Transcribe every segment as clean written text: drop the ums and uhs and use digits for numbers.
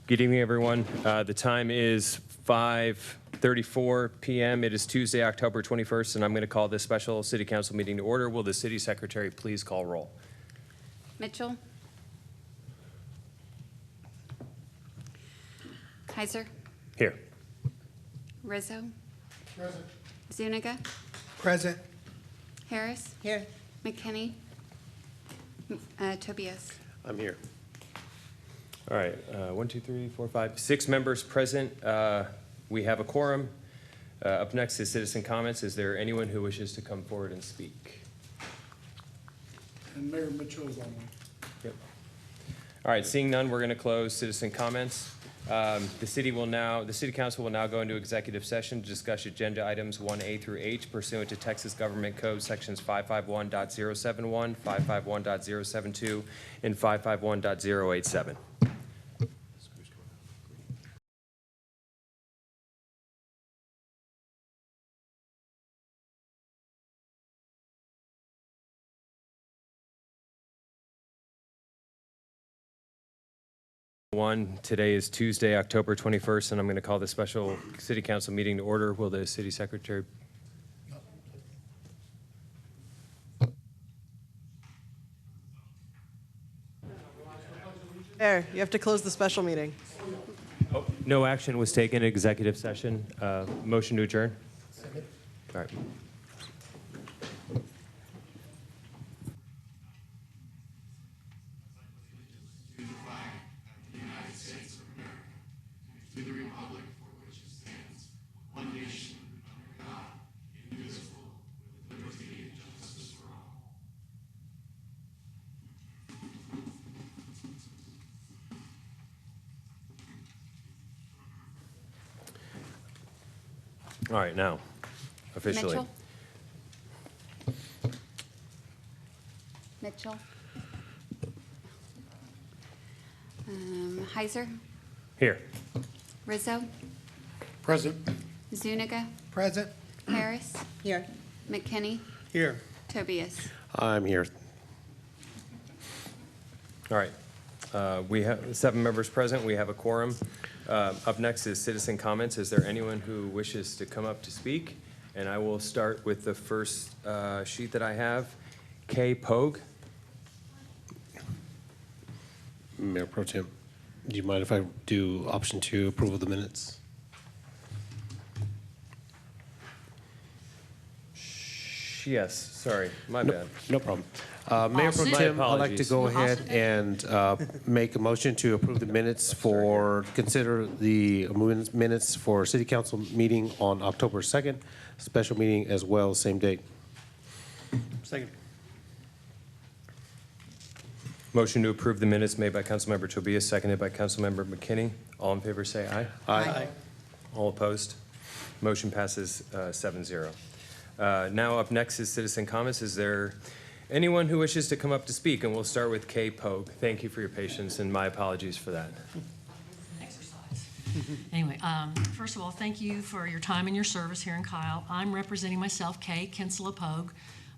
Good evening, everyone. The time is 5:34 p.m. It is Tuesday, October 21st, and I'm going to call this special City Council meeting to order. Will the City Secretary please call roll? Mitchell. Heiser. Here. Rizzo. Present. Zuniga. Present. Harris. Here. McKinney. Tobias. I'm here. All right, 1, 2, 3, 4, 5, 6 members present. We have a quorum. Up next is citizen comments. Is there anyone who wishes to come forward and speak? And Mayor Mitchell is online. Yep. All right, seeing none, we're going to close citizen comments. The City Council will now go into executive session to discuss agenda items 1A through H pursuant to Texas Government Code sections 551.071, 551.072, and 551.087. Today is Tuesday, October 21st, and I'm going to call the special City Council meeting to order. Will the City Secretary? There, you have to close the special meeting. Oh, no action was taken in executive session. Motion to adjourn? All right. All right, now, officially. Mitchell. Heiser. Here. Rizzo. Present. Zuniga. Present. Harris. Here. McKinney. Here. Tobias. I'm here. All right. We have 7 members present. We have a quorum. Up next is citizen comments. Is there anyone who wishes to come up to speak? And I will start with the first sheet that I have. Kay Pogue. Mayor Pro Tem, do you mind if I do option 2, approval of the minutes? Yes, sorry, my bad. No problem. Mayor Pro My Tem, I'd like to apologies. go ahead and make a motion to approve the minutes consider the minutes for City Council meeting on October 2nd, special meeting as well, same date. Second. Motion to approve the minutes made by Councilmember Tobias, seconded by Councilmember McKinney. All in favor say aye. Aye. All opposed? Motion passes 7-0. Now up next is citizen comments. Is there anyone who wishes to come up to speak? And we'll start with Kay Pogue. Thank you for your patience, and my apologies for that. Exercise. Anyway, first of all, thank you for your time and your service here in Kyle. I'm representing myself, Kay Kinsella Pogue,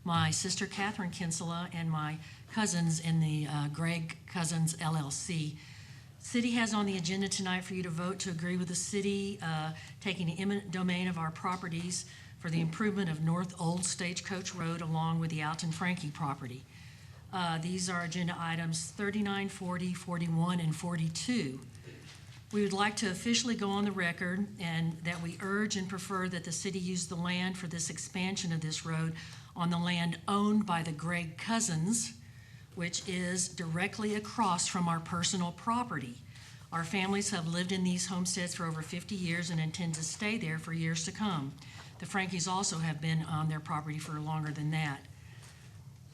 my sister Catherine Kinsella, and my cousins in the Greg Cousins LLC. City has on the agenda tonight for you to vote to agree with the city taking the eminent domain of our properties for the improvement of North Old Stagecoach Road along with the Alton Frankie property. These are agenda items 39, 40, 41, and 42. We would like to officially go on the record and that we urge and prefer that the city use the land for this expansion of this road on the land owned by the Greg Cousins, which is directly across from our personal property. Our families have lived in these homesteads for over 50 years and intend to stay there for years to come. The Frankies also have been on their property for longer than that.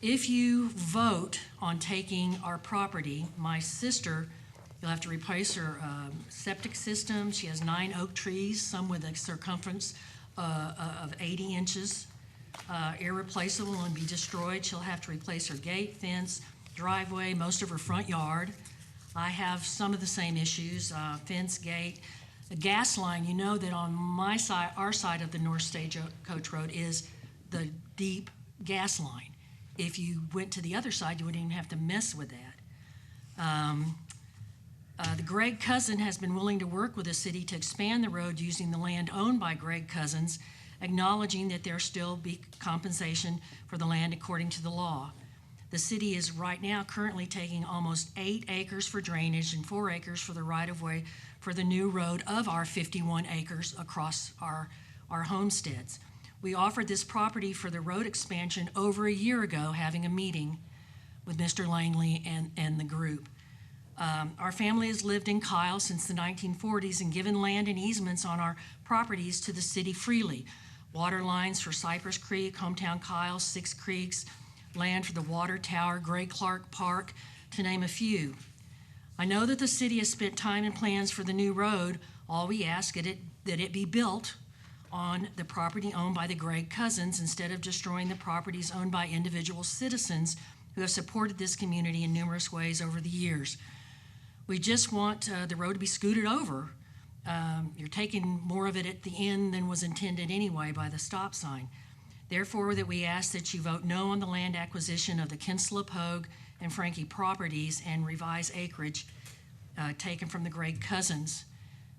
If you vote on taking our property, my sister, you'll have to replace her septic system. She has 9 oak trees, some with a circumference of 80 inches. Irreplaceable and be destroyed. She'll have to replace her gate, fence, driveway, most of her front yard. I have some of the same issues, fence, gate. The gas line, you know that on my side, our side of the North Stagecoach Road is the deep gas line. If you went to the other side, you wouldn't even have to mess with that. The Greg Cousin has been willing to work with the city to expand the road using the land owned by Greg Cousins, acknowledging that there still be compensation for the land according to the law. The city is right now currently taking almost 8 acres for drainage and 4 acres for the right-of-way for the new road of our 51 acres across our homesteads. We offered this property for the road expansion over a year ago, having a meeting with Mr. Langley and the group. Our family has lived in Kyle since the 1940s and given land and easements on our properties to the city freely. Water lines for Cypress Creek, Hometown Kyle, Six Creeks, land for the water tower, Gray Clark Park, to name a few. I know that the city has spent time and plans for the new road. All we ask is that it be built on the property owned by the Greg Cousins instead of destroying the properties owned by individual citizens who have supported this community in numerous ways over the years. We just want the road to be scooted over. You're taking more of it at the end than was intended anyway by the stop sign. Therefore, that we ask that you vote no on the land acquisition of the Kinsella Pogue and Frankie properties and revise acreage taken from the Greg Cousins.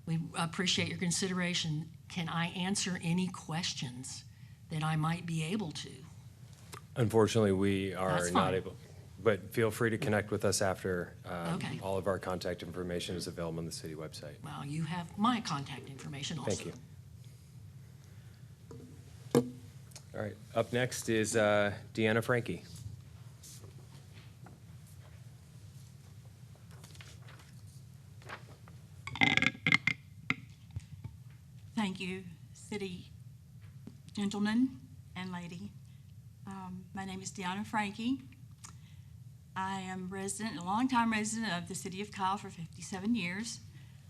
We appreciate your consideration. Can I answer any questions that I might be able to? Unfortunately, we are That's not fine. able, but feel free to connect with us after. Okay. All of our contact information is available on the city website. Well, you have my contact information also. Thank you. All right, up next is Deanna Frankie. Thank you, city gentlemen and lady. My name is Deanna Frankie. I am a longtime resident of the city of Kyle for 57 years.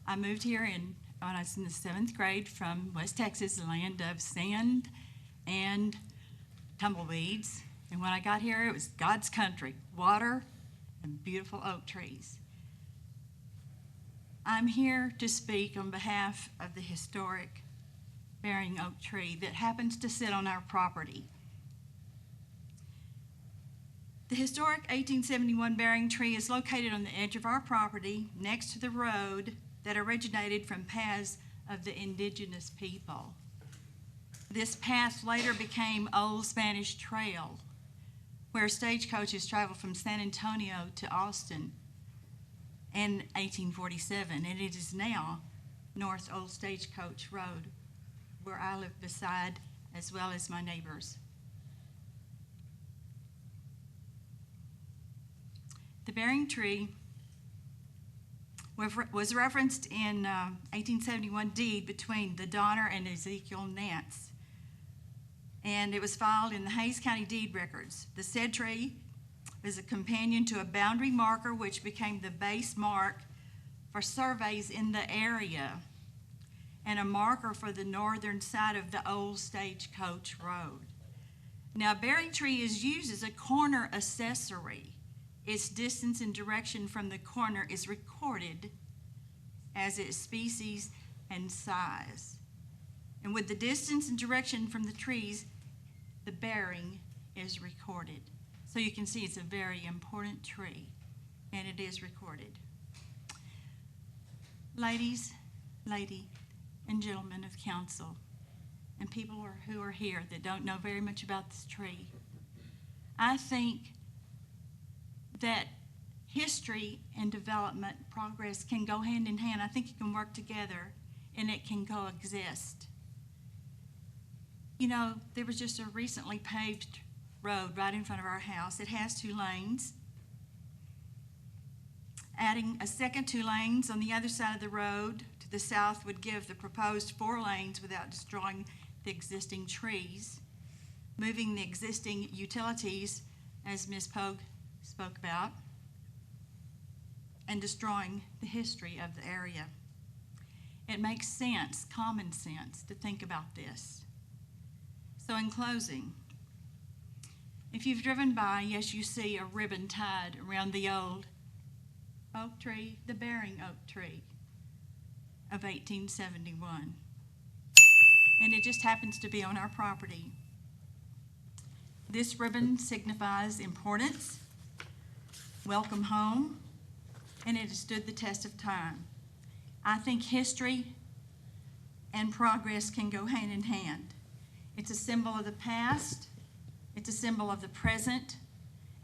I moved here when I was in the 7th grade from West Texas, the land of sand and tumbleweeds. And when I got here, it was God's country, water and beautiful oak trees. I'm here to speak on behalf of the historic bearing oak tree that happens to sit on our property. The historic 1871 bearing tree is located on the edge of our property next to the road that originated from paths of the indigenous people. This path later became Old Spanish Trail, where stagecoaches traveled from San Antonio to Austin in 1847, and it is now North Old Stagecoach Road, where I live beside, as well as my neighbors. The bearing tree was referenced in 1871 deed between the Donner and Ezekiel Nance, and it was filed in the Hays County deed records. The said tree is a companion to a boundary marker which became the base mark for surveys in the area and a marker for the northern side of the Old Stagecoach Road. Now, bearing tree is used as a corner accessory. Its distance and direction from the corner is recorded as its species and size. And with the distance and direction from the trees, the bearing is recorded. So you can see it's a very important tree, and it is recorded. Ladies, lady, and gentlemen of council, and people who are here that don't know very much about this tree, I think that history and development, progress can go hand in hand. I think it can work together and it can coexist. You know, there was just a recently paved road right in front of our house. It has 2 lanes. Adding a second 2 lanes on the other side of the road to the south would give the proposed 4 lanes without destroying the existing trees. Moving the existing utilities, as Ms. Pogue spoke about, and destroying the history of the area. It makes sense, common sense, to think about this. So in closing, if you've driven by, yes, you see a ribbon tied around the old oak tree, the bearing oak tree of 1871. And it just happens to be on our property. This ribbon signifies importance, welcome home, and it has stood the test of time. I think history and progress can go hand in hand. It's a symbol of the past, it's a symbol of the present,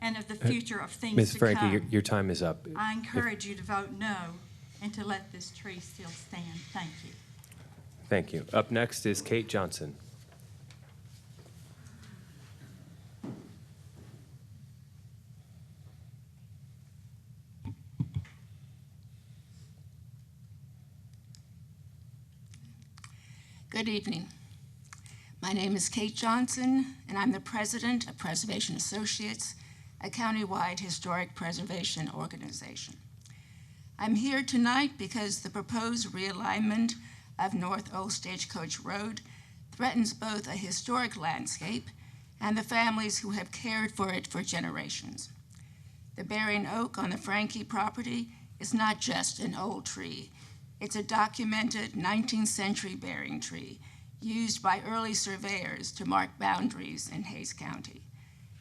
and of the future of things Ms. to Frankie, come. your time is up. I encourage you to vote no and to let this tree still stand. Thank you. Thank you. Up next is Kate Johnson. Good evening. My name is Kate Johnson, and I'm the president of Preservation Associates, a countywide historic preservation organization. I'm here tonight because the proposed realignment of North Old Stagecoach Road threatens both a historic landscape and the families who have cared for it for generations. The bearing oak on the Frankie property is not just an old tree. It's a documented 19th century bearing tree used by early surveyors to mark boundaries in Hays County.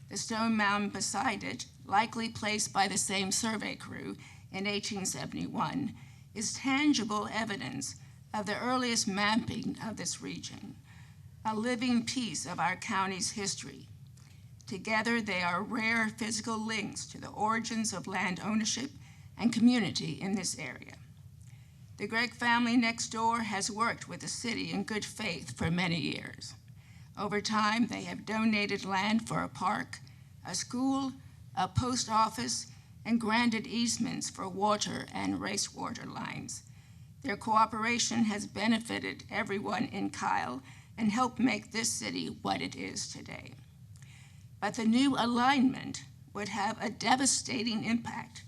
The stone mound beside it, likely placed by the same survey crew in 1871, is tangible evidence of the earliest mapping of this region, a living piece of our county's history. Together, they are rare physical links to the origins of land ownership and community in this area. The Gregg family next door has worked with the city in good faith for many years. Over time, they have donated land for a park, a school, a post office, and granted easements for water and wastewater lines. Their cooperation has benefited everyone in Kyle and helped make this city what it is today. But the new alignment would have a devastating impact.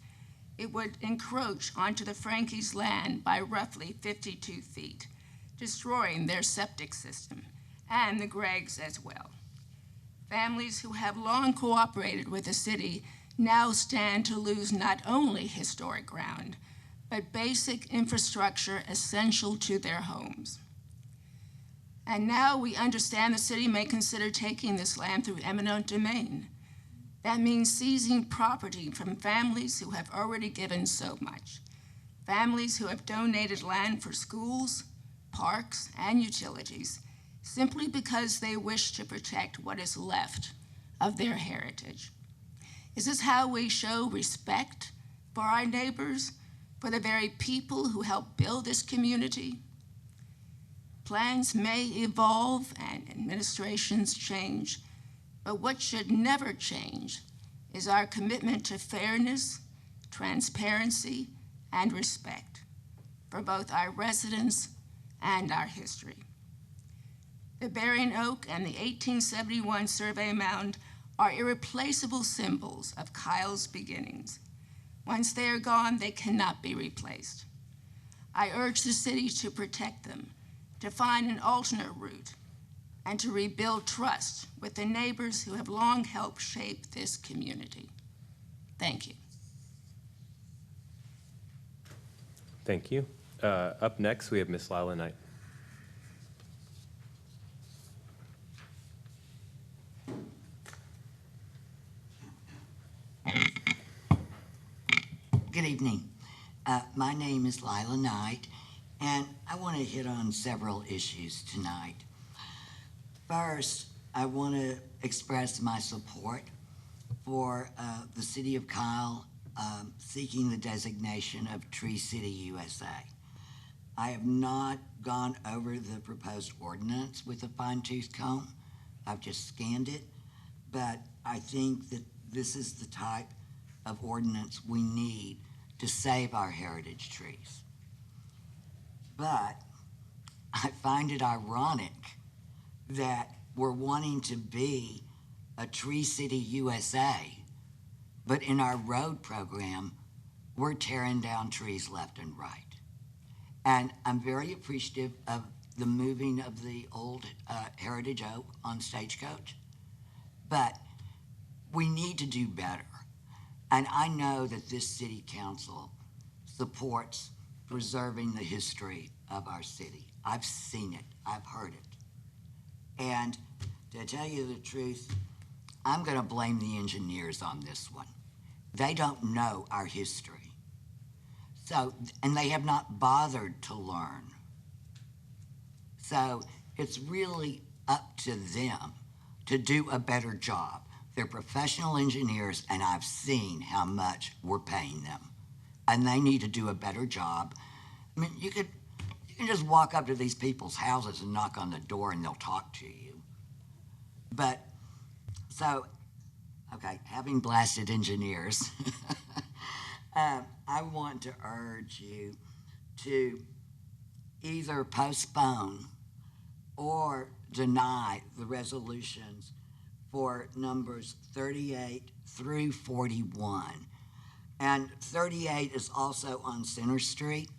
It would encroach onto the Frankies' land by roughly 52 feet, destroying their septic system, and the Greggs as well. Families who have long cooperated with the city now stand to lose not only historic ground, but basic infrastructure essential to their homes. And now we understand the city may consider taking this land through eminent domain. That means seizing property from families who have already given so much, families who have donated land for schools, parks, and utilities, simply because they wish to protect what is left of their heritage. Is this how we show respect for our neighbors, for the very people who helped build this community? Plans may evolve and administrations change, but what should never change is our commitment to fairness, transparency, and respect for both our residents and our history. The bearing oak and the 1871 survey mound are irreplaceable symbols of Kyle's beginnings. Once they are gone, they cannot be replaced. I urge the city to protect them, to find an alternate route, and to rebuild trust with the neighbors who have long helped shape this community. Thank you. Thank you. Up next, we have Ms. Lila Knight. Good evening. My name is Lila Knight, and I want to hit on several issues tonight. First, I want to express my support for the City of Kyle seeking the designation of Tree City, USA. I have not gone over the proposed ordinance with a fine-tooth comb. I've just scanned it, but I think that this is the type of ordinance we need to save our heritage trees. But I find it ironic that we're wanting to be a Tree City, USA, but in our road program, we're tearing down trees left and right. And I'm very appreciative of the moving of the old heritage oak on Stagecoach, but we need to do better. And I know that this city council supports preserving the history of our city. I've seen it, I've heard it. And to tell you the truth, I'm gonna blame the engineers on this one. They don't know our history. So, and they have not bothered to learn. So it's really up to them to do a better job. They're professional engineers, and I've seen how much we're paying them. And they need to do a better job. I mean, you can just walk up to these people's houses and knock on the door and they'll talk to you. But, so, okay, having blasted engineers, I want to urge you to either postpone or deny the resolutions for numbers 38 through 41. And 38 is also on Center Street,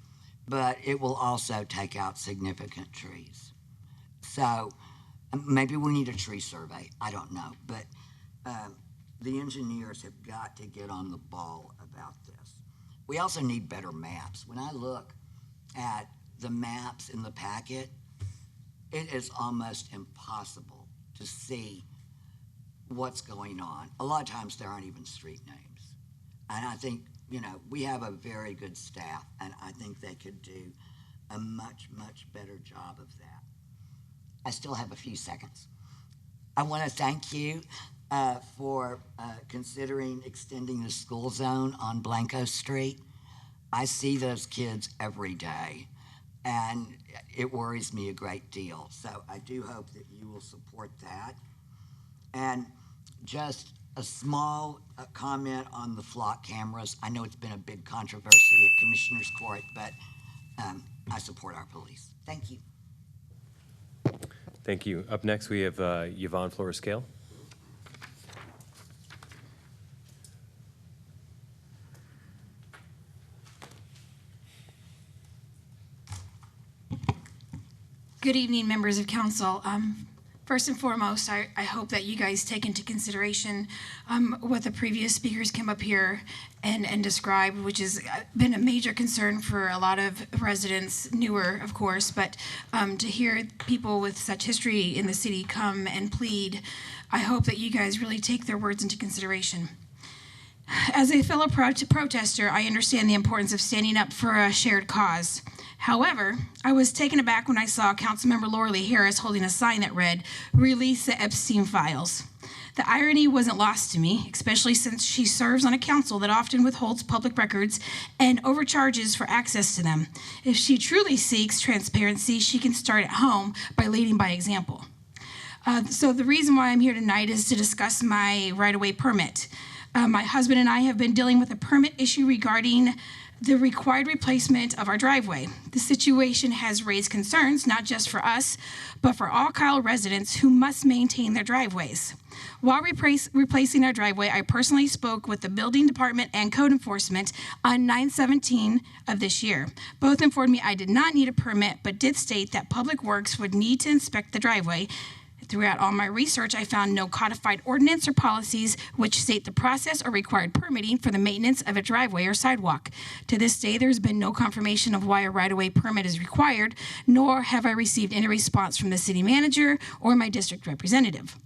but it will also take out significant trees. So maybe we need a tree survey, I don't know, but the engineers have got to get on the ball about this. We also need better maps. When I look at the maps in the packet, it is almost impossible to see what's going on. A lot of times there aren't even street names. And I think, you know, we have a very good staff, and I think they could do a much, much better job of that. I still have a few seconds. I want to thank you for considering extending the school zone on Blanco Street. I see those kids every day, and it worries me a great deal. So I do hope that you will support that. And just a small comment on the flock cameras. I know it's been a big controversy at Commissioner's Court, but I support our police. Thank you. Thank you. Up next, we have Yvonne Flores-Cale. Good evening, members of council. First and foremost, I hope that you guys take into consideration what the previous speakers came up here and described, which has been a major concern for a lot of residents, newer, of course, but to hear people with such history in the city come and plead, I hope that you guys really take their words into consideration. As a fellow protester, I understand the importance of standing up for a shared cause. However, I was taken aback when I saw Councilmember Laura Lee Harris holding a sign that read, "Release the Epstein files." The irony wasn't lost to me, especially since she serves on a council that often withholds public records and overcharges for access to them. If she truly seeks transparency, she can start at home by leading by example. So the reason why I'm here tonight is to discuss my right-of-way permit. My husband and I have been dealing with a permit issue regarding the required replacement of our driveway. The situation has raised concerns, not just for us, but for all Kyle residents who must maintain their driveways. While replacing our driveway, I personally spoke with the building department and code enforcement on 9/17 of this year. Both informed me I did not need a permit, but did state that Public Works would need to inspect the driveway. Throughout all my research, I found no codified ordinance or policies which state the process or required permitting for the maintenance of a driveway or sidewalk. To this day, there's been no confirmation of why a right-of-way permit is required, nor have I received any response from the city manager or my district representative.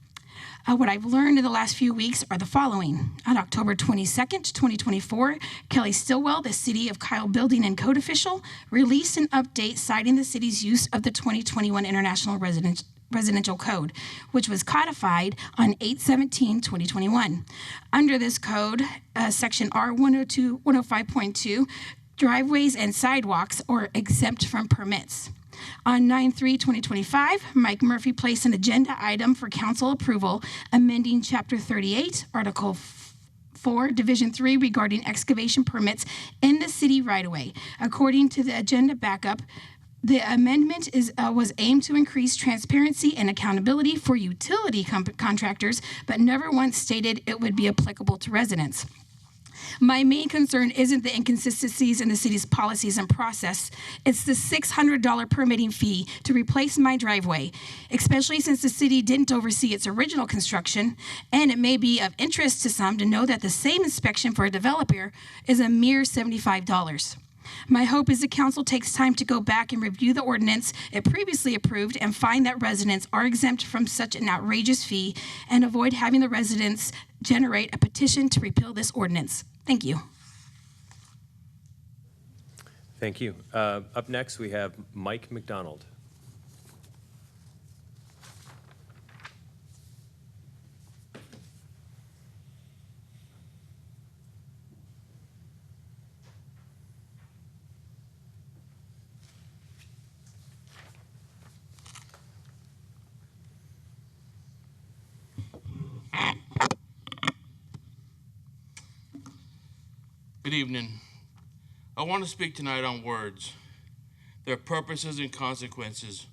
What I've learned in the last few weeks are the following. On October 22nd, 2024, Kelly Stillwell, the City of Kyle Building and Code official, released an update citing the city's use of the 2021 International Residential Code, which was codified on 8/17/2021. Under this code, section R105.2, driveways and sidewalks are exempt from permits. On 9/3/2025, Mike Murphy placed an agenda item for council approval, amending Chapter 38, Article 4, Division 3 regarding excavation permits in the city right-of-way. According to the agenda backup, the amendment was aimed to increase transparency and accountability for utility contractors, but never once stated it would be applicable to residents. My main concern isn't the inconsistencies in the city's policies and process. It's the $600 permitting fee to replace my driveway, especially since the city didn't oversee its original construction, and it may be of interest to some to know that the same inspection for a developer is a mere $75. My hope is the council takes time to go back and review the ordinance it previously approved and find that residents are exempt from such an outrageous fee and avoid having the residents generate a petition to repeal this ordinance. Thank you. Thank you. Up next, we have Mike McDonald. Good evening. I want to speak tonight on words, their purposes and consequences.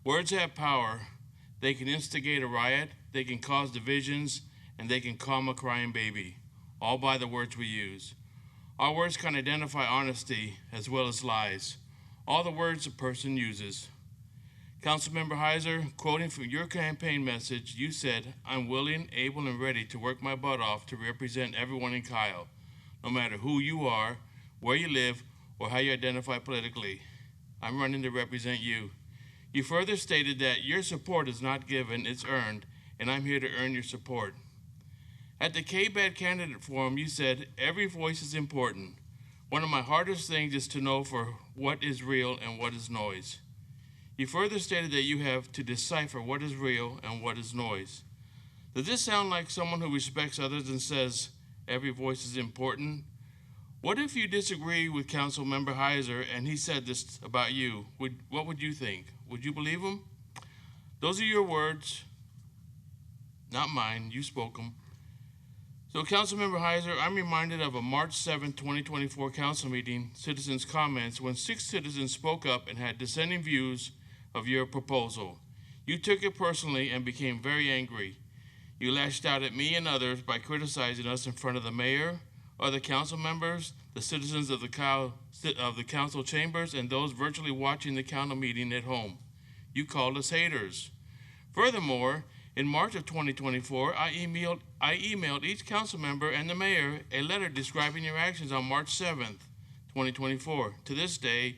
Words have power. They can instigate a riot, they can cause divisions, and they can calm a crying baby, all by the words we use. Our words can identify honesty as well as lies, all the words a person uses. Councilmember Heiser, quoting from your campaign message, you said, "I'm willing, able, and ready to work my butt off to represent everyone in Kyle, no matter who you are, where you live, or how you identify politically. I'm running to represent you." You further stated that your support is not given, it's earned, and I'm here to earn your support. At the KBAD Candidate Forum, you said, "Every voice is important. One of my hardest things is to know for what is real and what is noise." You further stated that you have to decipher what is real and what is noise. Does this sound like someone who respects others and says, "Every voice is important"? What if you disagree with Councilmember Heiser and he said this about you? What would you think? Would you believe him? Those are your words, not mine. You spoke them. So, Councilmember Heiser, I'm reminded of a March 7, 2024 council meeting, citizens' comments, when 6 citizens spoke up and had dissenting views of your proposal. You took it personally and became very angry. You lashed out at me and others by criticizing us in front of the mayor, other council members, the citizens of the council chambers, and those virtually watching the council meeting at home. You called us haters. Furthermore, in March of 2024, I emailed each council member and the mayor a letter describing your actions on March 7th, 2024. To this day,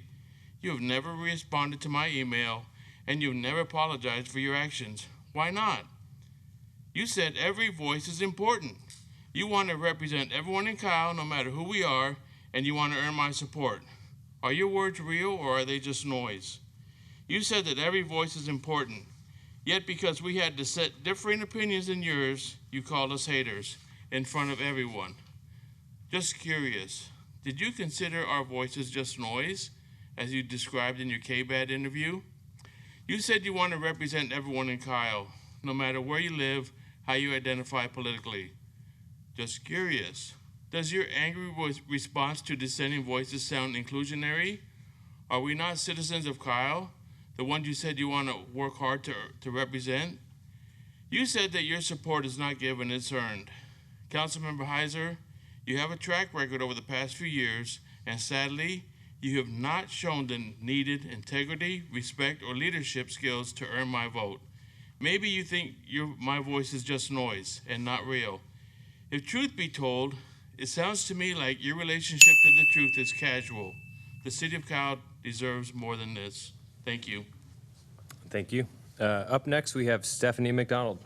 you have never responded to my email, and you've never apologized for your actions. Why not? You said every voice is important. You want to represent everyone in Kyle, no matter who we are, and you want to earn my support. Are your words real, or are they just noise? You said that every voice is important, yet because we had to set differing opinions than yours, you called us haters in front of everyone. Just curious, did you consider our voices just noise, as you described in your KBAD interview? You said you want to represent everyone in Kyle, no matter where you live, how you identify politically. Just curious, does your angry response to dissenting voices sound inclusionary? Are we not citizens of Kyle, the ones you said you want to work hard to represent? You said that your support is not given, it's earned. Councilmember Heiser, you have a track record over the past few years, and sadly, you have not shown the needed integrity, respect, or leadership skills to earn my vote. Maybe you think my voice is just noise and not real. If truth be told, it sounds to me like your relationship to the truth is casual. The city of Kyle deserves more than this. Thank you. Thank you. Up next, we have Stephanie McDonald.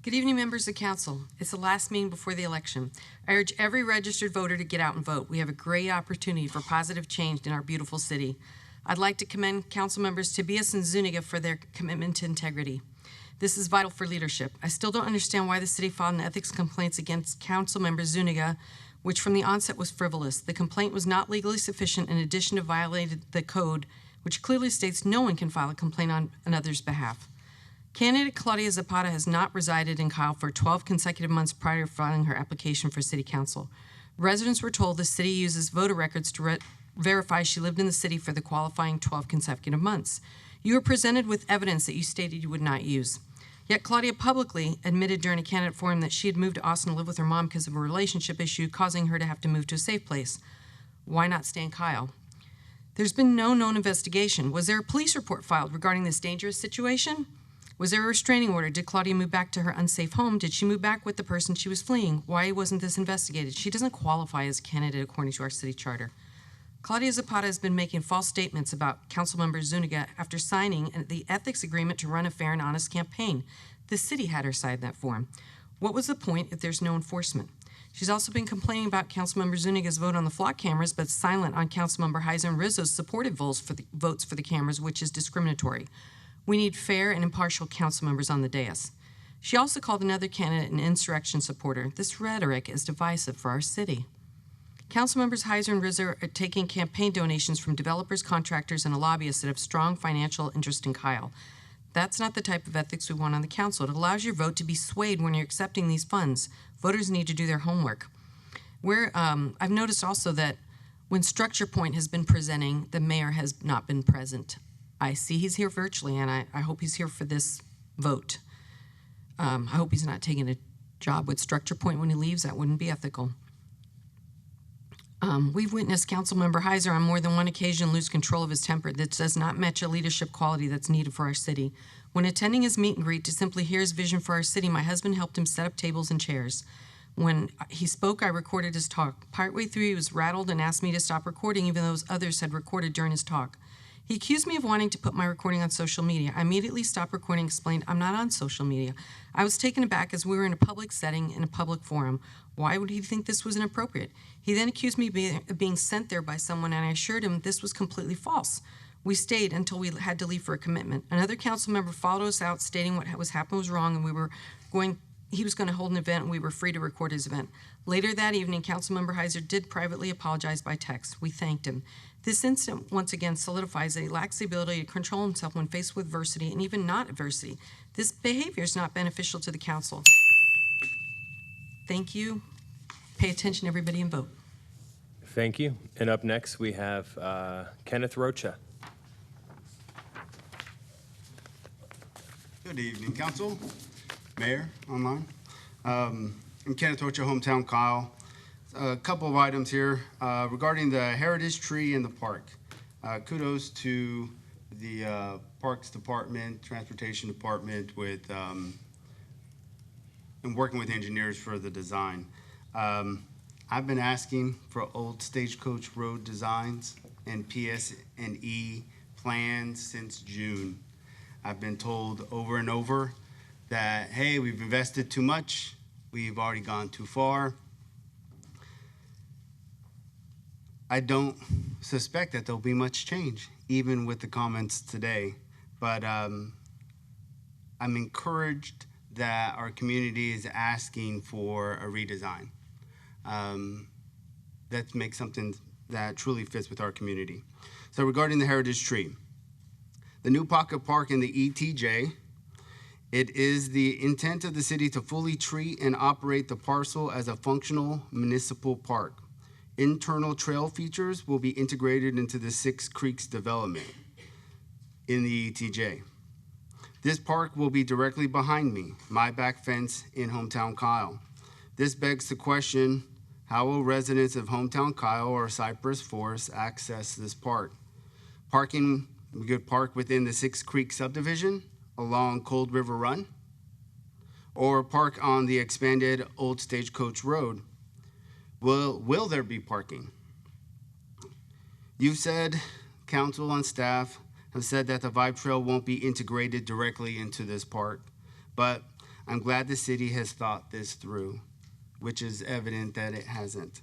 Good evening, members of council. It's the last meeting before the election. I urge every registered voter to get out and vote. We have a great opportunity for positive change in our beautiful city. I'd like to commend council members Tobias and Zuniga for their commitment to integrity. This is vital for leadership. I still don't understand why the city filed an ethics complaint against council member Zuniga, which from the onset was frivolous. The complaint was not legally sufficient, in addition to violated the code, which clearly states no one can file a complaint on another's behalf. Candidate Claudia Zapata has not resided in Kyle for 12 consecutive months prior to filing her application for city council. Residents were told the city uses voter records to verify she lived in the city for the qualifying 12 consecutive months. You were presented with evidence that you stated you would not use. Yet Claudia publicly admitted during a candidate forum that she had moved to Austin to live with her mom because of a relationship issue, causing her to have to move to a safe place. Why not stay in Kyle? There's been no known investigation. Was there a police report filed regarding this dangerous situation? Was there a restraining order? Did Claudia move back to her unsafe home? Did she move back with the person she was fleeing? Why wasn't this investigated? She doesn't qualify as a candidate according to our city charter. Claudia Zapata has been making false statements about Councilmember Zuniga after signing the ethics agreement to run a fair and honest campaign. The city had her sign that form. What was the point if there's no enforcement? She's also been complaining about Councilmember Zuniga's vote on the flock cameras, but silent on Councilmember Heiser and Rizzo's supported votes for the cameras, which is discriminatory. We need fair and impartial council members on the dais. She also called another candidate an insurrection supporter. This rhetoric is divisive for our city. Councilmembers Heiser and Rizzo are taking campaign donations from developers, contractors, and lobbyists that have strong financial interest in Kyle. That's not the type of ethics we want on the council. It allows your vote to be swayed when you're accepting these funds. Voters need to do their homework. I've noticed also that when Structure Point has been presenting, the mayor has not been present. I see he's here virtually, and I hope he's here for this vote. I hope he's not taking a job with Structure Point when he leaves. That wouldn't be ethical. We've witnessed Councilmember Heiser on more than one occasion lose control of his temper. That does not match a leadership quality that's needed for our city. When attending his meet and greet to simply hear his vision for our city, my husband helped him set up tables and chairs. When he spoke, I recorded his talk. Partway through, he was rattled and asked me to stop recording, even though others had recorded during his talk. He accused me of wanting to put my recording on social media. I immediately stopped recording and explained, I'm not on social media. I was taken aback as we were in a public setting, in a public forum. Why would he think this was inappropriate? He then accused me of being sent there by someone, and I assured him this was completely false. We stayed until we had to leave for a commitment. Another council member followed us out, stating what was happening was wrong, and he was going to hold an event, and we were free to record his event. Later that evening, Councilmember Heiser did privately apologize by text. We thanked him. This incident once again solidifies that he lacks the ability to control himself when faced with adversity, and even not adversity. This behavior is not beneficial to the council. Thank you. Pay attention, everybody, and vote. Thank you. And up next, we have Kenneth Rocha. Good evening, Council, Mayor, online. I'm Kenneth Rocha, hometown Kyle. A couple of items here regarding the heritage tree in the park. Kudos to the Parks Department, Transportation Department with and working with engineers for the design. I've been asking for old Stagecoach Road designs and PS&E plans since June. I've been told over and over that, hey, we've invested too much, we've already gone too far. I don't suspect that there'll be much change, even with the comments today. But I'm encouraged that our community is asking for a redesign. That makes something that truly fits with our community. So regarding the heritage tree, the new pocket park in the ETJ, it is the intent of the city to fully treat and operate the parcel as a functional municipal park. Internal trail features will be integrated into the Six Creeks development in the ETJ. This park will be directly behind me, my back fence in hometown Kyle. This begs the question, how will residents of hometown Kyle or Cypress Forest access this park? We could park within the Six Creeks subdivision along Cold River Run, or park on the expanded Old Stagecoach Road. Will there be parking? You've said, council and staff have said that the Vibe Trail won't be integrated directly into this park, but I'm glad the city has thought this through, which is evident that it hasn't.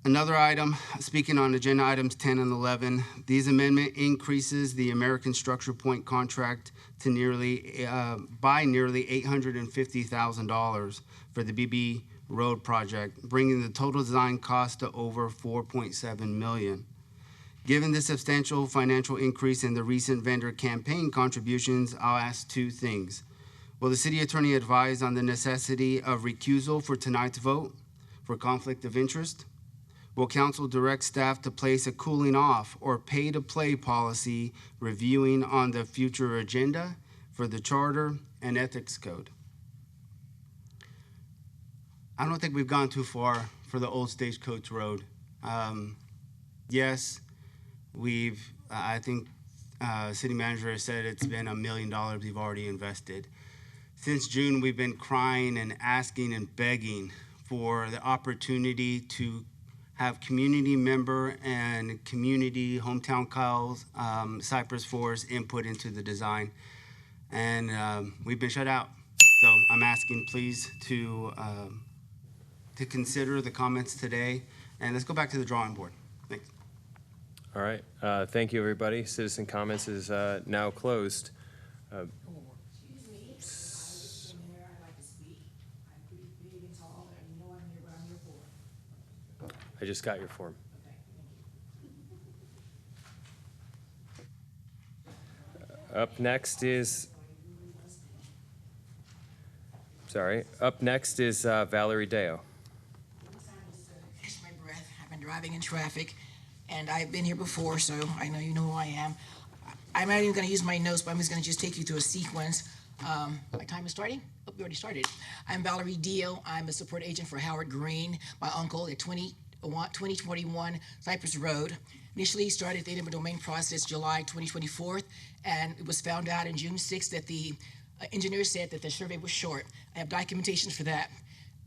Another item, speaking on agenda items 10 and 11, these amendment increases the American Structure Point contract to nearly $850,000 for the BB Road project, bringing the total design cost to over $4.7 million. Given the substantial financial increase in the recent vendor campaign contributions, I'll ask two things. Will the city attorney advise on the necessity of recusal for tonight's vote for conflict of interest? Will council direct staff to place a cooling off or pay to play policy reviewing on the future agenda for the charter and ethics code? I don't think we've gone too far for the Old Stagecoach Road. Yes, I think city manager has said it's been $1 million we've already invested. Since June, we've been crying and asking and begging for the opportunity to have community member and community hometown Kyle's Cypress Forest input into the design, and we've been shut out. So I'm asking please to consider the comments today, and let's go back to the drawing board. Thanks. All right, thank you, everybody. Citizen comments is now closed. Excuse me, Mr. Mayor, I'd like to speak. I'm pretty big and tall, and you know I'm here, what I'm here for. I just got your form. Okay, thank you. Up next is, Valerie Deo. Catch my breath. I've been driving in traffic, and I've been here before, so I know you know who I am. I'm not even going to use my notes, but I'm just going to take you through a sequence. My time is starting? Oh, we already started. I'm Valerie Dio. I'm a support agent for Howard Green, my uncle at 2021 Cypress Road. Initially started the eminent domain process July 2024, and it was found out in June 6th that the engineer said that the survey was short. I have documentation for that.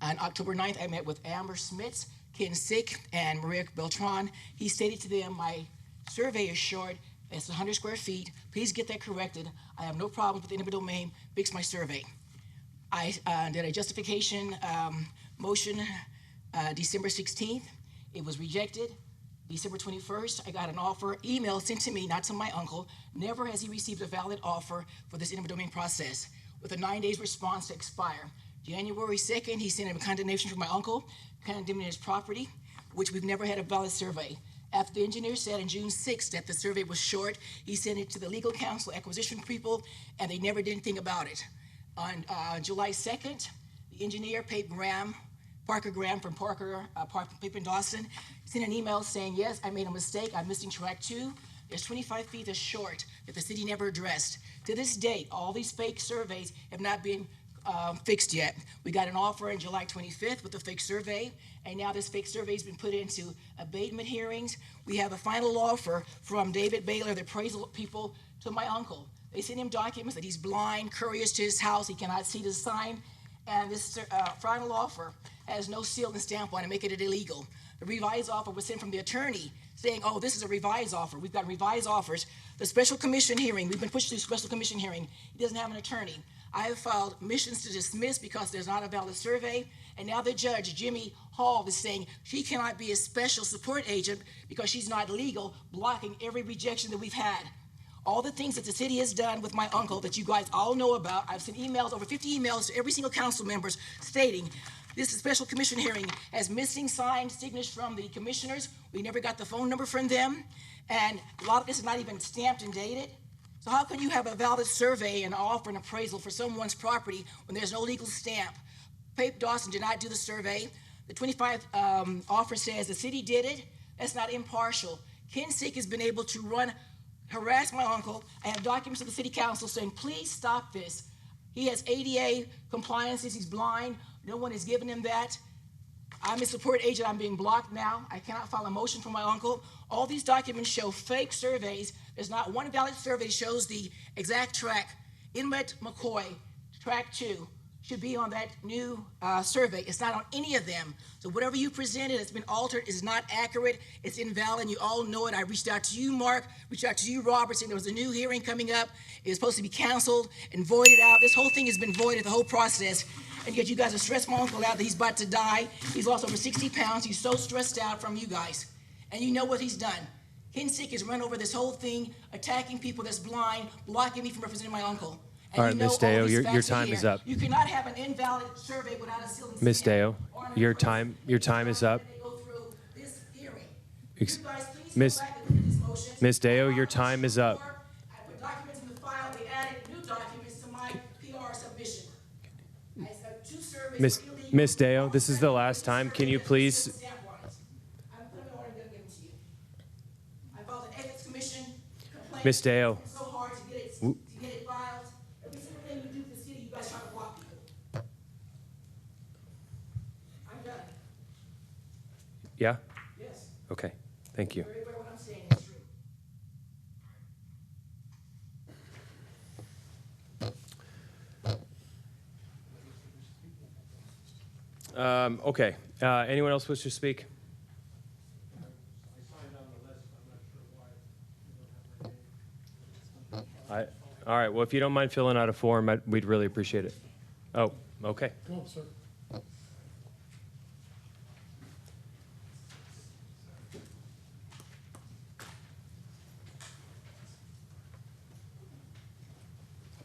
On October 9th, I met with Amber Smits, Ken Sick, and Maria Beltran. He stated to them, my survey is short. It's 100 square feet. Please get that corrected. I have no problem with the eminent domain. Fix my survey. I did a justification motion December 16th. It was rejected. December 21st, I got an offer, email sent to me, not to my uncle. Never has he received a valid offer for this eminent domain process, with a 9 days response to expire. January 2nd, he sent a condemnation from my uncle, condemning his property, which we've never had a valid survey. After the engineer said on June 6th that the survey was short, he sent it to the legal counsel, acquisition people, and they never did anything about it. On July 2nd, the engineer, Parker Graham from Parker Paper in Dawson, sent an email saying, yes, I made a mistake. I'm missing track 2. There's 25 feet that's short that the city never addressed. To this date, all these fake surveys have not been fixed yet. We got an offer on July 25th with the fake survey, and now this fake survey has been put into abatement hearings. We have a final offer from David Baylor, the appraisal people, to my uncle. They sent him documents that he's blind, couriers to his house, he cannot see the sign, and this final offer has no seal and stamp on it, making it illegal. The revised offer was sent from the attorney saying, oh, this is a revised offer. We've got revised offers. The special commission hearing, we've been pushed through special commission hearing. He doesn't have an attorney. I have filed motions to dismiss because there's not a valid survey, and now the judge, Jimmy Hall, is saying she cannot be a special support agent because she's not legal, blocking every rejection that we've had. All the things that the city has done with my uncle that you guys all know about, I've sent emails, over 50 emails to every single council members stating this special commission hearing has missing signed signatures from the commissioners. We never got the phone number from them, and a lot of this is not even stamped and dated. So how can you have a valid survey and offer an appraisal for someone's property when there's no legal stamp? Pape Dawson did not do the survey. The 25 offer says the city did it. That's not impartial. Ken Sick has been able to harass my uncle. I have documents of the city council saying, please stop this. He has ADA compliances. He's blind. No one has given him that. I'm a support agent. I'm being blocked now. I cannot file a motion for my uncle. All these documents show fake surveys. There's not one valid survey that shows the exact track. Inlet McCoy, track 2, should be on that new survey. It's not on any of them. So whatever you presented that's been altered is not accurate. It's invalid, and you all know it. I reached out to you, Mark, reached out to you, Robert, saying there was a new hearing coming up. It was supposed to be canceled and voided out. This whole thing has been voided, the whole process. And yet you guys have stressed my uncle out that he's about to die. He's lost over 60 pounds. He's so stressed out from you guys. And you know what he's done. Ken Sick has run over this whole thing, attacking people that's blind, blocking me from representing my uncle. And All right, you know Ms. Deo, these your facts are time here. is up. You cannot have an invalid survey without a sealed Ms. stamp. Deo, your time is up. Ms. Deo, your time is up. I put documents in the file. They added new documents to my PR submission. I have 2 surveys. Ms. Deo, this is the last time. Can you please? Ms. Deo. So hard to get it filed. Every single thing you do for the city, you guys try to block people. I'm done. Yeah? Yes. Okay, thank you. Very well, what I'm saying is true. Okay, anyone else wish to speak? All right, well, if you don't mind filling out a form, we'd really appreciate it. Oh, okay. No, sir.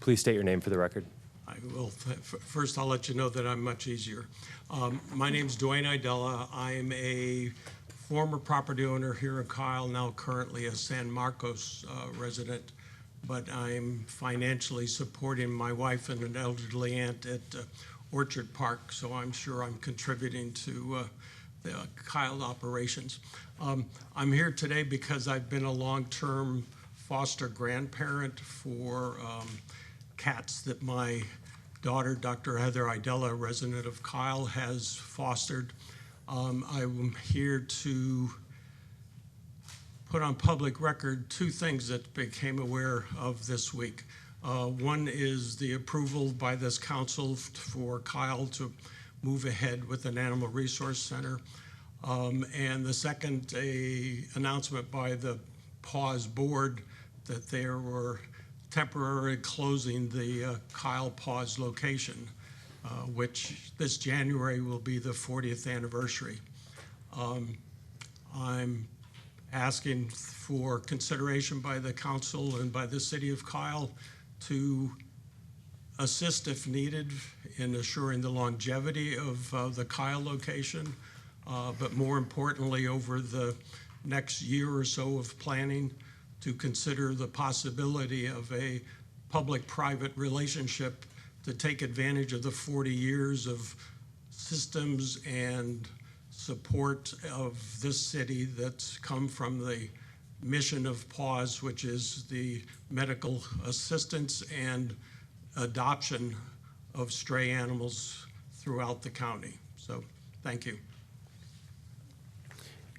Please state your name for the record. I will. First, I'll let you know that I'm much easier. My name's Dwayne Idella. I'm a former property owner here in Kyle, now currently a San Marcos resident, but I'm financially supporting my wife and an elderly aunt at Orchard Park, so I'm sure I'm contributing to the Kyle operations. I'm here today because I've been a long-term foster grandparent for cats that my daughter, Dr. Heather Idella, a resident of Kyle, has fostered. I'm here to put on public record two things that became aware of this week. One is the approval by this council for Kyle to move ahead with an animal resource center. And the second, an announcement by the PAWS board that there were temporarily closing the Kyle PAWS location, which this January will be the 40th anniversary. I'm asking for consideration by the council and by the city of Kyle to assist if needed in assuring the longevity of the Kyle location, but more importantly, over the next year or so of planning, to consider the possibility of a public-private relationship to take advantage of the 40 years of systems and support of this city that's come from the mission of PAWS, which is the medical assistance and adoption of stray animals throughout the county. So, thank you.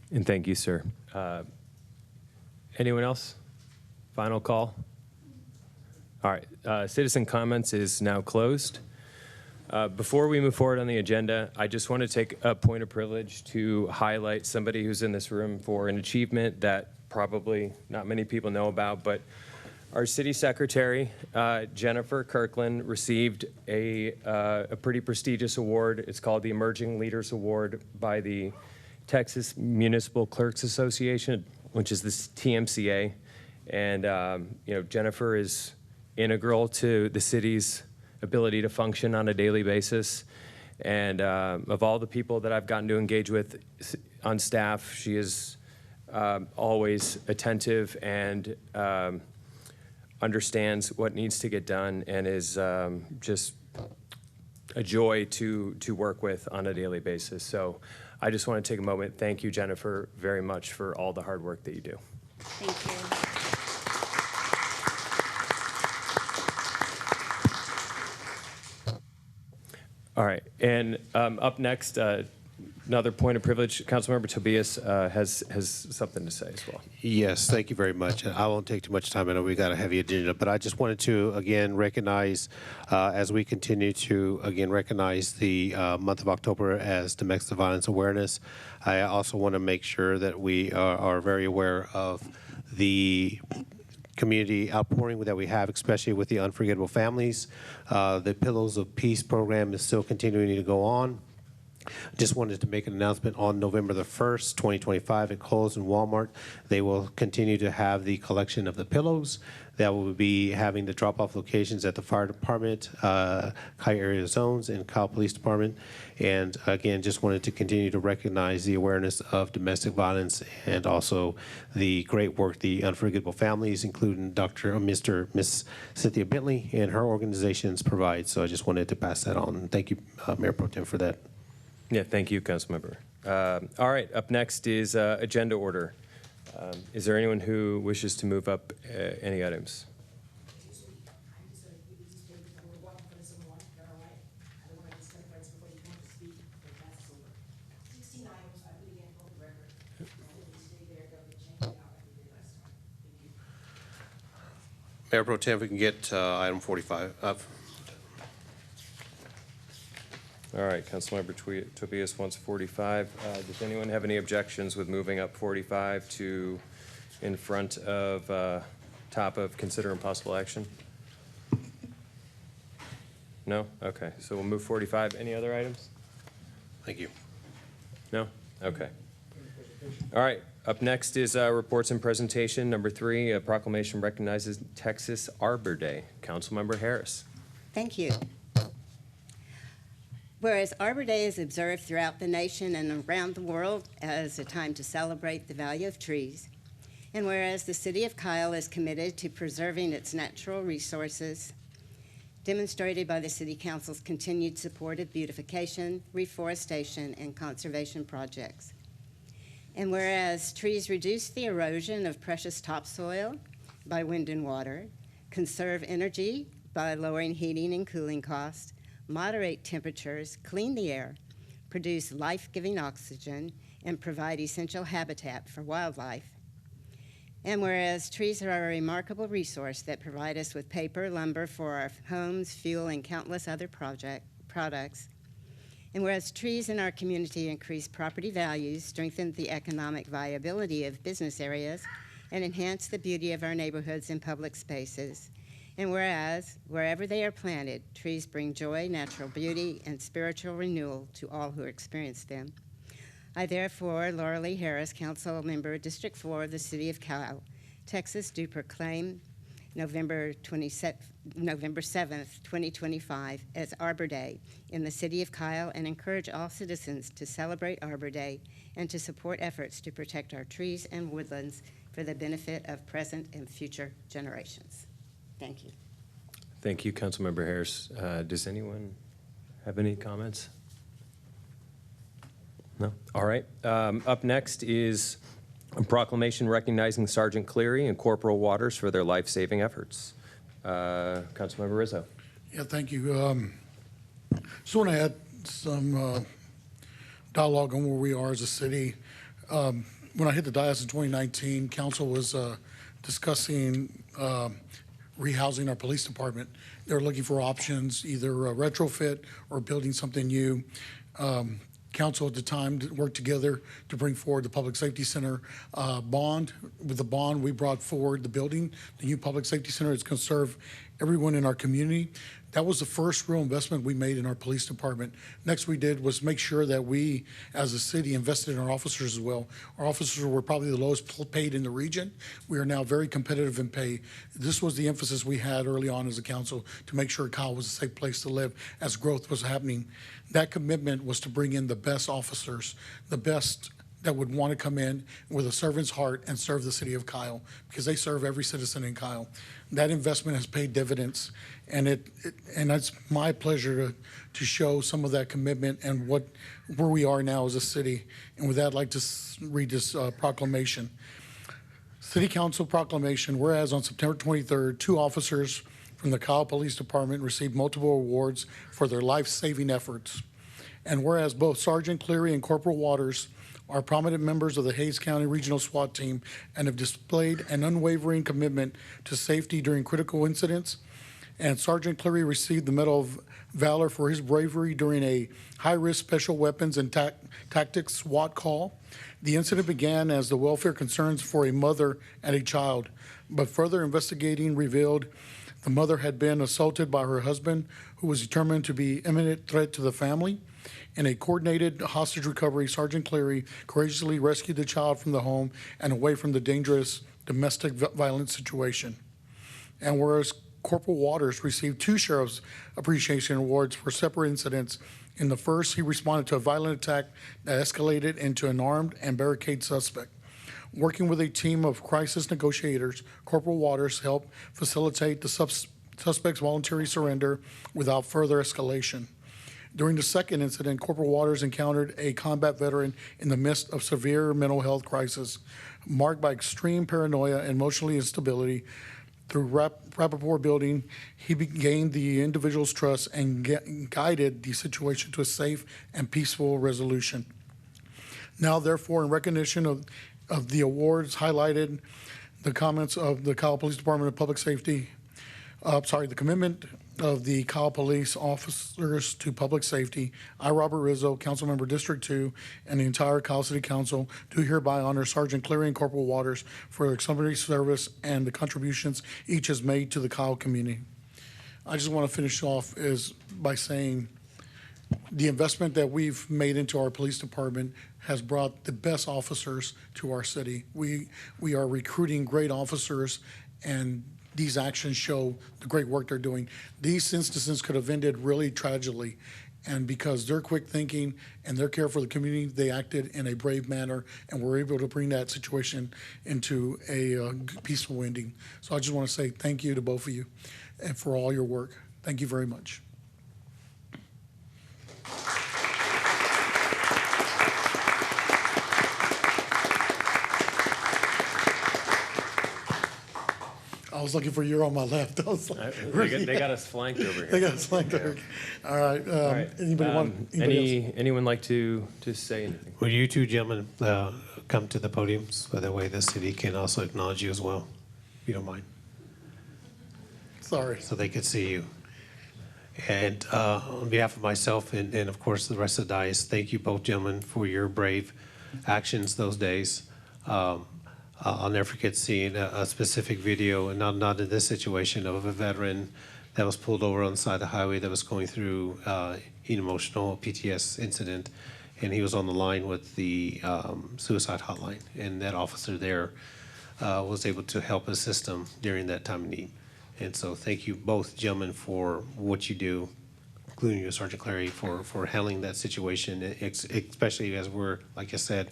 And thank you, sir. Anyone else? Final call? All right, citizen comments is now closed. Before we move forward on the agenda, I just want to take a point of privilege to highlight somebody who's in this room for an achievement that probably not many people know about, but our city secretary, Jennifer Kirkland, received a pretty prestigious award. It's called the Emerging Leaders Award by the Texas Municipal Clerks Association, which is this TMCA. And, Jennifer is integral to the city's ability to function on a daily basis. And of all the people that I've gotten to engage with on staff, she is always attentive and understands what needs to get done and is just a joy to work with on a daily basis. So I just want to take a moment. Thank you, Jennifer, very much for all the hard work that you do. Thank you. All right, and up next, another point of privilege. Councilmember Tobias has something to say as well. Yes, thank you very much. I won't take too much time. I know we got a heavy agenda, but I just wanted to, again, recognize, as we continue to, again, recognize the month of October as Domestic Violence Awareness. I also want to make sure that we are very aware of the community outpouring that we have, especially with the Unforgettable Families. The Pillows of Peace program is still continuing to go on. Just wanted to make an announcement on November the 1st, 2025 at Kohl's and Walmart. They will continue to have the collection of the pillows. That will be having the drop-off locations at the fire department, Kyle area zones, and Kyle Police Department. And again, just wanted to continue to recognize the awareness of domestic violence and also the great work the Unforgettable Families, including Miss Cynthia Bentley and her organizations provide. So I just wanted to pass that on. Thank you, Mayor Pro Tem, for that. Yeah, thank you, Councilmember. All right, up next is agenda order. Is there anyone who wishes to move up any items? Mayor Pro Tem, if we can get item 45 up. All right, Councilmember Tobias wants 45. Does anyone have any objections with moving up 45 to in front of top of consider and possible action? No? Okay, so we'll move 45. Any other items? Thank you. No? Okay. All right, up next is reports and presentation. Number 3, a proclamation recognizes Texas Arbor Day. Councilmember Harris. Thank you. Whereas Arbor Day is observed throughout the nation and around the world as a time to celebrate the value of trees, and whereas the City of Kyle is committed to preserving its natural resources, demonstrated by the City Council's continued support of beautification, reforestation, and conservation projects. And whereas trees reduce the erosion of precious topsoil by wind and water, conserve energy by lowering heating and cooling costs, moderate temperatures, clean the air, produce life-giving oxygen, and provide essential habitat for wildlife. And whereas trees are a remarkable resource that provide us with paper, lumber for our homes, fuel, and countless other products, and whereas trees in our community increase property values, strengthen the economic viability of business areas, and enhance the beauty of our neighborhoods and public spaces, and whereas, wherever they are planted, trees bring joy, natural beauty, and spiritual renewal to all who experience them. I therefore, Laura Lee Harris, Council Member, District 4 of the City of Kyle, Texas, do proclaim November 7th, 2025 as Arbor Day in the City of Kyle and encourage all citizens to celebrate Arbor Day and to support efforts to protect our trees and woodlands for the benefit of present and future generations. Thank you. Thank you, Councilmember Harris. Does anyone have any comments? No? All right. Up next is a proclamation recognizing Sergeant Cleary and Corporal Waters for their life-saving efforts. Councilmember Rizzo. Yeah, thank you. Just want to add some dialogue on where we are as a city. When I hit the dais in 2019, council was discussing rehousing our police department. They were looking for options, either retrofit or building something new. Council at the time worked together to bring forward the Public Safety Center bond. With the bond, we brought forward the building, the new Public Safety Center. It's going to serve everyone in our community. That was the first real investment we made in our police department. Next we did was make sure that we, as a city, invested in our officers as well. Our officers were probably the lowest paid in the region. We are now very competitive in pay. This was the emphasis we had early on as a council to make sure Kyle was a safe place to live as growth was happening. That commitment was to bring in the best officers, the best that would want to come in with a servant's heart and serve the city of Kyle, because they serve every citizen in Kyle. That investment has paid dividends, and it's my pleasure to show some of that commitment and where we are now as a city. And with that, I'd like to read this proclamation. City Council proclamation, whereas on September 23rd, 2 officers from the Kyle Police Department received multiple awards for their life-saving efforts. And whereas both Sergeant Cleary and Corporal Waters are prominent members of the Hays County Regional SWAT Team and have displayed an unwavering commitment to safety during critical incidents. And Sergeant Cleary received the Medal of Valor for his bravery during a high-risk special weapons and tactics SWAT call. The incident began as the welfare concerns for a mother and a child, but further investigating revealed the mother had been assaulted by her husband, who was determined to be an imminent threat to the family. In a coordinated hostage recovery, Sergeant Cleary courageously rescued the child from the home and away from the dangerous domestic violence situation. And whereas Corporal Waters received 2 Sheriff's Appreciation Awards for separate incidents. In the first, he responded to a violent attack that escalated into an armed and barricade suspect. Working with a team of crisis negotiators, Corporal Waters helped facilitate the suspect's voluntary surrender without further escalation. During the second incident, Corporal Waters encountered a combat veteran in the midst of severe mental health crisis, marked by extreme paranoia and emotional instability. Through rapport building, he gained the individual's trust and guided the situation to a safe and peaceful resolution. Now, therefore, in recognition of the awards highlighted, the comments of the Kyle Police Department of Public Safety, the commitment of the Kyle Police officers to public safety, I, Robert Rizzo, Councilmember District 2, and the entire Kyle City Council do hereby honor Sergeant Cleary and Corporal Waters for their exemplary service and the contributions each has made to the Kyle community. I just want to finish off by saying the investment that we've made into our police department has brought the best officers to our city. We are recruiting great officers, and these actions show the great work they're doing. These instances could have ended really tragically, and because they're quick thinking and their care for the community, they acted in a brave manner, and were able to bring that situation into a peaceful ending. So I just want to say thank you to both of you and for all your work. Thank you very much. I was looking for you on my left. I was like, They got us flanked over here. They got us flanked over here. All right. All right. Anybody else? Anyone like to say anything? Will you two gentlemen come to the podium so that way the city can also acknowledge you as well, if you don't mind? Sorry. So they could see you. And on behalf of myself and of course the rest of the dais, thank you both gentlemen for your brave actions those days. I'll never forget seeing a specific video, and not in this situation, of a veteran that was pulled over on the side of the highway that was going through an emotional PTS incident, and he was on the line with the suicide hotline, and that officer there was able to help assist him during that time of need. And so thank you both gentlemen for what you do, including you, Sergeant Clary, for handling that situation, especially as we're, like I said,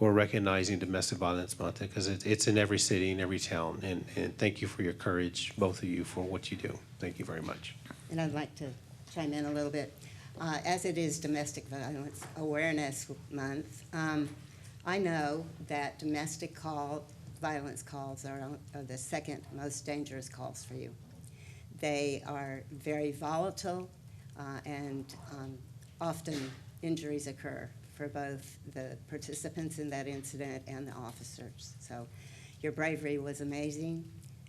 we're recognizing Domestic Violence Month, because it's in every city, in every town. And thank you for your courage, both of you, for what you do. Thank you very much. And I'd like to chime in a little bit. As it is Domestic Violence Awareness Month, I know that domestic violence calls are the second most dangerous calls for you. They are very volatile, and often injuries occur for both the participants in that incident and the officers. So your bravery was amazing,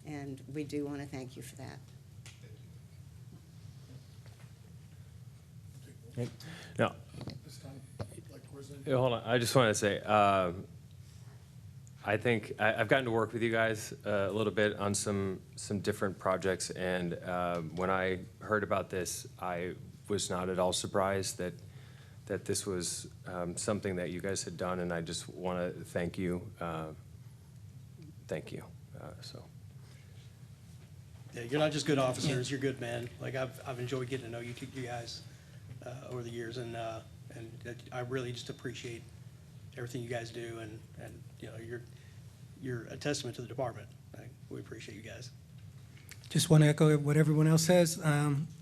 and we do want to thank you for that. No. Hold on. I just want to say, I think I've gotten to work with you guys a little bit on some different projects, and when I heard about this, I was not at all surprised that this was something that you guys had done, and I just want to thank you. Thank you. Yeah, you're not just good officers, you're good men. Like, I've enjoyed getting to know you guys over the years, and I really just appreciate everything you guys do, and you know, you're a testament to the department. We appreciate you guys. Just want to echo what everyone else says.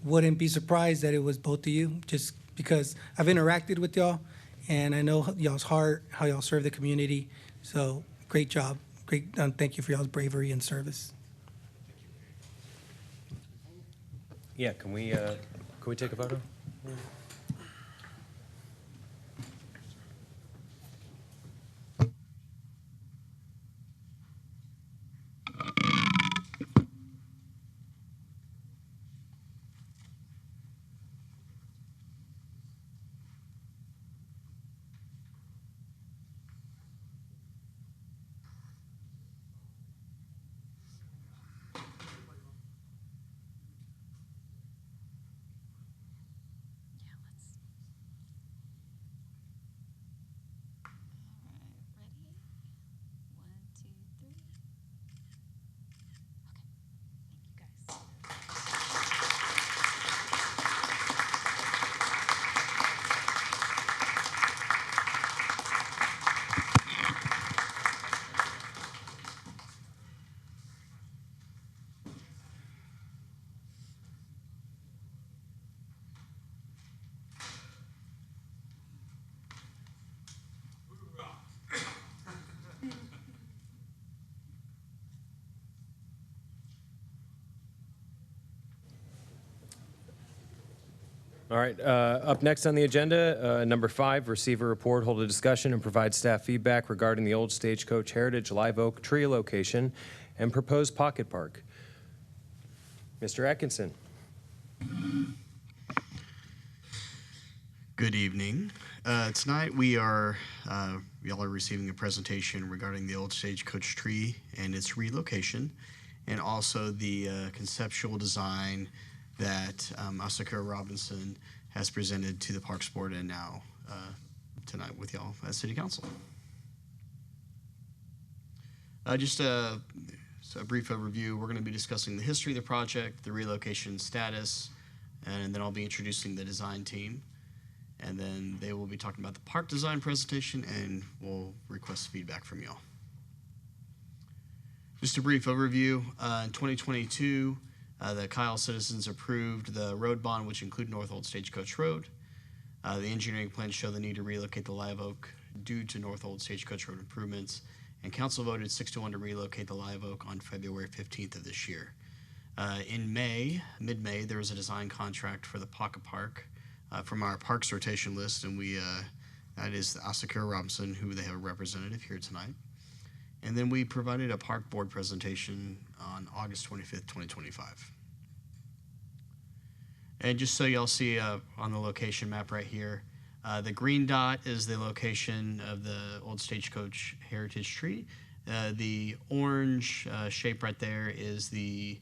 Wouldn't be surprised that it was both of you, just because I've interacted with y'all, and I know y'all's heart, how y'all serve the community. So great job. Great. Thank you for y'all's bravery and service. Yeah, can we take a photo? All right, up next on the agenda, number 5, receive a report, hold a discussion, and provide staff feedback regarding the old Stagecoach Heritage Live Oak tree location and proposed pocket park. Mr. Atkinson. Good evening. Tonight y'all are receiving a presentation regarding the old Stagecoach tree and its relocation, and also the conceptual design that Asakura Robinson has presented to the Parks Board and now tonight with y'all as City Council. Just a brief overview. We're going to be discussing the history of the project, the relocation status, and then I'll be introducing the design team. And then they will be talking about the park design presentation, and we'll request feedback from y'all. Just a brief overview. In 2022, the Kyle citizens approved the road bond, which included North Old Stagecoach Road. The engineering plans show the need to relocate the Live Oak due to North Old Stagecoach Road improvements, and council voted 6-1 to relocate the Live Oak on February 15th of this year. In mid-May, there was a design contract for the Pocket Park from our parks rotation list, and that is Asakura Robinson, who they have a representative here tonight. And then we provided a park board presentation on August 25th, 2025. And just so y'all see on the location map right here, the green dot is the location of the Old Stagecoach Heritage Tree. The orange shape right there is the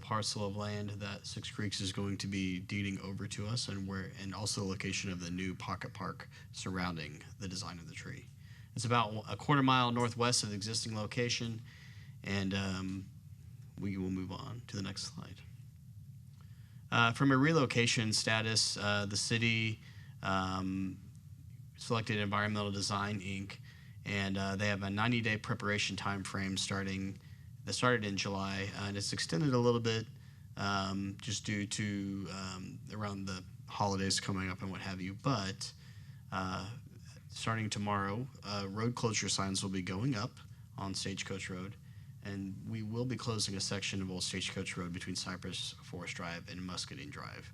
parcel of land that Six Creeks is going to be deeding over to us, and also the location of the new pocket park surrounding the design of the tree. It's about a quarter mile northwest of the existing location, and we will move on to the next slide. From a relocation status, the city selected Environmental Design, Inc., and they have a 90-day preparation time frame that started in July, and it's extended a little bit just due to around the holidays coming up and what have you. But starting tomorrow, road closure signs will be going up on Stagecoach Road, and we will be closing a section of Old Stagecoach Road between Cypress Forest Drive and Muscadine Drive.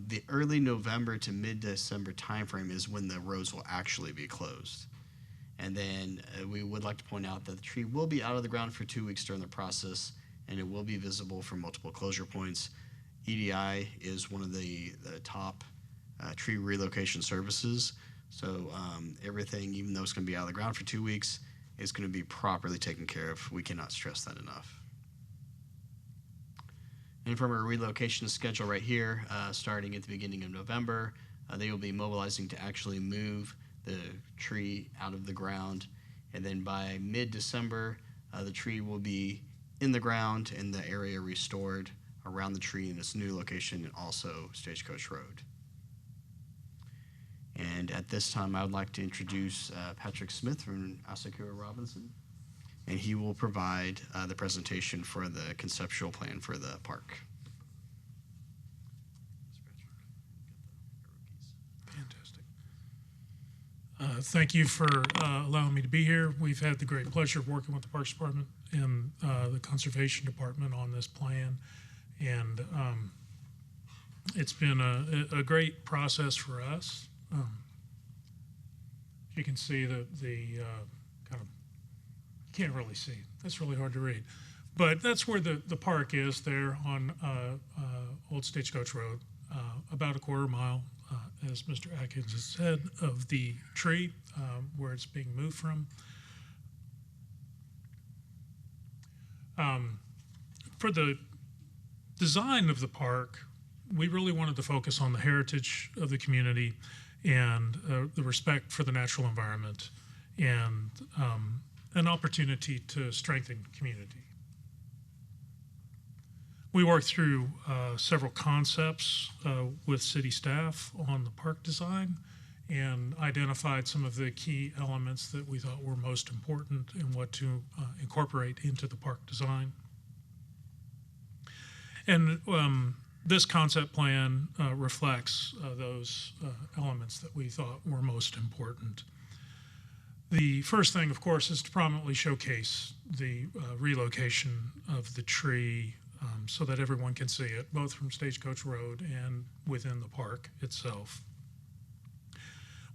The early November to mid-December timeframe is when the roads will actually be closed. And then we would like to point out that the tree will be out of the ground for 2 weeks during the process, and it will be visible from multiple closure points. EDI is one of the top tree relocation services. So everything, even though it's going to be out of the ground for 2 weeks, is going to be properly taken care of. We cannot stress that enough. And from our relocation schedule right here, starting at the beginning of November, they will be mobilizing to actually move the tree out of the ground. And then by mid-December, the tree will be in the ground and the area restored around the tree in its new location, and also Stagecoach Road. And at this time, I would like to introduce Patrick Smith from Asakura Robinson, and he will provide the presentation for the conceptual plan for the park. Fantastic. Thank you for allowing me to be here. We've had the great pleasure of working with the Parks Department and the Conservation Department on this plan, and it's been a great process for us. You can see the kind of, you can't really see. That's really hard to read. But that's where the park is there on Old Stagecoach Road, about a quarter mile, as Mr. Atkins has said, of the tree where it's being moved from. For the design of the park, we really wanted to focus on the heritage of the community and the respect for the natural environment, and an opportunity to strengthen community. We worked through several concepts with city staff on the park design and identified some of the key elements that we thought were most important and what to incorporate into the park design. And this concept plan reflects those elements that we thought were most important. The first thing, of course, is to prominently showcase the relocation of the tree so that everyone can see it, both from Stagecoach Road and within the park itself.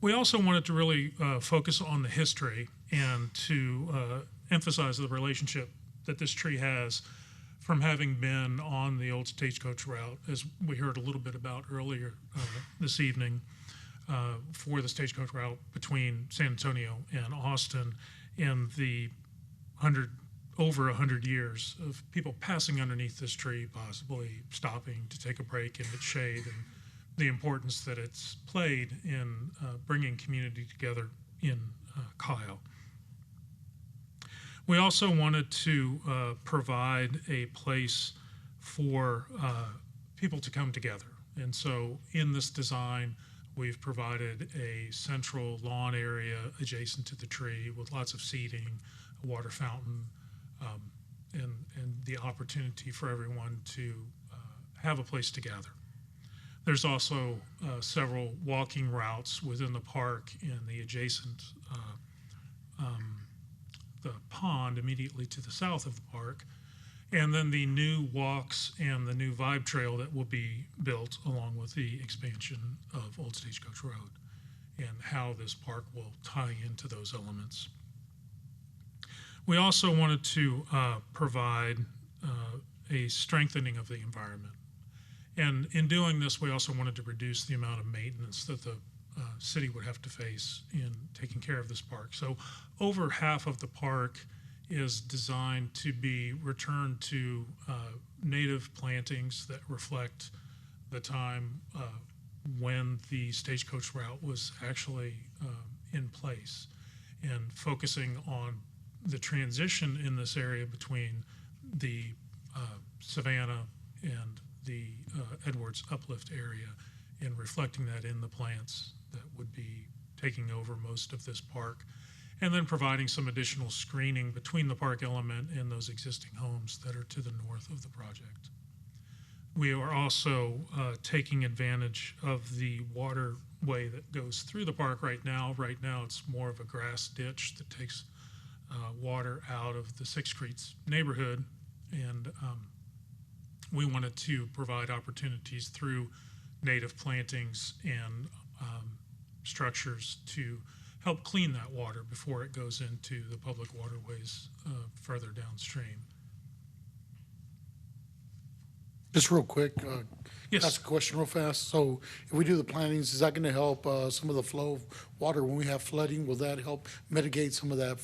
We also wanted to really focus on the history and to emphasize the relationship that this tree has from having been on the old Stagecoach route, as we heard a little bit about earlier this evening, for the Stagecoach route between San Antonio and Austin in the over 100 years of people passing underneath this tree, possibly stopping to take a break in its shade, and the importance that it's played in bringing community together in Kyle. We also wanted to provide a place for people to come together. And so in this design, we've provided a central lawn area adjacent to the tree with lots of seating, a water fountain, and the opportunity for everyone to have a place to gather. There's also several walking routes within the park and the adjacent the pond immediately to the south of the park, and then the new walks and the new Vibe Trail that will be built along with the expansion of Old Stagecoach Road, and how this park will tie into those elements. We also wanted to provide a strengthening of the environment. And in doing this, we also wanted to reduce the amount of maintenance that the city would have to face in taking care of this park. So over half of the park is designed to be returned to native plantings that reflect the time when the stagecoach route was actually in place, and focusing on the transition in this area between the Savannah and the Edwards Uplift area, and reflecting that in the plants that would be taking over most of this park, and then providing some additional screening between the park element and those existing homes that are to the north of the project. We are also taking advantage of the waterway that goes through the park right now. Right now, it's more of a grass ditch that takes water out of the Sixth Streets neighborhood, and we wanted to provide opportunities through native plantings and structures to help clean that water before it goes into the public waterways further downstream. Just real quick, Yes. ask a question real fast. So if we do the plantings, is that going to help some of the flow of water when we have flooding? Will that help mitigate some of that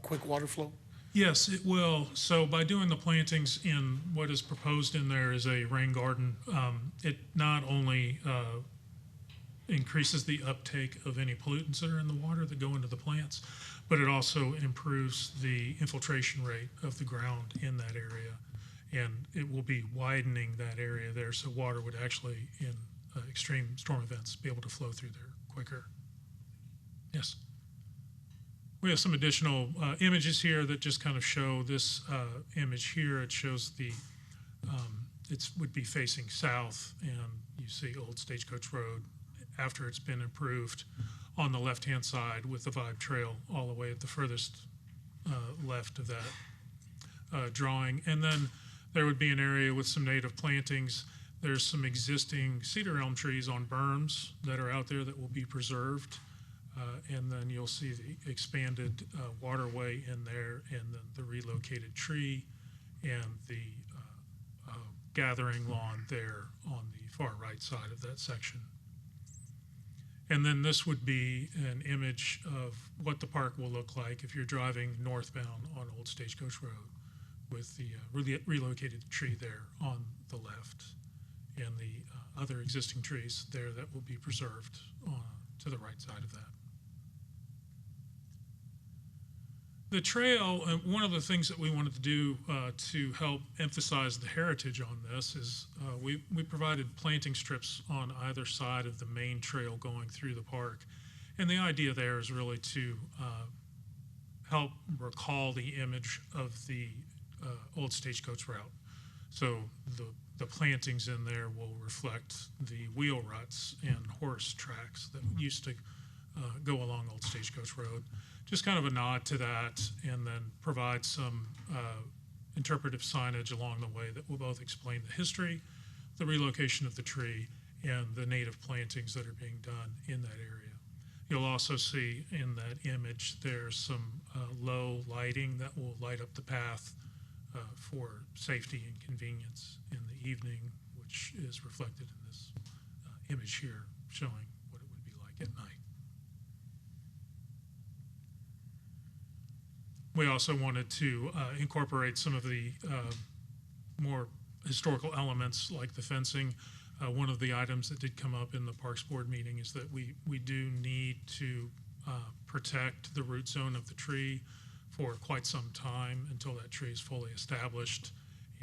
quick water flow? Yes, it will. So by doing the plantings in what is proposed in there is a rain garden, it not only increases the uptake of any pollutants that are in the water that go into the plants, but it also improves the infiltration rate of the ground in that area. And it will be widening that area there, so water would actually, in extreme storm events, be able to flow through there quicker. Yes. We have some additional images here that just kind of show this image here. It shows the, it would be facing south, and you see Old Stagecoach Road after it's been improved on the left-hand side with the Vibe Trail all the way at the furthest left of that drawing. And then there would be an area with some native plantings. There's some existing cedar elm trees on berms that are out there that will be preserved. And then you'll see the expanded waterway in there, and then the relocated tree and the gathering lawn there on the far right side of that section. And then this would be an image of what the park will look like if you're driving northbound on Old Stagecoach Road, with the relocated tree there on the left, and the other existing trees there that will be preserved to the right side of that. The trail, one of the things that we wanted to do to help emphasize the heritage on this is we provided planting strips on either side of the main trail going through the park. And the idea there is really to help recall the image of the Old Stagecoach route. So the plantings in there will reflect the wheel ruts and horse tracks that used to go along Old Stagecoach Road. Just kind of a nod to that, and then provide some interpretive signage along the way that will both explain the history, the relocation of the tree, and the native plantings that are being done in that area. You'll also see in that image there's some low lighting that will light up the path for safety and convenience in the evening, which is reflected in this image here, showing what it would be like at night. we also wanted to incorporate some of the more historical elements like the fencing. One of the items that did come up in the Parks Board meeting is that we do need to protect the root zone of the tree for quite some time until that tree is fully established.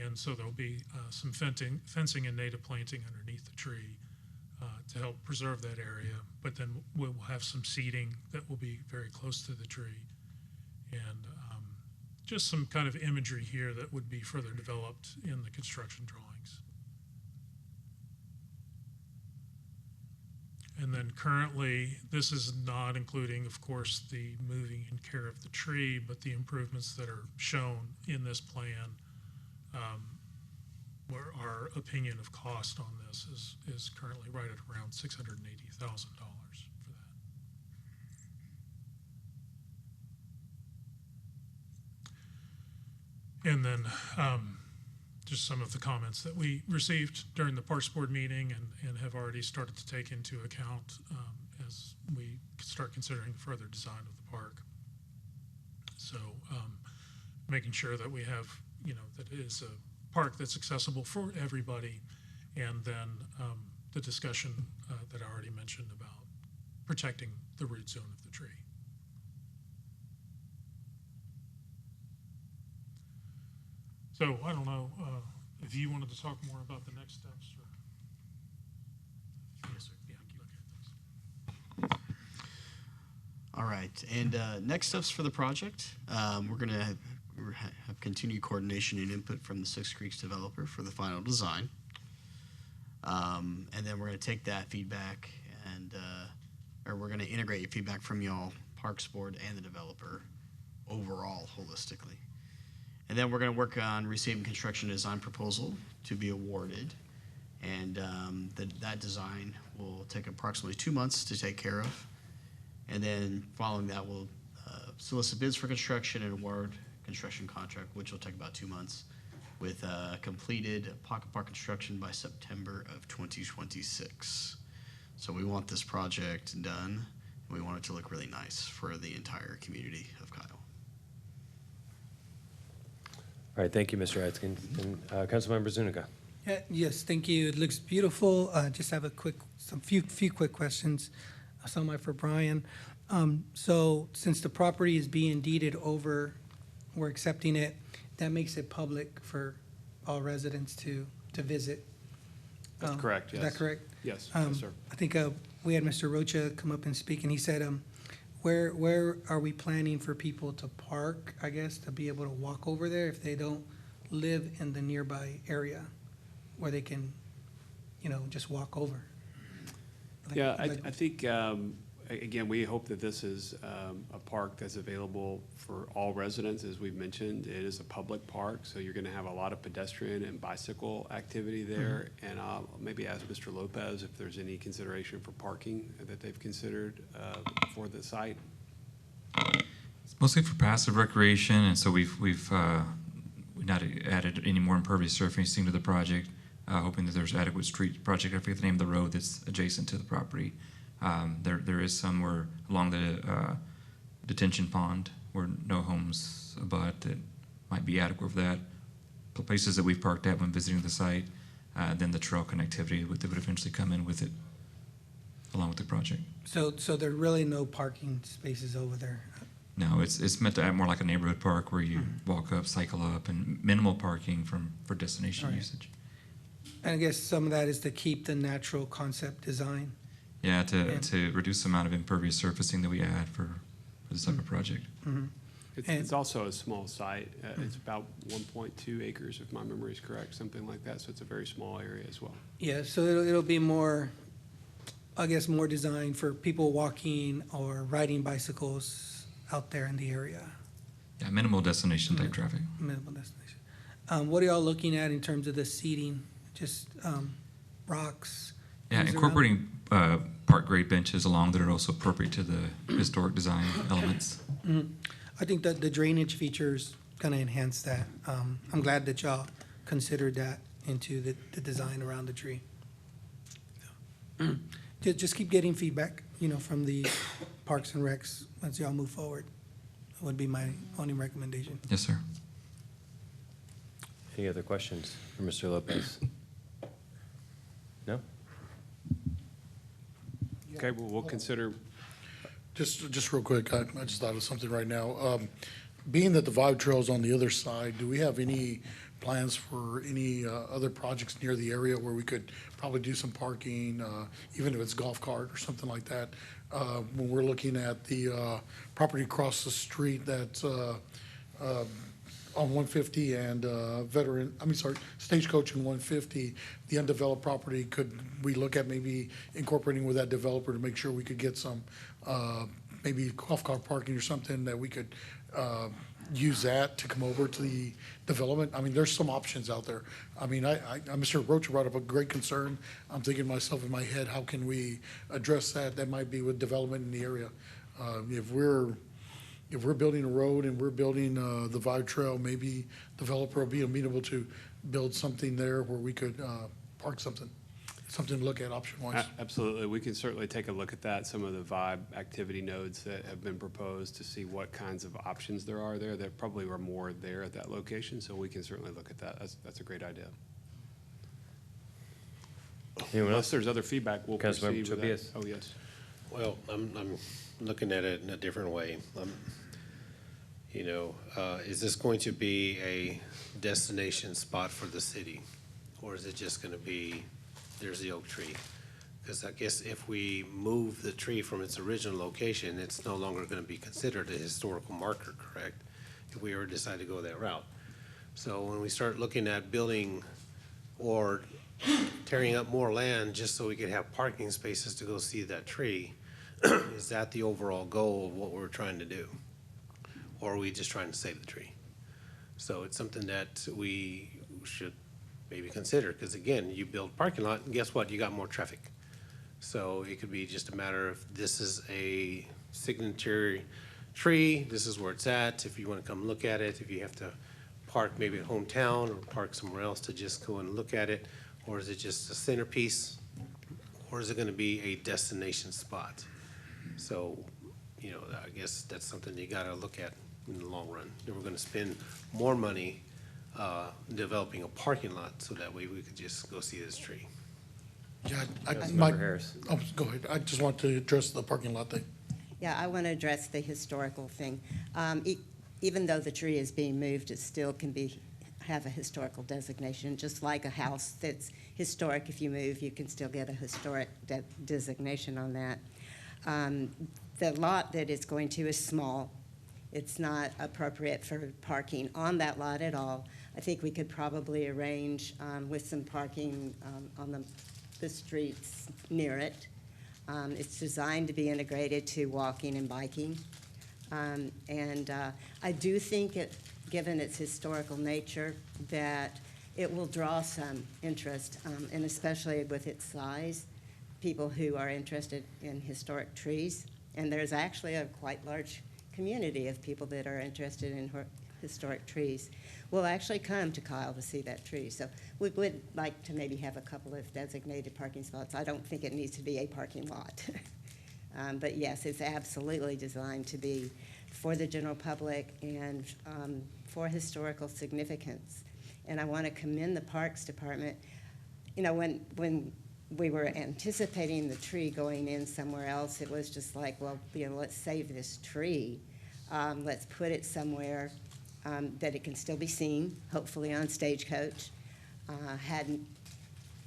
And so there'll be some fencing and native planting underneath the tree to help preserve that area. But then we'll have some seeding that will be very close to the tree. And just some kind of imagery here that would be further developed in the construction drawings. And then currently, this is not including, of course, the moving and care of the tree, but the improvements that are shown in this plan. Where our opinion of cost on this is currently right at around $680,000 for that. And then just some of the comments that we received during the Parks Board meeting and have already started to take into account as we start considering further design of the park. So making sure that we have, that it is a park that's accessible for everybody, and then the discussion that I already mentioned about protecting the root zone of the tree. So I don't know if you wanted to talk more about the next steps. Yes, sir. Yeah, okay, thanks. All right, and next steps for the project, we're going to have continued coordination and input from the Six Creeks developer for the final design. And then we're going to take that feedback and, or we're going to integrate your feedback from y'all, Parks Board and the developer overall holistically. And then we're going to work on receiving construction design proposal to be awarded. And that design will take approximately 2 months to take care of. And then following that, we'll solicit bids for construction and award construction contract, which will take about 2 months, with completed pocket park construction by September of 2026. So we want this project done. We want it to look really nice for the entire community of Kyle. All right, thank you, Mr. Atkins. And Councilmember Zuniga. Yes, thank you. It looks beautiful. Just have a few quick questions. Some are for Brian. So since the property is being deeded over, we're accepting it, that makes it public for all residents to visit. That's correct, yes. Is that correct? Yes, yes, sir. I think we had Mr. Rocha come up and speak, and he said, where are we planning for people to park, I guess, to be able to walk over there if they don't live in the nearby area where they can, just walk over? Yeah, I think, again, we hope that this is a park that's available for all residents. As we've mentioned, it is a public park, so you're going to have a lot of pedestrian and bicycle activity there. Mm-hmm. And I'll maybe ask Mr. Lopez if there's any consideration for parking that they've considered for the site. It's mostly for passive recreation, and so we've not added any more impervious surfacing to the project, hoping that there's adequate street project. I forget the name of the road that's adjacent to the property. There is somewhere along the detention pond where no homes abut that might be adequate for that. Places that we've parked at when visiting the site, then the trail connectivity that would eventually come in with it, along with the project. So there are really no parking spaces over there? No, it's meant to act more like a neighborhood park where you walk up, cycle up, and minimal parking for destination usage. And I guess some of that is to keep the natural concept design. Yeah, to reduce the amount of impervious surfacing that we add for this type of project. Mm-hmm. It's also a small site. It's about 1.2 acres, if my memory is correct, something like that. So it's a very small area as well. Yeah, so it'll be more, I guess, more designed for people walking or riding bicycles out there in the area. Yeah, minimal destination type traffic. Minimal destination. What are y'all looking at in terms of the seating? Just rocks? Yeah, incorporating park grade benches along that are also appropriate to the historic design elements. Mm-hmm. I think that the drainage features kind of enhance that. I'm glad that y'all considered that into the design around the tree. So, just keep getting feedback, from the Parks and Recs once y'all move forward. would be my only recommendation. Yes, sir. Any other questions for Mr. Lopez? No? Okay, well, we'll consider, Just real quick, I just thought of something right now. Being that the Vibe Trail's on the other side, do we have any plans for any other projects near the area where we could probably do some parking, even if it's golf cart or something like that? When we're looking at the property across the street that's on 150 and Stagecoach and 150, the undeveloped property, could we look at maybe incorporating with that developer to make sure we could get some maybe golf cart parking or something that we could use that to come over to the development? I mean, there's some options out there. I mean, Mr. Rocha brought up a great concern. I'm thinking to myself in my head, how can we address that? That might be with development in the area. If we're building a road and we're building the Vibe Trail, maybe developer will be amenable to build something there where we could park something to look at option-wise. absolutely, we can certainly take a look at that, some of the vibe activity nodes that have been proposed to see what kinds of options there are there. There probably are more there at that location, so we can certainly look at that. That's a great idea. Anyone Unless else? there's other feedback, we'll Councilmember proceed with Tobias. that. Oh, yes. Well, I'm looking at it in a different way. Is this going to be a destination spot for the city? Or is it just going to be, there's the oak tree? Because I guess if we move the tree from its original location, it's no longer going to be considered a historical marker, correct? If we ever decide to go that route. So when we start looking at building or tearing up more land just so we could have parking spaces to go see that tree, is that the overall goal of what we're trying to do? Or are we just trying to save the tree? So it's something that we should maybe consider, because again, you build parking lot, and guess what? You got more traffic. So it could be just a matter of, this is a signature tree, this is where it's at, if you want to come look at it, if you have to park maybe at hometown or park somewhere else to just go and look at it, or is it just a centerpiece, or is it going to be a destination spot? So, I guess that's something you got to look at in the long run. If we're going to spend more money developing a parking lot, so that way we could just go see this tree. Yeah, Councilmember Harris. Oh, go ahead. I just want to address the parking lot thing. Yeah, I want to address the historical thing. Even though the tree is being moved, it still can have a historical designation, just like a house that's historic. If you move, you can still get a historic designation on that. The lot that it's going to is small. It's not appropriate for parking on that lot at all. I think we could probably arrange with some parking on the streets near it. It's designed to be integrated to walking and biking. I do think given its historical nature, that it will draw some interest, and especially with its size, people who are interested in historic trees. And there's actually a quite large community of people that are interested in historic trees will actually come to Kyle to see that tree. So we would like to maybe have a couple of designated parking spots. I don't think it needs to be a parking lot. But yes, it's absolutely designed to be for the general public and for historical significance. And I want to commend the Parks Department. When we were anticipating the tree going in somewhere else, it was just like, well, let's save this tree. Let's put it somewhere that it can still be seen, hopefully on Stagecoach,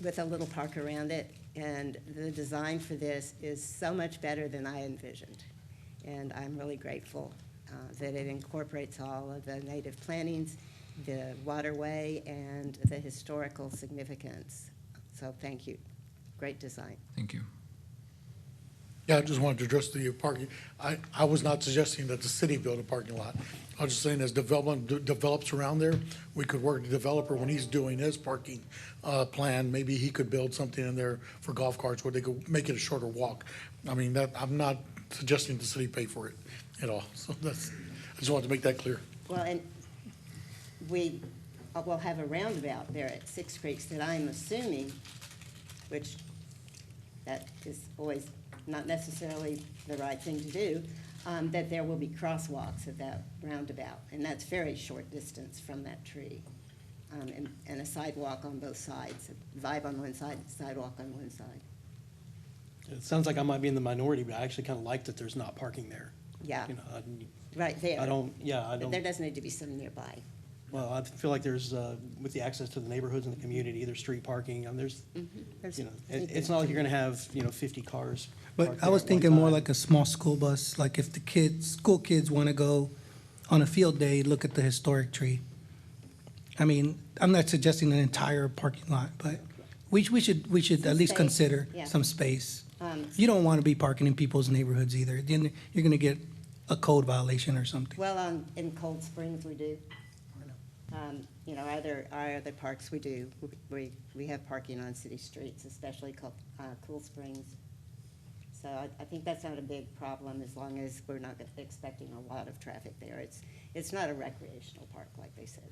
with a little park around it. And the design for this is so much better than I envisioned. And I'm really grateful that it incorporates all of the native plantings, the waterway, and the historical significance. So thank you. Great design. Thank you. Yeah, I just wanted to address the parking. I was not suggesting that the city build a parking lot. I was just saying as development develops around there, we could work with the developer when he's doing his parking plan. Maybe he could build something in there for golf carts where they could make it a shorter walk. I mean, I'm not suggesting the city pay for it at all. So I just wanted to make that clear. Well, and we will have a roundabout there at Six Creeks that I'm assuming, which that is always not necessarily the right thing to do, that there will be crosswalks at that roundabout, and that's very short distance from that tree. And a sidewalk on both sides, a Vibe on one side, sidewalk on one side. It sounds like I might be in the minority, but I actually kind of like that there's not parking there. Yeah. You know, Right there. I don't, yeah, I But don't. there does need to be some nearby. Well, I feel like there's, with the access to the neighborhoods and the community, there's street parking, there's, There's- you know, it's not like you're gonna have, 50 cars. But parked I there was at one thinking more time. like a small school bus, like if the school kids want to go on a field day, look at the historic tree. I mean, I'm not suggesting an entire parking lot, but we should Some at least space, consider yeah. some space. Um, You don't want to be parking in people's neighborhoods either. Then you're going to get a code violation or something. Well, in Cold Springs, we do. Our other parks, we do. We have parking on city streets, especially Cool Springs. So I think that's not a big problem as long as we're not expecting a lot of traffic there. It's not a recreational park, like they said.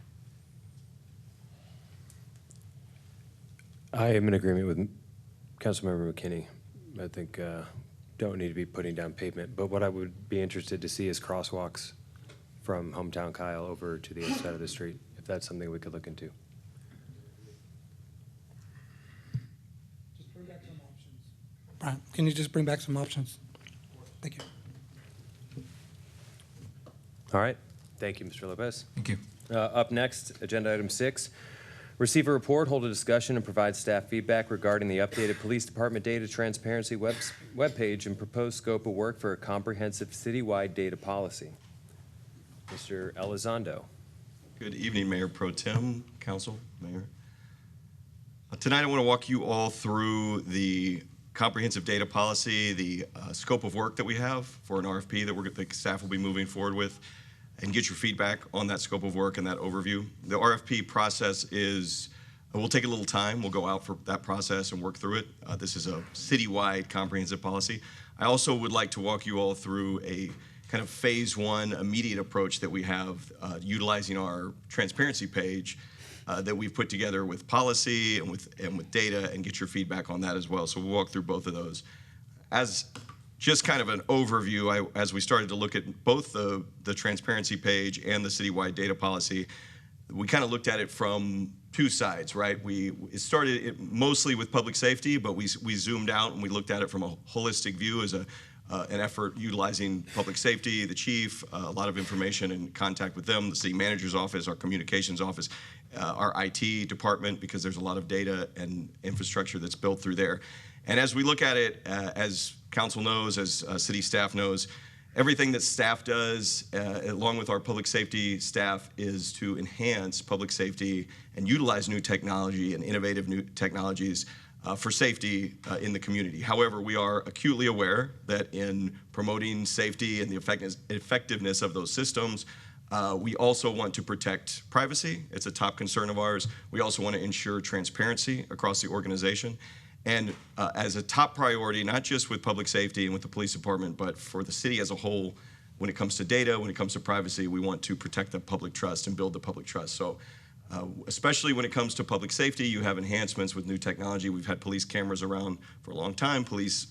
I am in agreement with Councilmember McKinney. I think don't need to be putting down pavement, but what I would be interested to see is crosswalks from hometown Kyle over to the other side of the street, if that's something we could look into. Brian, can you just bring back some options? Thank you. All right. Thank you, Mr. Lopez. Thank you. Up next, agenda item 6, receive a report, hold a discussion, and provide staff feedback regarding the updated police department data transparency webpage and proposed scope of work for a comprehensive citywide data policy. Mr. Elizondo. Good evening, Mayor Pro Tem, Council, Mayor. Tonight, I want to walk you all through the comprehensive data policy, the scope of work that we have for an RFP that the staff will be moving forward with, and get your feedback on that scope of work and that overview. The RFP process will take a little time. We'll go out for that process and work through it. This is a citywide comprehensive policy. I also would like to walk you all through a kind of phase 1 immediate approach that we have utilizing our transparency page that we've put together with policy and with data, and get your feedback on that as well. So we'll walk through both of those. As just kind of an overview, as we started to look at both the transparency page and the citywide data policy, we kind of looked at it from two sides, right? It started mostly with public safety, but we zoomed out and we looked at it from a holistic view as an effort utilizing public safety, the chief, a lot of information and contact with them, the city manager's office, our communications office, our IT department, because there's a lot of data and infrastructure that's built through there. And as we look at it, as council knows, as city staff knows, everything that staff does, along with our public safety staff, is to enhance public safety and utilize new technology and innovative new technologies for safety in the community. However, we are acutely aware that in promoting safety and the effectiveness of those systems, we also want to protect privacy. It's a top concern of ours. We also want to ensure transparency across the organization. And as a top priority, not just with public safety and with the police department, but for the city as a whole, when it comes to data, when it comes to privacy, we want to protect the public trust and build the public trust. So especially when it comes to public safety, you have enhancements with new technology. We've had police cameras around for a long time, police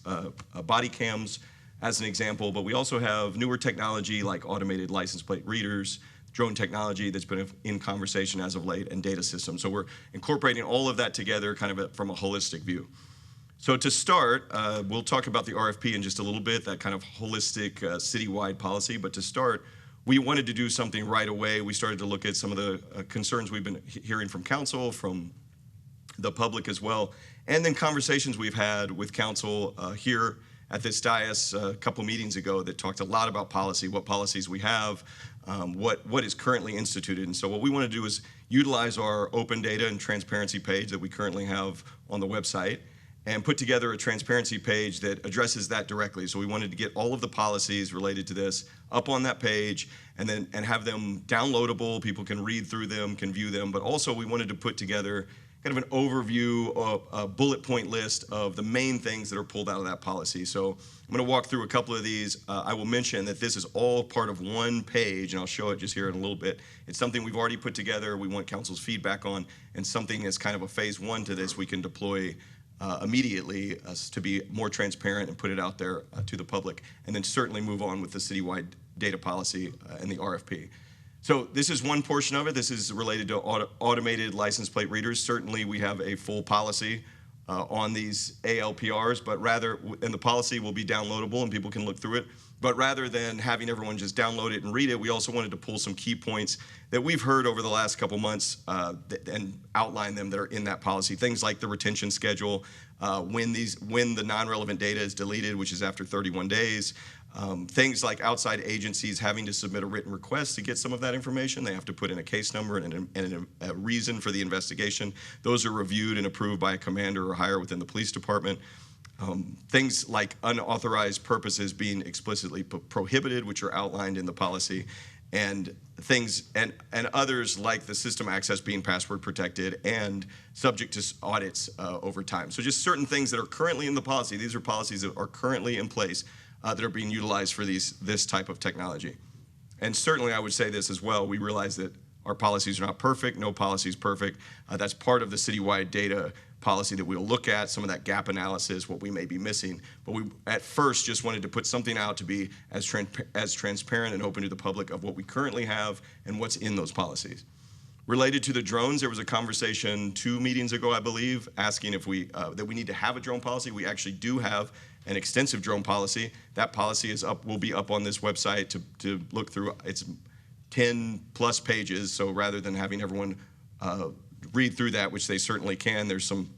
body cams as an example, but we also have newer technology like automated license plate readers, drone technology that's been in conversation as of late, and data systems. So we're incorporating all of that together kind of from a holistic view. So to start, we'll talk about the RFP in just a little bit, that kind of holistic citywide policy. But to start, we wanted to do something right away. We started to look at some of the concerns we've been hearing from council, from the public as well, and then conversations we've had with council here at this dais a couple meetings ago that talked a lot about policy, what policies we have, what is currently instituted. And so what we want to do is utilize our open data and transparency page that we currently have on the website and put together a transparency page that addresses that directly. So we wanted to get all of the policies related to this up on that page and have them downloadable. People can read through them, can view them, but also we wanted to put together kind of an overview, a bullet point list of the main things that are pulled out of that policy. So I'm going to walk through a couple of these. I will mention that this is all part of one page, and I'll show it just here in a little bit. It's something we've already put together. We want council's feedback on, and something that's kind of a phase 1 to this we can deploy immediately to be more transparent and put it out there to the public, and then certainly move on with the citywide data policy and the RFP. So this is one portion of it. This is related to automated license plate readers. Certainly we have a full policy on these ALPRs, but rather, and the policy will be downloadable and people can look through it, but rather than having everyone just download it and read it, we also wanted to pull some key points that we've heard over the last couple months and outline them that are in that policy. Things like the retention schedule, when the non-relevant data is deleted, which is after 31 days, things like outside agencies having to submit a written request to get some of that information. They have to put in a case number and a reason for the investigation. Those are reviewed and approved by a commander or higher within the police department. Things like unauthorized purposes being explicitly prohibited, which are outlined in the policy, and things and others like the system access being password protected and subject to audits over time. So just certain things that are currently in the policy. These are policies that are currently in place that are being utilized for this type of technology. And certainly I would say this as well, we realize that our policies are not perfect, no policy is perfect. That's part of the citywide data policy that we'll look at, some of that gap analysis, what we may be missing. But we at first just wanted to put something out to be as transparent and open to the public of what we currently have and what's in those policies. Related to the drones, there was a conversation 2 meetings ago, I believe, asking if that we need to have a drone policy. We actually do have an extensive drone policy. That policy is will be up on this website to look through. It's 10 plus pages, so rather than having everyone read through that, which they certainly can, there's some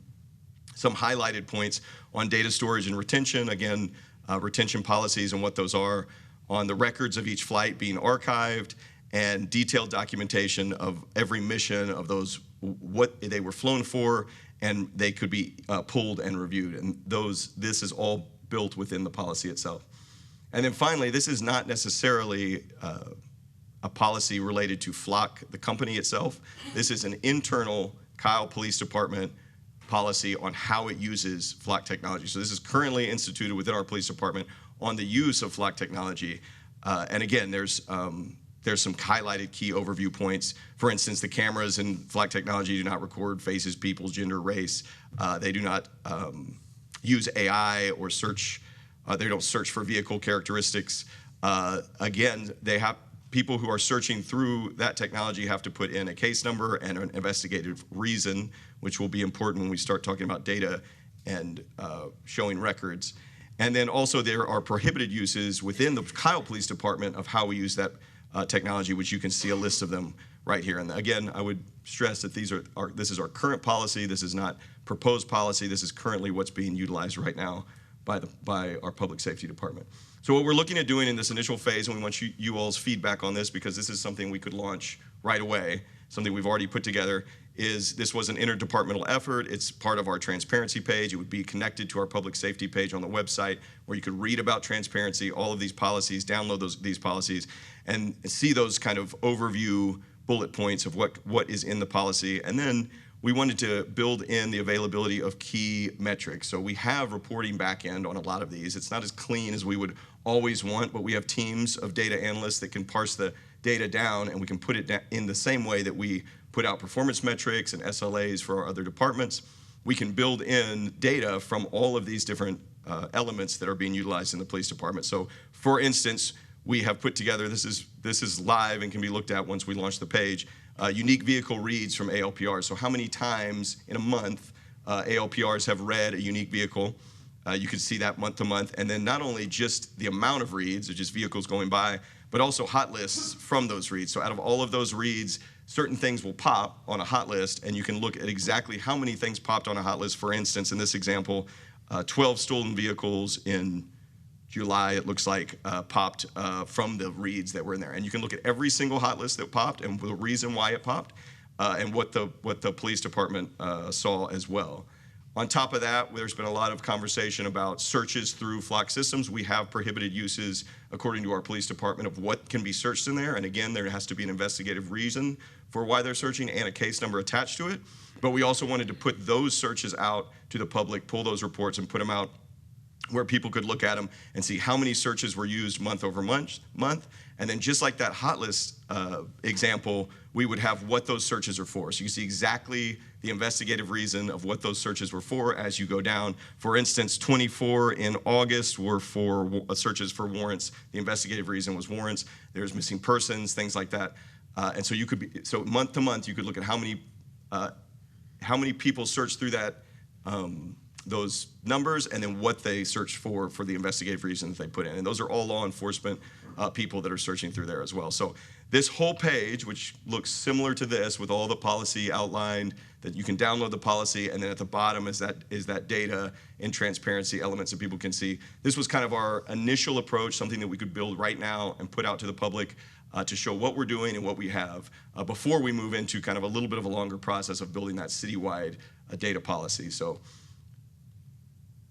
highlighted points on data storage and retention, again, retention policies and what those are, on the records of each flight being archived, and detailed documentation of every mission of those, what they were flown for, and they could be pulled and reviewed. And this is all built within the policy itself. And then finally, this is not necessarily a policy related to Flock, the company itself. This is an internal Kyle Police Department policy on how it uses Flock technology. So this is currently instituted within our police department on the use of Flock technology. And again, there's some highlighted key overview points. For instance, the cameras in Flock technology do not record faces, people, gender, race. They do not use AI or search. They don't search for vehicle characteristics. Again, people who are searching through that technology have to put in a case number and an investigative reason, which will be important when we start talking about data and showing records. And then also there are prohibited uses within the Kyle Police Department of how we use that technology, which you can see a list of them right here. And again, I would stress that this is our current policy. This is not proposed policy. This is currently what's being utilized right now by our public safety department. So what we're looking at doing in this initial phase, and we want you all's feedback on this because this is something we could launch right away, something we've already put together, is this was an interdepartmental effort. It's part of our transparency page. It would be connected to our public safety page on the website where you could read about transparency, all of these policies, download these policies, and see those kind of overview bullet points of what is in the policy. And then we wanted to build in the availability of key metrics. So we have reporting back end on a lot of these. It's not as clean as we would always want, but we have teams of data analysts that can parse the data down, and we can put it in the same way that we put out performance metrics and SLAs for our other departments. We can build in data from all of these different elements that are being utilized in the police department. So for instance, we have put together, this is live and can be looked at once we launch the page, unique vehicle reads from ALPRs. So how many times in a month ALPRs have read a unique vehicle. You can see that month to month. And then not only just the amount of reads, or just vehicles going by, but also hot lists from those reads. So out of all of those reads, certain things will pop on a hot list, and you can look at exactly how many things popped on a hot list. For instance, in this example, 12 stolen vehicles in July, it looks like, popped from the reads that were in there. And you can look at every single hot list that popped and the reason why it popped and what the police department saw as well. On top of that, there's been a lot of conversation about searches through Flock systems. We have prohibited uses according to our police department of what can be searched in there. And again, there has to be an investigative reason for why they're searching and a case number attached to it. But we also wanted to put those searches out to the public, pull those reports and put them out where people could look at them and see how many searches were used month over month. And then just like that hot list example, we would have what those searches are for. So you see exactly the investigative reason of what those searches were for as you go down. For instance, 24 in August were for searches for warrants. The investigative reason was warrants. There's missing persons, things like that. And so you could be, so month to month, you could look at how many people searched through that, those numbers, and then what they searched for the investigative reason that they put in. And those are all law enforcement people that are searching through there as well. So this whole page, which looks similar to this with all the policy outlined, that you can download the policy, and then at the bottom is that data and transparency elements that people can see. This was kind of our initial approach, something that we could build right now and put out to the public to show what we're doing and what we have before we move into kind of a little bit of a longer process of building that citywide data policy. So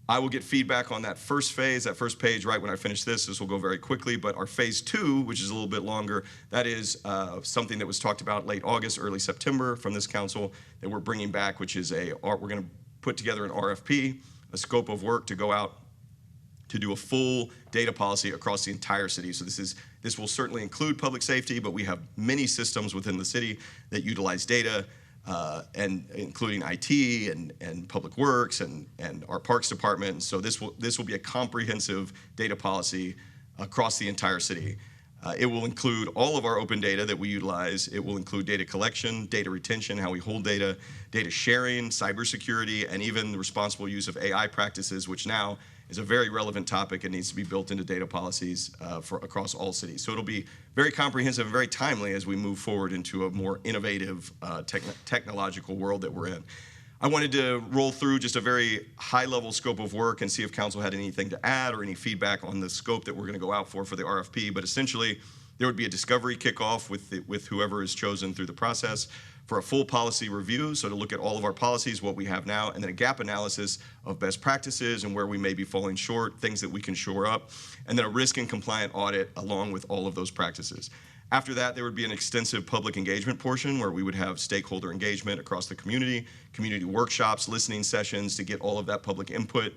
I will get feedback on that first phase, that first page right when I finish this. This will go very quickly, but our phase 2, which is a little bit longer, that is something that was talked about late August, early September from this council that we're bringing back, which is we're going to put together an RFP, a scope of work to go out to do a full data policy across the entire city. So this will certainly include public safety, but we have many systems within the city that utilize data, and including IT and Public Works and our Parks Department. And so this will be a comprehensive data policy across the entire city. It will include all of our open data that we utilize. It will include data collection, data retention, how we hold data, data sharing, cybersecurity, and even the responsible use of AI practices, which now is a very relevant topic and needs to be built into data policies across all cities. So it'll be very comprehensive and very timely as we move forward into a more innovative technological world that we're in. I wanted to roll through just a very high-level scope of work and see if council had anything to add or any feedback on the scope that we're going to go out for the RFP. But essentially, there would be a discovery kickoff with whoever is chosen through the process for a full policy review, so to look at all of our policies, what we have now, and then a gap analysis of best practices and where we may be falling short, things that we can shore up, and then a risk and compliant audit along with all of those practices. After that, there would be an extensive public engagement portion where we would have stakeholder engagement across the community workshops, listening sessions to get all of that public input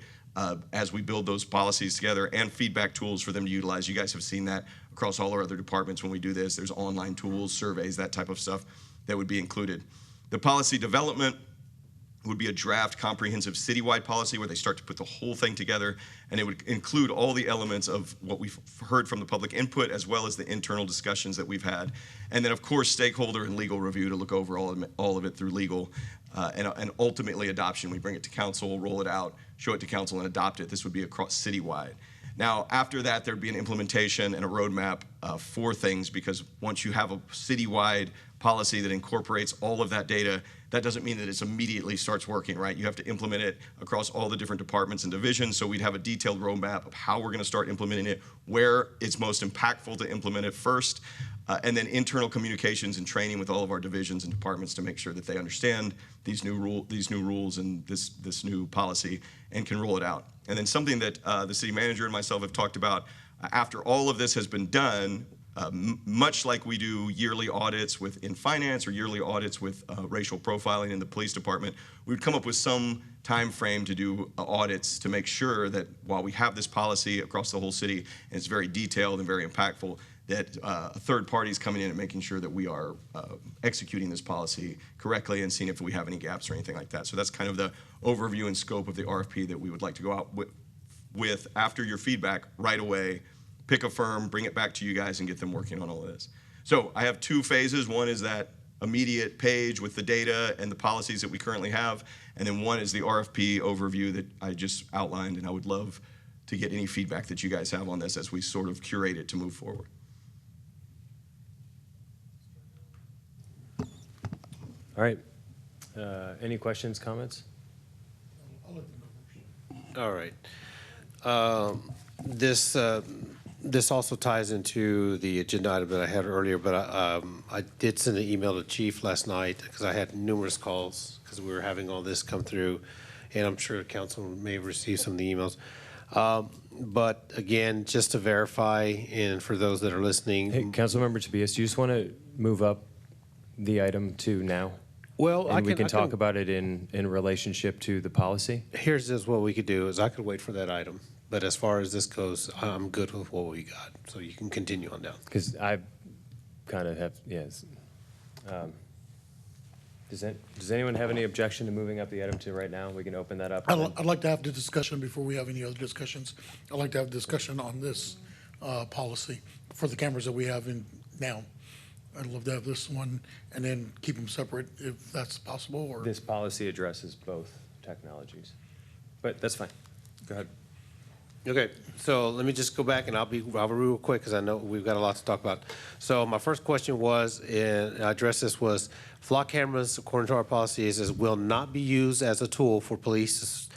as we build those policies together, and feedback tools for them to utilize. You guys have seen that across all our other departments when we do this. There's online tools, surveys, that type of stuff that would be included. The policy development would be a draft comprehensive citywide policy where they start to put the whole thing together, and it would include all the elements of what we've heard from the public input as well as the internal discussions that we've had. And then of course, stakeholder and legal review to look over all of it through legal, and ultimately adoption. We bring it to council, roll it out, show it to council, and adopt it. This would be across citywide. Now, after that, there'd be an implementation and a roadmap for things, because once you have a citywide policy that incorporates all of that data, that doesn't mean that it immediately starts working, right? You have to implement it across all the different departments and divisions. So we'd have a detailed roadmap of how we're going to start implementing it, where it's most impactful to implement it first, and then internal communications and training with all of our divisions and departments to make sure that they understand these new rules and this new policy and can roll it out. And then something that the city manager and myself have talked about, after all of this has been done, much like we do yearly audits in finance or yearly audits with racial profiling in the police department, we would come up with some time frame to do audits to make sure that while we have this policy across the whole city and it's very detailed and very impactful, that a third party is coming in and making sure that we are executing this policy correctly and seeing if we have any gaps or anything like that. So that's kind of the overview and scope of the RFP that we would like to go out with after your feedback right away. Pick a firm, bring it back to you guys, and get them working on all of this. So I have two phases. One is that immediate page with the data and the policies that we currently have, and then one is the RFP overview that I just outlined, and I would love to get any feedback that you guys have on this as we sort of curate it to move forward. All right. Any questions, comments? All right. This also ties into the agenda item that I had earlier, but I did send an email to Chief last night because I had numerous calls because we were having all this come through, and I'm sure the council may have received some of the emails. But again, just to verify, and for those that are listening. Hey, Councilmember Tobias, do you just want to move up the item to now? Well, and we can talk about it in relationship to the policy? Here's just what we could do is I could wait for that item But as far as this goes, I'm good with what we got. So you can continue on down. Because I kind of have, yes. Does anyone have any objection to moving up the item to right now? We can open that up. I'd like to have the discussion before we have any other discussions. I'd like to have discussion on this policy for the cameras that we have in now. I'd love to have this one and then keep them separate if that's possible, or. This policy addresses both technologies, but that's fine. Go ahead. Okay, so let me just go back and I'll be real quick because I know we've got a lot to talk about. So my first question was, and I addressed this, was flock cameras, according to our policy, is will not be used as a tool for police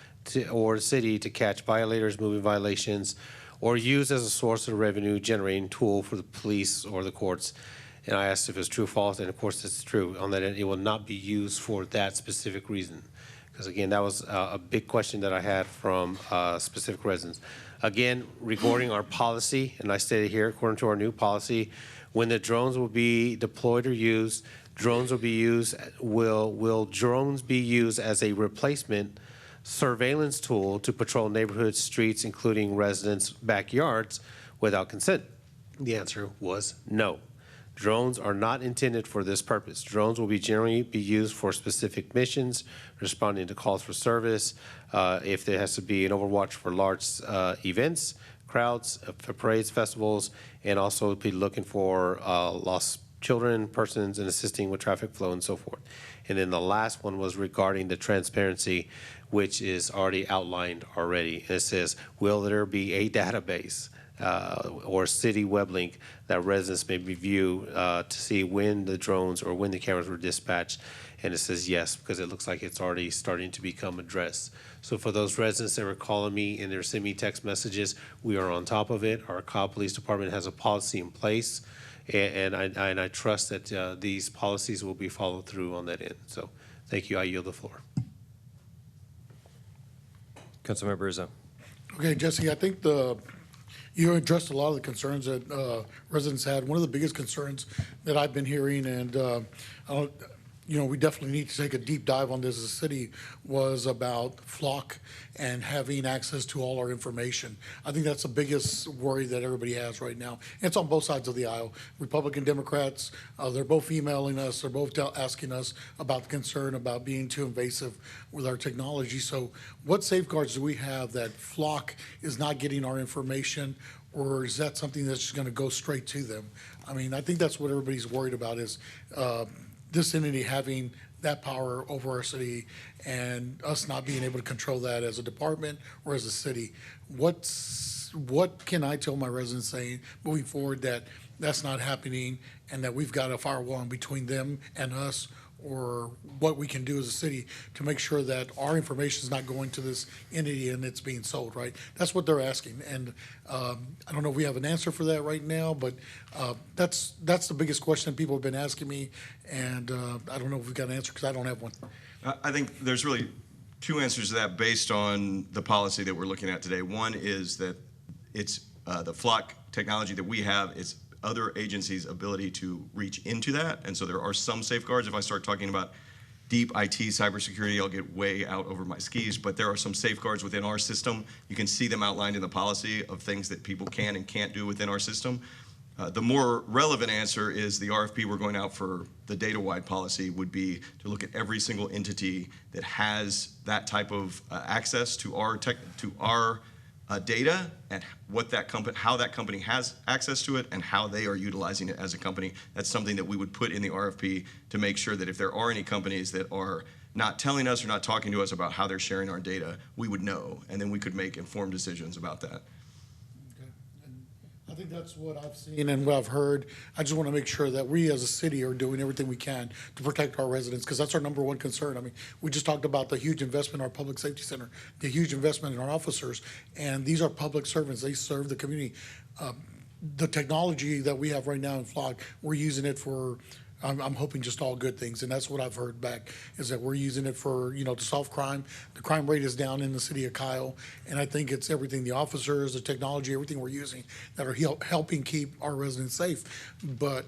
or the city to catch violators, moving violations, or used as a source of revenue generating tool for the police or the courts. And I asked if it's true or false, and of course it's true on that end. It will not be used for that specific reason. Because again, that was a big question that I had from specific residents. Again, regarding our policy, and I stated here, according to our new policy, when the drones will be deployed or used, drones will be used, will drones be used as a replacement surveillance tool to patrol neighborhoods, streets, including residents' backyards without consent? The answer was no. Drones are not intended for this purpose. Drones will generally be used for specific missions, responding to calls for service, if there has to be an overwatch for large events, crowds, for parades, festivals, and also be looking for lost children, persons, and assisting with traffic flow and so forth. And then the last one was regarding the transparency, which is already outlined already. It says, will there be a database or city web link that residents may review to see when the drones or when the cameras were dispatched? And it says yes, because it looks like it's already starting to become addressed. So for those residents that were calling me and they're sending me text messages, we are on top of it. Our Kyle Police Department has a policy in place, and I trust that these policies will be followed through on that end. So thank you. I yield the floor. Councilmember Rizzo. Okay, Jesse, I think you addressed a lot of the concerns that residents had. One of the biggest concerns that I've been hearing, and we definitely need to take a deep dive on this as a city, was about Flock and having access to all our information. I think that's the biggest worry that everybody has right now. And it's on both sides of the aisle. Republican, Democrats, they're both emailing us. They're both asking us about the concern about being too invasive with our technology. So what safeguards do we have that Flock is not getting our information, or is that something that's just going to go straight to them? I mean, I think that's what everybody's worried about, is this entity having that power over our city and us not being able to control that as a department or as a city. What can I tell my residents saying moving forward that that's not happening and that we've got a firewall in between them and us, or what we can do as a city to make sure that our information is not going to this entity and it's being sold, right? That's what they're asking. And I don't know if we have an answer for that right now, but that's the biggest question people have been asking me. And I don't know if we've got an answer because I don't have one. I think there's really two answers to that based on the policy that we're looking at today. One is that it's the Flock technology that we have, it's other agencies' ability to reach into that. And so there are some safeguards. If I start talking about deep IT cybersecurity, I'll get way out over my skis, but there are some safeguards within our system. You can see them outlined in the policy of things that people can and can't do within our system. The more relevant answer is the RFP we're going out for, the data-wide policy, would be to look at every single entity that has that type of access to our data, and how that company has access to it and how they are utilizing it as a company. That's something that we would put in the RFP to make sure that if there are any companies that are not telling us or not talking to us about how they're sharing our data, we would know, and then we could make informed decisions about that. I think that's what I've seen and what I've heard. I just want to make sure that we as a city are doing everything we can to protect our residents, because that's our number one concern. I mean, we just talked about the huge investment in our public safety center, the huge investment in our officers, and these are public servants. They serve the community. The technology that we have right now in Flock, we're using it for, I'm hoping, just all good things, and that's what I've heard back, is that we're using it for, to solve crime. The crime rate is down in the city of Kyle, and I think it's everything, the officers, the technology, everything we're using that are helping keep our residents safe. But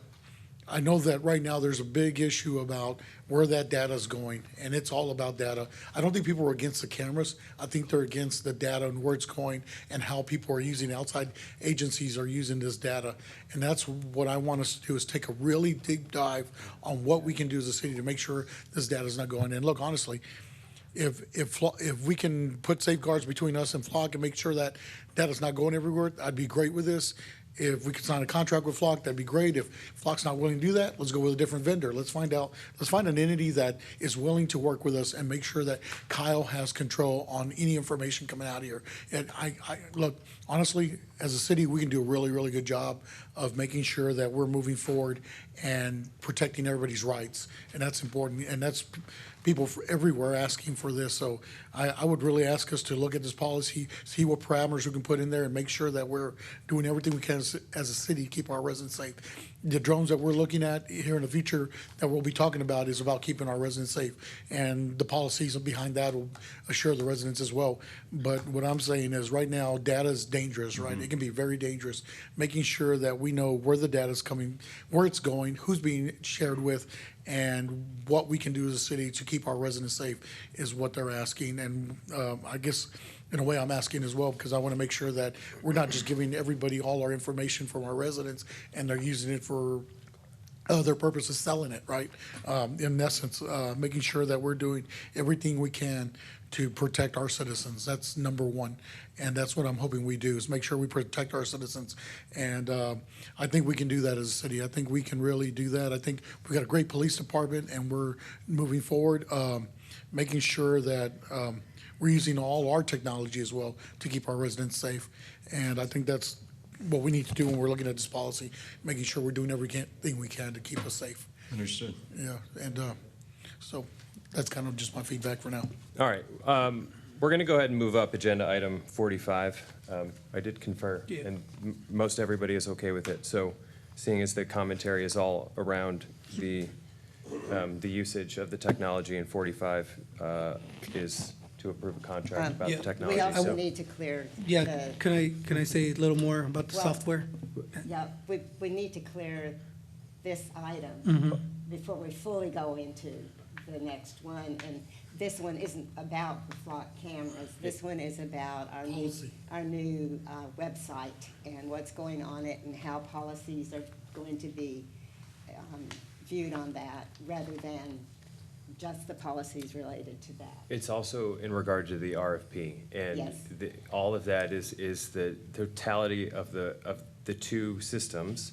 I know that right now there's a big issue about where that data is going, and it's all about data. I don't think people are against the cameras. I think they're against the data and where it's going and how people are using, outside agencies are using this data. And that's what I want us to do, is take a really deep dive on what we can do as a city to make sure this data is not going. And look, honestly, if we can put safeguards between us and Flock and make sure that data's not going everywhere, I'd be great with this. If we could sign a contract with Flock, that'd be great. If Flock's not willing to do that, let's go with a different vendor. Let's find an entity that is willing to work with us and make sure that Kyle has control on any information coming out of here. And I look, honestly, as a city, we can do a really, really good job of making sure that we're moving forward and protecting everybody's rights. And that's important. And that's people everywhere asking for this. So I would really ask us to look at this policy, see what parameters we can put in there, and make sure that we're doing everything we can as a city to keep our residents safe. The drones that we're looking at here in the future that we'll be talking about is about keeping our residents safe. And the policies behind that will assure the residents as well. But what I'm saying is right now, data is dangerous, right? It can be very dangerous. Making sure that we know where the data is coming, where it's going, who's being shared with, and what we can do as a city to keep our residents safe is what they're asking. And I guess in a way I'm asking as well, because I want to make sure that we're not just giving everybody all our information from our residents and they're using it for their purpose is selling it, right? In essence, making sure that we're doing everything we can to protect our citizens. That's number one. And that's what I'm hoping we do, is make sure we protect our citizens. And I think we can do that as a city. I think we can really do that. I think we've got a great police department, and we're moving forward, making sure that we're using all our technology as well to keep our residents safe. And I think that's what we need to do when we're looking at this policy, making sure we're doing everything we can to keep us safe. Understood. Yeah, and so that's kind of just my feedback for now. All right. We're going to go ahead and move up agenda item 45. I did confer, and most everybody is okay with it. So seeing as the commentary is all around the usage of the technology in 45 is to approve a contract about the technology. We also So- need to clear. Yeah, can I say a little more about the Well, software? Yeah, we need to clear this item Mhm. before we fully go into the next one. And this one isn't about the Flock cameras. This one is about our new website and what's going on it and how policies are going to be viewed on that, rather than just the policies related to that. It's also in regard to the RFP, and Yes. all of that is the totality of the two systems.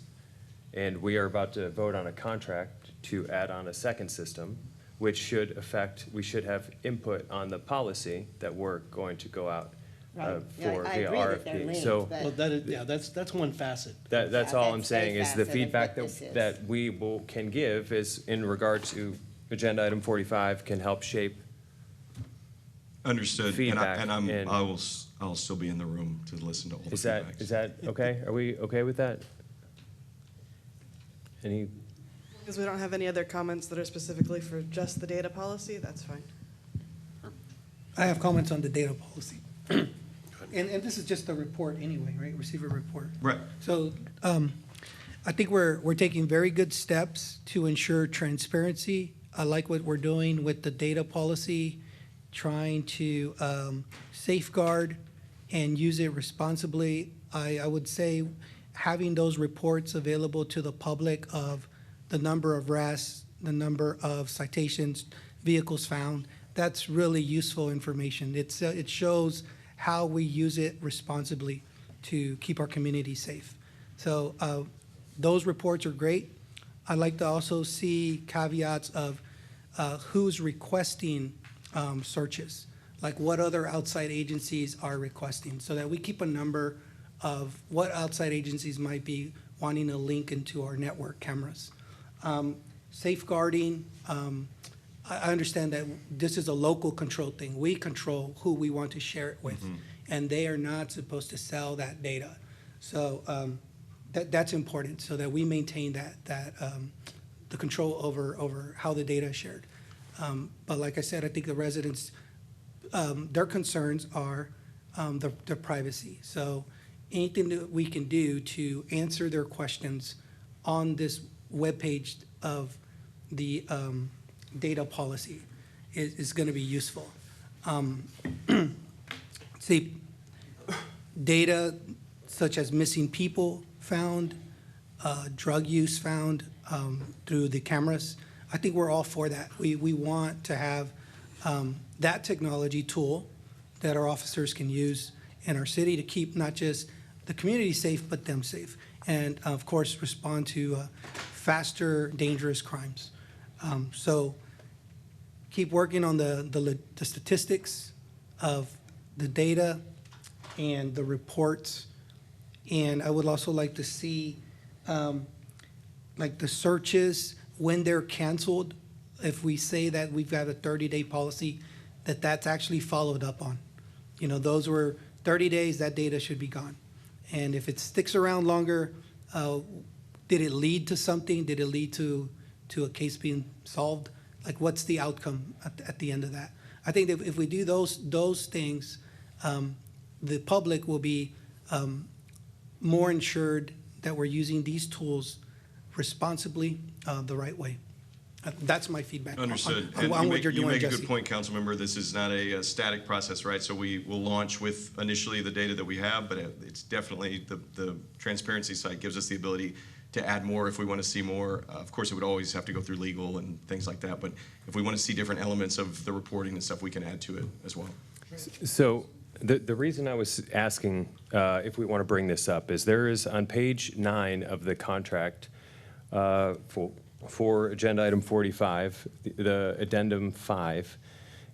And we are about to vote on a contract to add on a second system, which should affect, we should have input on the policy that we're going to go out Right. for I via agree that they're RFP. linked, So but- Well, that is, yeah, that's one facet. that's all I'm That's a saying, is the facet of feedback what this is. that we can give is in regard to agenda item 45 can help shape Understood. feedback. I'll still be in the room to listen to all the Is feedback. that okay? Are we okay with that? Any, Because we don't have any other comments that are specifically for just the data policy, that's fine. I have comments on the data policy. And this is just a report anyway, right? Receiver report. Right. So I think we're taking very good steps to ensure transparency. I like what we're doing with the data policy, trying to safeguard and use it responsibly. I would say having those reports available to the public of the number of arrests, the number of citations, vehicles found, that's really useful information. It shows how we use it responsibly to keep our community safe. So those reports are great. I'd like to also see caveats of who's requesting searches, like what other outside agencies are requesting, so that we keep a number of what outside agencies might be wanting a link into our network cameras. Safeguarding, I understand that this is a local control thing. We control who we want to share it with, and they are not supposed to sell that data. So that's important, so that we maintain the control over how the data is shared. But like I said, I think the residents, their concerns are their privacy. So anything that we can do to answer their questions on this webpage of the data policy is going to be useful. See, data such as missing people found, drug use found through the cameras. I think we're all for that. We want to have that technology tool that our officers can use in our city to keep not just the community safe, but them safe. And of course, respond to faster, dangerous crimes. So keep working on the statistics of the data and the reports. And I would also like to see like the searches, when they're canceled, if we say that we've got a 30-day policy, that's actually followed up on. You know, those were 30 days, that data should be gone. And if it sticks around longer, did it lead to something? Did it lead to a case being solved? Like, what's the outcome at the end of that? I think that if we do those things, the public will be more ensured that we're using these tools responsibly, the right way. That's my feedback. Understood. On And what you make, you're you doing, make a Jesse. good point, council member. This is not a static process, right? So we will launch with initially the data that we have, but it's definitely the transparency side gives us the ability to add more if we want to see more. Of course, it would always have to go through legal and things like that, but if we want to see different elements of the reporting and stuff, we can add to it as well. So the reason I was asking if we want to bring this up is there is on page 9 of the contract for agenda item 45, the addendum 5,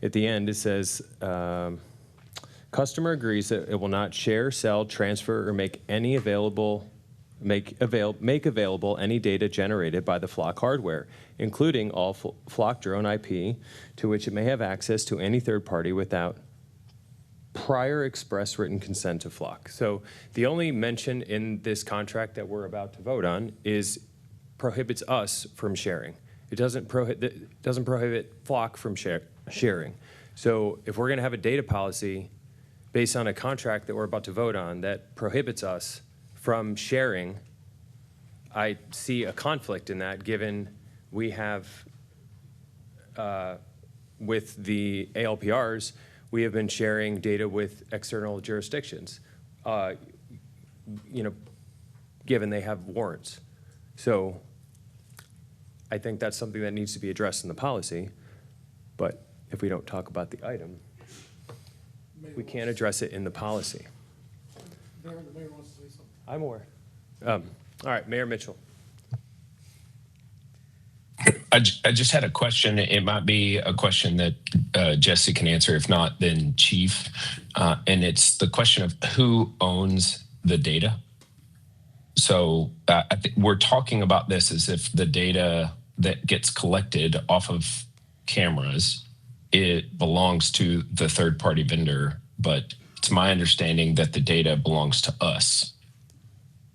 at the end it says, customer agrees that it will not share, sell, transfer, or make available any data generated by the Flock hardware, including all Flock drone IP, to which it may have access to any third party without prior express written consent to Flock. So the only mention in this contract that we're about to vote on prohibits us from sharing. It doesn't prohibit Flock from sharing. So if we're going to have a data policy based on a contract that we're about to vote on that prohibits us from sharing, I see a conflict in that, given we have, with the ALPRs, we have been sharing data with external jurisdictions, given they have warrants. So I think that's something that needs to be addressed in the policy, but if we don't talk about the item, we can't address it in the policy. The mayor wants to say something. I'm aware. All right, Mayor Mitchell. I just had a question. It might be a question that Jesse can answer. If not, then Chief. And it's the question of who owns the data. So I think we're talking about this as if the data that gets collected off of cameras, it belongs to the third-party vendor, but it's my understanding that the data belongs to us.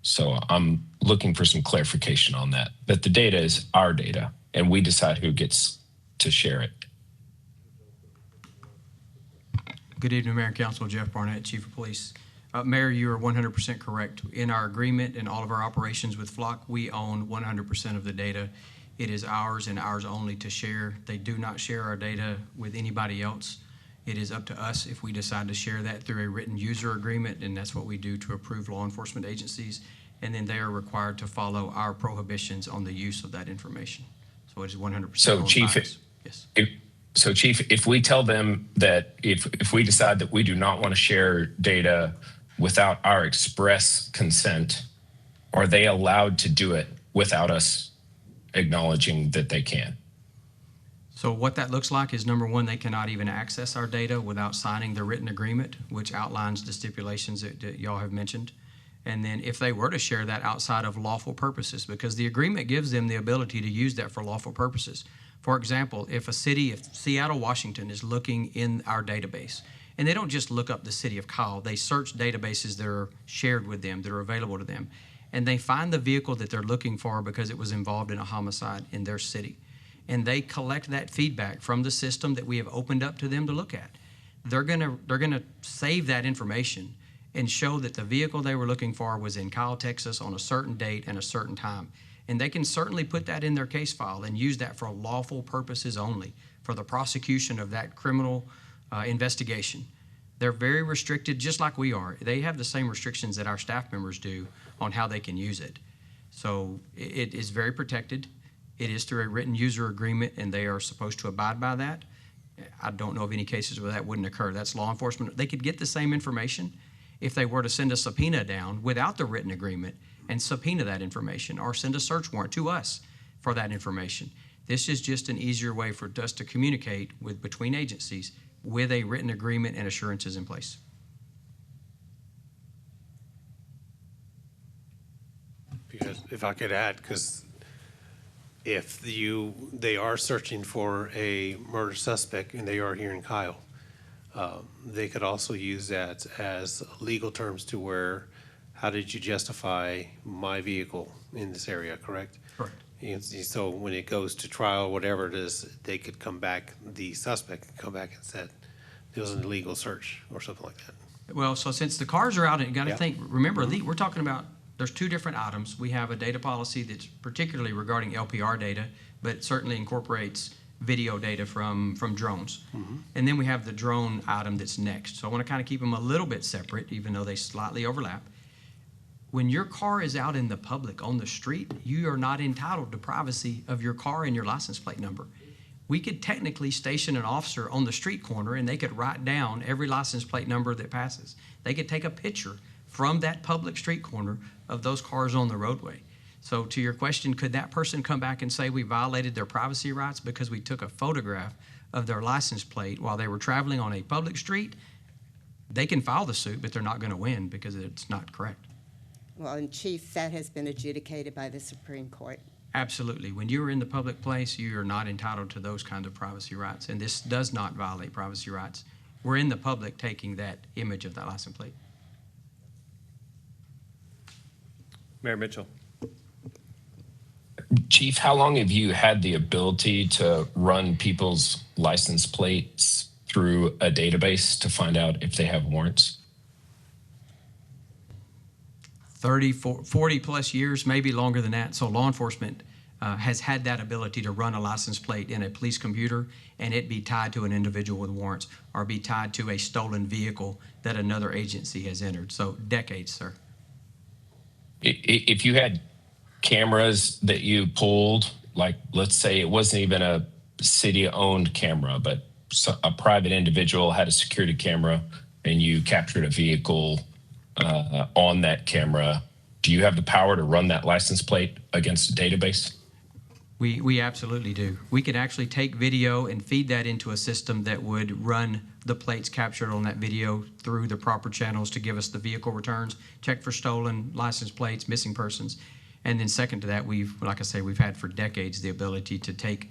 So I'm looking for some clarification on that the data is our data, and we decide who gets to share it. Good evening, Mayor and Council. Jeff Barnett, Chief of Police. Mayor, you are 100% correct. In our agreement and all of our operations with Flock, we own 100% of the data. It is ours and ours only to share. They do not share our data with anybody else. It is up to us if we decide to share that through a written user agreement, and that's what we do to approve law enforcement agencies. And then they are required to follow our prohibitions on the use of that information. So it is 100%. So Chief, yes. So Chief, if we tell them that if we decide that we do not want to share data without our express consent, are they allowed to do it without us acknowledging that they can? So what that looks like is, number one, they cannot even access our data without signing the written agreement, which outlines the stipulations that y'all have mentioned. And then if they were to share that outside of lawful purposes, because the agreement gives them the ability to use that for lawful purposes. For example, if Seattle, Washington is looking in our database, and they don't just look up the city of Kyle, they search databases that are shared with them, that are available to them, and they find the vehicle that they're looking for because it was involved in a homicide in their city. And they collect that feedback from the system that we have opened up to them to look at. They're gonna save that information and show that the vehicle they were looking for was in Kyle, Texas on a certain date and a certain time. And they can certainly put that in their case file and use that for lawful purposes only, for the prosecution of that criminal investigation. They're very restricted, just like we are. They have the same restrictions that our staff members do on how they can use it. So it is very protected. It is through a written user agreement, and they are supposed to abide by that. I don't know of any cases where that wouldn't occur. That's law enforcement. They could get the same information if they were to send a subpoena down without the written agreement and subpoena that information, or send a search warrant to us for that information. This is just an easier way for us to communicate between agencies with a written agreement and assurances in place. Because if I could add, because if they are searching for a murder suspect and they are here in Kyle, they could also use that as legal terms to where, how did you justify my vehicle in this area, correct? Correct. And so when it goes to trial, whatever it is, they could come back, the suspect could come back and said, it was an illegal search or something like that. Well, so since the cars are out, and you got to Yeah. think, remember, we're talking about, there's two different items. We have a data policy that's particularly regarding LPR data, but it certainly incorporates video data from drones. And then we have the drone item that's next. So I want to kind of keep them a little bit separate, even though they slightly overlap. When your car is out in the public on the street, you are not entitled to privacy of your car and your license plate number. We could technically station an officer on the street corner and they could write down every license plate number that passes. They could take a picture from that public street corner of those cars on the roadway. So to your question, could that person come back and say we violated their privacy rights because we took a photograph of their license plate while they were traveling on a public street? They can file the suit, but they're not going to win because it's not correct. Well, and Chief, that has been adjudicated by the Supreme Court. Absolutely. When you are in the public place, you are not entitled to those kinds of privacy rights, and this does not violate privacy rights. We're in the public taking that image of that license plate. Mayor Mitchell. Chief, how long have you had the ability to run people's license plates through a database to find out if they have warrants? 30, 40 plus years, maybe longer than that. So law enforcement has had that ability to run a license plate in a police computer and it be tied to an individual with warrants or be tied to a stolen vehicle that another agency has entered. So decades, sir. If you had cameras that you pulled, like let's say it wasn't even a city-owned camera, but a private individual had a security camera and you captured a vehicle on that camera, do you have the power to run that license plate against a database? We absolutely do. We could actually take video and feed that into a system that would run the plates captured on that video through the proper channels to give us the vehicle returns, check for stolen license plates, missing persons. And then second to that, like I say, we've had for decades the ability to take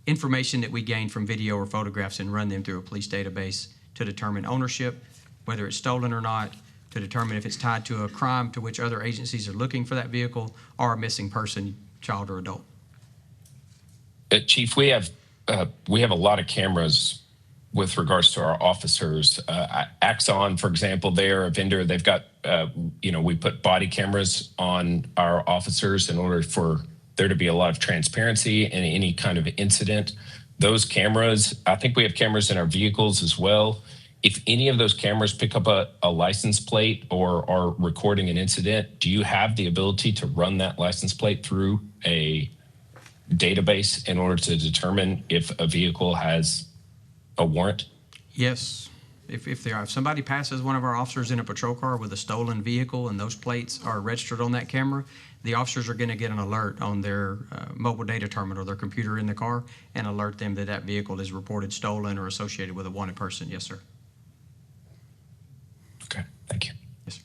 information that we gain from video or photographs and run them through a police database to determine ownership, whether it's stolen or not, to determine if it's tied to a crime to which other agencies are looking for that vehicle, or a missing person, child or adult. Chief, we have a lot of cameras with regards to our officers. Axon, for example, they're a vendor. They've got, we put body cameras on our officers in order for there to be a lot of transparency in any kind of incident. Those cameras, I think we have cameras in our vehicles as well. If any of those cameras pick up a license plate or are recording an incident, do you have the ability to run that license plate through a database in order to determine if a vehicle has a warrant? Yes. If somebody passes one of our officers in a patrol car with a stolen vehicle and those plates are registered on that camera, the officers are going to get an alert on their mobile data terminal, their computer in the car, and alert them that that vehicle is reported stolen or associated with a wanted person. Yes, sir. Okay, thank you. Yes, sir.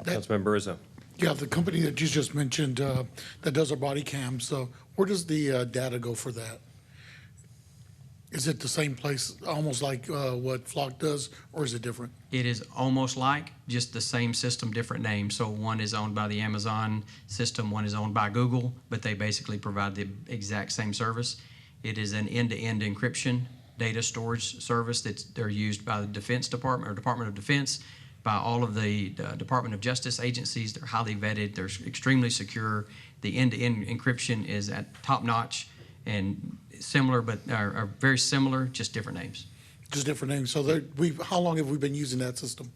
Councilmember Rizzo. Yeah, the company that you just mentioned that does our body cams, so where does the data go for that? Is it the same place, almost like what Flock does, or is it different? It is almost like just the same system, different name. So one is owned by the Amazon system, one is owned by Google, but they basically provide the exact same service. It is an end-to-end encryption data storage service they're used by the Defense Department or Department of Defense by all of the Department of Justice agencies. They're highly vetted. They're extremely secure. The end-to-end encryption is at top notch and similar, but are very similar, just different names. Just different names. So how long have we been using that system?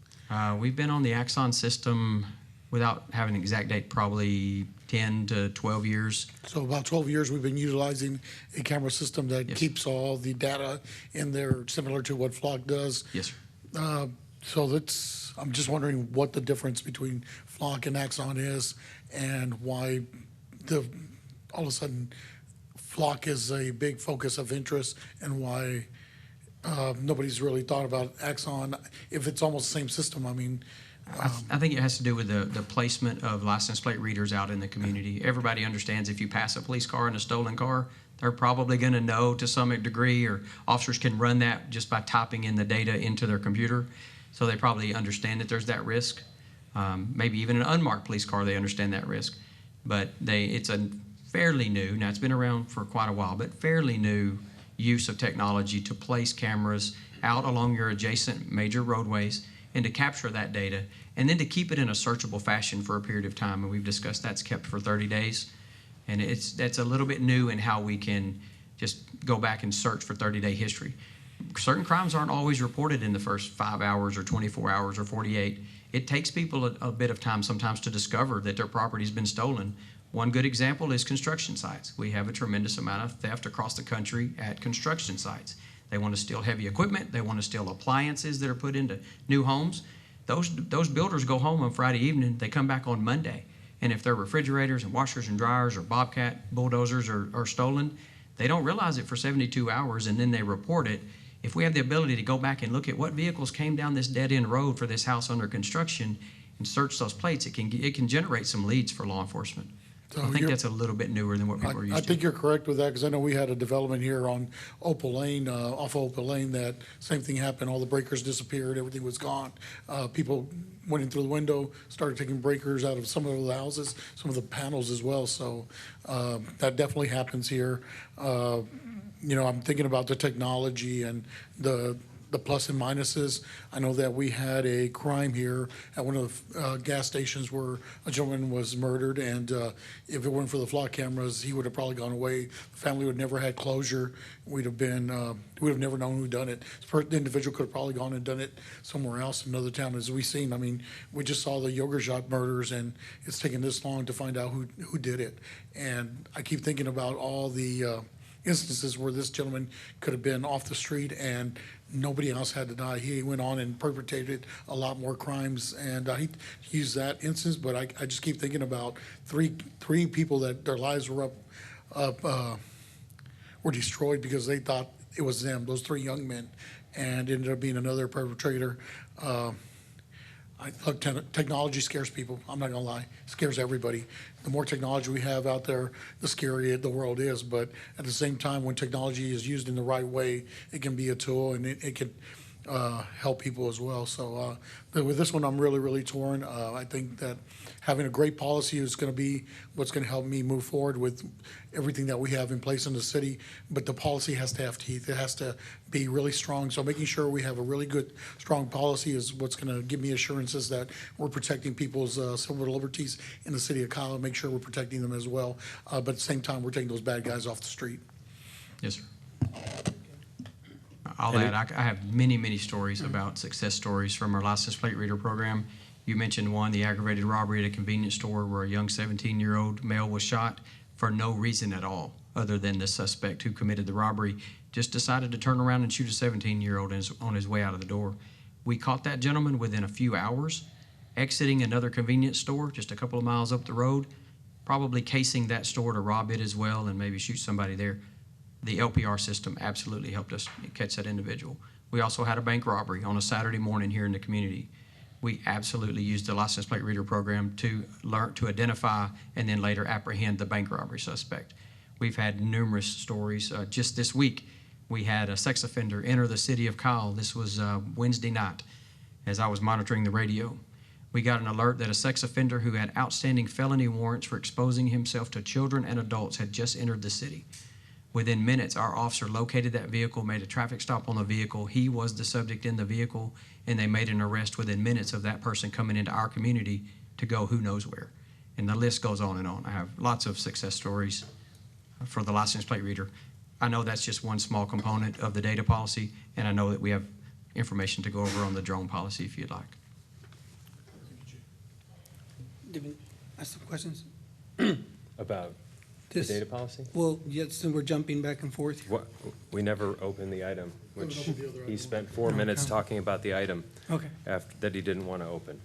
We've been on the Axon system, without having an exact date, probably 10 to 12 years. So about 12 years we've been utilizing a camera system that keeps all the data in there, similar to what Flock does. Yes, sir. So I'm just wondering what the difference between Flock and Axon is, and why all of a sudden Flock is a big focus of interest, and why nobody's really thought about Axon if it's almost the same system. I mean, I think it has to do with the placement of license plate readers out in the community. Everybody understands if you pass a police car in a stolen car, they're probably going to know to some degree, or officers can run that just by typing in the data into their computer. So they probably understand that there's that risk. Maybe even an unmarked police car, they understand that risk. But it's a fairly new, now it's been around for quite a while, but fairly new use of technology to place cameras out along your adjacent major roadways and to capture that data, and then to keep it in a searchable fashion for a period of time. And we've discussed that's kept for 30 days. And that's a little bit new in how we can just go back and search for 30-day history. Certain crimes aren't always reported in the first 5 hours or 24 hours or 48. It takes people a bit of time sometimes to discover that their property's been stolen. One good example is construction sites. We have a tremendous amount of theft across the country at construction sites. They want to steal heavy equipment. They want to steal appliances that are put into new homes. Those builders go home on Friday evening. They come back on Monday. And if their refrigerators and washers and dryers or Bobcat bulldozers are stolen, they don't realize it for 72 hours, and then they report it. If we have the ability to go back and look at what vehicles came down this dead-end road for this house under construction and search those plates, it can generate some leads for law enforcement. So I think that's a little bit newer than what people are used I to. think you're correct with that, because I know we had a development here on Opal Lane, off Opal Lane, that same thing happened. All the breakers disappeared, everything was gone. People went in through the window, started taking breakers out of some of the houses, some of the panels as well. So that definitely happens here. I'm thinking about the technology and the plus and minuses. I know that we had a crime here at one of the gas stations where a gentleman was murdered, and if it weren't for the Flock cameras, he would have probably gone away. The family would have never had closure. We'd have never known who done it. The individual could have probably gone and done it somewhere else in another town. As we've seen, I mean, we just saw the yogurt shop murders, and it's taken this long to find out who did it. And I keep thinking about all the instances where this gentleman could have been off the street and nobody else had to die. He went on and perpetrated a lot more crimes, and he used that instance. But I just keep thinking about three people that their lives were were destroyed because they thought it was them, those three young men, and ended up being another perpetrator. Look, technology scares people. I'm not gonna lie, it scares everybody. The more technology we have out there, the scarier the world is. But at the same time, when technology is used in the right way, it can be a tool, and it can help people as well. So with this one, I'm really, really torn. I think that having a great policy is going to be what's going to help me move forward with everything that we have in place in the city. But the policy has to have teeth. It has to be really strong. So making sure we have a really good, strong policy is what's going to give me assurances that we're protecting people's civil liberties in the city of Kyle, and make sure we're protecting them as well. But at the same time, we're taking those bad guys off the street. Yes, sir. I'll add, I have many, many stories about success stories from our license plate reader program. You mentioned one, the aggravated robbery at a convenience store where a young 17-year-old male was shot for no reason at all, other than the suspect who committed the robbery just decided to turn around and shoot a 17-year-old on his way out of the door. We caught that gentleman within a few hours, exiting another convenience store just a couple of miles up the road, probably casing that store to rob it as well and maybe shoot somebody there. The LPR system absolutely helped us catch that individual. We also had a bank robbery on a Saturday morning here in the community. We absolutely used the license plate reader program to learn to identify and then later apprehend the bank robbery suspect. We've had numerous stories. Just this week, we had a sex offender enter the city of Kyle. This was Wednesday night as I was monitoring the radio. We got an alert that a sex offender who had outstanding felony warrants for exposing himself to children and adults had just entered the city. Within minutes, our officer located that vehicle, made a traffic stop on the vehicle. He was the subject in the vehicle, and they made an arrest within minutes of that person coming into our community to go who knows where. And the list goes on and on. I have lots of success stories for the license plate reader. I know that's just one small component of the data policy, and I know that we have information to go over on the drone policy if you'd like. Did we ask some questions? About the This- data policy? Well, yes, so we're jumping back and forth. What, we never opened the item, which Open up the other he item. spent 4 minutes Okay. talking about the item. Okay. After, that he didn't want to open.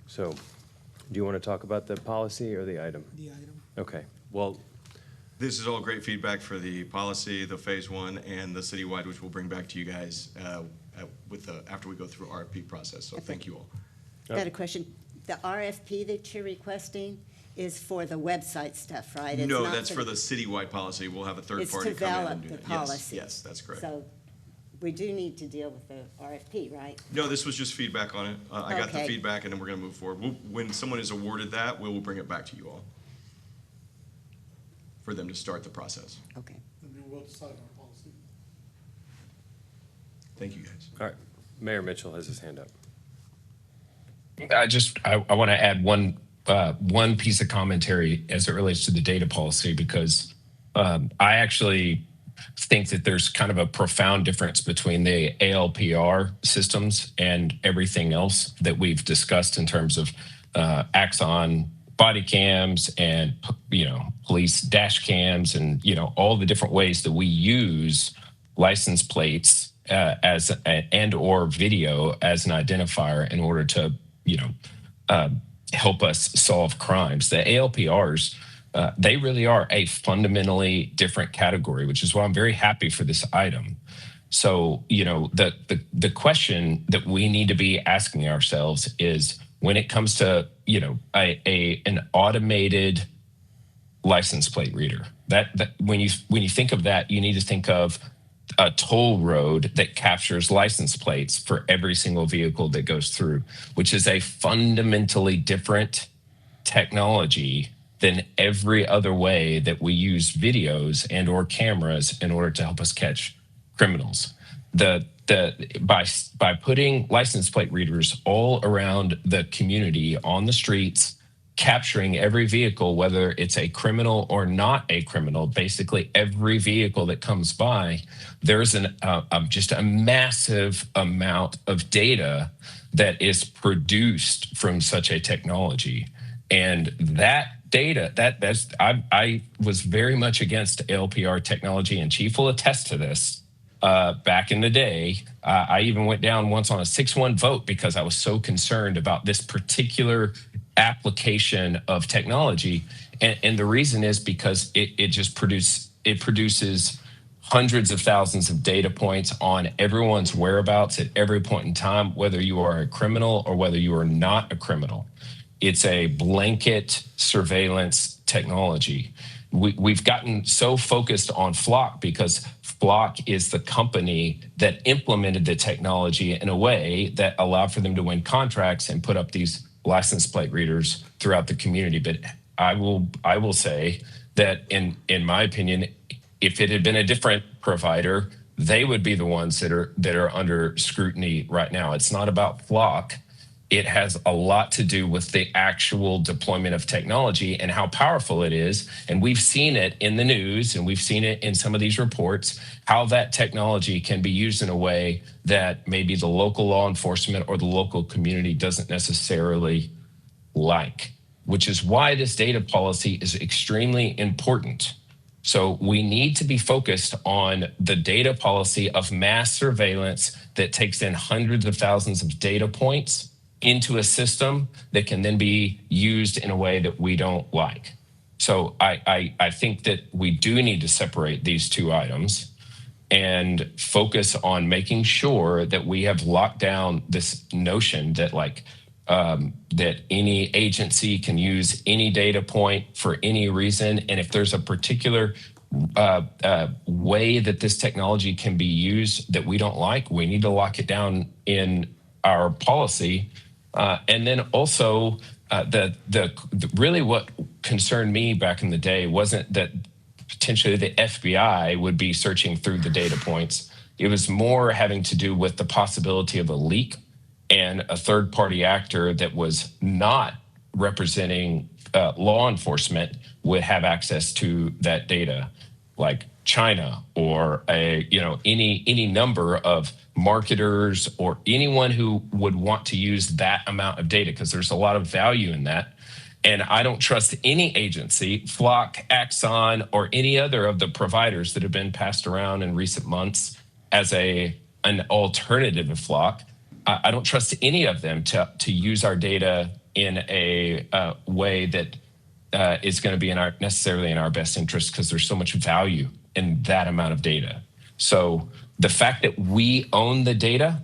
So, do you want to talk about the policy or the item? The item. Okay, well, This is all great feedback for the policy, the phase one, and the citywide, which we'll bring back to you guys after we go through RFP process. So thank you all. Got a question. The RFP that you're requesting is for the website stuff, right? It's No, not that's for the citywide policy. We'll have a third It's party to come in develop and do the that. Yes, policy. yes, that's correct. So we do need to deal with the RFP, right? No, this was just feedback on it. I got the Okay. feedback, and then we're going to move forward. When someone is awarded that, we will bring it back to you all for them to start the process. Okay. And then we'll decide on our policy. Thank you, guys. all right. Mayor Mitchell has his hand up. I want to add one piece of commentary as it relates to the data policy, because I actually think that there's kind of a profound difference between the ALPR systems and everything else that we've discussed in terms of Axon body cams and, police dash cams and, all the different ways that we use license plates and or video as an identifier in order to, help us solve crimes. The ALPRs, they really are a fundamentally different category, which is why I'm very happy for this item. So, the question that we need to be asking ourselves is, when it comes to, an automated license plate reader, that when you think of that, you need to think of a toll road that captures license plates for every single vehicle that goes through, which is a fundamentally different technology than every other way that we use videos and or cameras in order to help us catch criminals. By putting license plate readers all around the community on the streets, capturing every vehicle, whether it's a criminal or not a criminal, basically every vehicle that comes by, there's just a massive amount of data that is produced from such a technology. And that data, I was very much against LPR technology, and Chief will attest to this. Back in the day, I even went down once on a 6-1 vote because I was so concerned about this particular application of technology. And the reason is because it produces hundreds of thousands of data points on everyone's whereabouts at every point in time, whether you are a criminal or whether you are not a criminal. It's a blanket surveillance technology. We've gotten so focused on Flock because Flock is the company that implemented the technology in a way that allowed for them to win contracts and put up these license plate readers throughout the community. But I will say that in my opinion, if it had been a different provider, they would be the ones that are under scrutiny right now. It's not about Flock. It has a lot to do with the actual deployment of technology and how powerful it is. And we've seen it in the news, and we've seen it in some of these reports, how that technology can be used in a way that maybe the local law enforcement or the local community doesn't necessarily like, which is why this data policy is extremely important. So we need to be focused on the data policy of mass surveillance that takes in hundreds of thousands of data points into a system that can then be used in a way that we don't like. So I think that we do need to separate these two items and focus on making sure that we have locked down this notion that that any agency can use any data point for any reason. And if there's a particular way that this technology can be used that we don't like, we need to lock it down in our policy. And then also, really what concerned me back in the day wasn't that potentially the FBI would be searching through the data points. It was more having to do with the possibility of a leak and a third-party actor that was not representing law enforcement would have access to that data, like China or any number of marketers or anyone who would want to use that amount of data, because there's a lot of value in that. And I don't trust any agency, Flock, Axon, or any other of the providers that have been passed around in recent months as an alternative to Flock. I don't trust any of them to use our data in a way that is going to be necessarily in our best interest, because there's so much value in that amount of data. So the fact that we own the data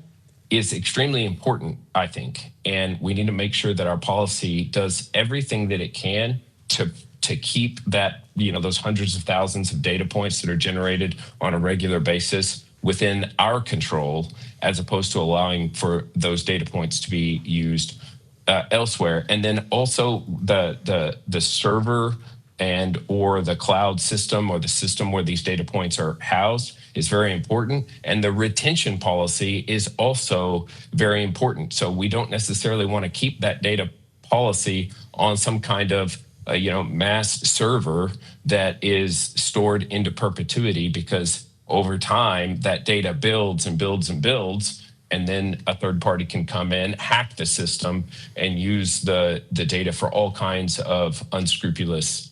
is extremely important, I think, and we need to make sure that our policy does everything that it can to keep that, those hundreds of thousands of data points that are generated on a regular basis within our control, as opposed to allowing for those data points to be used elsewhere. And then also the server and or the cloud system or the system where these data points are housed is very important. And the retention policy is also very important. So we don't necessarily want to keep that data policy on some kind of mass server that is stored into perpetuity, because over time that data builds and builds and builds, and then a third party can come in, hack the system, and use the data for all kinds of unscrupulous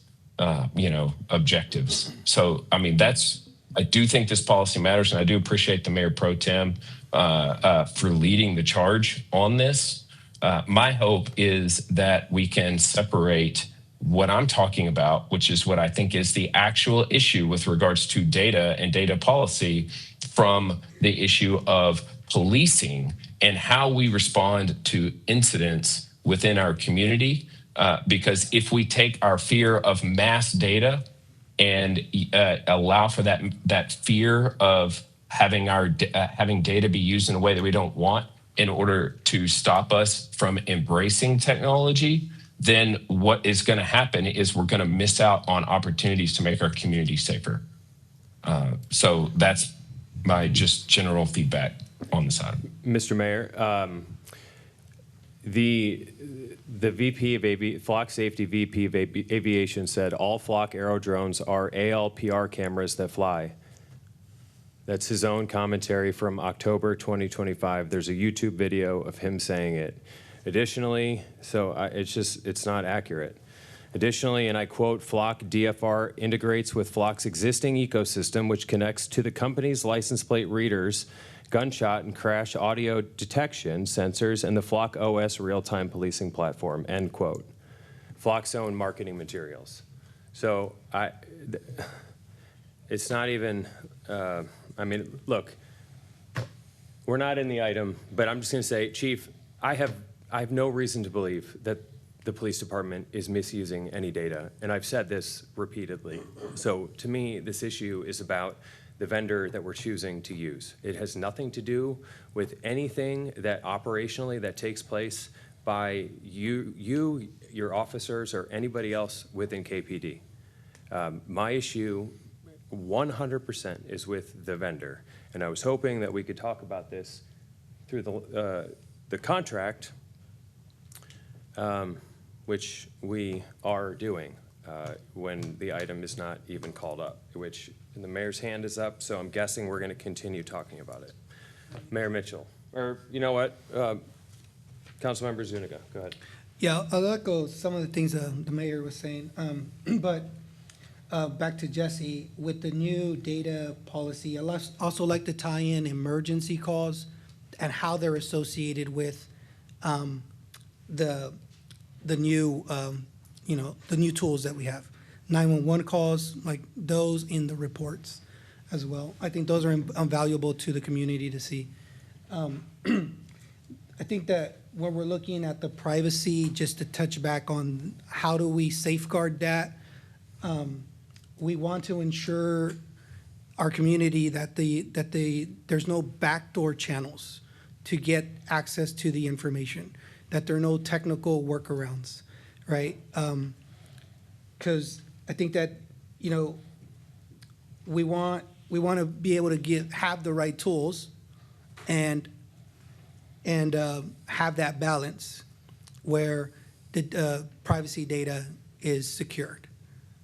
objectives. So, I mean, I do think this policy matters, and I do appreciate the Mayor Pro Tem for leading the charge on this. My hope is that we can separate what I'm talking about, which is what I think is the actual issue with regards to data and data policy, from the issue of policing and how we respond to incidents within our community. Because if we take our fear of mass data and allow for that fear of having having data be used in a way that we don't want in order to stop us from embracing technology, then what is going to happen is we're going to miss out on opportunities to make our community safer. So that's my just general feedback on this item. Mr. Mayor, the VP of Flock Safety VP of Aviation said all Flock Aero drones are ALPR cameras that fly. That's his own commentary from October 2025. There's a YouTube video of him saying it. Additionally, it's not accurate. Additionally, and I quote, Flock DFR integrates with Flock's existing ecosystem, which connects to the company's license plate readers, gunshot and crash audio detection sensors, and the Flock OS real-time policing platform, end quote. Flock's own marketing materials. So it's not even, look, we're not in the item, but I'm just gonna say, Chief, I have no reason to believe that the police department is misusing any data, and I've said this repeatedly. So to me, this issue is about the vendor that we're choosing to use. It has nothing to do with anything that operationally that takes place by you, your officers, or anybody else within KPD. My issue 100% is with the vendor, and I was hoping that we could talk about this through the contract, which we are doing when the item is not even called up, which the mayor's hand is up, so I'm guessing we're going to continue talking about it. Mayor Mitchell, or you know what, Councilmember Zuniga, go ahead. Yeah, I'll echo some of the things the mayor was saying, but back to Jesse, with the new data policy, I also like to tie in emergency calls and how they're associated with the new the new tools that we have. 911 calls, like those in the reports as well. I think those are valuable to the community to see. I think that when we're looking at the privacy, just to touch back on how do we safeguard that, we want to ensure our community that there's no backdoor channels to get access to the information, that there are no technical workarounds, right? Because I think that, we want to be able to have the right tools and have that balance where the privacy data is secured.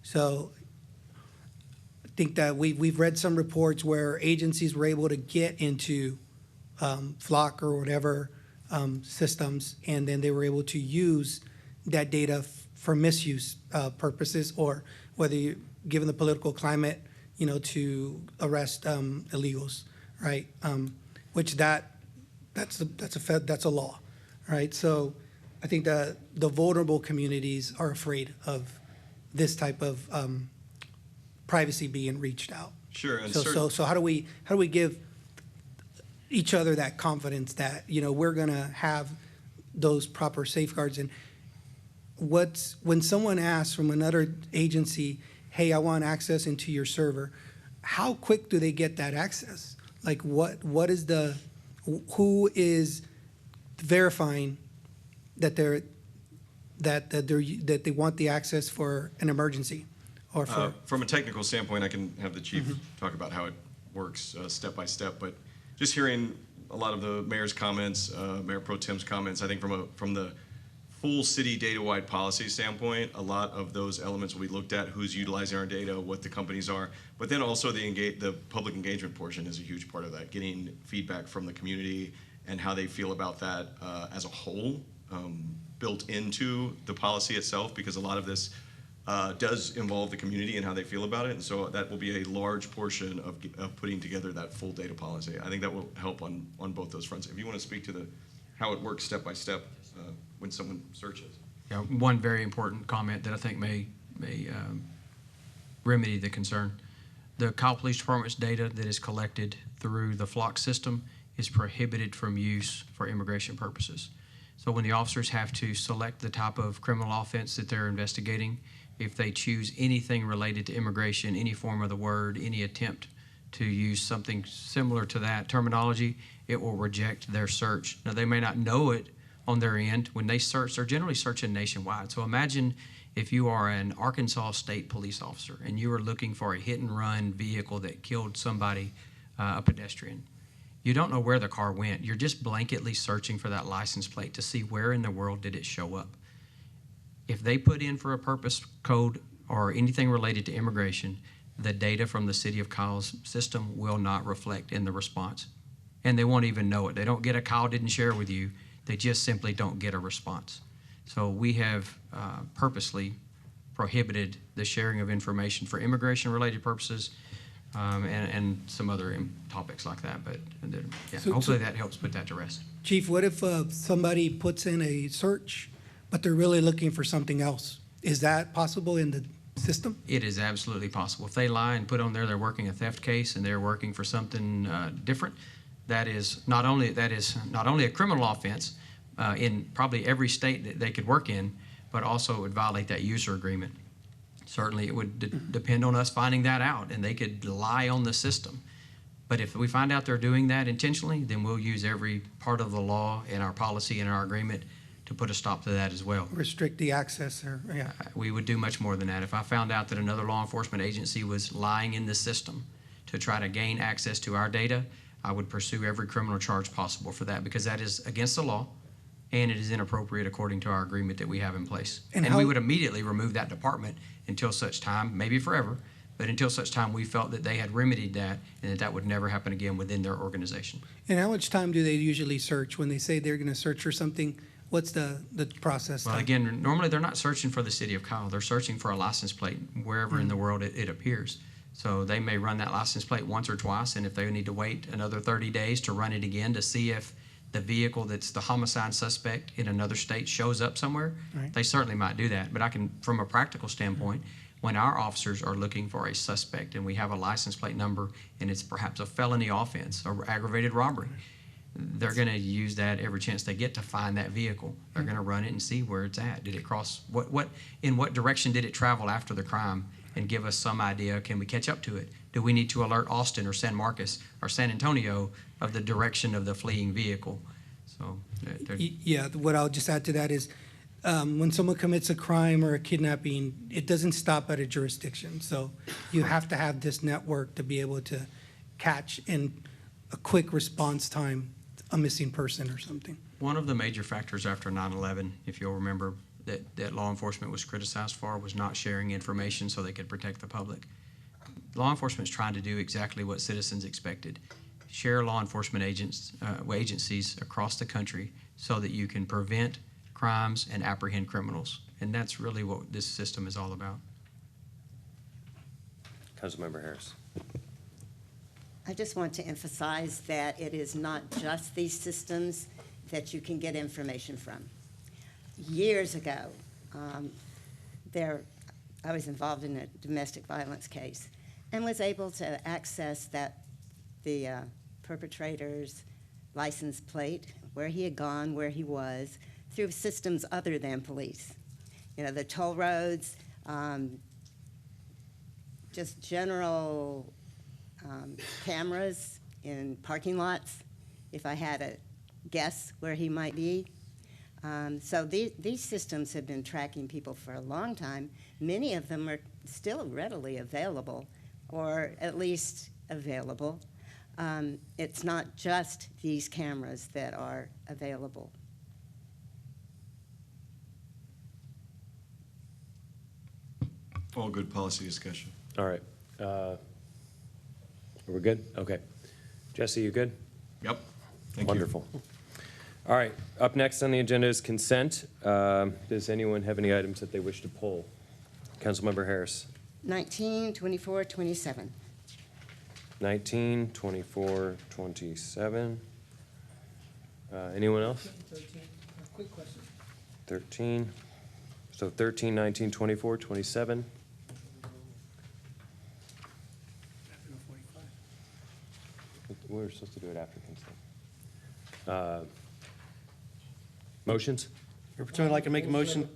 So I think that we've read some reports where agencies were able to get into Flock or whatever systems, and then they were able to use that data for misuse purposes, or whether you, given the political climate, to arrest illegals, right? Which that's a law, right? So I think that the vulnerable communities are afraid of this type of privacy being reached out. Sure. And So how do we give each other that confidence that we're going to have those proper safeguards? And when someone asks from another agency, hey, I want access into your server, how quick do they get that access? Like what is who is verifying that they want the access for an emergency or for from a technical standpoint, I can have the chief talk about how it works step by step, but just hearing a lot of the mayor's comments, Mayor Pro Tem's comments, I think from the full city data-wide policy standpoint, a lot of those elements will be looked at: who's utilizing our data, what the companies are, but then also the public engagement portion is a huge part of that, getting feedback from the community and how they feel about that as a whole, built into the policy itself, because a lot of this does involve the community and how they feel about it, and so that will be a large portion of putting together that full data policy. I think that will help on both those fronts. If you want to speak to how it works step by step when someone searches. Yeah, one very important comment that I think may remedy the concern. The Kyle Police Department's data that is collected through the Flock system is prohibited from use for immigration purposes. So when the officers have to select the type of criminal offense that they're investigating, if they choose anything related to immigration, any form of the word, any attempt to use something similar to that terminology, it will reject their search. Now, they may not know it on their end. When they search, they're generally searching nationwide. So imagine if you are an Arkansas State police officer and you are looking for a hit-and-run vehicle that killed somebody, a pedestrian. You don't know where the car went. You're just blanketly searching for that license plate to see where in the world did it show up. If they put in for a purpose code or anything related to immigration, the data from the City of Kyle's system will not reflect in the response. And they won't even know it. They don't get a Kyle didn't share with you. They just simply don't get a response. So we have purposely prohibited the sharing of information for immigration-related purposes and some other topics like that. But hopefully that helps put that to rest. Chief, what if somebody puts in a search, but they're really looking for something else? Is that possible in the system? It is absolutely possible. If they lie and put on there they're working a theft case and they're working for something different, that is not only a criminal offense in probably every state that they could work in, but also it would violate that user agreement. Certainly, it would depend on us finding that out, and they could lie on the system. But if we find out they're doing that intentionally, then we'll use every part of the law and our policy and our agreement to put a stop to that as well. Restrict the access, or yeah. We would do much more than that. If I found out that another law enforcement agency was lying in the system to try to gain access to our data, I would pursue every criminal charge possible for that, because that is against the law and it is inappropriate according to our agreement that we have in place. And we would immediately remove that department until such time, maybe forever, but until such time we felt that they had remedied that and that would never happen again within their organization. And how much time do they usually search when they say they're going to search for something? What's the process time? Well, again, normally they're not searching for the City of Kyle. They're searching for a license plate wherever in the world it appears. So they may run that license plate once or twice, and if they need to wait another 30 days to run it again to see if the vehicle that's the homicide suspect in another state shows up somewhere, they certainly might do that. But from a practical standpoint, when our officers are looking for a suspect and we have a license plate number and it's perhaps a felony offense or aggravated robbery, they're going to use that every chance they get to find that vehicle. They're going to run it and see where it's at. Did it cross? In what direction did it travel after the crime? And give us some idea. Can we catch up to it? Do we need to alert Austin or San Marcos or San Antonio of the direction of the fleeing vehicle? So, yeah. What I'll just add to that is, when someone commits a crime or a kidnapping, it doesn't stop at a jurisdiction. So you have to have this network to be able to catch in a quick response time a missing person or something. One of the major factors after 9/11, if you'll remember, that law enforcement was criticized for was not sharing information so they could protect the public. Law enforcement is trying to do exactly what citizens expected. Share law enforcement agencies across the country so that you can prevent crimes and apprehend criminals. And that's really what this system is all about. Councilmember Harris. I just want to emphasize that it is not just these systems that you can get information from. Years ago, I was involved in a domestic violence case and was able to access the perpetrator's license plate, where he had gone, where he was, through systems other than police. You know, the toll roads, just general cameras in parking lots, if I had a guess where he might be. So these systems have been tracking people for a long time. Many of them are still readily available, or at least available. It's not just these cameras that are available. All good policy discussion. All right. We're good? Okay. Jesse, you good? Yep. Thank you. Wonderful. All right. Up next on the agenda is consent. Does anyone have any items that they wish to pull? Councilmember Harris. 19, 24, 27. 19, 24, 27. Anyone else? 13. Quick question. 13. So 13, 19, 24, 27. We were supposed to do it after consent. Motions? Would like to make a motion?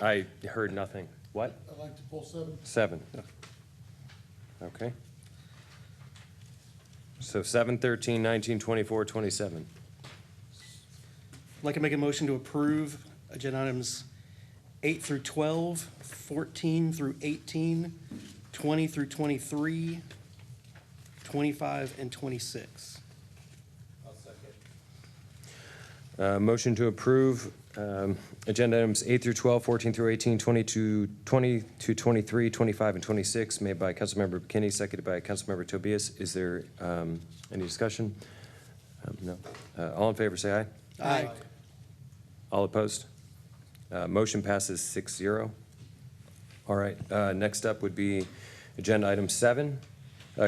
I heard nothing. What? I'd like to pull 7. 7. Okay. So 7, 13, 19, 24, 27. I'd like to make a motion to approve agenda items 8 through 12, 14 through 18, 20 through 23, 25, and 26. Motion to approve agenda items 8 through 12, 14 through 18, 20 to 23, 25, and 26, made by Councilmember McKinney, seconded by Councilmember Tobias. Is there any discussion? No. All in favor, say aye. Aye. All opposed? Motion passes 6-0. All right, next up would be agenda item 7.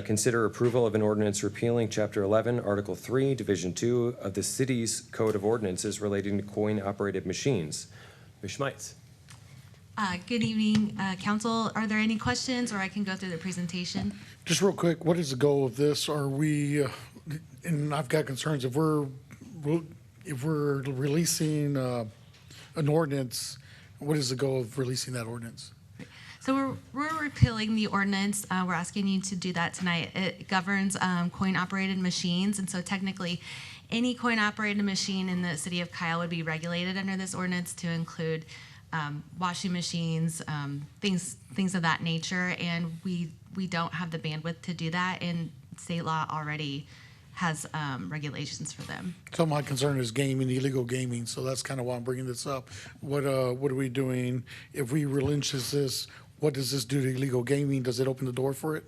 Consider approval of an ordinance repealing Chapter 11, Article 3, Division 2 of the city's Code of Ordinances relating to coin-operated machines. Ms. Schmeitz. Good evening, council. Are there any questions, or I can go through the presentation? Just real quick, what is the goal of this? Are we, and I've got concerns, if we're releasing an ordinance, what is the goal of releasing that ordinance? So we're repealing the ordinance. We're asking you to do that tonight. It governs coin-operated machines, and so technically, any coin-operated machine in the city of Kyle would be regulated under this ordinance to include washing machines, things of that nature. And we don't have the bandwidth to do that, and state law already has regulations for them. So my concern is gaming, illegal gaming, so that's kind of why I'm bringing this up. What are we doing? If we relinquish this, what does this do to illegal gaming? Does it open the door for it?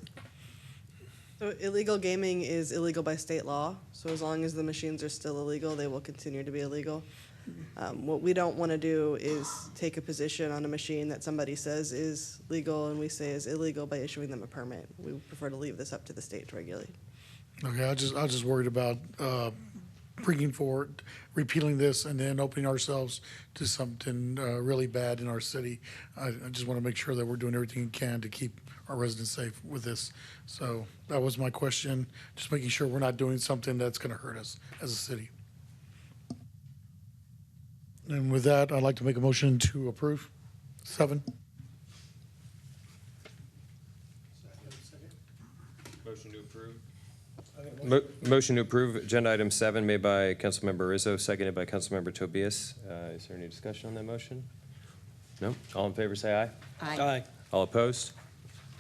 So illegal gaming is illegal by state law. So as long as the machines are still illegal, they will continue to be illegal. What we don't want to do is take a position on a machine that somebody says is legal and we say is illegal by issuing them a permit. We prefer to leave this up to the state to regulate. Okay, I was just worried about bringing forward, repealing this, and then opening ourselves to something really bad in our city. I just want to make sure that we're doing everything we can to keep our residents safe with this. So that was my question, just making sure we're not doing something that's going to hurt us as a city. And with that, I'd like to make a motion to approve 7. Motion to approve. Motion to approve agenda item 7 made by Councilmember Rizzo, seconded by Councilmember Tobias. Is there any discussion on that motion? No? All in favor, say aye. Aye. All opposed?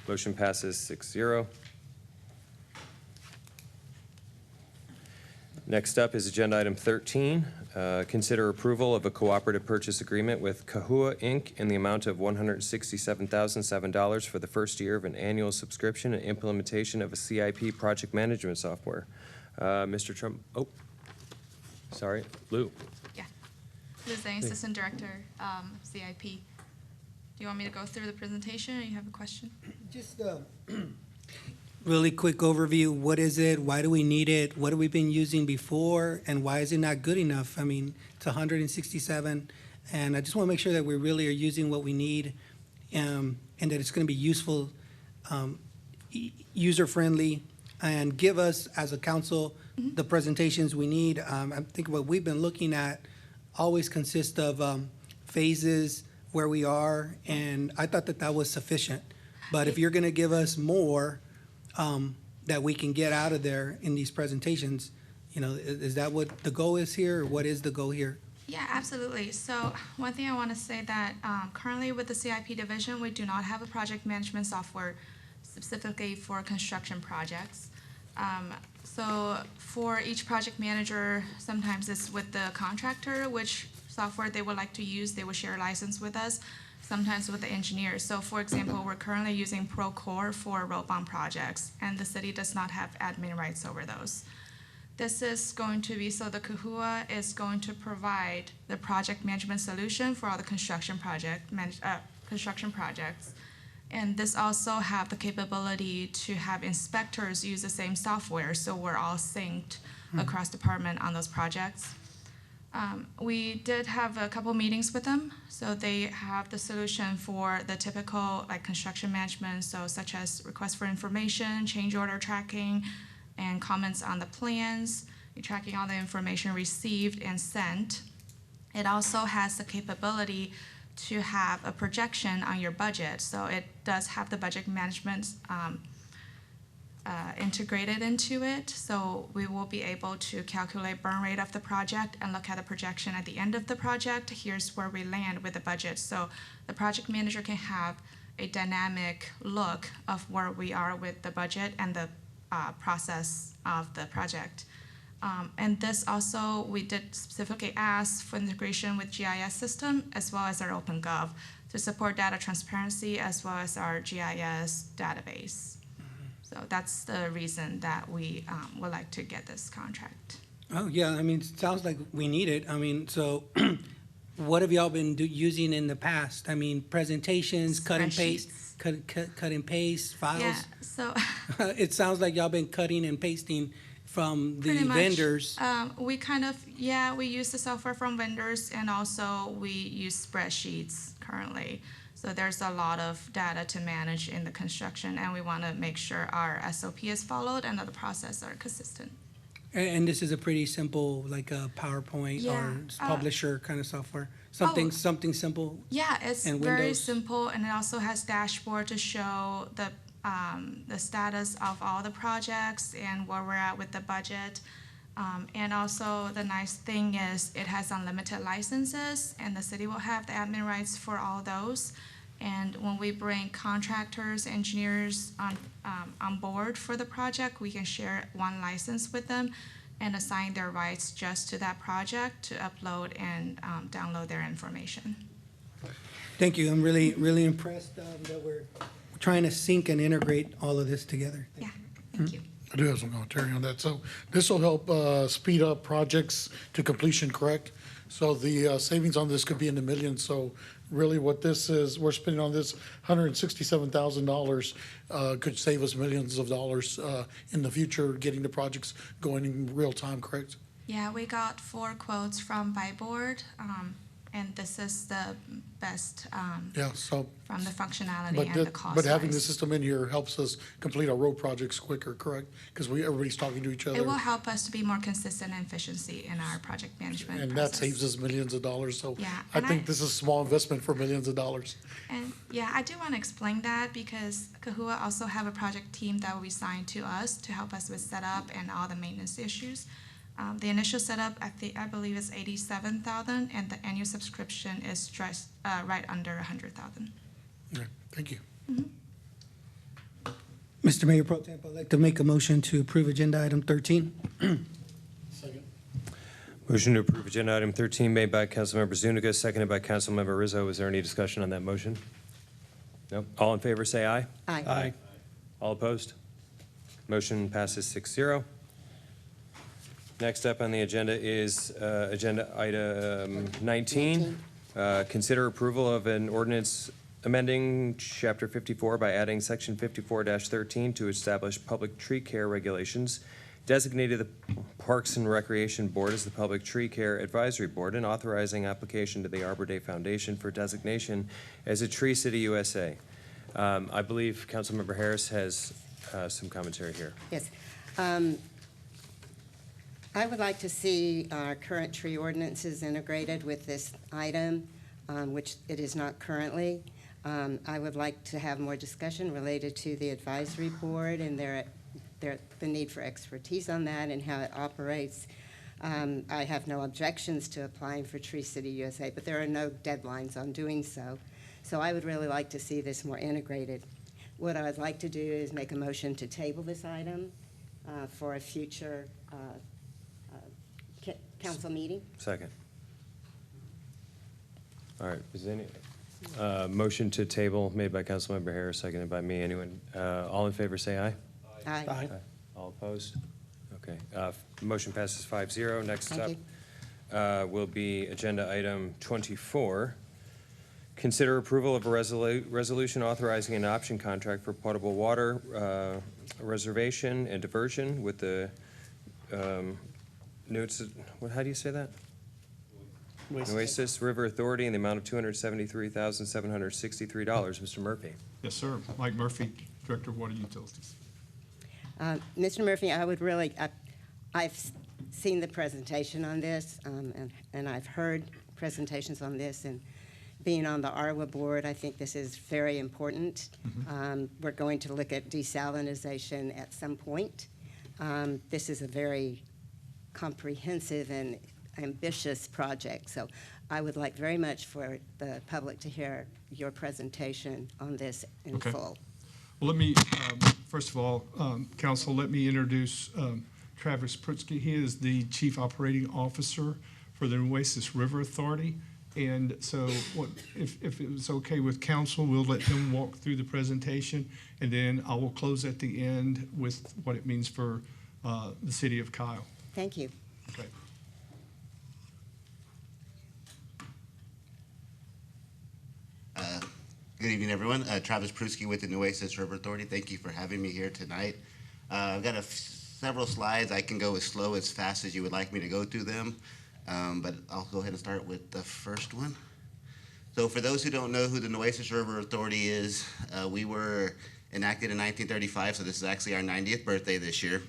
Motion passes 6-0. Next up is agenda item 13. Consider approval of a cooperative purchase agreement with Kahua Inc. in the amount of $167,007 for the first year of an annual subscription and implementation of a CIP project management software. Mr. Trump, sorry, Lou. Liz Zhang, Assistant Director, CIP. Do you want me to go through the presentation, or you have a question? Just really quick overview. What is it? Why do we need it? What have we been using before? And why is it not good enough? I mean, it's 167, and I just want to make sure that we really are using what we need, and that it's going to be useful, user-friendly, and give us, as a council, the presentations we need. I think what we've been looking at always consists of phases, where we are, and I thought that that was sufficient. But if you're going to give us more that we can get out of there in these presentations, you know, is that what the goal is here, or what is the goal here? Yeah, absolutely. So one thing I want to say that currently with the CIP division, we do not have a project management software specifically for construction projects. So for each project manager, sometimes it's with the contractor, which software they would like to use. They will share a license with us, sometimes with the engineers. So for example, we're currently using Procore for road bond projects, and the city does not have admin rights over those. This is going to be, so the Kahua is going to provide the project management solution for all the construction projects. And this also have the capability to have inspectors use the same software, so we're all synced across department on those projects. We did have a couple meetings with them, so they have the solution for the typical like construction management, so such as request for information, change order tracking, and comments on the plans. You're tracking all the information received and sent. It also has the capability to have a projection on your budget, so it does have the budget management integrated into it, so we will be able to calculate burn rate of the project and look at the projection at the end of the project. Here's where we land with the budget, so the project manager can have a dynamic look of where we are with the budget and the process of the project. And this also, we did specifically ask for integration with GIS system as well as our OpenGov to support data transparency as well as our GIS database. So that's the reason that we would like to get this contract. Oh, yeah, I mean, it sounds like we need it. I mean, so what have y'all been using in the past? I mean, presentations, cut and paste, cut and paste, files? Yeah, so. It sounds like y'all been cutting and pasting from the vendors. We kind of, yeah, we use the software from vendors, and also we use spreadsheets currently. So there's a lot of data to manage in the construction, and we want to make sure our SOP is followed and that the process are consistent. And this is a pretty simple, like a PowerPoint or publisher kind of software? Something simple? Yeah, it's and very Windows? simple, and it also has dashboard to show the status of all the projects and where we're at with the budget. And also the nice thing is it has unlimited licenses, and the city will have the admin rights for all those. And when we bring contractors, engineers on board for the project, we can share one license with them and assign their rights just to that project to upload and download their information. Thank you. I'm really, really impressed that we're trying to sync and integrate all of this together. Yeah, thank you. I do have some commentary on that. So this will help speed up projects to completion, correct? So the savings on this could be in the millions. So really what this is, we're spending on this $167,000 could save us millions of dollars in the future, getting the projects going in real time, correct? Yeah, we got 4 quotes from Byboard And this is the best Yeah, so. from the functionality But, and that- the cost. but having the wise. system in here helps us complete our road projects quicker, correct? Because everybody's talking to each other. It will help us to be more consistent and efficiency in our project management And process. that saves us millions of dollars, so Yeah, I and think this is a small investment for millions of dollars. And yeah, I do want to explain that because Kahua also have a project team that will be assigned to us to help us with setup and all the maintenance issues. The initial setup, I believe, is $87,000, and the annual subscription is just right under $100,000. Yeah, thank you. Mr. Mayor Pro Tem, I'd like to make a motion to approve agenda item 13. Motion to approve agenda item 13 made by Councilmember Zuniga, seconded by Councilmember Rizzo. Is there any discussion on that motion? No? All in favor, say aye. Aye. Aye. All opposed? Motion passes 6-0. Next up on the agenda is agenda item 19. Consider approval of an ordinance amending Chapter 54 by adding Section 54-13 to establish public tree care regulations, designated the Parks and Recreation Board as the Public Tree Care Advisory Board, and authorizing application to the Arbor Day Foundation for designation as a Tree City USA. I believe Councilmember Harris has some commentary here. Yes. I would like to see our current tree ordinances integrated with this item, which it is not currently. I would like to have more discussion related to the advisory board and the need for expertise on that and how it operates. I have no objections to applying for Tree City USA, but there are no deadlines on doing so. So I would really like to see this more integrated. What I would like to do is make a motion to table this item for a future council meeting. Second. All right, is there any, motion to table made by Councilmember Harris, seconded by me. Anyone, all in favor, say aye. Aye. All opposed? Okay, motion passes 5-0. Next up Thank will be agenda item 24. Consider approval of a resolution authorizing an option contract for potable water reservation and diversion with the how do you say that? Nueces River Authority in the amount of $273,763. Mr. Murphy. Yes, sir. Mike Murphy, Director of Water Utilities. Mr. Murphy, I've seen the presentation on this, and I've heard presentations on this, and being on the ARWA board, I think this is very important. We're going to look at desalinization at some point. This is a very comprehensive and ambitious project, so I would like very much for the public to hear your presentation on this in full. Well, let me, first of all, Council, let me introduce Travis Prutsky. He is the Chief Operating Officer for the Nueces River Authority. And so if it was okay with Council, we'll let him walk through the presentation, and then I will close at the end with what it means for the city of Kyle. Thank you. Okay. Good evening, everyone. Travis Prutsky with the Nueces River Authority. Thank you for having me here tonight. I've got several slides. I can go as slow as fast as you would like me to go through them, but I'll go ahead and start with the first one. So for those who don't know who the Nueces River Authority is, we were enacted in 1935, so this is actually our 90th birthday this year.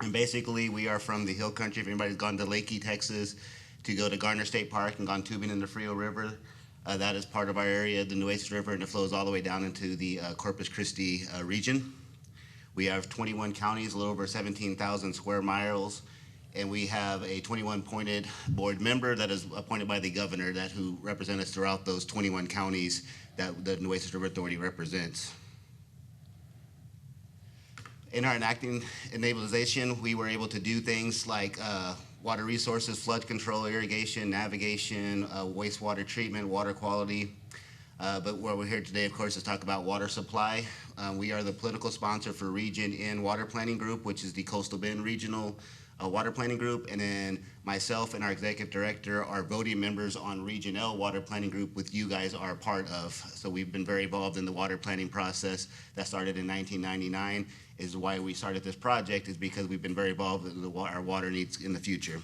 And basically, we are from the Hill Country. If anybody's gone to Leakey, Texas, to go to Garner State Park and gone tubing in the Frio River, that is part of our area, the Nueces River, and it flows all the way down into the Corpus Christi region. We have 21 counties, a little over 17,000 square miles, and we have a 21-appointed board member that is appointed by the governor who represent us throughout those 21 counties that the Nueces River Authority represents. In our enacting enablization, we were able to do things like water resources, flood control, irrigation, navigation, wastewater treatment, water quality. But where we're here today, of course, is talk about water supply. We are the political sponsor for Region N Water Planning Group, which is the Coastal Bend Regional Water Planning Group. And then myself and our executive director are voting members on Region L Water Planning Group, which you guys are part of. So we've been very involved in the water planning process that started in 1999. Is why we started this project, is because we've been very involved in our water needs in the future.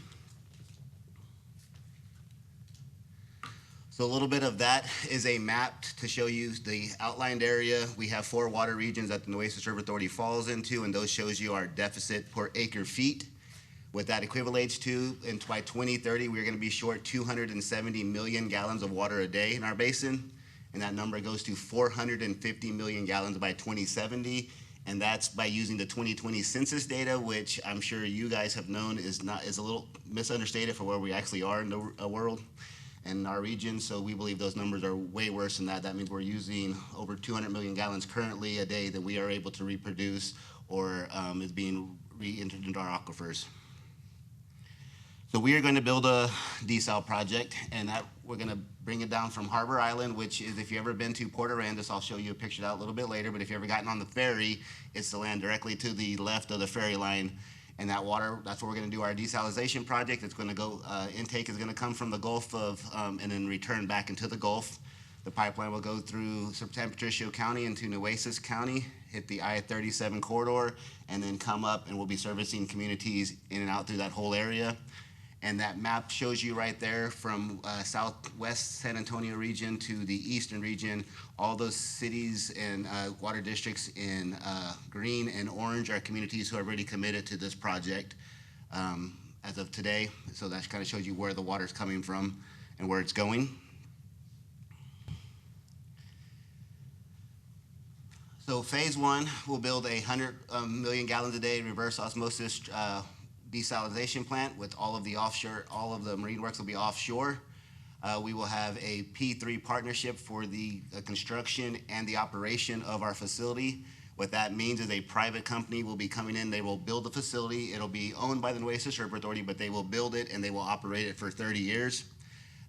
So a little bit of that is a map to show you the outlined area. We have 4 water regions that the Nueces River Authority falls into, and those shows you our deficit per acre feet. What that equivalates to, and by 2030, we're gonna be short 270 million gallons of water a day in our basin, and that number goes to 450 million gallons by 2070, and that's by using the 2020 census data, which I'm sure you guys have known is a little misunderstated for where we actually are in the world and our region. So we believe those numbers are way worse than that. That means we're using over 200 million gallons currently a day that we are able to reproduce or is being re-entered into our aquifers. So we are going to build a desal project, and that we're going to bring it down from Harbor Island, which is, if you've ever been to Port Aransas, I'll show you a picture of that a little bit later, but if you've ever gotten on the ferry, it's the land directly to the left of the ferry line. And that water, that's where we're going to do our desalination project. It's going to go, intake is going to come from the Gulf of, and then return back into the Gulf. The pipeline will go through San Patricio County into Nueces County, hit the I-37 corridor, and then come up, and we'll be servicing communities in and out through that whole area. And that map shows you right there from southwest San Antonio region to the eastern region, all those cities and water districts in green and orange are communities who are already committed to this project as of today. So that kind of shows you where the water's coming from and where it's going. So phase 1, we'll build 100 million gallons a day reverse osmosis desalination plant with all of the offshore, all of the marine works will be offshore. We will have a P3 partnership for the construction and the operation of our facility. What that means is a private company will be coming in, they will build the facility, it'll be owned by the Nueces River Authority, but they will build it and they will operate it for 30 years.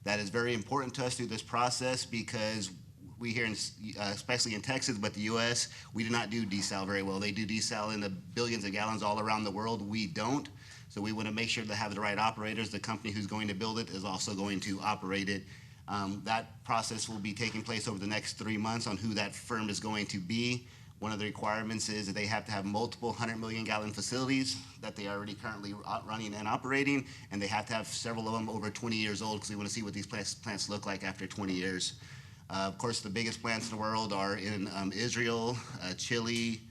That is very important to us through this process because we here, especially in Texas, but the US, we do not do desal very well. They do desal in the billions of gallons all around the world, we don't. So we want to make sure to have the right operators. The company who's going to build it is also going to operate it. That process will be taking place over the next 3 months on who that firm is going to be. One of the requirements is that they have to have multiple 100 million gallon facilities that they are already currently running and operating, and they have to have several of them over 20 years old because we want to see what these plants look like after 20 years. Of course, the biggest plants in the world are in Israel, Chile,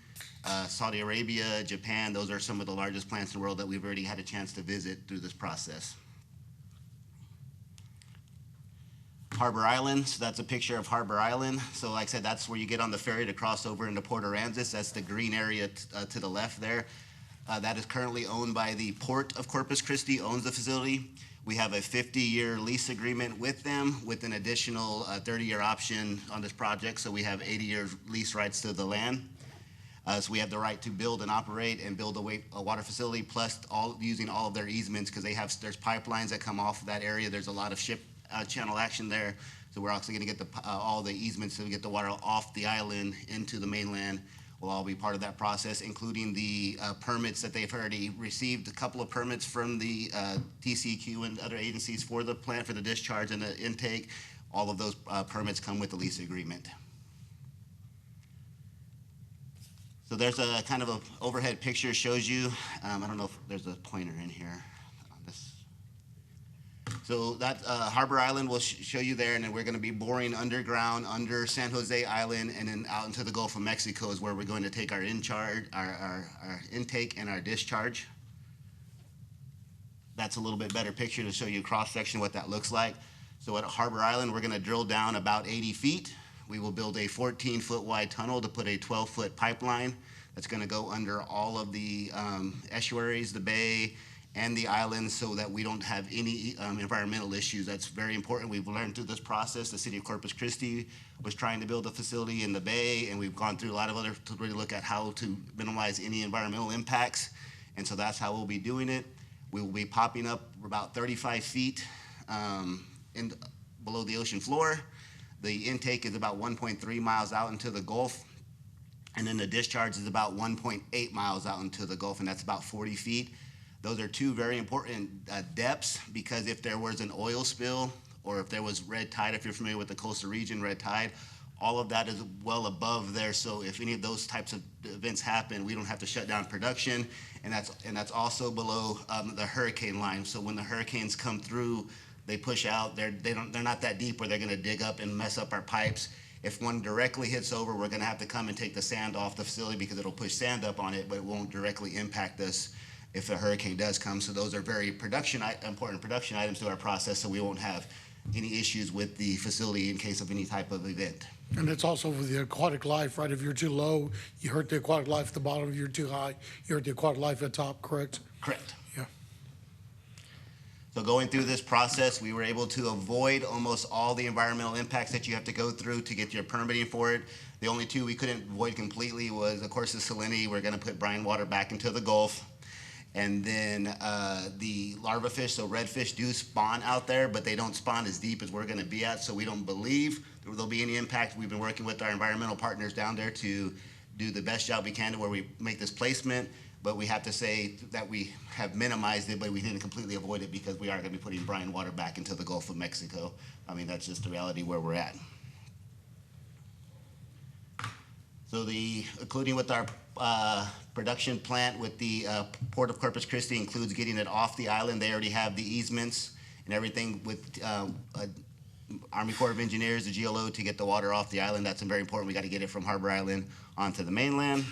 Saudi Arabia, Japan. Those are some of the largest plants in the world that we've already had a chance to visit through this process. Harbor Island, so that's a picture of Harbor Island. So like I said, that's where you get on the ferry to cross over into Port Aransas. That's the green area to the left there. That is currently owned by the Port of Corpus Christi, owns the facility. We have a 50-year lease agreement with them with an additional 30-year option on this project. So we have 80 years lease rights to the land. So we have the right to build and operate and build a water facility, plus using all of their easements because there's pipelines that come off of that area. There's a lot of ship channel action there. So we're also going to get all the easements to get the water off the island into the mainland. Will all be part of that process, including the permits that they've already received. A couple of permits from the TCEQ and other agencies for the plant, for the discharge and the intake. All of those permits come with the lease agreement. So there's a kind of an overhead picture shows you. I don't know if there's a pointer in here on this. So that Harbor Island will show you there, and then we're going to be boring underground under San Jose Island, and then out into the Gulf of Mexico is where we're going to take our our intake and our discharge. That's a little bit better picture to show you a cross section what that looks like. So at Harbor Island, we're going to drill down about 80 feet. We will build a 14-foot wide tunnel to put a 12-foot pipeline that's going to go under all of the estuaries, the bay, and the islands so that we don't have any environmental issues. That's very important. We've learned through this process. The city of Corpus Christi was trying to build a facility in the bay, and we've gone through a lot of other to really look at how to minimize any environmental impacts. And so that's how we'll be doing it. We will be popping up about 35 feet below the ocean floor. The intake is about 1.3 miles out into the Gulf, and then the discharge is about 1.8 miles out into the Gulf, and that's about 40 feet. Those are two very important depths because if there was an oil spill or if there was red tide, if you're familiar with the coastal region, red tide, all of that is well above there. So if any of those types of events happen, we don't have to shut down production, and that's also below the hurricane line. So when the hurricanes come through they push out. They're not that deep where they're going to dig up and mess up our pipes. If one directly hits over, we're going to have to come and take the sand off the facility because it'll push sand up on it, but it won't directly impact us if a hurricane does come. So those are very important production items to our process, so we won't have any issues with the facility in case of any type of event. And it's also for the aquatic life, right? If you're too low, you hurt the aquatic life at the bottom. If you're too high, you hurt the aquatic life at the top, correct? Correct. Yeah. So going through this process, we were able to avoid almost all the environmental impacts that you have to go through to get your permitting for it. The only two we couldn't avoid completely was, of course, the salinity. We're going to put brine water back into the Gulf. And then the larva fish, so redfish do spawn out there, but they don't spawn as deep as we're going to be at, so we don't believe there'll be any impact. We've been working with our environmental partners down there to do the best job we can to where we make this placement, but we have to say that we have minimized it, but we didn't completely avoid it because we are going to be putting brine water back into the Gulf of Mexico. I mean, that's just the reality where we're at. So including with our production plant with the Port of Corpus Christi includes getting it off the island. They already have the easements and everything with Army Corps of Engineers, the GLO, to get the water off the island. That's very important. We got to get it from Harbor Island onto the mainland.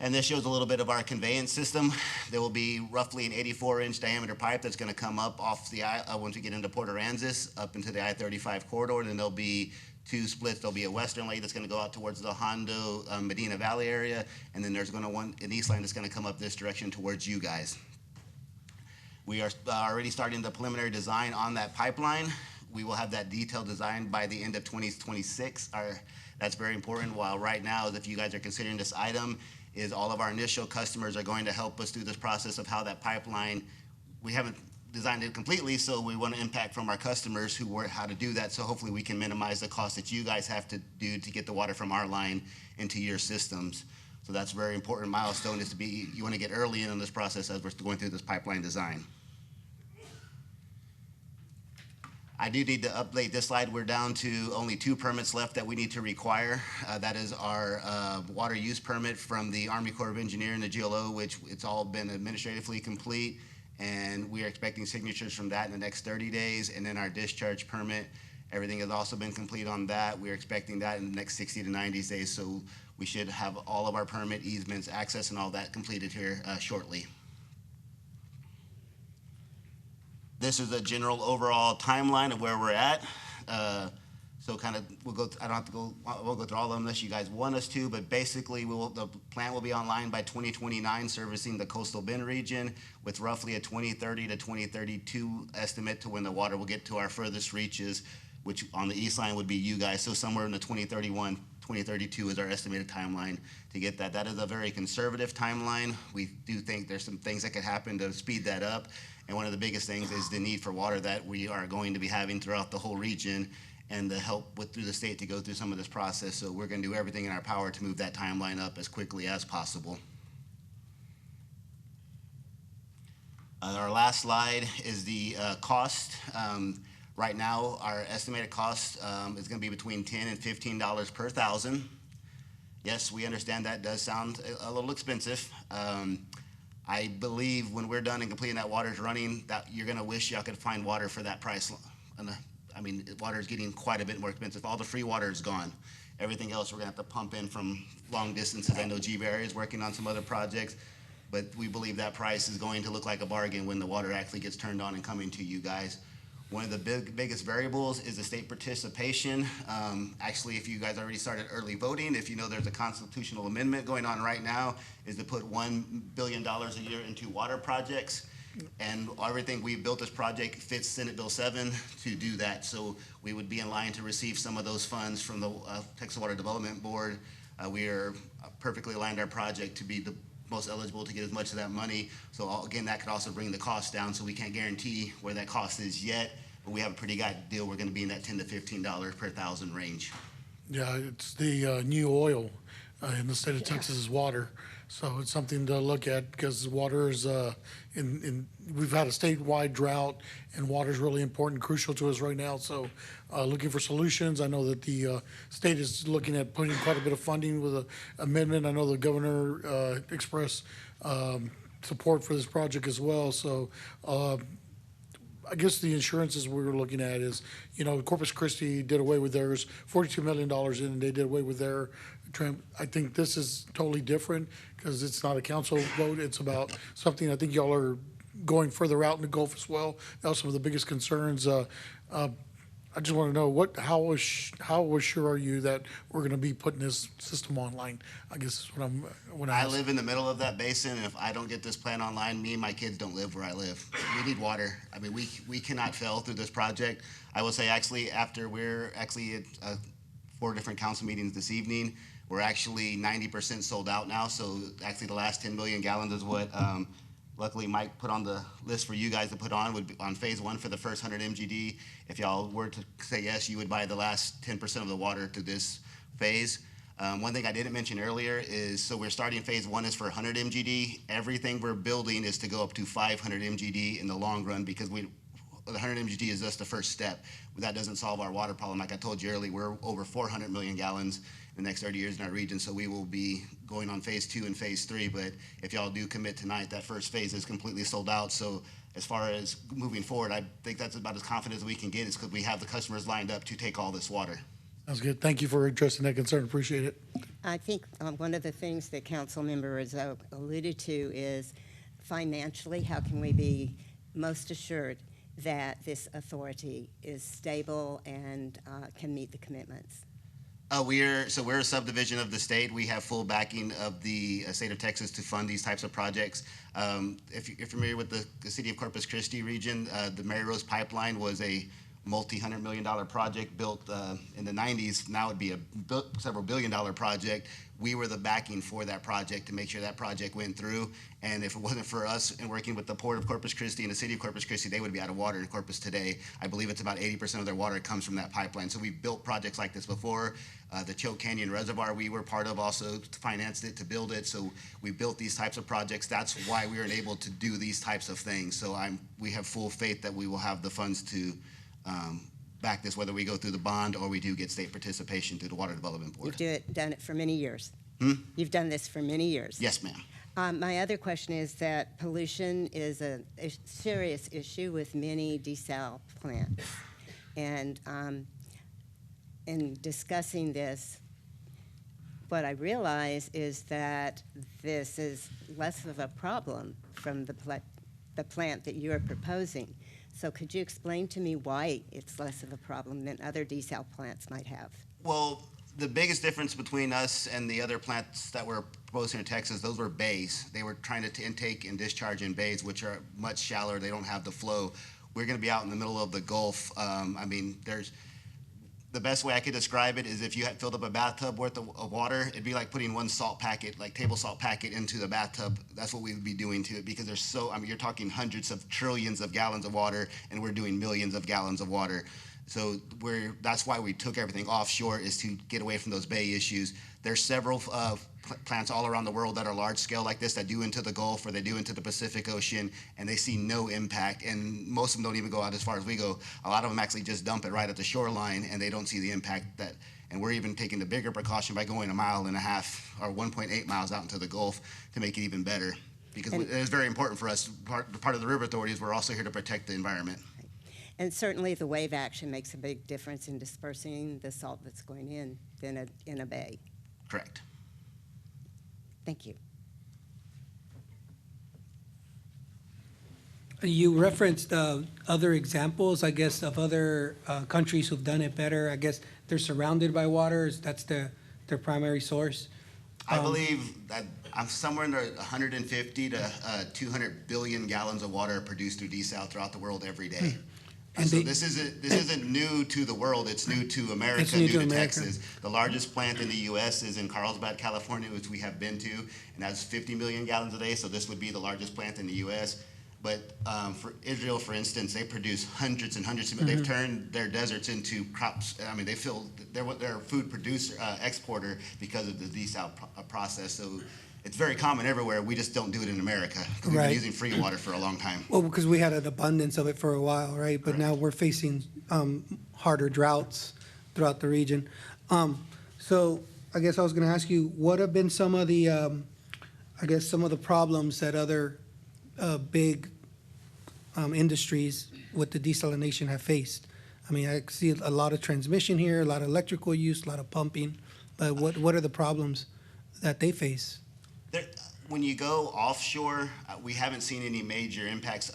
And this shows a little bit of our conveyance system. There will be roughly an 84-inch diameter pipe that's going to come up off the once we get into Port Aransas up into the I-35 corridor. And then there'll be two splits. There'll be a western leg that's going to go out towards the Hondo Medina Valley area, and then there's going to an east line that's going to come up this direction towards you guys. We are already starting the preliminary design on that pipeline. We will have that detailed design by the end of 2026. That's very important. While right now, if you guys are considering this item, is all of our initial customers are going to help us through this process of how that pipeline, we haven't designed it completely, so we want to impact from our customers who work how to do that, so hopefully we can minimize the cost that you guys have to do to get the water from our line into your systems. So that's a very important milestone, is you want to get early in on this process as we're going through this pipeline design. I do need to update this slide. We're down to only 2 permits left that we need to require. That is our water use permit from the Army Corps of Engineers and the GLO, which it's all been administratively complete, and we are expecting signatures from that in the next 30 days. And then our discharge permit, everything has also been complete on that. We're expecting that in the next 60 to 90 days, so we should have all of our permit easements, access, and all that completed here shortly. This is a general overall timeline of where we're at. So kind of, I won't go through all of them unless you guys want us to, but basically the plant will be online by 2029, servicing the coastal Bend region with roughly a 2030 to 2032 estimate to when the water will get to our furthest reaches, which on the east line would be you guys. So somewhere in the 2031, 2032 is our estimated timeline to get that. That is a very conservative timeline. We do think there's some things that could happen to speed that up. And one of the biggest things is the need for water that we are going to be having throughout the whole region, and the help through the state to go through some of this process. So we're going to do everything in our power to move that timeline up as quickly as possible. Our last slide is the cost. Right now, our estimated cost is going to be between $10 and $15 per thousand. Yes, we understand that does sound a little expensive. I believe when we're done and completing that water's running, that you're going to wish y'all could find water for that price. I mean, water is getting quite a bit more expensive. All the free water is gone. Everything else we're going to have to pump in from long distances. I know G-Berry is working on some other projects, but we believe that price is going to look like a bargain when the water actually gets turned on and coming to you guys. One of the biggest variables is the state participation. Actually, if you guys already started early voting, if you know there's a constitutional amendment going on right now, is to put $1 billion a year into water projects. And everything we built this project fits Senate Bill 7 to do that. So we would be in line to receive some of those funds from the Texas Water Development Board. We are perfectly aligned our project to be the most eligible to get as much of that money. So again, that could also bring the cost down, so we can't guarantee where that cost is yet, but we have a pretty good deal. We're going to be in that $10 to $15 per thousand range. Yeah, it's the new oil in the state of Texas is water. So it's something to look at because water is, we've had a statewide drought, and water is really important, crucial to us right now. So looking for solutions. I know that the state is looking at putting quite a bit of funding with an amendment. I know the governor expressed support for this project as well. So I guess the insurances we were looking at is, Corpus Christi did away with theirs, $42 million in, and they did away with their I think this is totally different because it's not a council vote. It's about something I think y'all are going further out in the Gulf as well. That was some of the biggest concerns. I just want to know how sure are you that we're going to be putting this system online? I guess is what I live in the middle of that basin, and if I don't get this plan online, me and my kids don't live where I live. We need water. I mean, we cannot fail through this project. I will say, actually, after we're actually at 4 different council meetings this evening, we're actually 90% sold out now. So actually, the last 10 million gallons is what luckily Mike put on the list for you guys to put on, would be on phase 1 for the first 100 MGD. If y'all were to say yes, you would buy the last 10% of the water to this phase. One thing I didn't mention earlier is, so we're starting phase 1 is for 100 MGD. Everything we're building is to go up to 500 MGD in the long run, because the 100 MGD is just the first step. But that doesn't solve our water problem. Like I told you earlier, we're over 400 million gallons in the next 30 years in our region, so we will be going on phase 2 and phase 3. But if y'all do commit tonight, that first phase is completely sold out. So as far as moving forward, I think that's about as confident as we can get, is because we have the customers lined up to take all this water. Sounds good. Thank you for addressing that concern. Appreciate it. I think one of the things that council member Rizzo alluded to is financially, how can we be most assured that this authority is stable and can meet the commitments? We're a subdivision of the state. We have full backing of the state of Texas to fund these types of projects. If you're familiar with the city of Corpus Christi region, the Mary Rose Pipeline was a multi-$100-million project built in the 90s. Now it'd be a several billion-dollar project. We were the backing for that project to make sure that project went through. And if it wasn't for us and working with the Port of Corpus Christi and the City of Corpus Christi, they would be out of water in Corpus today. I believe it's about 80% of their water comes from that pipeline. So we've built projects like this before. The Choke Canyon Reservoir we were part of also financed it to build it. So we built these types of projects. That's why we were able to do these types of things. So we have full faith that we will have the funds to back this, whether we go through the bond or we do get state participation through the Water Development Board. You've done it for many years. Hmm? You've done this for many years. Yes, ma'am. My other question is that pollution is a serious issue with many desal plants. And in discussing this, what I realize is that this is less of a problem from the plant that you are proposing. So could you explain to me why it's less of a problem than other desal plants might have? Well, the biggest difference between us and the other plants that were proposing in Texas, those were bays. They were trying to intake and discharge in bays, which are much shallower. They don't have the flow. We're going to be out in the middle of the Gulf. The best way I could describe it is if you had filled up a bathtub worth of water, it'd be like putting one salt packet, like table salt packet, into the bathtub. That's what we would be doing to it, because there's you're talking hundreds of trillions of gallons of water, and we're doing millions of gallons of water. So that's why we took everything offshore, is to get away from those bay issues. There's several plants all around the world that are large scale like this that do into the Gulf or they do into the Pacific Ocean, and they see no impact. And most of them don't even go out as far as we go. A lot of them actually just dump it right at the shoreline, and they don't see the impact that. And we're even taking the bigger precaution by going 1.5 miles or 1.8 miles out into the Gulf to make it even better. Because it is very important for us. Part of the River Authority is we're also here to protect the environment. And certainly the wave action makes a big difference in dispersing the salt that's going in a bay. Correct. Thank you. You referenced other examples, I guess, of other countries who've done it better. I guess they're surrounded by water. That's their primary source. I believe that I'm somewhere in the 150 to 200 billion gallons of water produced through desal throughout the world every day. And so this isn't new to the world. It's new to America, It's new to America. Texas. The largest plant in the U.S. is in Carlsbad, California, which we have been to, and that's 50 million gallons a day. So this would be the largest plant in the U.S. But for Israel, for instance, they produce hundreds and hundreds of. They've turned their deserts into crops. I mean, they're a food producer, exporter, because of the desal process. So it's very common everywhere. We just don't do it in America. We've been using free water for a long time. Well, because we had an abundance of it for a while, right? But now we're facing harder droughts throughout the region. So I guess I was going to ask you, what have been some of the, some of the problems that other big industries with the desalination have faced. I mean, I see a lot of transmission here, a lot of electrical use, a lot of pumping, but what are the problems that they face? When you go offshore, we haven't seen any major impacts.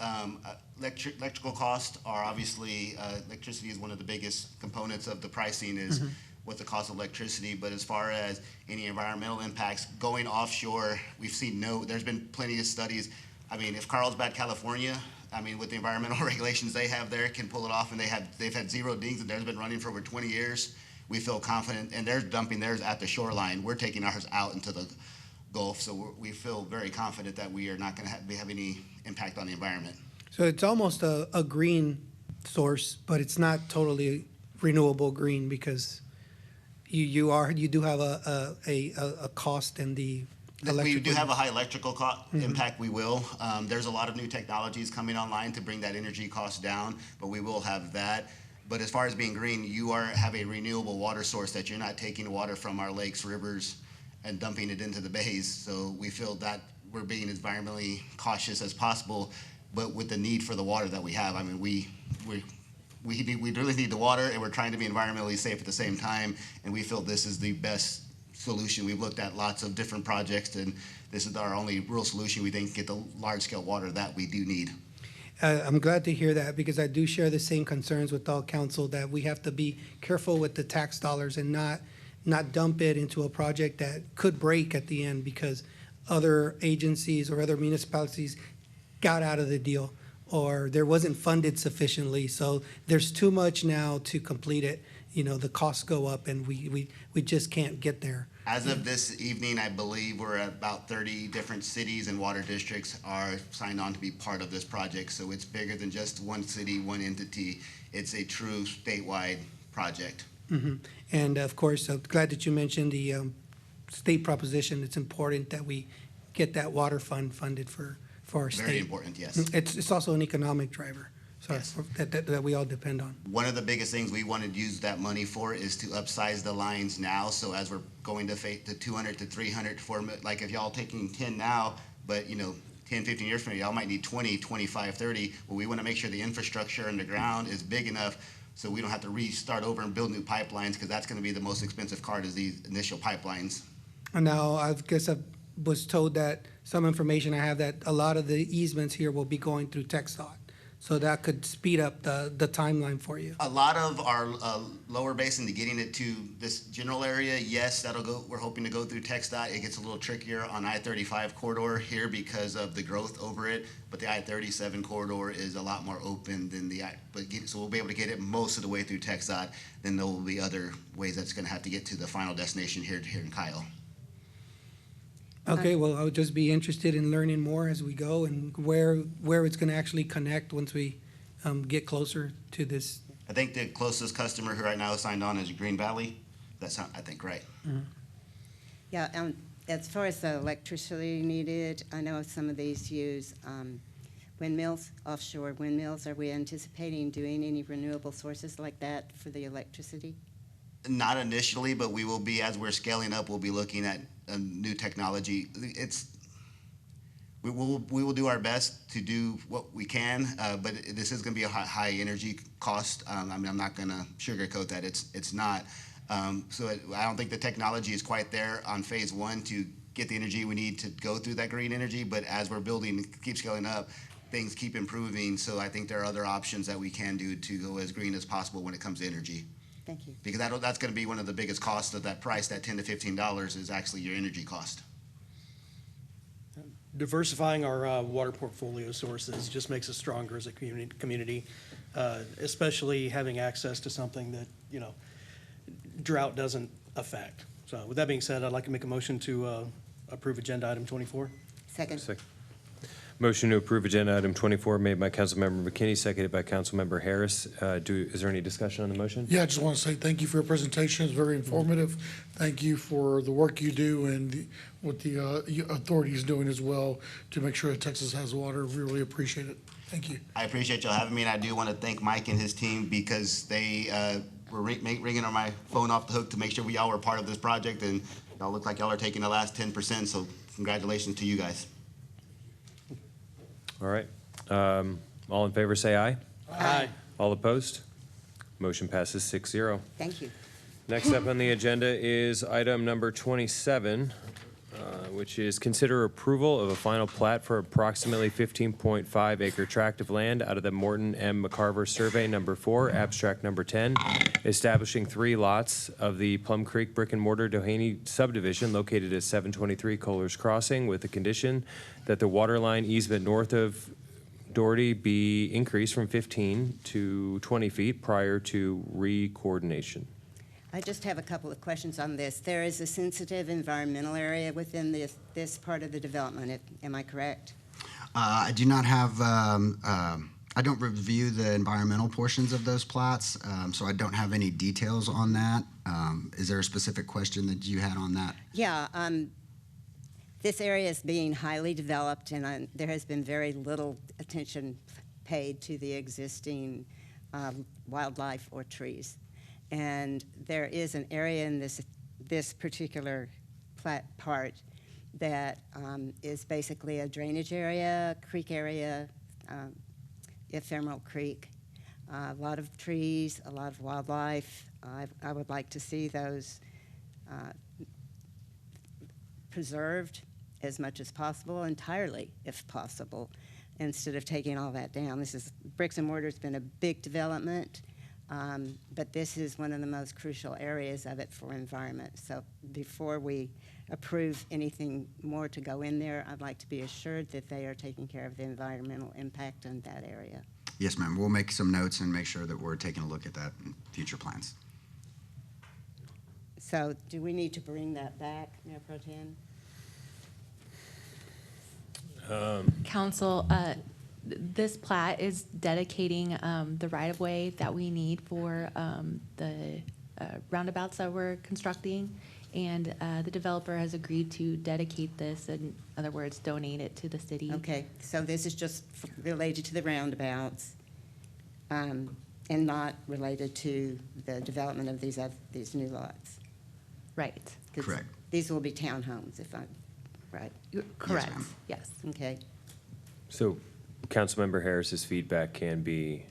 Electrical costs are obviously, electricity is one of the biggest components of the pricing is what the cost of electricity, but as far as any environmental impacts, going offshore, we've seen there's been plenty of studies. I mean, if Carlsbad, California, I mean, with the environmental regulations they have there, can pull it off, and they've had zero dings, and theirs been running for over 20 years. We feel confident, and they're dumping theirs at the shoreline. We're taking ours out into the Gulf, so we feel very confident that we are not going to have any impact on the environment. So it's almost a green source, but it's not totally renewable green because you do have a cost in the electrical. We do have a high electrical impact. We will. There's a lot of new technologies coming online to bring that energy cost down, but we will have that. But as far as being green, you have a renewable water source that you're not taking water from our lakes, rivers, and dumping it into the bays. So we feel that we're being as environmentally cautious as possible, but with the need for the water that we have. I mean, we really need the water, and we're trying to be environmentally safe at the same time, and we feel this is the best solution. We've looked at lots of different projects, and this is our only real solution we think to get the large-scale water that we do need. I'm glad to hear that because I do share the same concerns with all council that we have to be careful with the tax dollars and not dump it into a project that could break at the end because other agencies or other municipalities got out of the deal or there wasn't funded sufficiently. So there's too much now to complete it. You know, the costs go up and we just can't get there. As of this evening, I believe we're at about 30 different cities and water districts are signed on to be part of this project. So it's bigger than just one city, one entity. It's a true statewide project. Mm-hmm. And of course, I'm glad that you mentioned the state proposition. It's important that we get that water fund funded for our state. Very important, yes. It's also an economic driver. So Yes. that we all depend on. One of the biggest things we want to use that money for is to upsize the lines now. So as we're going to 200 to 300, like if y'all taking 10 now, but 10, 15 years from now, y'all might need 20, 25, 30. Well, we want to make sure the infrastructure underground is big enough so we don't have to restart over and build new pipelines because that's going to be the most expensive part is these initial pipelines. And now I guess I was told that some information I have that a lot of the easements here will be going through TxDOT. So that could speed up the timeline for you. A lot of our lower basin to getting it to this general area, yes, we're hoping to go through TxDOT. It gets a little trickier on I-35 corridor here because of the growth over it, but the I-37 corridor is a lot more open than so we'll be able to get it most of the way through TxDOT. Then there will be other ways that's going to have to get to the final destination here in Kyle. Okay, well, I would just be interested in learning more as we go and where it's going to actually connect once we get closer to this. I think the closest customer who right now is signed on is Green Valley. That's not, I think, right. Mm-hmm. Yeah, as far as the electricity needed, I know some of these use windmills, offshore windmills. Are we anticipating doing any renewable sources like that for the electricity? Not initially, but we will be, as we're scaling up, we'll be looking at new technology. We will do our best to do what we can, but this is going to be a high energy cost. I mean, I'm not going to sugarcoat that. It's not. I don't think the technology is quite there on phase one to get the energy we need to go through that green energy. But as we're building, keep scaling up, things keep improving. So I think there are other options that we can do to go as green as possible when it comes to energy. Thank you. Because that's going to be one of the biggest costs of that price. That $10 to $15 is actually your energy cost. Diversifying our water portfolio sources just makes us stronger as a community, especially having access to something that, drought doesn't affect. So with that being said, I'd like to make a motion to approve agenda item 24. Second. Motion to approve agenda item 24 made by Councilmember McKinney, seconded by Councilmember Harris. Is there any discussion on the motion? Yeah, I just want to say thank you for your presentation. It's very informative. Thank you for the work you do and what the authority is doing as well to make sure that Texas has water. We really appreciate it. Thank you. I appreciate y'all having me, and I do want to thank Mike and his team because they were ringing on my phone off the hook to make sure y'all were part of this project, and y'all look like y'all are taking the last 10%, so congratulations to you guys. All right. All in favor, say aye. Aye. All opposed? Motion passes 6-0. Thank you. Next up on the agenda is item number 27, which is consider approval of a final plat for approximately 15.5 acre tract of land out of the Morton M. McCarver Survey Number 4, Abstract Number 10, establishing 3 lots of the Plum Creek Brick and Mortar Doheny subdivision located at 723 Kohler's Crossing with the condition that the water line easement north of Doherty be increased from 15 to 20 feet prior to re-coordination. I just have a couple of questions on this. There is a sensitive environmental area within this part of the development. Am I correct? I do not have, I don't review the environmental portions of those plats, so I don't have any details on that. Is there a specific question that you had on that? Yeah. This area is being highly developed, and there has been very little attention paid to the existing wildlife or trees. And there is an area in this particular plat part that is basically a drainage area, creek area, ephemeral creek, a lot of trees, a lot of wildlife. I would like to see those preserved as much as possible, entirely, if possible, instead of taking all that down. This is, bricks and mortar's been a big development. But this is one of the most crucial areas of it for environment. So before we approve anything more to go in there, I'd like to be assured that they are taking care of the environmental impact in that area. Yes, ma'am. We'll make some notes and make sure that we're taking a look at that in future plans. So do we need to bring that back, Mayor Pro Tem? Council, this plat is dedicating the right-of-way that we need for the roundabouts that we're constructing, and the developer has agreed to dedicate this, in other words, donate it to the city. Okay, so this is just related to the roundabouts and not related to the development of these new lots? Right. Correct. These will be townhomes, if I'm right? Correct, yes. Okay. So Councilmember Harris's feedback can be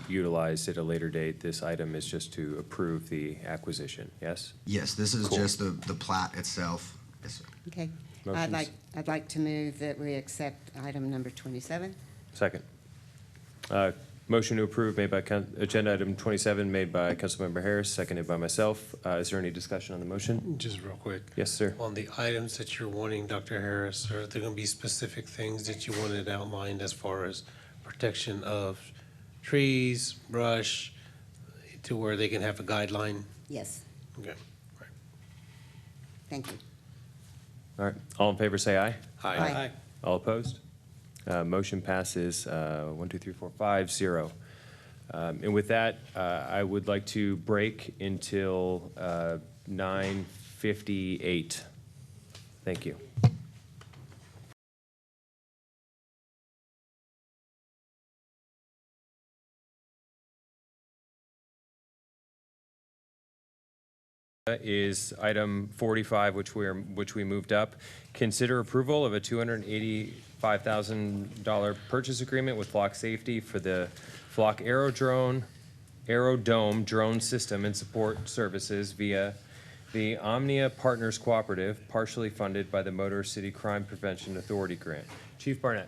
utilized at a later date. This item is just to approve the acquisition, yes? Yes, this is Cool. just the plat itself. Yes, sir. Okay. Motions? I'd like to move that we accept item number 27. Second. Motion to approve made by agenda item 27 made by Councilmember Harris, seconded by myself. Is there any discussion on the motion? Just real quick. Yes, sir. On the items that you're wanting, Dr. Harris, are there going to be specific things that you wanted outlined as far as protection of trees, brush, to where they can have a guideline? Yes. Okay. Thank you. All right. All in favor, say aye. Aye. Aye. All opposed? Motion passes 5-0. And with that, I would like to break until 9:58. Thank you. Is item 45, which we moved up. Consider approval of a $285,000 purchase agreement with Flock Safety for the Flock Aerodome drone system and support services via the Omnia Partners Cooperative, partially funded by the Motor City Crime Prevention Authority grant. Chief Barnett.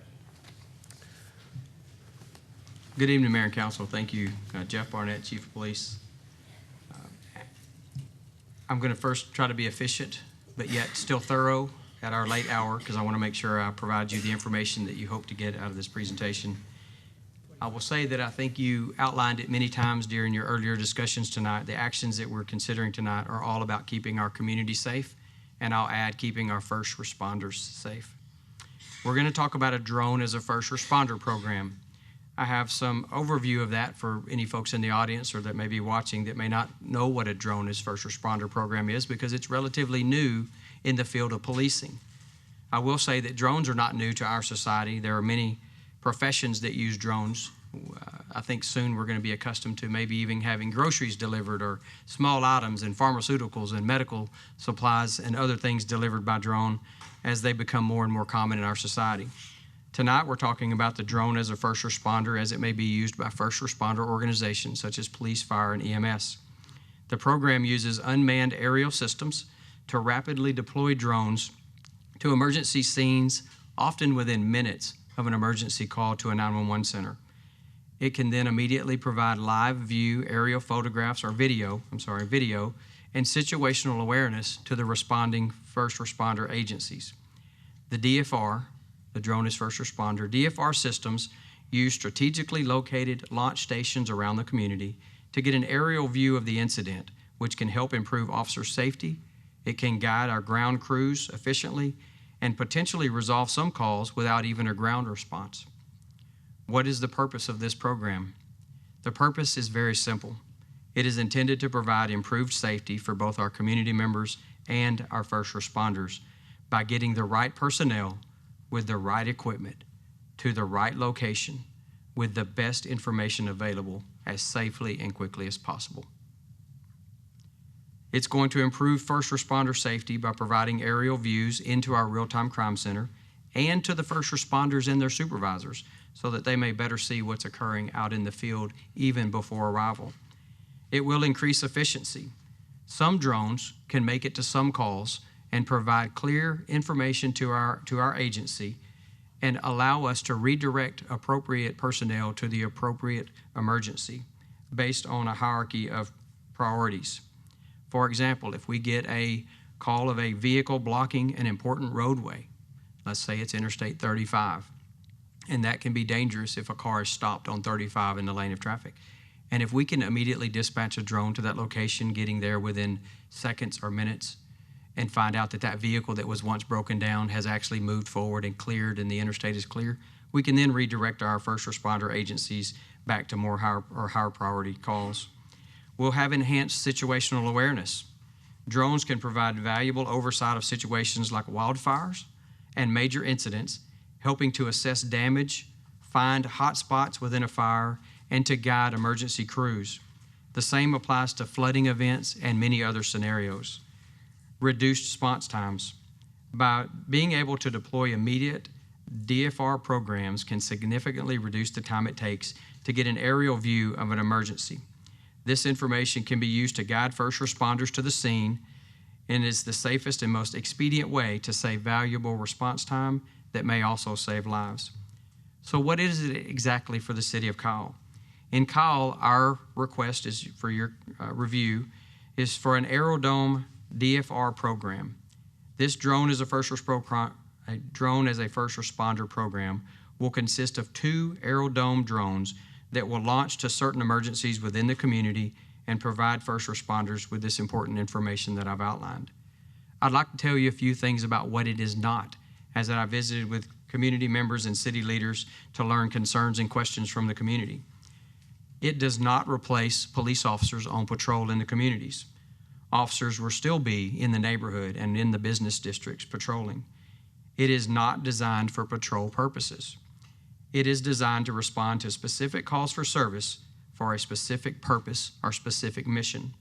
Good evening, Mayor and Council. Thank you. Jeff Barnett, Chief of Police. I'm going to first try to be efficient, but yet still thorough at our late hour, because I want to make sure I provide you the information that you hope to get out of this presentation. I will say that I think you outlined it many times during your earlier discussions tonight. The actions that we're considering tonight are all about keeping our community safe, and I'll add keeping our first responders safe. We're going to talk about a drone as a first responder program. I have some overview of that for any folks in the audience or that may be watching that may not know what a drone as first responder program is, because it's relatively new in the field of policing. I will say that drones are not new to our society. There are many professions that use drones. I think soon we're going to be accustomed to maybe even having groceries delivered or small items and pharmaceuticals and medical supplies and other things delivered by drone as they become more and more common in our society. Tonight, we're talking about the drone as a first responder as it may be used by first responder organizations such as police, fire, and EMS. The program uses unmanned aerial systems to rapidly deploy drones to emergency scenes, often within minutes of an emergency call to a 911 center. It can then immediately provide live view aerial photographs or video, and situational awareness to the responding first responder agencies. The DFR, the Drone as First Responder, DFR systems use strategically located launch stations around the community to get an aerial view of the incident, which can help improve officer safety. It can guide our ground crews efficiently and potentially resolve some calls without even a ground response. What is the purpose of this program? The purpose is very simple. It is intended to provide improved safety for both our community members and our first responders by getting the right personnel with the right equipment to the right location with the best information available as safely and quickly as possible. It's going to improve first responder safety by providing aerial views into our real-time crime center and to the first responders and their supervisors so that they may better see what's occurring out in the field even before arrival. It will increase efficiency. Some drones can make it to some calls and provide clear information to our agency and allow us to redirect appropriate personnel to the appropriate emergency based on a hierarchy of priorities. For example, if we get a call of a vehicle blocking an important roadway, let's say it's Interstate 35, and that can be dangerous if a car is stopped on 35 in the lane of traffic. And if we can immediately dispatch a drone to that location, getting there within seconds or minutes, and find out that that vehicle that was once broken down has actually moved forward and cleared and the interstate is clear, we can then redirect our first responder agencies back to more higher priority calls. We'll have enhanced situational awareness. Drones can provide valuable oversight of situations like wildfires and major incidents, helping to assess damage, find hot spots within a fire, and to guide emergency crews. The same applies to flooding events and many other scenarios. Reduced response times. By being able to deploy immediate DFR programs can significantly reduce the time it takes to get an aerial view of an emergency. This information can be used to guide first responders to the scene and is the safest and most expedient way to save valuable response time that may also save lives. So what is it exactly for the City of Kyle? In Kyle, our request is for your review is for an Aerodome DFR program. This drone as a first responder program will consist of 2 Aerodome drones that will launch to certain emergencies within the community and provide first responders with this important information that I've outlined. I'd like to tell you a few things about what it is not, as I visited with community members and city leaders to learn concerns and questions from the community. It does not replace police officers on patrol in the communities. Officers will still be in the neighborhood and in the business districts patrolling. It is not designed for patrol purposes. It is designed to respond to specific calls for service for a specific purpose or specific mission.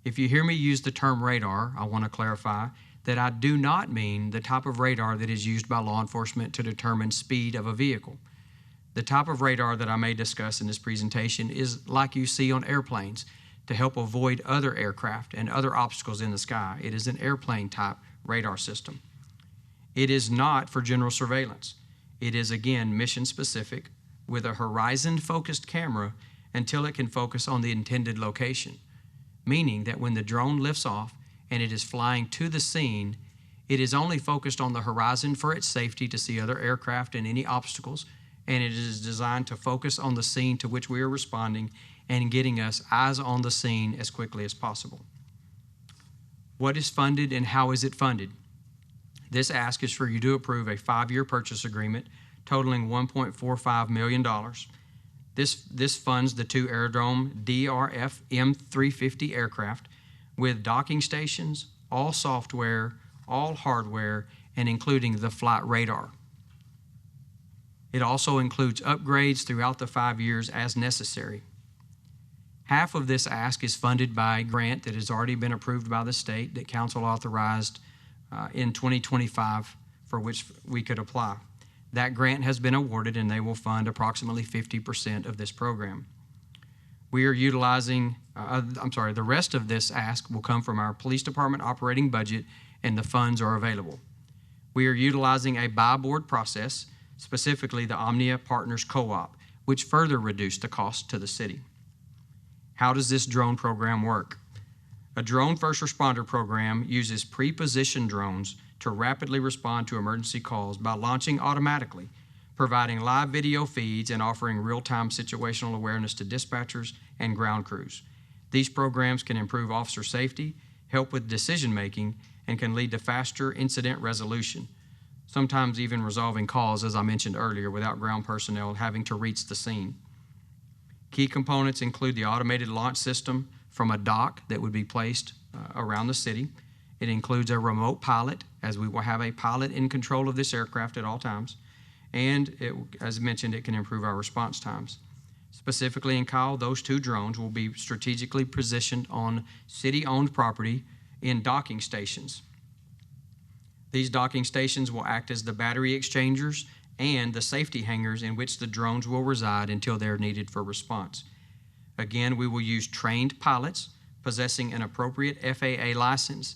If you hear me use the term radar, I want to clarify that I do not mean the type of radar that is used by law enforcement to determine speed of a vehicle. The type of radar that I may discuss in this presentation is like you see on airplanes to help avoid other aircraft and other obstacles in the sky. It is an airplane type radar system. It is not for general surveillance. It is, again, mission specific with a horizon focused camera until it can focus on the intended location, meaning that when the drone lifts off and it is flying to the scene, it is only focused on the horizon for its safety to see other aircraft and any obstacles, and it is designed to focus on the scene to which we are responding and getting us eyes on the scene as quickly as possible. What is funded and how is it funded? This ask is for you to approve a 5-year purchase agreement totaling $1.45 million. This funds the 2 Aerodome DRF M350 aircraft with docking stations, all software, all hardware, and including the flight radar. It also includes upgrades throughout the 5 years as necessary. Half of this ask is funded by a grant that has already been approved by the state that council authorized in 2025 for which we could apply. That grant has been awarded, and they will fund approximately 50% of this program. We are utilizing, the rest of this ask will come from our police department operating budget, and the funds are available. We are utilizing a buy-board process, specifically the Omnia Partners Co-op, which further reduced the cost to the city. How does this drone program work? A drone first responder program uses pre-positioned drones to rapidly respond to emergency calls by launching automatically, providing live video feeds and offering real-time situational awareness to dispatchers and ground crews. These programs can improve officer safety, help with decision-making, and can lead to faster incident resolution, sometimes even resolving calls, as I mentioned earlier, without ground personnel having to reach the scene. Key components include the automated launch system from a dock that would be placed around the city. It includes a remote pilot, as we will have a pilot in control of this aircraft at all times. And as mentioned, it can improve our response times. Specifically in Kyle, those 2 drones will be strategically positioned on city-owned property in docking stations. These docking stations will act as the battery exchangers and the safety hangars in which the drones will reside until they're needed for response. Again, we will use trained pilots possessing an appropriate FAA license.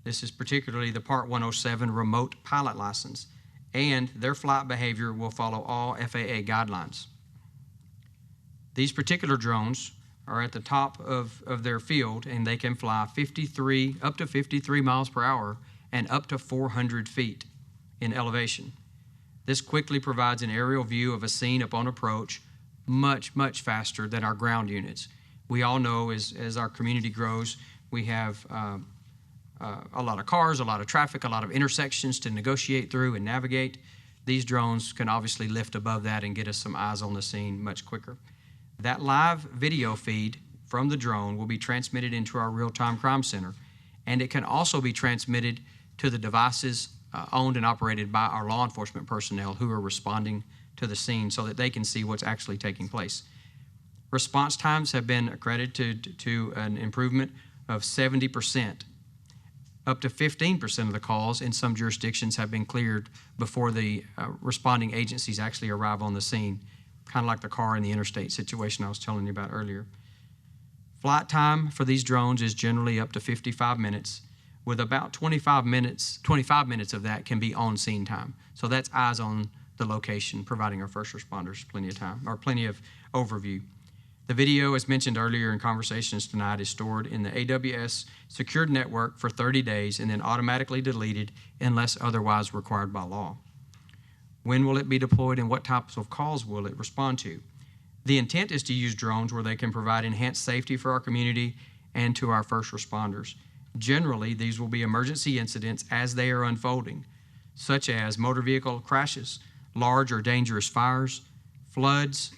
This is particularly the Part 107 remote pilot license, and their flight behavior will follow all FAA guidelines. These particular drones are at the top of their field, and they can fly up to 53 miles per hour and up to 400 feet in elevation. This quickly provides an aerial view of a scene upon approach much, much faster than our ground units. We all know as our community grows, we have a lot of cars, a lot of traffic, a lot of intersections to negotiate through and navigate. These drones can obviously lift above that and get us some eyes on the scene much quicker. That live video feed from the drone will be transmitted into our real-time crime center, and it can also be transmitted to the devices owned and operated by our law enforcement personnel who are responding to the scene so that they can see what's actually taking place. Response times have been accredited to an improvement of 70%. Up to 15% of the calls in some jurisdictions have been cleared before the responding agencies actually arrive on the scene, kind of like the car in the interstate situation I was telling you about earlier. Flight time for these drones is generally up to 55 minutes, with about 25 minutes of that can be on-scene time. So that's eyes on the location, providing our first responders plenty of time, or plenty of overview. The video, as mentioned earlier in conversations tonight, is stored in the AWS secured network for 30 days and then automatically deleted unless otherwise required by law. When will it be deployed and what types of calls will it respond to? The intent is to use drones where they can provide enhanced safety for our community and to our first responders. Generally, these will be emergency incidents as they are unfolding, such as motor vehicle crashes, large or dangerous fires, floods,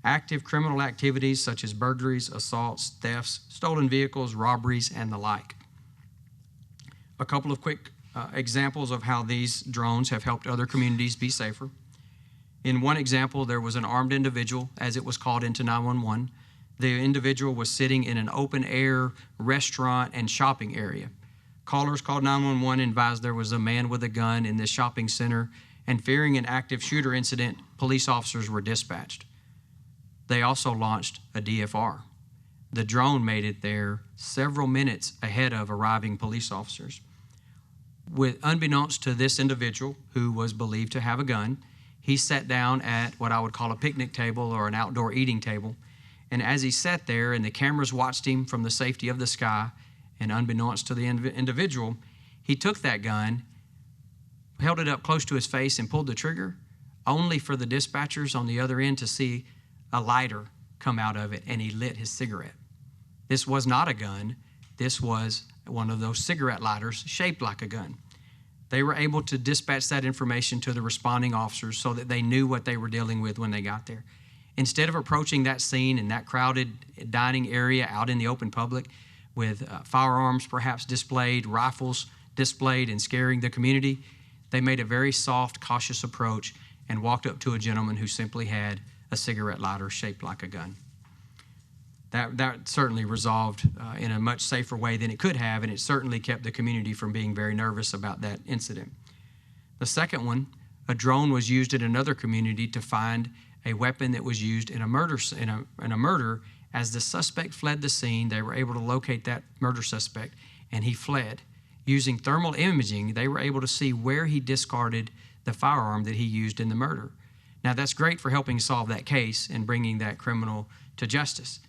active criminal activities such as burglaries, assaults, thefts, stolen vehicles, robberies, and the like. A couple of quick examples of how these drones have helped other communities be safer. In one example, there was an armed individual, as it was called into 911. The individual was sitting in an open-air restaurant and shopping area. Callers called 911 and advised there was a man with a gun in this shopping center, and fearing an active shooter incident, police officers were dispatched. They also launched a DFR. The drone made it there several minutes ahead of arriving police officers. Unbeknownst to this individual, who was believed to have a gun, he sat down at what I would call a picnic table or an outdoor eating table. And as he sat there and the cameras watched him from the safety of the sky, and unbeknownst to the individual, he took that gun, held it up close to his face and pulled the trigger, only for the dispatchers on the other end to see a lighter come out of it, and he lit his cigarette. This was not a gun. This was one of those cigarette lighters shaped like a gun. They were able to dispatch that information to the responding officers so that they knew what they were dealing with when they got there. Instead of approaching that scene in that crowded dining area out in the open public with firearms perhaps displayed, rifles displayed, and scaring the community, they made a very soft, cautious approach and walked up to a gentleman who simply had a cigarette lighter shaped like a gun. That certainly resolved in a much safer way than it could have, and it certainly kept the community from being very nervous about that incident. The second one A drone was used in another community to find a weapon that was used in a murder. As the suspect fled the scene, they were able to locate that murder suspect, and he fled. Using thermal imaging, they were able to see where he discarded the firearm that he used in the murder. Now, that's great for helping solve that case and bringing that criminal to justice.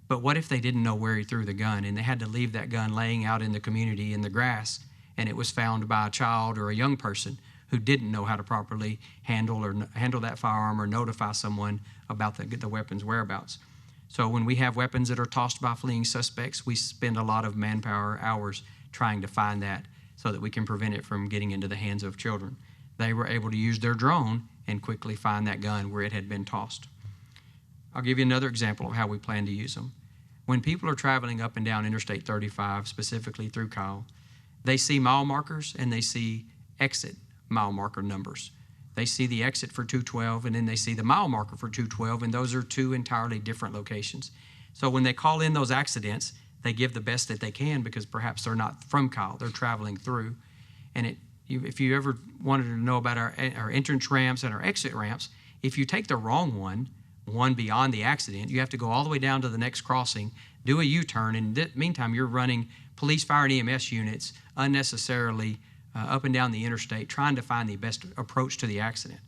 But what if they didn't know where he threw the gun and they had to leave that gun laying out in the community in the grass, and it was found by a child or a young person who didn't know how to properly handle that firearm or notify someone about the weapon's whereabouts? So when we have weapons that are tossed by fleeing suspects, we spend a lot of manpower hours trying to find that so that we can prevent it from getting into the hands of children. They were able to use their drone and quickly find that gun where it had been tossed. I'll give you another example of how we plan to use them. When people are traveling up and down Interstate 35, specifically through Kyle, they see mile markers and they see exit mile marker numbers. They see the exit for 212 and then they see the mile marker for 212, and those are two entirely different locations. So when they call in those accidents, they give the best that they can because perhaps they're not from Kyle, they're traveling through. And if you ever wanted to know about our entrance ramps and our exit ramps, if you take the wrong one beyond the accident, you have to go all the way down to the next crossing, do a U-turn, and in the meantime, you're running police, fire, and EMS units unnecessarily up and down the interstate trying to find the best approach to the accident.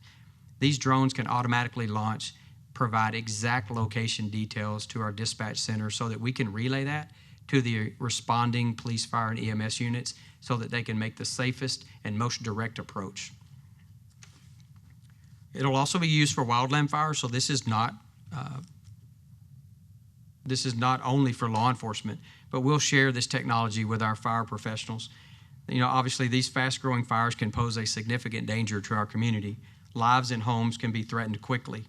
These drones can automatically launch, provide exact location details to our dispatch center so that we can relay that to the responding police, fire, and EMS units so that they can make the safest and most direct approach. It'll also be used for wildland fires, so this is not only for law enforcement, but we'll share this technology with our fire professionals. You know, obviously these fast-growing fires can pose a significant danger to our community. Lives and homes can be threatened quickly.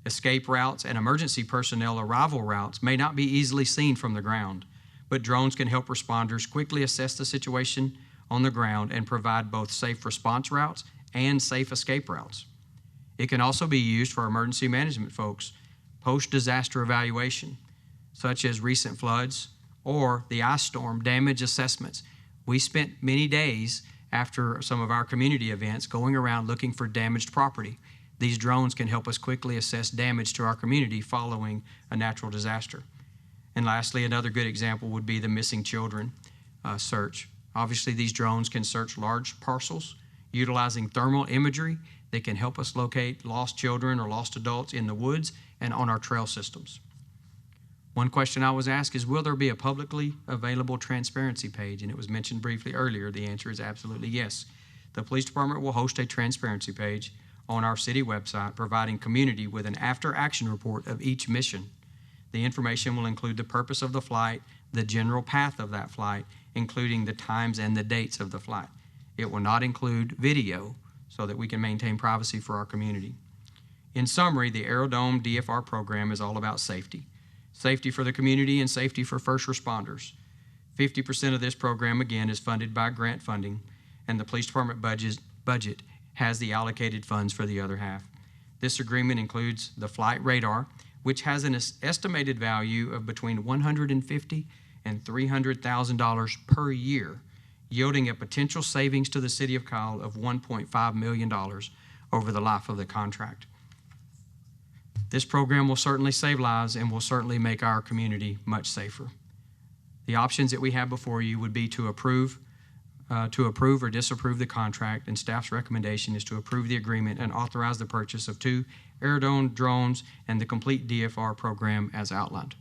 Escape routes and emergency personnel arrival routes may not be easily seen from the ground, but drones can help responders quickly assess the situation on the ground and provide both safe response routes and safe escape routes. It can also be used for emergency management folks, post-disaster evaluation, such as recent floods or the ice storm damage assessments. We spent many days after some of our community events going around looking for damaged property. These drones can help us quickly assess damage to our community following a natural disaster. And lastly, another good example would be the missing children search. Obviously, these drones can search large parcels utilizing thermal imagery that can help us locate lost children or lost adults in the woods and on our trail systems. One question I was asked is, will there be a publicly available transparency page? And it was mentioned briefly earlier. The answer is absolutely yes. The police department will host a transparency page on our city website, providing community with an after-action report of each mission. The information will include the purpose of the flight, the general path of that flight, including the times and the dates of the flight. It will not include video so that we can maintain privacy for our community. In summary, the Aerodome DFR program is all about safety. Safety for the community and safety for first responders. 50% of this program, again, is funded by grant funding, and the police department budget has the allocated funds for the other half. This agreement includes the flight radar, which has an estimated value of between $150,000 and $300,000 per year, yielding a potential savings to the city of Kyle of $1.5 million over the life of the contract. This program will certainly save lives and will certainly make our community much safer. The options that we have before you would be to approve or disapprove the contract, and staff's recommendation is to approve the agreement and authorize the purchase of 2 Aerodome drones and the complete DFR program as outlined.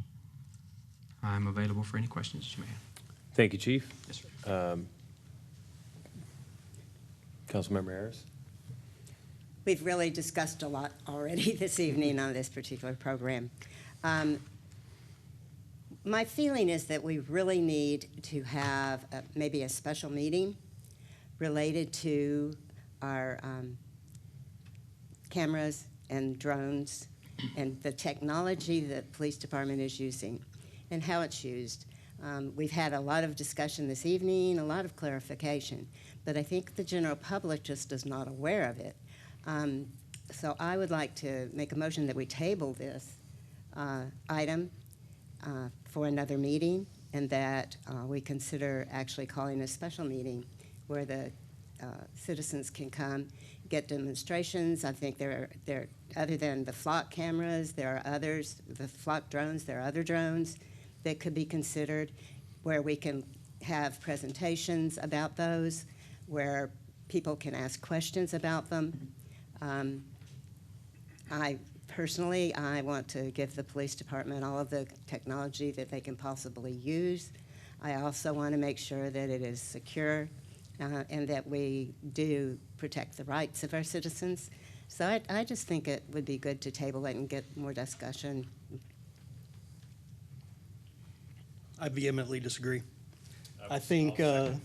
I'm available for any questions you may have. Thank you, Chief. Yes, sir. Councilmember Harris. We've really discussed a lot already this evening on this particular program. My feeling is that we really need to have maybe a special meeting related to our cameras and drones and the technology that the police department is using and how it's used. We've had a lot of discussion this evening, a lot of clarification, but I think the general public just is not aware of it. So I would like to make a motion that we table this item for another meeting, and that we consider actually calling a special meeting where the citizens can come get demonstrations. I think there other than the flock cameras, there are others, the flock drones, there are other drones that could be considered where we can have presentations about those, where people can ask questions about them. I want to give the police department all of the technology that they can possibly use. I also want to make sure that it is secure and that we do protect the rights of our citizens. So I just think it would be good to table it and get more discussion. I vehemently disagree. I'll think, second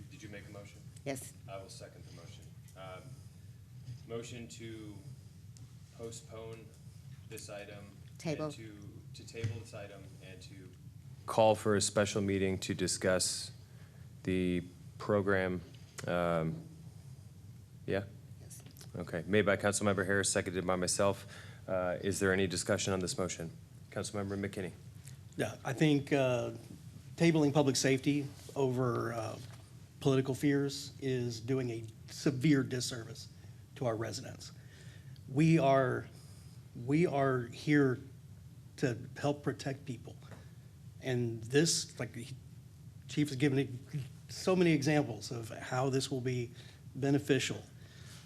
did you make a motion? Yes. I will second the motion. Motion to postpone this item. Table. And to table this item and to call for a special meeting to discuss the program. Yeah? Yes. Okay, made by Councilmember Harris, seconded by myself. Is there any discussion on this motion? Councilmember McKinney. Yeah, I think tabling public safety over political fears is doing a severe disservice to our residents. We are here to help protect people. And this, like the Chief has given so many examples of how this will be beneficial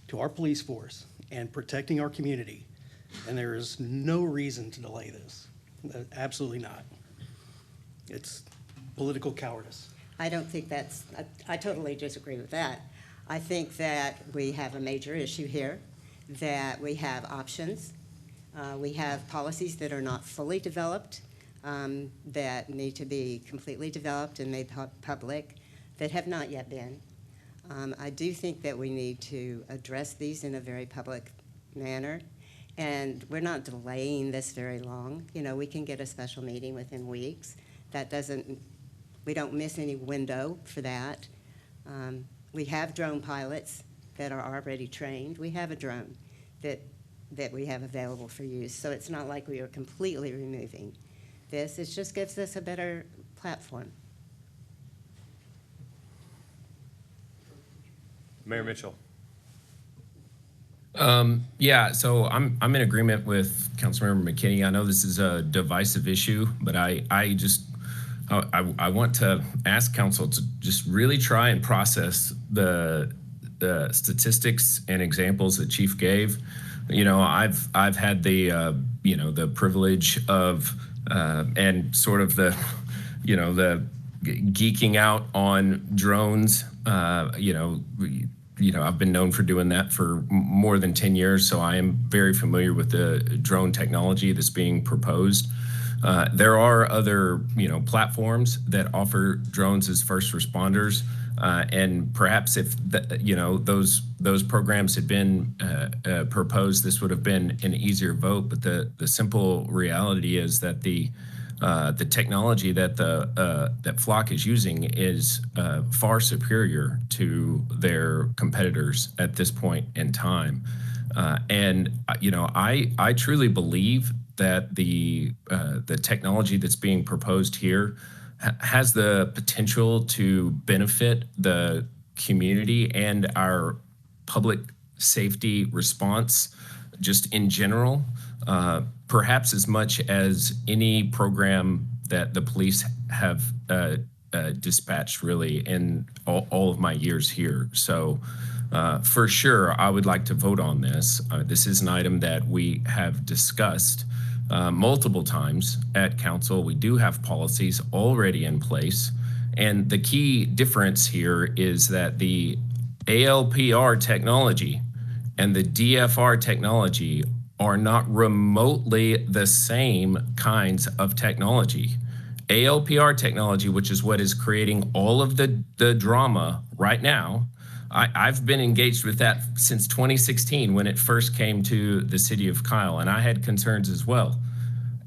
to our police force and protecting our community. And there is no reason to delay this. Absolutely not. It's political cowardice. I don't think I totally disagree with that. I think that we have a major issue here, that we have options. We have policies that are not fully developed, that need to be completely developed and made public, that have not yet been. I do think that we need to address these in a very public manner, and we're not delaying this very long. You know, we can get a special meeting within weeks. We don't miss any window for that. We have drone pilots that are already trained. We have a drone that we have available for use, so it's not like we are completely removing this. It just gives us a better platform. Mayor Mitchell. Yeah, so I'm in agreement with Councilmember McKinney. I know this is a divisive issue, but I want to ask council to just really try and process the statistics and examples that Chief gave. You know, I've had the the privilege of and sort of the geeking out on drones. I've been known for doing that for more than 10 years, so I am very familiar with the drone technology that's being proposed. There are other, platforms that offer drones as first responders, and perhaps if those programs had been proposed, this would have been an easier vote. But the simple reality is that the technology that that Flock is using is far superior to their competitors at this point in time. I truly believe that the technology that's being proposed here has the potential to benefit the community and our public safety response just in general, perhaps as much as any program that the police have dispatched really in all of my years here. So for sure, I would like to vote on this. This is an item that we have discussed multiple times at council. We do have policies already in place. And the key difference here is that the ALPR technology and the DFR technology are not remotely the same kinds of technology. ALPR technology, which is what is creating all of the drama right now, I've been engaged with that since 2016 when it first came to the city of Kyle, and I had concerns as well.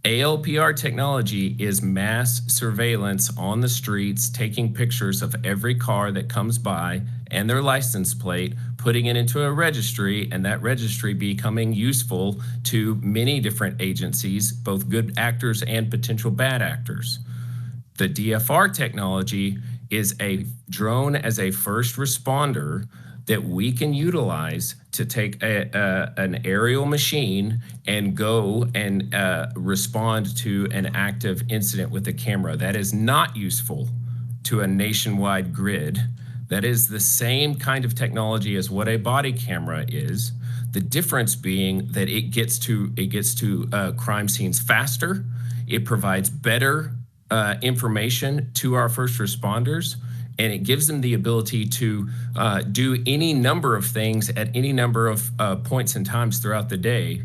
ALPR technology is mass surveillance on the streets, taking pictures of every car that comes by and their license plate, putting it into a registry, and that registry becoming useful to many different agencies, both good actors and potential bad actors. The DFR technology is a drone as a first responder that we can utilize to take an aerial machine and go and respond to an active incident with a camera. That is not useful to a nationwide grid. That is the same kind of technology as what a body camera is. The difference being that it gets to crime scenes faster. It provides better information to our first responders, and it gives them the ability to do any number of things at any number of points and times throughout the day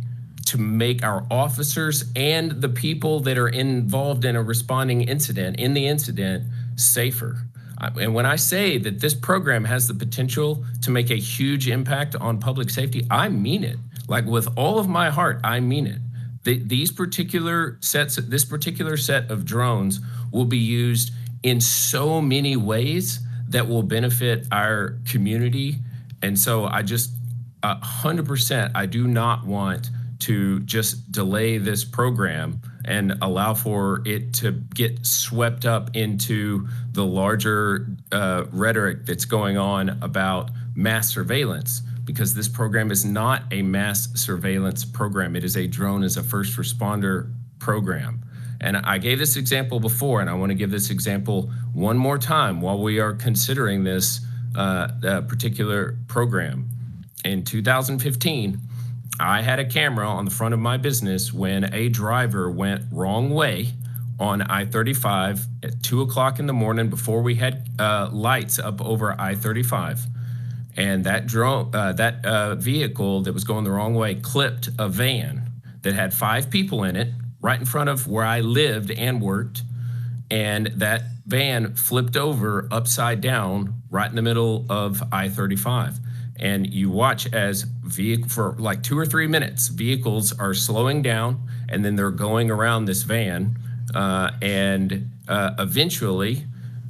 to make our officers and the people that are involved in a responding incident, safer. And when I say that this program has the potential to make a huge impact on public safety, I mean it. Like, with all of my heart, I mean it. This particular set of drones will be used in so many ways that will benefit our community. And so I just 100%, I do not want to just delay this program and allow for it to get swept up into the larger rhetoric that's going on about mass surveillance, because this program is not a mass surveillance program. It is a drone as a first responder program. And I gave this example before, and I want to give this example one more time while we are considering this particular program. In 2015, I had a camera on the front of my business when a driver went wrong way on I-35 at 2 o'clock in the morning before we had lights up over I-35. And that vehicle that was going the wrong way clipped a van that had 5 people in it right in front of where I lived and worked. And that van flipped over upside down right in the middle of I-35. And you watch as for like 2 or 3 minutes, vehicles are slowing down and then they're going around this van. Eventually,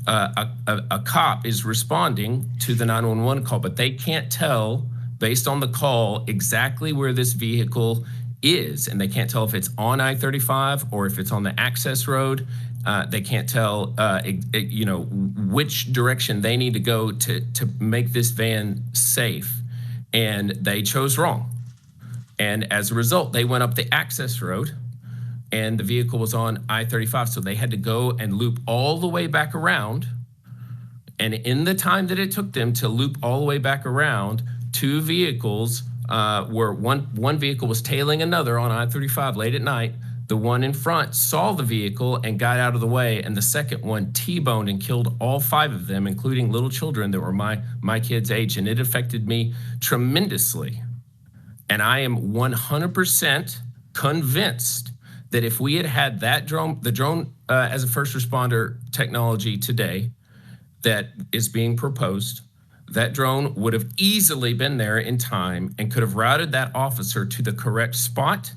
a cop is responding to the 911 call, but they can't tell based on the call exactly where this vehicle is. And they can't tell if it's on I-35 or if it's on the access road. They can't tell, which direction they need to go to make this van safe. And they chose wrong. And as a result, they went up the access road and the vehicle was on I-35. So they had to go and loop all the way back around. And in the time that it took them to loop all the way back around, 2 vehicles where one vehicle was tailing another on I-35 late at night. The one in front saw the vehicle and got out of the way, and the second one T-boned and killed all 5 of them, including little children that were my kids' age, and it affected me tremendously. And I am 100% convinced that if we had that drone, the drone as a first responder technology today that is being proposed, that drone would have easily been there in time and could have routed that officer to the correct spot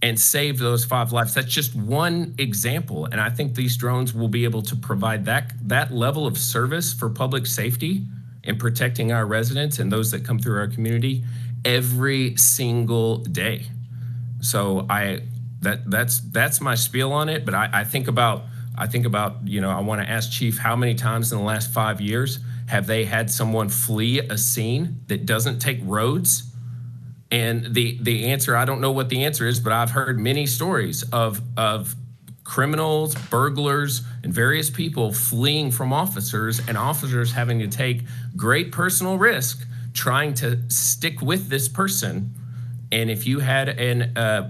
and save those 5 lives. That's just one example. And I think these drones will be able to provide that level of service for public safety and protecting our residents and those that come through our community every single day. So that's my spiel on it. But I think about, I want to ask Chief, how many times in the last 5 years have they had someone flee a scene that doesn't take roads? And the answer, I don't know what the answer is, but I've heard many stories of criminals, burglars, and various people fleeing from officers, and officers having to take great personal risk trying to stick with this person. And if you had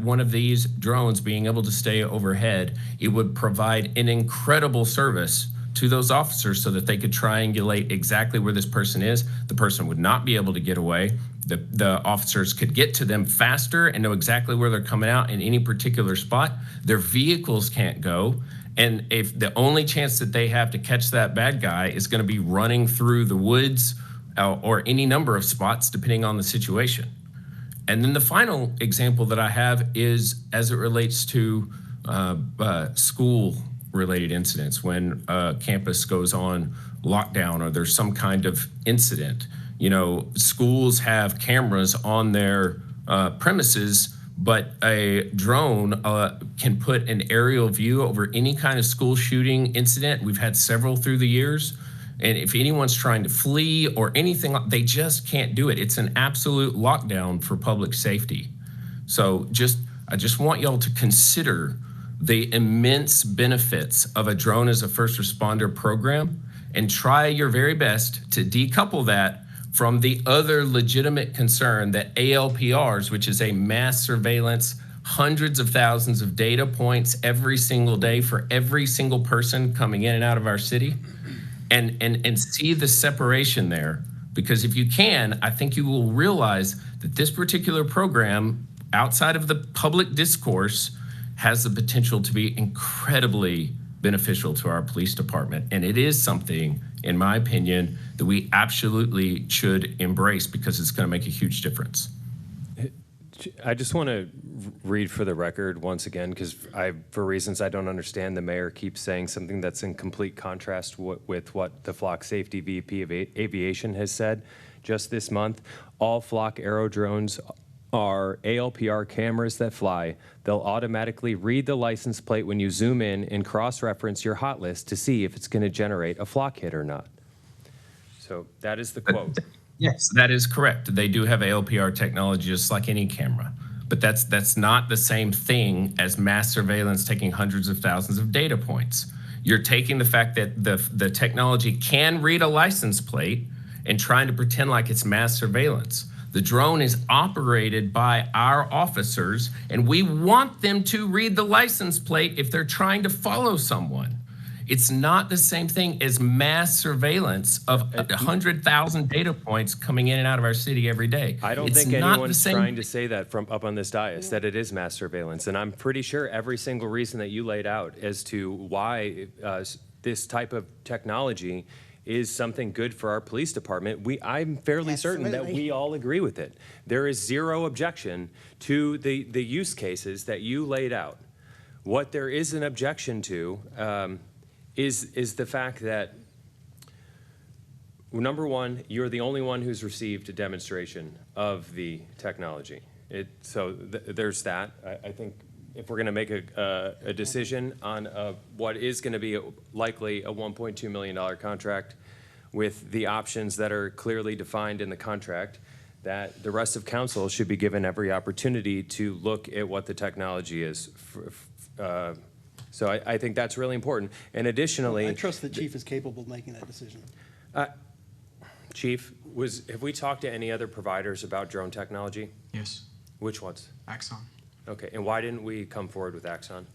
one of these drones being able to stay overhead, it would provide an incredible service to those officers so that they could triangulate exactly where this person is. The person would not be able to get away. The officers could get to them faster and know exactly where they're coming out in any particular spot. Their vehicles can't go. And if the only chance that they have to catch that bad guy is going to be running through the woods or any number of spots, depending on the situation. And then the final example that I have is as it relates to school-related incidents, when a campus goes on lockdown or there's some kind of incident. Schools have cameras on their premises, but a drone can put an aerial view over any kind of school shooting incident. We've had several through the years. And if anyone's trying to flee or anything, they just can't do it. It's an absolute lockdown for public safety. So I just want y'all to consider the immense benefits of a drone as a first responder program and try your very best to decouple that from the other legitimate concern that ALPRs, which is a mass surveillance, hundreds of thousands of data points every single day for every single person coming in and out of our city, and see the separation there. Because if you can, I think you will realize that this particular program, outside of the public discourse, has the potential to be incredibly beneficial to our police department. And it is something, in my opinion, that we absolutely should embrace because it's going to make a huge difference. I just want to read for the record once again, because for reasons I don't understand, the mayor keeps saying something that's in complete contrast with what the Flock Safety VP of Aviation has said just this month. All Flock Aero drones are ALPR cameras that fly. They'll automatically read the license plate when you zoom in and cross-reference your hot list to see if it's going to generate a Flock hit or not. So that is the quote. Yes, that is correct. They do have ALPR technology just like any camera, but that's not the same thing as mass surveillance taking hundreds of thousands of data points. You're taking the fact that the technology can read a license plate and trying to pretend like it's mass surveillance. The drone is operated by our officers, and we want them to read the license plate if they're trying to follow someone. It's not the same thing as mass surveillance of 100,000 data points coming in and out of our city every day. I don't think anyone's trying to say that from up on this dais, that it is mass surveillance. And I'm pretty sure every single reason that you laid out as to why this type of technology is something good for our police department, I'm fairly certain that we all agree with it. There is zero objection to the use cases that you laid out. What there is an objection to is the fact that, number one, you're the only one who's received a demonstration of the technology. There's that. I think if we're going to make a decision on what is going to be likely a $1.2 million contract with the options that are clearly defined in the contract, that the rest of council should be given every opportunity to look at what the technology is. So I think that's really important. And additionally, I trust the chief is capable of making that decision. Chief, have we talked to any other providers about drone technology? Yes. Which ones? Axon. Okay, and why didn't we come forward with Axon?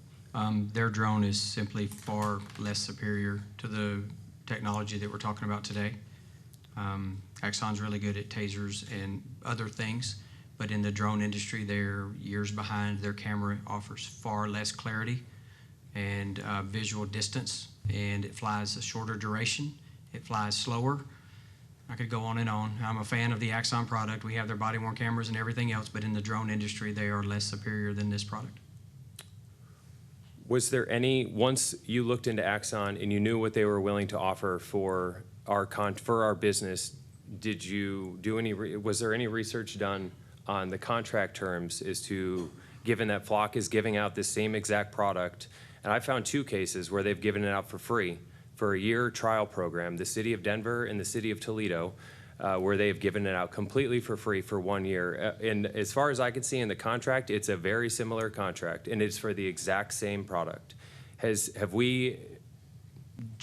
Their drone is simply far less superior to the technology that we're talking about today. Axon's really good at tasers and other things, but in the drone industry, they're years behind. Their camera offers far less clarity and visual distance, and it flies a shorter duration. It flies slower. I could go on and on. I'm a fan of the Axon product. We have their body-worn cameras and everything else, but in the drone industry, they are less superior than this product. Was there once you looked into Axon and you knew what they were willing to offer for our business, did you do was there any research done on the contract terms as to, given that Flock is giving out this same exact product, and I found 2 cases where they've given it out for free for a year trial program, the city of Denver and the city of Toledo, where they've given it out completely for free for 1 year. And as far as I can see in the contract, it's a very similar contract, and it's for the exact same product. Have we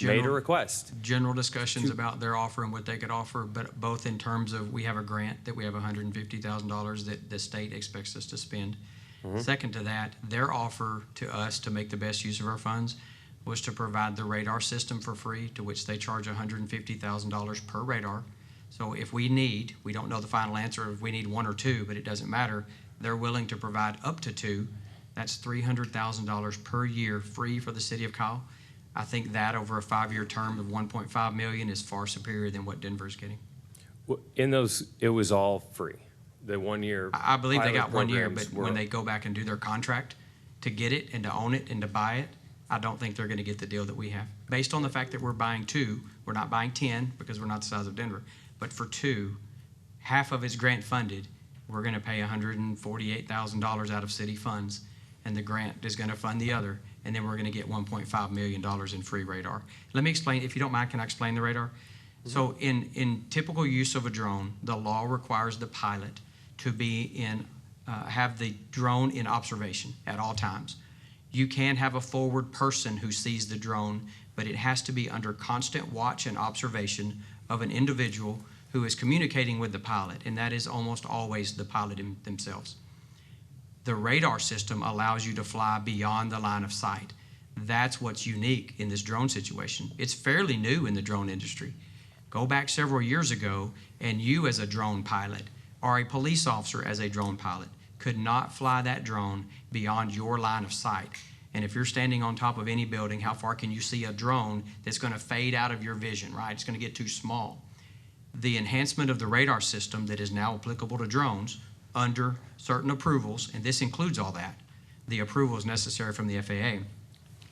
made a request? General discussions about their offer and what they could offer, but both in terms of, we have a grant that we have $150,000 that the state expects us to spend. Mm-hmm. Second to that, their offer to us to make the best use of our funds was to provide the radar system for free, to which they charge $150,000 per radar. So if we don't know the final answer, if we need 1 or 2, but it doesn't matter, they're willing to provide up to 2. That's $300,000 per year free for the city of Kyle. I think that over a 5-year term of $1.5 million is far superior than what Denver's getting. In those, it was all free. The 1 year. I believe they got 1 year, but programs were- when they go back and do their contract to get it and to own it and to buy it, I don't think they're going to get the deal that we have. Based on the fact that we're buying 2, we're not buying 10 because we're not the size of Denver, but for 2, half of it's grant funded. We're going to pay $148,000 out of city funds, and the grant is going to fund the other. and then we're going to get $1.5 million in free radar. Let me explain, if you don't mind, can I explain the radar? So in typical use of a drone, the law requires the pilot to be have the drone in observation at all times. You can have a forward person who sees the drone, but it has to be under constant watch and observation of an individual who is communicating with the pilot, and that is almost always the pilot themselves. The radar system allows you to fly beyond the line of sight. That's what's unique in this drone situation. It's fairly new in the drone industry. Go back several years ago, and you as a drone pilot, or a police officer as a drone pilot, could not fly that drone beyond your line of sight. And if you're standing on top of any building, how far can you see a drone that's going to fade out of your vision, right? It's going to get too small. The enhancement of the radar system that is now applicable to drones under certain approvals, and this includes all that, the approvals necessary from the FAA,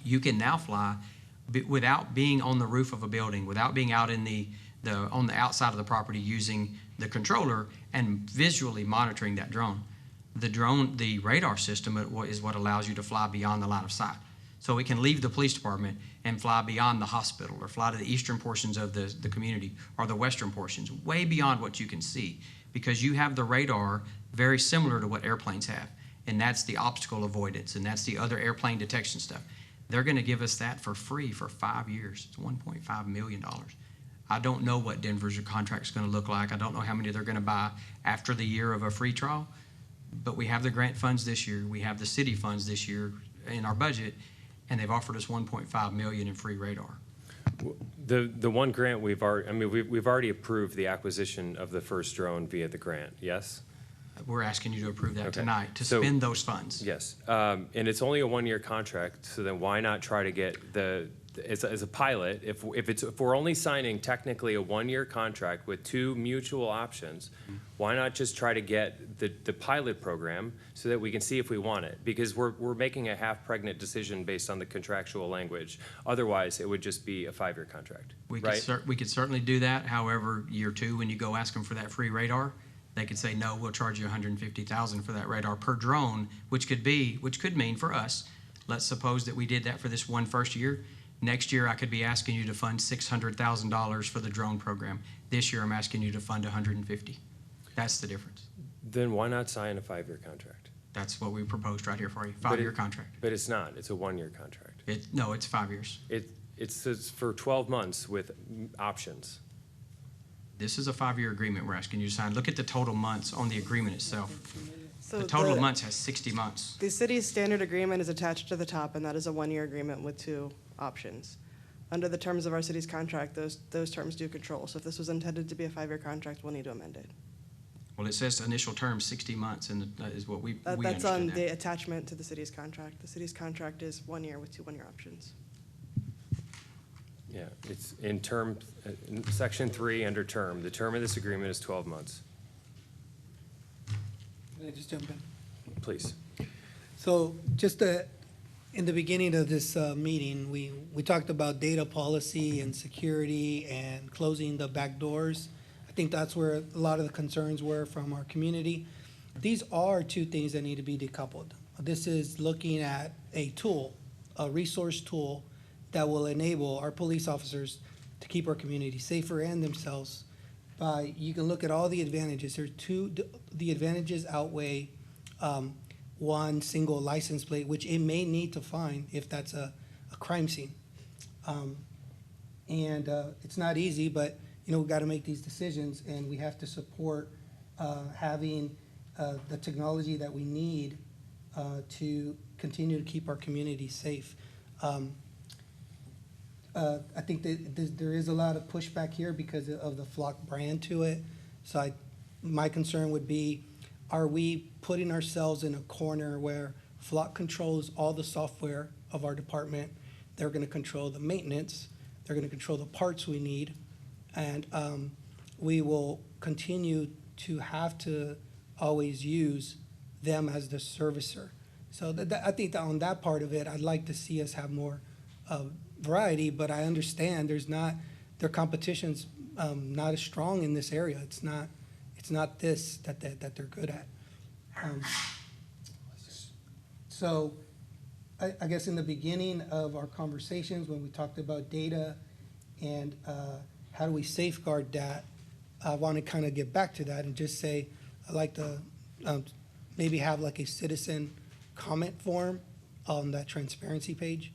you can now fly without being on the roof of a building, without being out in on the outside of the property using the controller and visually monitoring that drone. The radar system is what allows you to fly beyond the line of sight. So it can leave the police department and fly beyond the hospital or fly to the eastern portions of the community or the western portions, way beyond what you can see, because you have the radar very similar to what airplanes have, and that's the obstacle avoidance, and that's the other airplane detection stuff. They're going to give us that for free for 5 years. It's $1.5 million. I don't know what Denver's contract is going to look like. I don't know how many they're going to buy after the year of a free trial, but we have the grant funds this year. We have the city funds this year in our budget, and they've offered us $1.5 million in free radar. The one grant we've already approved the acquisition of the first drone via the grant, yes? We're asking you to approve that Okay. tonight to So- spend those funds. Yes, and it's only a one-year contract, so then why not try to get as a pilot, if we're only signing technically a one-year contract with two mutual options, why not just try to get the pilot program so that we can see if we want it? Because we're making a half-pregnant decision based on the contractual language. Otherwise, it would just be a 5-year contract, We right? we could certainly do that. However, year two, when you go ask them for that free radar, they could say, no, we'll charge you $150,000 for that radar per drone, which could mean for us, let's suppose that we did that for this one first year. Next year, I could be asking you to fund $600,000 for the drone program. This year, I'm asking you to fund $150,000. That's the difference. Then why not sign a 5-year contract? That's what we proposed right here for you, But 5-year contract. But it's not, it's a 1-year contract. No, it's 5 years. It's for 12 months with options. This is a 5-year agreement we're asking you to sign. Look at the total months on the agreement itself. So The total months has 60 months. The city's standard agreement is attached to the top, and that is a 1-year agreement with 2 options. Under the terms of our city's contract, those terms do control. So if this was intended to be a 5-year contract, we'll need to amend it. Well, it says initial term 60 months, and that is what we That's on understand the that. attachment to the city's contract. The city's contract is 1 year with 2 1-year options. Yeah, it's in term, in section 3 under term. The term of this agreement is 12 months. Can I just jump in? Please. So just in the beginning of this meeting, we talked about data policy and security and closing the back doors. I think that's where a lot of the concerns were from our community. These are 2 things that need to be decoupled. This is looking at a tool, a resource tool that will enable our police officers to keep our community safer and themselves. You can look at all the advantages. The advantages outweigh one single license plate, which it may need to find if that's a crime scene. It's not easy, but we've got to make these decisions, and we have to support having the technology that we need to continue to keep our community safe. I think that there is a lot of pushback here because of the Flock brand to it. So my concern would be, are we putting ourselves in a corner where Flock controls all the software of our department? They're going to control the maintenance. They're going to control the parts we need. And we will continue to have to always use them as the servicer. So I think that on that part of it, I'd like to see us have more variety, but I understand their competition's not as strong in this area. It's not this that they're good at. So I guess in the beginning of our conversations, when we talked about data and how do we safeguard that, I want to kind of get back to that and just say, I'd like to maybe have like a citizen comment form on that transparency page,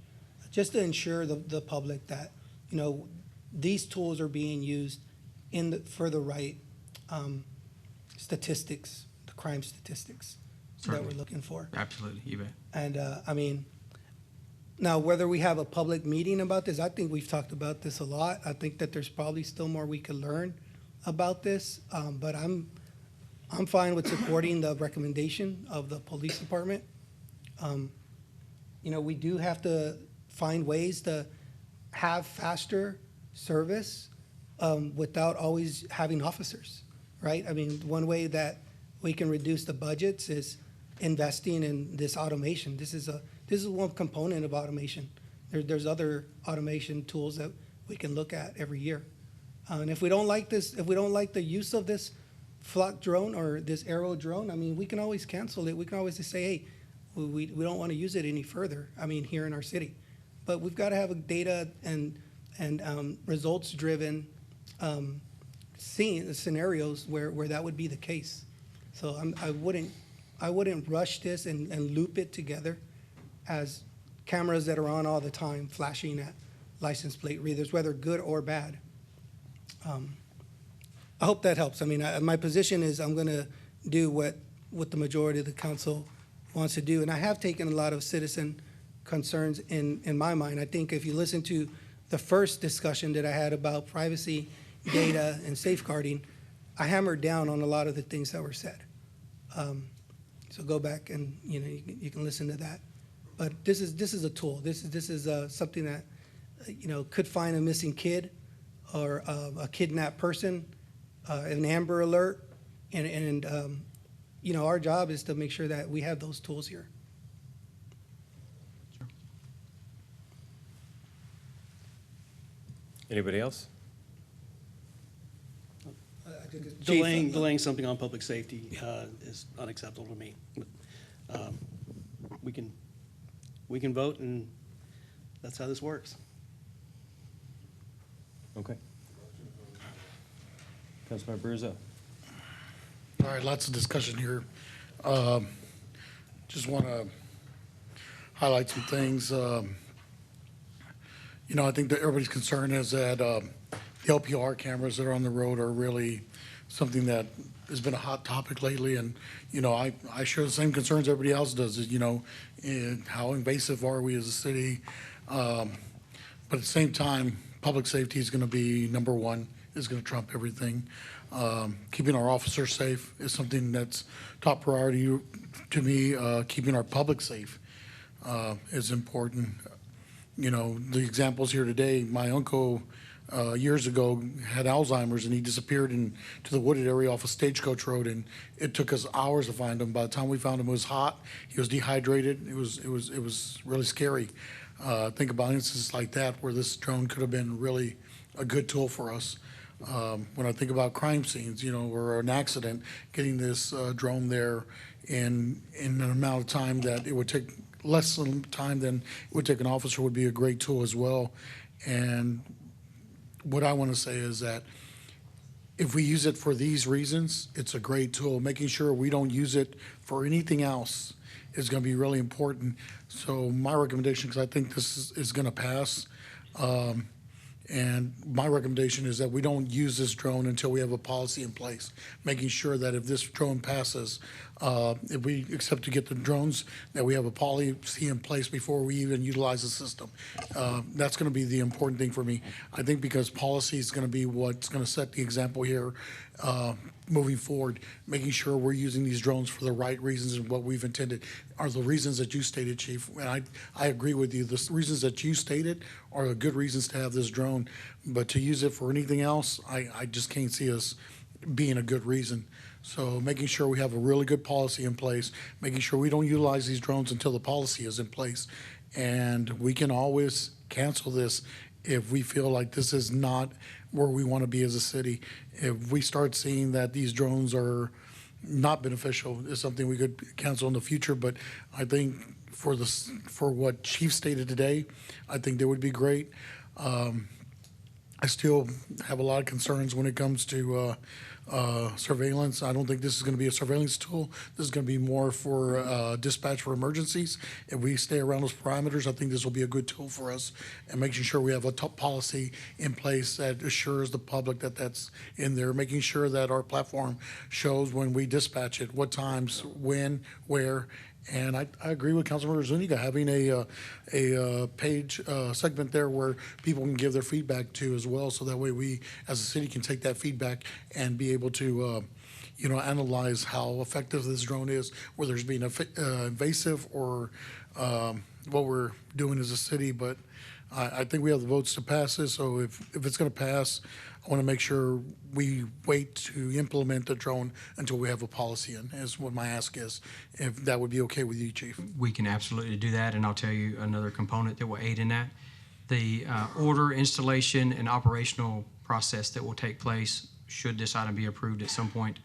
just to ensure the public that, you know, these tools are being used for the right statistics, the crime statistics that Certainly. we're looking for. Absolutely, you bet. And I mean, now whether we have a public meeting about this, I think we've talked about this a lot. I think that there's probably still more we could learn about this, but I'm fine with supporting the recommendation of the police department. You know, we do have to find ways to have faster service without always having officers, right? I mean, one way that we can reduce the budgets is investing in this automation. This is one component of automation. There's other automation tools that we can look at every year. And if we don't like this, if we don't like the use of this Flock drone or this Arrow drone, I mean, we can always cancel it. We can always just say, hey, we don't want to use it any further, I mean, here in our city. But we've got to have a data and results-driven scenarios where that would be the case. So I wouldn't rush this and loop it together as cameras that are on all the time flashing at license plate readers, whether good or bad. I hope that helps. I mean, my position is I'm going to do what the majority of the council wants to do. And I have taken a lot of citizen concerns in my mind. I think if you listen to the first discussion that I had about privacy, data, and safeguarding, I hammered down on a lot of the things that were said. So go back and you can listen to that. But this is a tool. This is something that could find a missing kid or a kidnapped person, an Amber Alert, and our job is to make sure that we have those tools here. Anybody else? Delaying something on public safety is unacceptable to me. We can vote, and that's how this works. Okay. Councilmember Burzo. All right, lots of discussion here. Just want to highlight some things. I think that everybody's concern is that the LPR cameras that are on the road are really something that has been a hot topic lately. And, I share the same concerns everybody else does, how invasive are we as a city? But at the same time, public safety is going to be number one, is going to trump everything. Keeping our officers safe is something that's top priority to me. Keeping our public safe is important. The examples here today, my uncle years ago had Alzheimer's, and he disappeared into the wooded area off of Stagecoach Road, and it took us hours to find him. By the time we found him, it was hot. He was dehydrated. It was really scary. Think about instances like that where this drone could have been really a good tool for us. When I think about crime scenes, or an accident, getting this drone there in an amount of time that it would take less time than it would take an officer would be a great tool as well. And what I want to say is that if we use it for these reasons, it's a great tool. Making sure we don't use it for anything else is going to be really important. So my recommendation, because I think this is going to pass, and my recommendation is that we don't use this drone until we have a policy in place, making sure that if this drone passes, if we accept to get the drones, that we have a policy in place before we even utilize the system. That's going to be the important thing for me. I think because policy is going to be what's going to set the example here moving forward, making sure we're using these drones for the right reasons and what we've intended are the reasons that you stated, Chief. And I agree with you. The reasons that you stated are the good reasons to have this drone, but to use it for anything else, I just can't see us being a good reason. So making sure we have a really good policy in place, making sure we don't utilize these drones until the policy is in place. And we can always cancel this if we feel like this is not where we want to be as a city. If we start seeing that these drones are not beneficial, it's something we could cancel in the future. But I think for what Chief stated today, I think that would be great. I still have a lot of concerns when it comes to surveillance. I don't think this is going to be a surveillance tool. This is going to be more for dispatch for emergencies. If we stay around those parameters, I think this will be a good tool for us and making sure we have a top policy in place that assures the public that that's in there, making sure that our platform shows when we dispatch it, what times, when, where. And I agree with Councilmember Zuniga, having a page segment there where people can give their feedback to as well, so that way we, as a city, can take that feedback and be able to, analyze how effective this drone is, whether it's being invasive or what we're doing as a city. But I think we have the votes to pass this, so if it's going to pass, I want to make sure we wait to implement the drone until we have a policy in, is what my ask is, if that would be okay with you, Chief. We can absolutely do that, and I'll tell you another component that will aid in that. The order, installation, and operational process that will take place, should this item be approved at some point,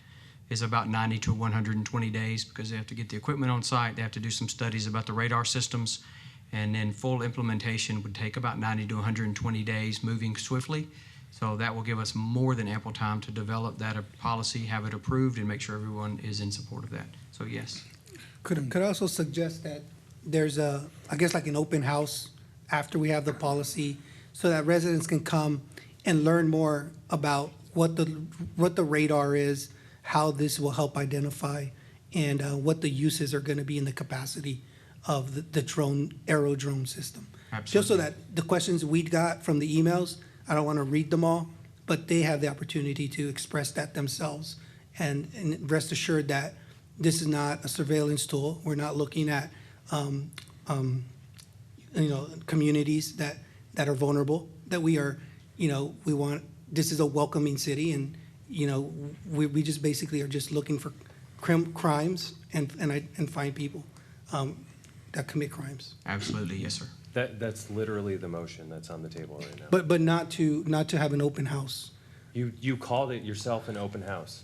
is about 90 to 120 days, because they have to get the equipment on site, they have to do some studies about the radar systems, and then full implementation would take about 90 to 120 days, moving swiftly. So that will give us more than ample time to develop that policy, have it approved, and make sure everyone is in support of that. So yes. Could I also suggest that there's I guess like an open house after we have the policy, so that residents can come and learn more about what the radar is, how this will help identify, and what the uses are going to be in the capacity of the drone, aero drone system. Absolutely. Just so that the questions we got from the emails, I don't want to read them all, but they have the opportunity to express that themselves. And rest assured that this is not a surveillance tool. We're not looking at, communities that are vulnerable, that we are, we want, this is a welcoming city, and, we just basically are just looking for crimes and find people that commit crimes. Absolutely, yes, sir. That's literally the motion that's on the table right now. But not to have an open house. You called it yourself an open house.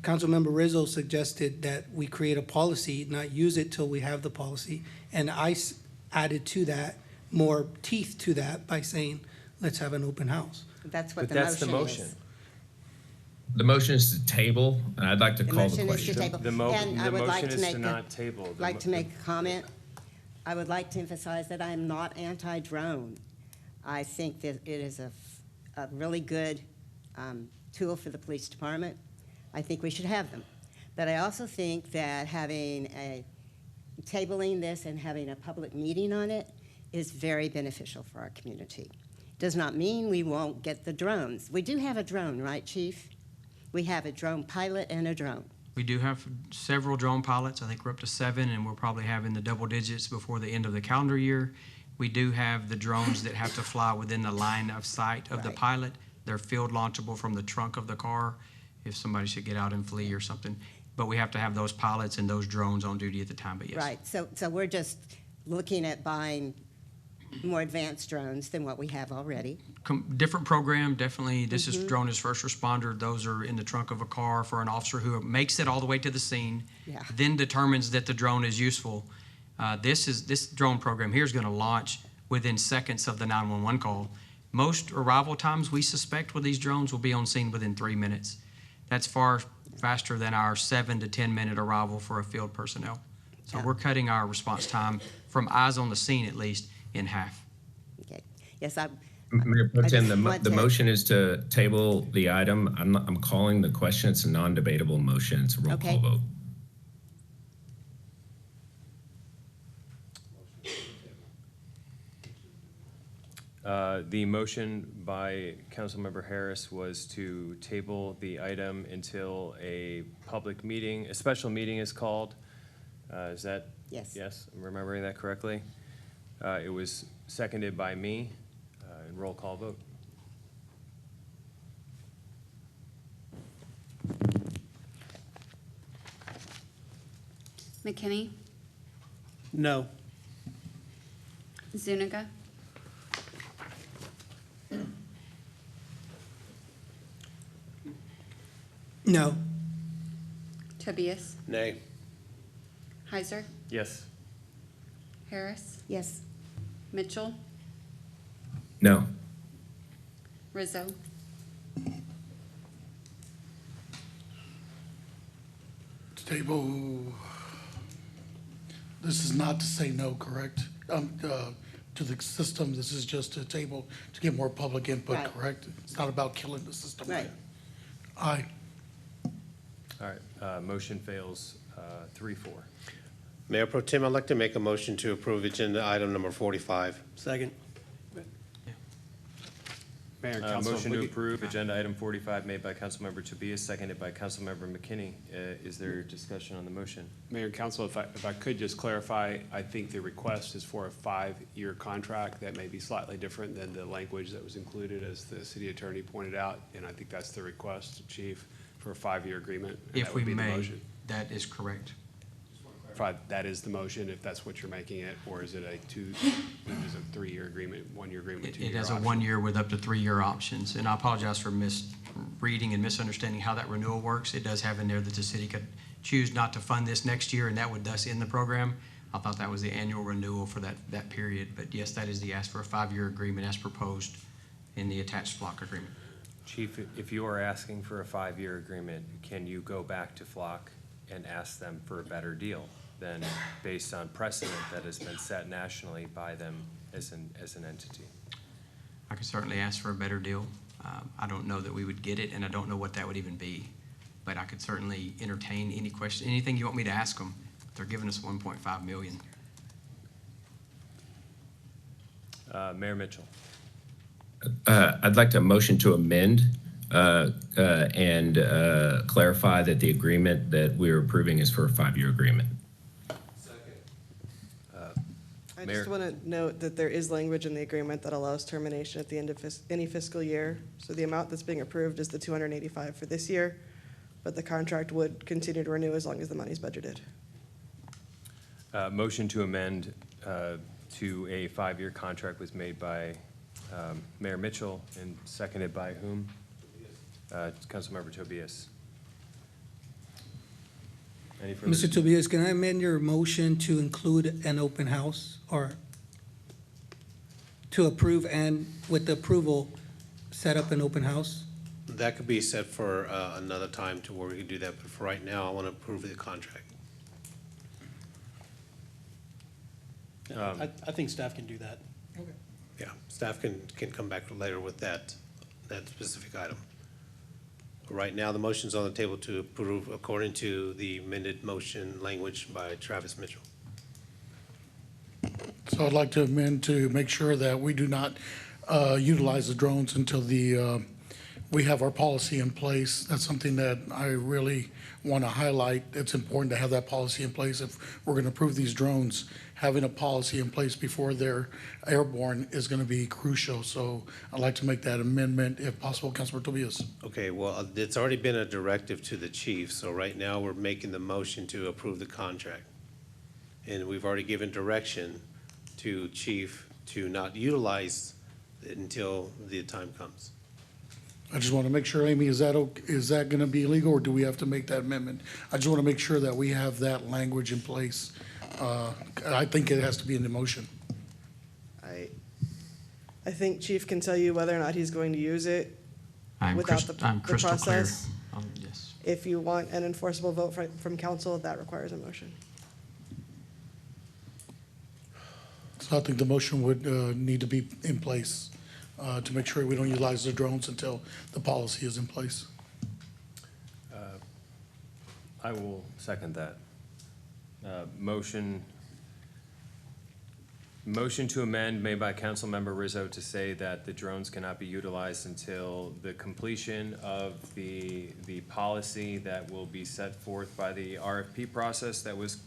Councilmember Rizzo suggested that we create a policy, not use it till we have the policy. And I added to that, more teeth to that by saying, let's have an open house. That's what But the that's the motion motion. is. The motion is to table, and I'd like to The call the motion is to question. table. The And I the would like motion to is make to a- not table. The like mo- to make a comment. I would like to emphasize that I am not anti-drone. I think that it is a really good tool for the police department. I think we should have them. But I also think that tabling this and having a public meeting on it is very beneficial for our community. Does not mean we won't get the drones. We do have a drone, right, Chief? We have a drone pilot and a drone. We do have several drone pilots. I think we're up to 7, and we'll probably have in the double digits before the end of the calendar year. We do have the drones that have to fly within the line of sight of the pilot. They're field launchable from the trunk of the car if somebody should get out and flee or something. But we have to have those pilots and those drones on duty at the time, but yes. Right, so we're just looking at buying more advanced drones than what we have already. Different program, definitely. This is Mhm. drone as first responder. Those are in the trunk of a car for an officer who makes it all the way to the scene, Yeah. then determines that the drone is useful. This drone program here is going to launch within seconds of the 911 call. Most arrival times we suspect with these drones will be on scene within 3 minutes. That's far faster than our 7 to 10 minute arrival for a field personnel. So we're cutting our response time from eyes on the scene at least in half. Okay, yes, I Mayor Pro Tem, just want the to- motion is to table the item. I'm calling the question. It's a non-debatable motion. It's a roll Okay. call vote. The motion by Councilmember Harris was to table the item until a public meeting, a special meeting is called. Is that? Yes. Yes, I'm remembering that correctly. It was seconded by me, and roll call vote. McKinney, No. Zuniga, No. Tobias, Nay. Heiser, Yes. Harris, Yes. Mitchell, No. Rizzo. Table, this is not to say no, correct? To the system, this is just a table to get more public input, Right. correct? It's not about killing the system. Right. Aye. All right, motion fails 3-4. Mayor Pro Tem, I'd like to make a motion to approve agenda item number 45. Second. Mayor and Council, Motion we to could- approve agenda item 45 made by Councilmember Tobias, seconded by Councilmember McKinney. Is there discussion on the motion? Mayor and Council, if I could just clarify, I think the request is for a 5-year contract. That may be slightly different than the language that was included, as the city attorney pointed out, and I think that's the request, Chief, for a 5-year agreement. and If that we would be the may, motion. that is correct. That is the motion, if that's what you're making it, or is it is a 3-year agreement, 1-year agreement, 2-year It has a option? 1 year with up to 3-year options, and I apologize for misreading and misunderstanding how that renewal works. It does have in there that the city could choose not to fund this next year, and that would thus end the program. I thought that was the annual renewal for that period, but yes, that is the ask for a 5-year agreement as proposed in the attached Flock agreement. Chief, if you are asking for a 5-year agreement, can you go back to Flock and ask them for a better deal than based on precedent that has been set nationally by them as an entity? I could certainly ask for a better deal. I don't know that we would get it, and I don't know what that would even be. But I could certainly entertain any question, anything you want me to ask them. They're giving us 1.5 million. Mayor Mitchell. I'd like to motion to amend and clarify that the agreement that we're approving is for a 5-year agreement. I Mayor. just want to note that there is language in the agreement that allows termination at the end of any fiscal year. So the amount that's being approved is the 285 for this year, but the contract would continue to renew as long as the money's budgeted. Motion to amend to a 5-year contract was made by Mayor Mitchell and seconded by whom? Councilmember Tobias. Any further? Mr. Tobias, can I amend your motion to include an open house, or to approve and with the approval, set up an open house? That could be set for another time to where we can do that, but for right now, I want to approve the contract. I think staff can do that. Yeah, staff can come back later with that specific item. Right now, the motion's on the table to approve according to the amended motion language by Travis Mitchell. So I'd like to amend to make sure that we do not utilize the drones until we have our policy in place. That's something that I really want to highlight. It's important to have that policy in place. If we're going to approve these drones, having a policy in place before they're airborne is going to be crucial. So I'd like to make that amendment if possible. Councilor Tobias. Okay, well, it's already been a directive to the chief, so right now we're making the motion to approve the contract. And we've already given direction to chief to not utilize it until the time comes. I just want to make sure, Amy, is that going to be illegal, or do we have to make that amendment? I just want to make sure that we have that language in place. I think it has to be in the motion. I think Chief can tell you whether or not he's going to use it I'm without I'm the crystal clear. process. Yes. If you want an enforceable vote from council, that requires a motion. So I think the motion would need to be in place to make sure we don't utilize the drones until the policy is in place. I will second that. Motion to amend made by Councilmember Rizzo to say that the drones cannot be utilized until the completion of the policy that will be set forth by the RFP process that was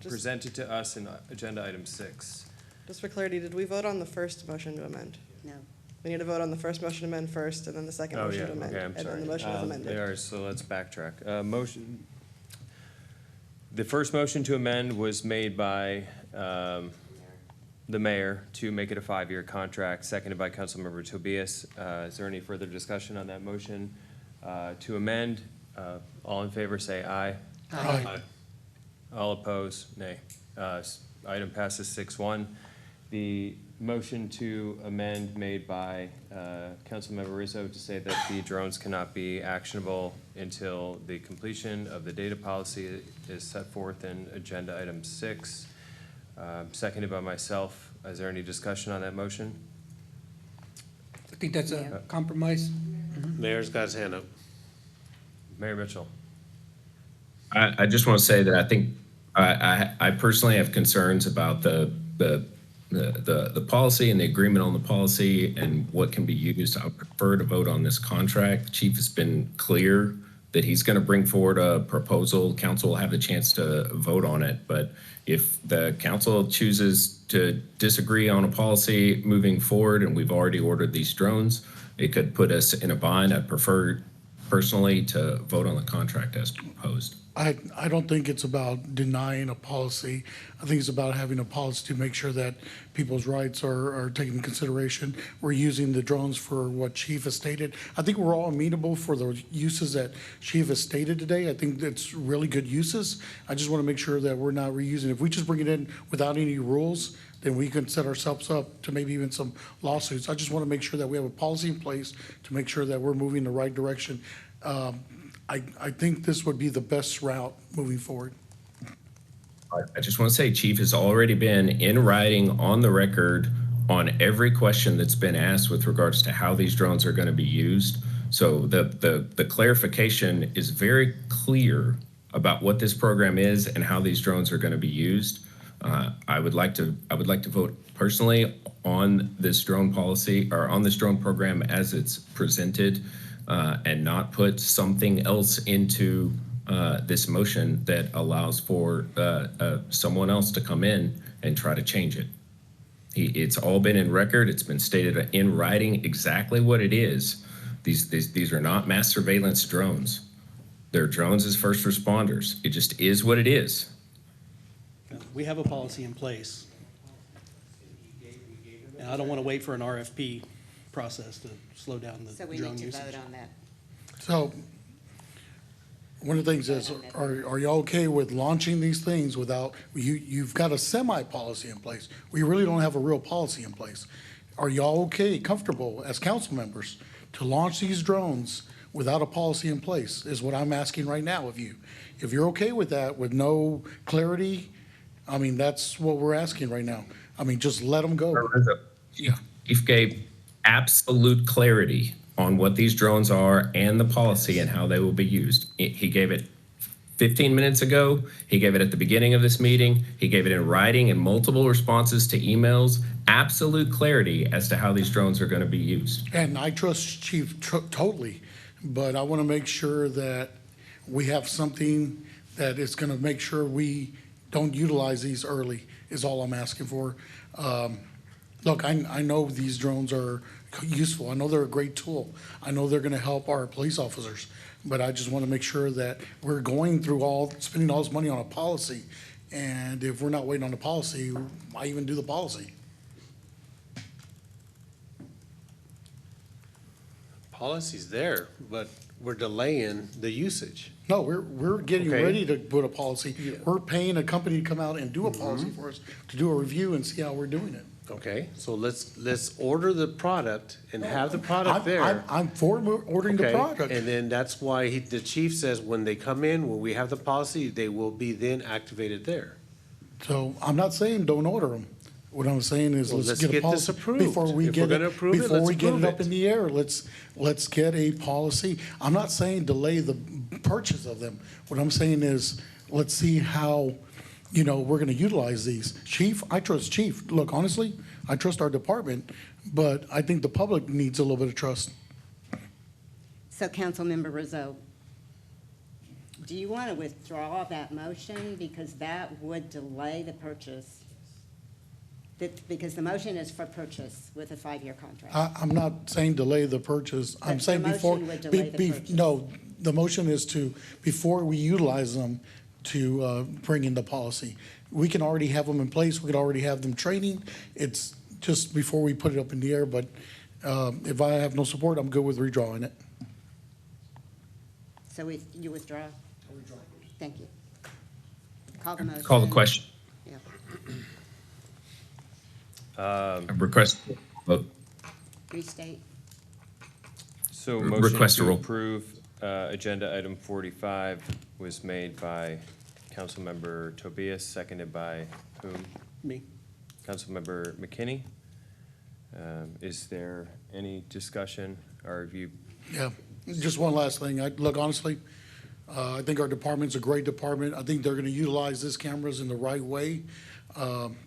presented to us in agenda item 6. Just for clarity, did we vote on the first motion to amend? No. We need to vote on the first motion to amend first, and then the second motion to amend. Okay, I'm And sorry. then the motion is amended. They are, so let's backtrack. The first motion to amend was made by the mayor to make it a 5-year contract, seconded by Councilmember Tobias. Is there any further discussion on that motion to amend? All in favor, say aye. Aye. All opposed, nay. Item passes 6-1. The motion to amend made by Councilmember Rizzo to say that the drones cannot be actionable until the completion of the data policy is set forth in agenda item 6, seconded by myself. Is there any discussion on that motion? I think that's a compromise. Mayor's got his hand up. Mayor Mitchell. I just want to say that I think I personally have concerns about the policy and the agreement on the policy and what can be used. I would prefer to vote on this contract. The chief has been clear that he's going to bring forward a proposal. Council will have the chance to vote on it. But if the council chooses to disagree on a policy moving forward, and we've already ordered these drones, it could put us in a bind. I'd prefer personally to vote on the contract as proposed. I don't think it's about denying a policy. I think it's about having a policy to make sure that people's rights are taken into consideration. We're using the drones for what Chief has stated. I think we're all amenable for the uses that Chief has stated today. I think it's really good uses. I just want to make sure that we're not reusing. If we just bring it in without any rules, then we can set ourselves up to maybe even some lawsuits. I just want to make sure that we have a policy in place to make sure that we're moving in the right direction. I think this would be the best route moving forward. I just want to say, Chief has already been in writing on the record on every question that's been asked with regards to how these drones are going to be used. So the clarification is very clear about what this program is and how these drones are going to be used. I would like to vote personally on this drone policy or on this drone program as it's presented. And not put something else into this motion that allows for someone else to come in and try to change it. It's all been in record. It's been stated in writing exactly what it is. These are not mass surveillance drones. They're drones as first responders. It just is what it is. We have a policy in place. And I don't want to wait for an RFP process to slow down the So we drone need to usage. vote on that. So one of the things is, are y'all okay with launching these things without, you've got a semi-policy in place. We really don't have a real policy in place. Are y'all okay, comfortable as council members to launch these drones without a policy in place is what I'm asking right now of you. If you're okay with that, with no clarity, I mean, that's what we're asking right now. I mean, just let them go. Yeah. Chief gave absolute clarity on what these drones are and the policy and how they will be used. He gave it 15 minutes ago. He gave it at the beginning of this meeting. He gave it in writing in multiple responses to emails. Absolute clarity as to how these drones are going to be used. And I trust Chief totally, but I want to make sure that we have something that is going to make sure we don't utilize these early is all I'm asking for. Look, I know these drones are useful. I know they're a great tool. I know they're going to help our police officers, but I just want to make sure that we're going through spending all this money on a policy. And if we're not waiting on the policy, why even do the policy? Policy's there, but we're delaying the usage. No, we're getting Okay. ready to put a policy. We're paying a company to come out and do a policy for us, to do a review and see how we're doing it. Okay, so let's order the product and have the product there. I'm for ordering the Okay, product. and then that's why the chief says when they come in, when we have the policy, they will be then activated there. So I'm not saying don't order them. What I'm saying is Well, let's let's get a get policy. this approved. Before we If get we're gonna approve it, before let's we get approve it up it. in the air, let's get a policy. I'm not saying delay the purchase of them. What I'm saying is, let's see how, we're gonna utilize these. Chief, I trust Chief. Look, honestly, I trust our department, but I think the public needs a little bit of trust. So Councilmember Rizzo, do you want to withdraw that motion because that would delay the purchase? Because the motion is for purchase with a 5-year contract. I'm not saying delay the purchase. I'm The saying before. motion would delay the purchase. No, the motion is before we utilize them, to bring in the policy. We can already have them in place. We could already have them training. It's just before we put it up in the air, but if I have no support, I'm good with redrawing it. So you withdraw? Thank you. Call the motion. Call the question. Yeah. Request vote. Restate. So motion Request a to roll. approve agenda item 45 was made by Councilmember Tobias, seconded by whom? Me. Councilmember McKinney. Is there any discussion, or have you? Yeah, just one last thing. Look, honestly, I think our department's a great department. I think they're going to utilize these cameras in the right way.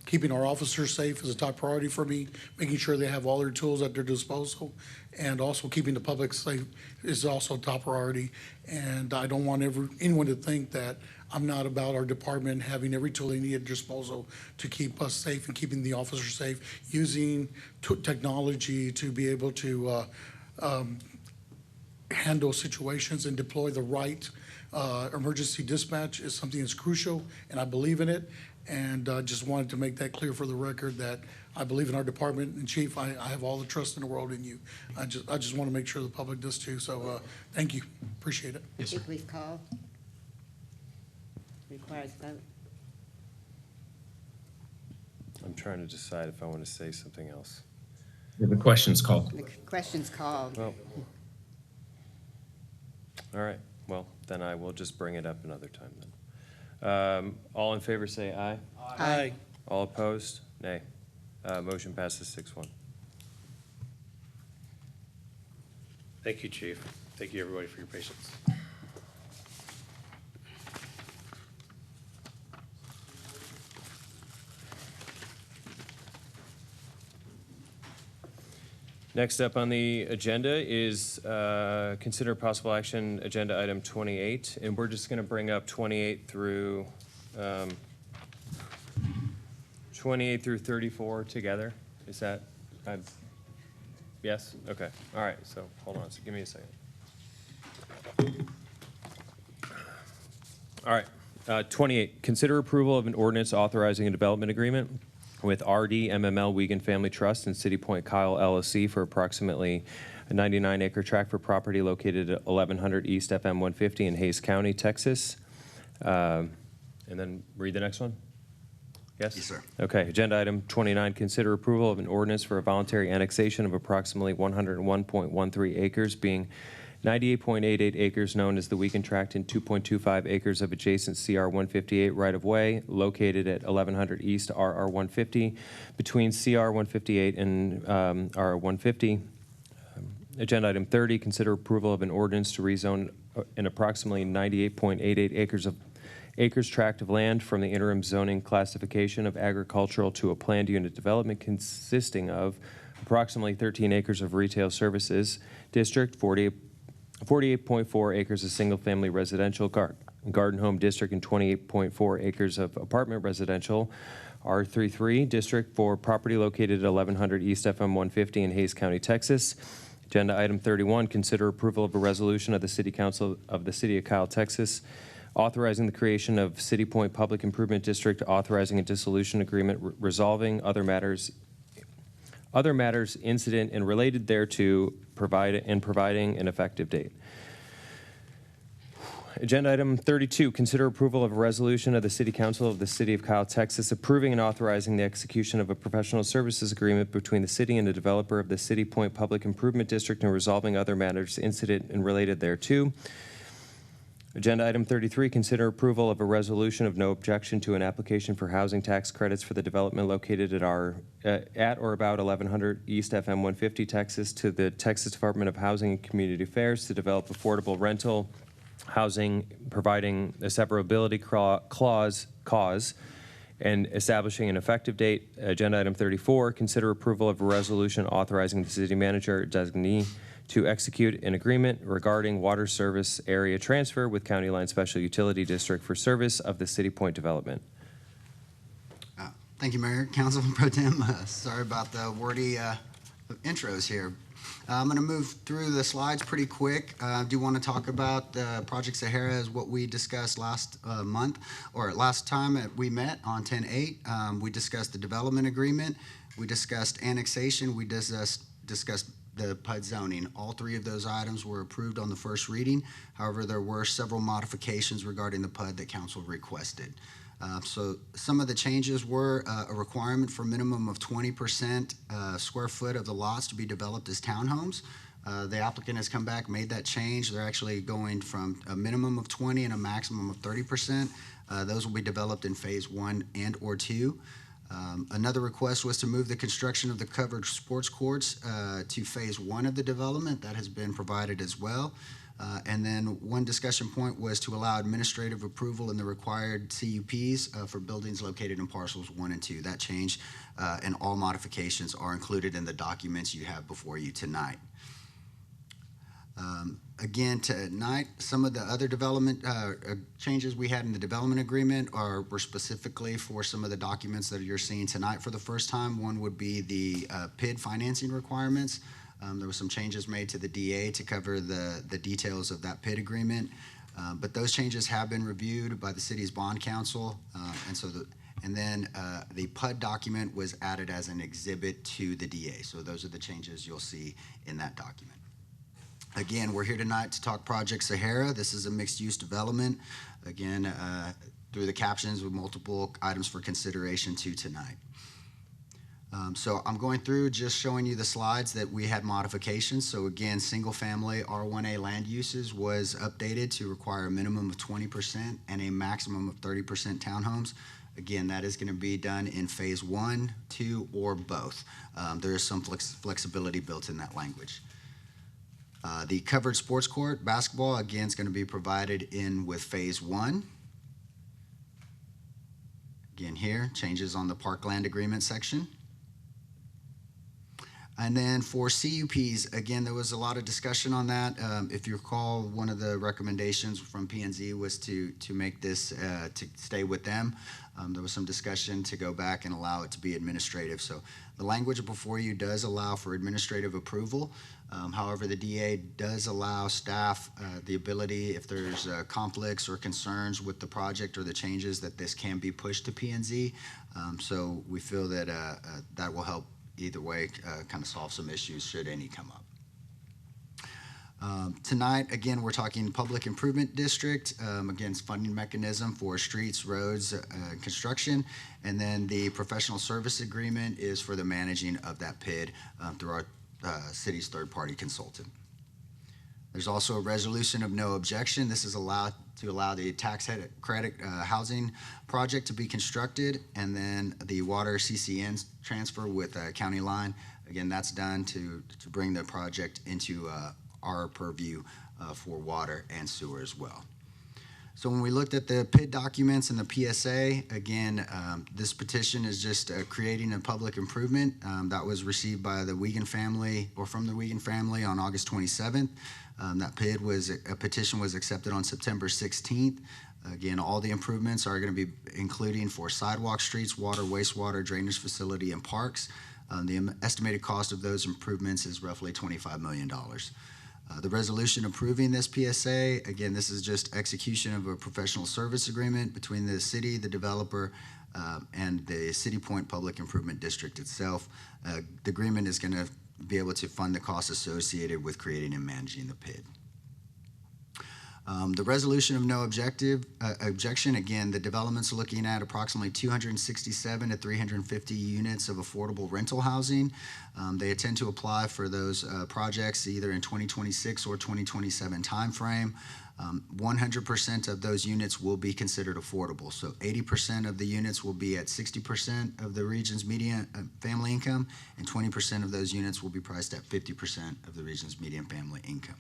Keeping our officers safe is a top priority for me, making sure they have all their tools at their disposal, and also keeping the public safe is also a top priority. And I don't want anyone to think that I'm not about our department having every tool they need at disposal to keep us safe and keeping the officers safe, using technology to be able to handle situations and deploy the right emergency dispatch is something that's crucial, and I believe in it. And just wanted to make that clear for the record that I believe in our department. And Chief, I have all the trust in the world in you. I just want to make sure the public does too. So thank you. Appreciate it. I think we've called. Requires vote. I'm trying to decide if I want to say something else. The question's called. The question's called. Well, all right. Well, then I will just bring it up another time then. All in favor say aye. Aye. All opposed? Nay. Motion passes 6-1. Thank you, Chief. Thank you, everybody, for your patience. Next up on the agenda is consider possible action, agenda item 28. And we're just going to bring up 28 through 34 together. Is that, yes? Okay. All right. So hold on. So give me a second. All right. 28, consider approval of an ordinance authorizing a development agreement with RD MML Wiegand Family Trust and City Point Kyle LLC for approximately a 99-acre tract for property located at 1100 East FM 150 in Hays County, Texas. And then read the next one. Yes? Yes, sir. Okay, agenda item 29, consider approval of an ordinance for a voluntary annexation of approximately 101.13 acres, being 98.88 acres known as the Wiegand Tract and 2.25 acres of adjacent CR 158 right-of-way located at 1100 East RR 150 between CR 158 and RR 150. Agenda item 30, consider approval of an ordinance to rezone an approximately 98.88 acres tract of land from the interim zoning classification of agricultural to a planned unit development consisting of approximately 13 acres of retail services district, 48.4 acres of single-family residential garden home district, and 28.4 acres of apartment residential R33 district for property located at 1100 East FM 150 in Hays County, Texas. Agenda item 31, consider approval of a resolution of the City Council of the City of Kyle, Texas, authorizing the creation of City Point Public Improvement District, authorizing a dissolution agreement, resolving other matters incident and related thereto, providing an effective date. Agenda item 32, consider approval of a resolution of the City Council of the City of Kyle, Texas, approving and authorizing the execution of a professional services agreement between the city and the developer of the City Point Public Improvement District and resolving other matters incident and related thereto. Agenda item 33, consider approval of a resolution of no objection to an application for housing tax credits for the development located at at or about 1100 East FM 150, Texas, to the Texas Department of Housing and Community Affairs to develop affordable rental housing, providing a severability clause, and establishing an effective date. Agenda item 34, consider approval of a resolution authorizing the city manager designee to execute an agreement regarding water service area transfer with County Line Special Utility District for service of the City Point development. Thank you, Mayor. Councilman Pro Tem, sorry about the wordy intros here. I'm going to move through the slides pretty quick. I do want to talk about Project Sahara as what we discussed last month, or last time we met on 10/8. We discussed the development agreement. We discussed annexation. We discussed the PUD zoning. All three of those items were approved on the first reading. However, there were several modifications regarding the PUD that council requested. So some of the changes were a requirement for minimum of 20% square foot of the lots to be developed as townhomes. The applicant has come back, made that change. They're actually going from a minimum of 20 and a maximum of 30%. Those will be developed in phase 1 and or 2. Another request was to move the construction of the covered sports courts to phase 1 of the development. That has been provided as well. And then one discussion point was to allow administrative approval in the required CUPs for buildings located in parcels 1 and 2. That change and all modifications are included in the documents you have before you tonight. Again, tonight, some of the other development changes we had in the development agreement were specifically for some of the documents that you're seeing tonight for the first time. One would be the PID financing requirements. There were some changes made to the DA to cover the details of that PID agreement. But those changes have been reviewed by the city's bond counsel. And then the PUD document was added as an exhibit to the DA. So those are the changes you'll see in that document. Again, we're here tonight to talk Project Sahara. This is a mixed-use development. Again, through the captions with multiple items for consideration to tonight. So I'm going through just showing you the slides that we had modifications. So again, single-family R1A land uses was updated to require a minimum of 20% and a maximum of 30% townhomes. Again, that is going to be done in phase 1, 2, or both. There is some flexibility built in that language. The covered sports court, basketball, again, is going to be provided in with phase 1. Again here, changes on the parkland agreement section. And then for CUPs, again, there was a lot of discussion on that. If you recall, one of the recommendations from P&Z was to make this, to stay with them. There was some discussion to go back and allow it to be administrative. So the language before you does allow for administrative approval. However, the DA does allow staff the ability, if there's conflicts or concerns with the project or the changes, that this can be pushed to P&Z. So we feel that that will help either way kind of solve some issues should any come up. Tonight, again, we're talking Public Improvement District, again, funding mechanism for streets, roads, construction, and then the professional service agreement is for the managing of that PID through our city's third-party consultant. There's also a resolution of no objection. This is allowed to allow the tax credit housing project to be constructed, and then the water CCN transfer with County Line. Again, that's done to bring the project into our purview for water and sewer as well. So when we looked at the PID documents and the PSA, again, this petition is just creating a public improvement that was received by the Wiegand family, or from the Wiegand family, on August 27th. That petition was accepted on September 16th. Again, all the improvements are going to be including for sidewalks, streets, water, wastewater, drainage facility, and parks. The estimated cost of those improvements is roughly $25 million. The resolution approving this PSA, again, this is just execution of a professional service agreement between the city, the developer, and the City Point Public Improvement District itself. The agreement is going to be able to fund the costs associated with creating and managing the PID. The resolution of no objection, again, the development's looking at approximately 267 to 350 units of affordable rental housing. They intend to apply for those projects either in 2026 or 2027 timeframe. 100% of those units will be considered affordable. So 80% of the units will be at 60% of the region's median family income, and 20% of those units will be priced at 50% of the region's median family income.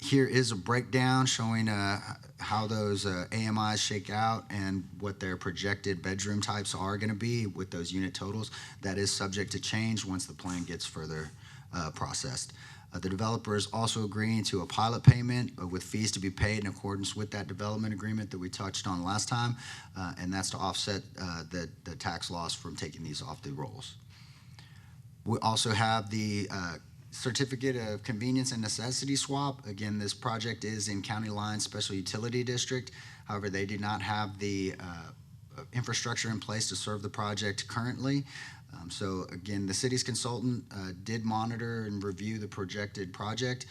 Here is a breakdown showing how those AMIs shake out and what their projected bedroom types are going to be with those unit totals. That is subject to change once the plan gets further processed. The developer is also agreeing to a pilot payment with fees to be paid in accordance with that development agreement that we touched on last time, and that's to offset the tax loss from taking these off the rolls. We also have the Certificate of Convenience and Necessity swap. Again, this project is in County Line Special Utility District. However, they do not have the infrastructure in place to serve the project currently. So again, the city's consultant did monitor and review the projected project.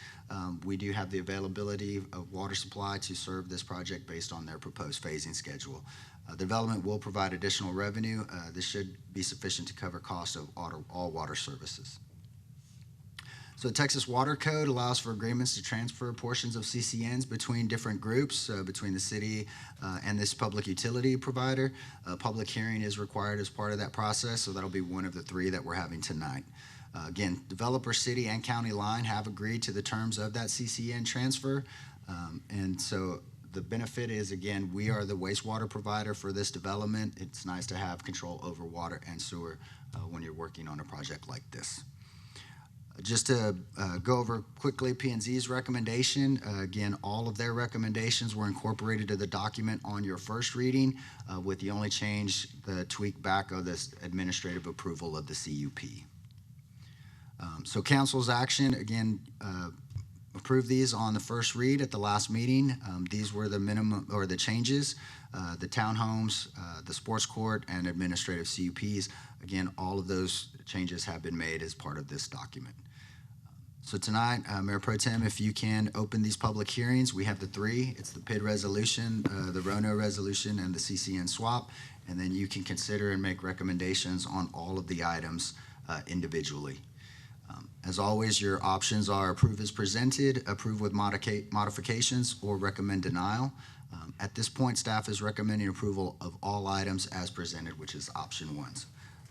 We do have the availability of water supply to serve this project based on their proposed phasing schedule. The development will provide additional revenue. This should be sufficient to cover costs of all water services. So the Texas Water Code allows for agreements to transfer portions of CCNs between different groups, between the city and this public utility provider. A public hearing is required as part of that process, so that'll be one of the three that we're having tonight. Again, developer, city, and county line have agreed to the terms of that CCN transfer. And so the benefit is, again, we are the wastewater provider for this development. It's nice to have control over water and sewer when you're working on a project like this. Just to go over quickly P&Z's recommendation, again, all of their recommendations were incorporated to the document on your first reading, with the only change, the tweak back of this administrative approval of the CUP. So council's action, again, approve these on the first read at the last meeting. These were the minimum, or the changes, the townhomes, the sports court, and administrative CUPs. Again, all of those changes have been made as part of this document. So tonight, Mayor Pro Tem, if you can open these public hearings, we have the three. It's the PID resolution, the RONO resolution, and the CCN swap. And then you can consider and make recommendations on all of the items individually. As always, your options are approve as presented, approve with modifications, or recommend denial. At this point, staff is recommending approval of all items as presented, which is option 1.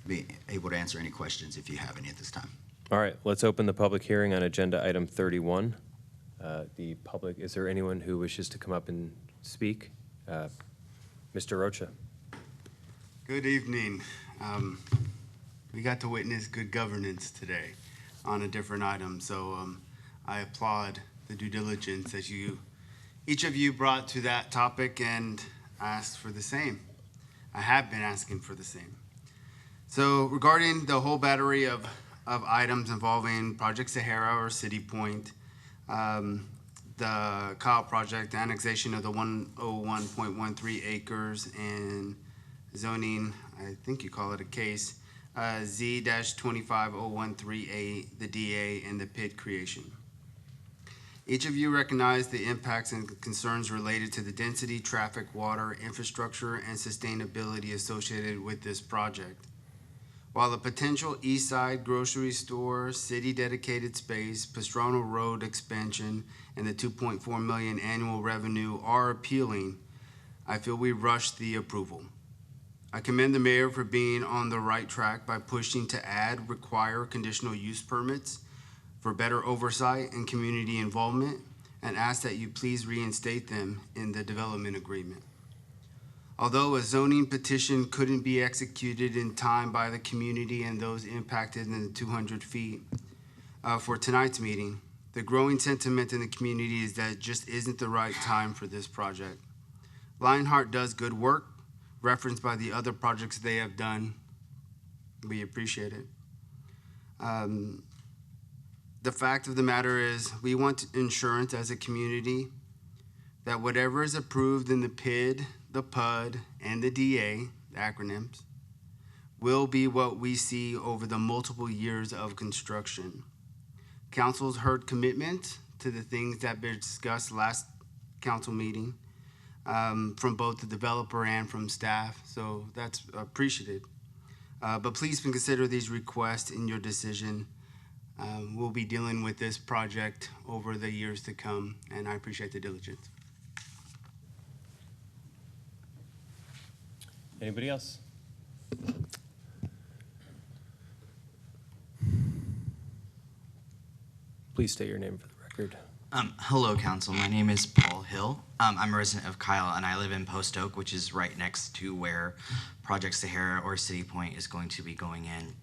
Be able to answer any questions if you have any at this time. All right, let's open the public hearing on agenda item 31. Is there anyone who wishes to come up and speak? Mr. Rocha. Good evening. We got to witness good governance today on a different item, so I applaud the due diligence that each of you brought to that topic and asked for the same. I have been asking for the same. So regarding the whole battery of items involving Project Sahara or City Point, the Kyle project, the annexation of the 101.13 acres, and zoning, I think you call it a case, Z-25013A, the DA, and the PID creation. Each of you recognize the impacts and concerns related to the density, traffic, water, infrastructure, and sustainability associated with this project. While the potential East Side grocery store, city-dedicated space, Pastrana Road expansion, and the $2.4 million annual revenue are appealing, I feel we rushed the approval. I commend the mayor for being on the right track by pushing to require conditional use permits for better oversight and community involvement, and ask that you please reinstate them in the development agreement. Although a zoning petition couldn't be executed in time by the community and those impacted in the 200 feet for tonight's meeting, the growing sentiment in the community is that it just isn't the right time for this project. Lionheart does good work, referenced by the other projects they have done. We appreciate it. The fact of the matter is we want insurance as a community that whatever is approved in the PID, the PUD, and the DA, the acronyms, will be what we see over the multiple years of construction. Council's heard commitment to the things that were discussed last council meeting from both the developer and from staff, so that's appreciated. But please consider these requests in your decision. We'll be dealing with this project over the years to come, and I appreciate the diligence. Anybody else? Please state your name for the record. Hello, Council. My name is Paul Hill. I'm a resident of Kyle, and I live in Post Oak, which is right next to where Project Sahara or City Point is going to be going in.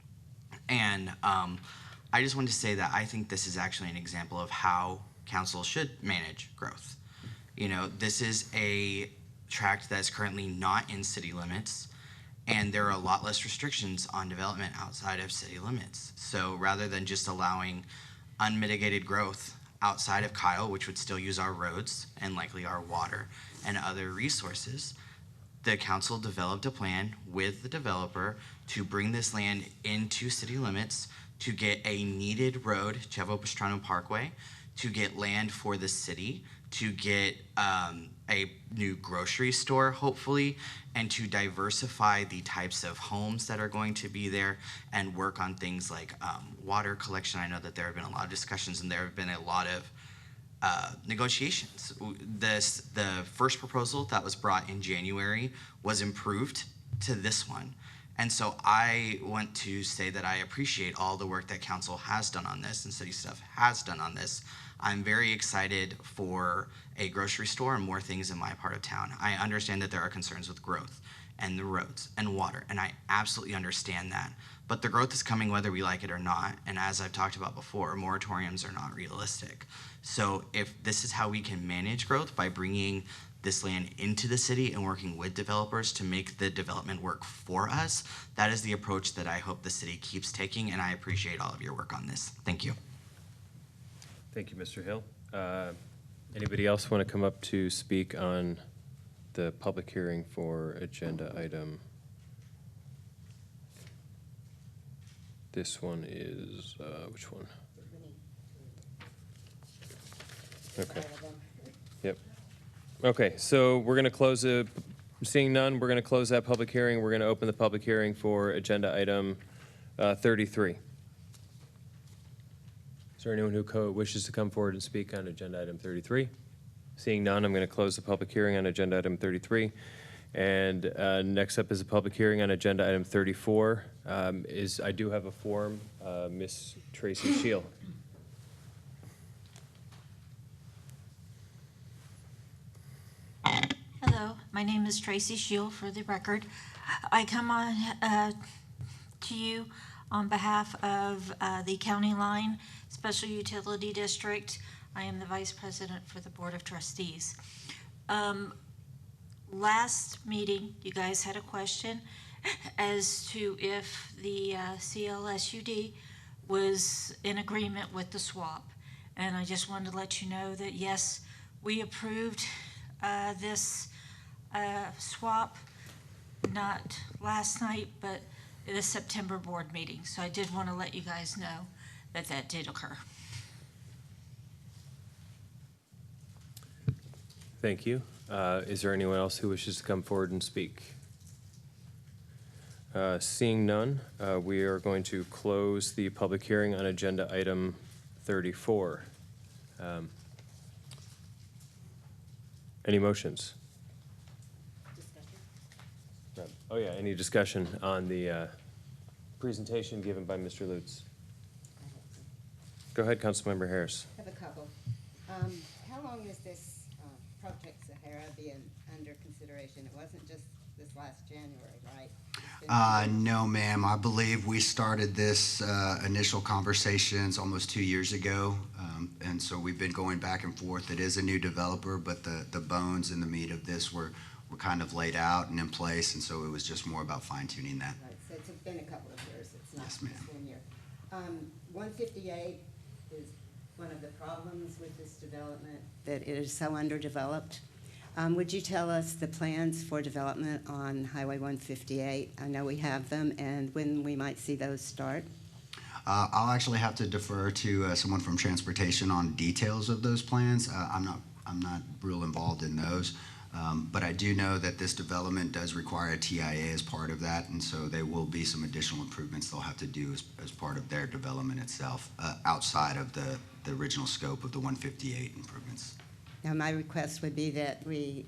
And I just wanted to say that I think this is actually an example of how council should manage growth. You know, this is a tract that's currently not in city limits, and there are a lot less restrictions on development outside of city limits. So rather than just allowing unmitigated growth outside of Kyle, which would still use our roads and likely our water and other resources, the council developed a plan with the developer to bring this land into city limits, to get a needed road, Chevo Pastrano Parkway, to get land for the city, to get a new grocery store, hopefully, and to diversify the types of homes that are going to be there and work on things like water collection. I know that there have been a lot of discussions and there have been a lot of negotiations. The first proposal that was brought in January was improved to this one. And so I want to say that I appreciate all the work that council has done on this and city staff has done on this. I'm very excited for a grocery store and more things in my part of town. I understand that there are concerns with growth and the roads and water, and I absolutely understand that. But the growth is coming whether we like it or not. And as I've talked about before, moratoriums are not realistic. So if this is how we can manage growth, by bringing this land into the city and working with developers to make the development work for us, that is the approach that I hope the city keeps taking, and I appreciate all of your work on this. Thank you. Thank you, Mr. Hill. Anybody else want to come up to speak on the public hearing for agenda item? This one is, which one? Okay. Yep. Okay, so we're going to close seeing none, we're going to close that public hearing. We're going to open the public hearing for agenda item 33. Is there anyone who wishes to come forward and speak on agenda item 33? Seeing none, I'm going to close the public hearing on agenda item 33. And next up is a public hearing on agenda item 34. I do have a form, Miss Tracy Shield. Hello, my name is Tracy Shield, for the record. I come on to you on behalf of the County Line Special Utility District. I am the Vice President for the Board of Trustees. Last meeting, you guys had a question as to if the CLSUD was in agreement with the swap. And I just wanted to let you know that, yes, we approved this swap, not last night, but the September board meeting. So I did want to let you guys know that that did occur. Thank you. Is there anyone else who wishes to come forward and speak? Seeing none, we are going to close the public hearing on agenda item 34. Any motions? Oh yeah, any discussion on the presentation given by Mr. Lutz? Go ahead, Councilmember Harris. I have a couple. How long is this Project Sahara being under consideration? It wasn't just this last January, right? No, ma'am. I believe we started this initial conversations almost 2 years ago. And so we've been going back and forth. It is a new developer, but the bones and the meat of this were kind of laid out and in place. And so it was just more about fine tuning that. Right, so it's been a couple of years. It's not Yes, just ma'am. 1 year. 158 is one of the problems with this development, that it is so underdeveloped. Would you tell us the plans for development on Highway 158? I know we have them, and when we might see those start? I'll actually have to defer to someone from transportation on details of those plans. I'm not real involved in those. But I do know that this development does require a TIA as part of that, and so there will be some additional improvements they'll have to do as part of their development itself, outside of the original scope of the 158 improvements. Now, my request would be that we,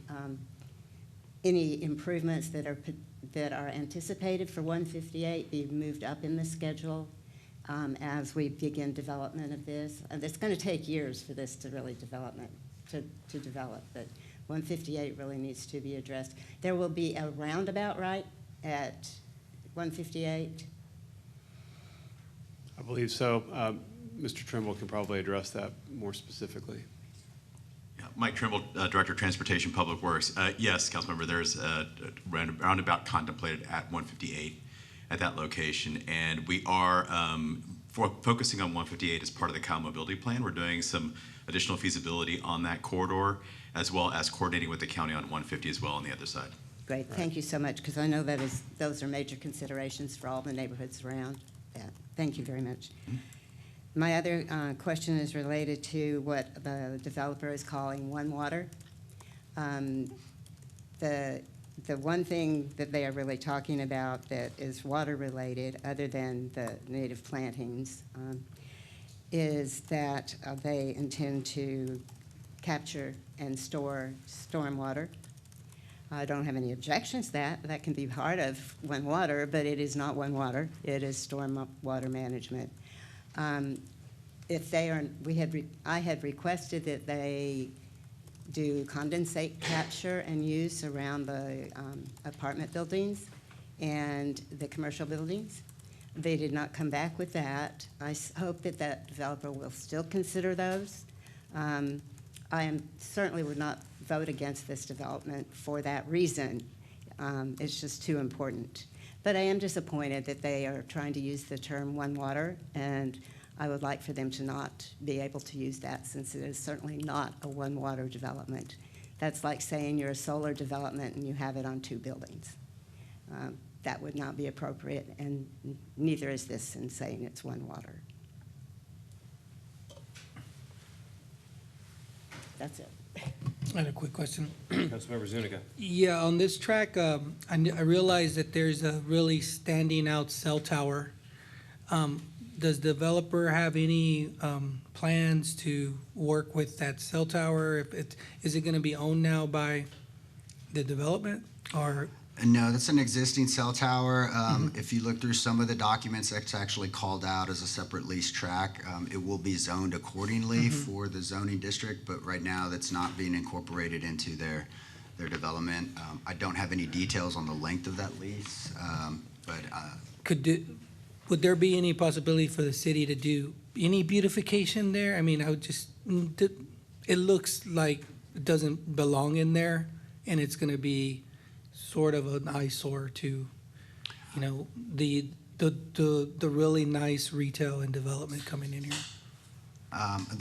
any improvements that are anticipated for 158 be moved up in the schedule as we begin development of this. It's going to take years for this to really develop, but 158 really needs to be addressed. There will be a roundabout, right, at 158? I believe so. Mr. Trimble can probably address that more specifically. Yeah, Mike Trimble, Director of Transportation Public Works. Yes, Councilmember, there's a roundabout contemplated at 158 at that location, and we are focusing on 158 as part of the Cal Mobility Plan. We're doing some additional feasibility on that corridor, as well as coordinating with the county on 150 as well on the other side. Great, thank you so much, because I know those are major considerations for all the neighborhoods around that. Thank you very much. My other question is related to what the developer is calling One Water. The one thing that they are really talking about that is water-related, other than the native plantings, is that they intend to capture and store stormwater. I don't have any objections to that. That can be part of One Water, but it is not One Water. It is storm water management. If they are, I had requested that they do condensate capture and use around the apartment buildings and the commercial buildings. They did not come back with that. I hope that that developer will still consider those. Certainly would not vote against this development for that reason. It's just too important. But I am disappointed that they are trying to use the term One Water, and I would like for them to not be able to use that, since it is certainly not a One Water development. That's like saying you're a solar development and you have it on 2 buildings. That would not be appropriate, and neither is this in saying it's One Water. That's it. I had a quick question. Councilmember Zuniga. Yeah, on this track, I realize that there's a really standing out cell tower. Does the developer have any plans to work with that cell tower? Is it gonna be owned now by the development, or? No, that's an existing cell tower. If you look through some of the documents, it's actually called out as a separate lease track. It will be zoned accordingly for the zoning district, but right now that's not being incorporated into their development. I don't have any details on the length of that lease, but would there be any possibility for the city to do any beautification there? I mean, it looks like it doesn't belong in there, and it's gonna be sort of an eyesore to, the really nice retail and development coming in here.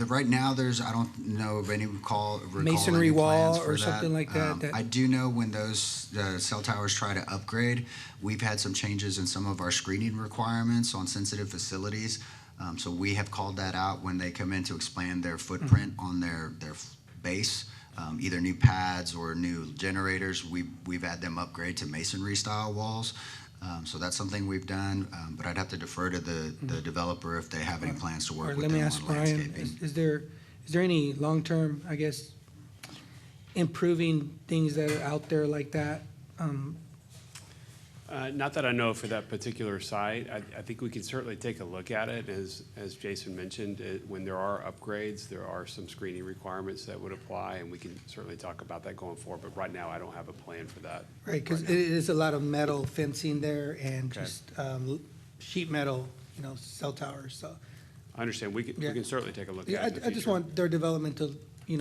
Right now, I don't know of any recall Masonry any wall plans for or something like that. I do know when those cell towers try to upgrade, we've had some changes in some of our screening requirements on sensitive facilities. So we have called that out when they come in to expand their footprint on their base. Either new pads or new generators, we've had them upgrade to masonry style walls. So that's something we've done, but I'd have to defer to the developer if they have any plans to work with Let them me on ask Brian, landscaping. is there any long-term, I guess, improving things that are out there like that? Not that I know for that particular site. I think we can certainly take a look at it. As Jason mentioned, when there are upgrades, there are some screening requirements that would apply, and we can certainly talk about that going forward. But right now, I don't have a plan for that. Right, because it is a lot of metal fencing there and Okay. just sheet metal, cell towers, so. I understand. We can certainly take a look Yeah, at it in the I just future. want their development to,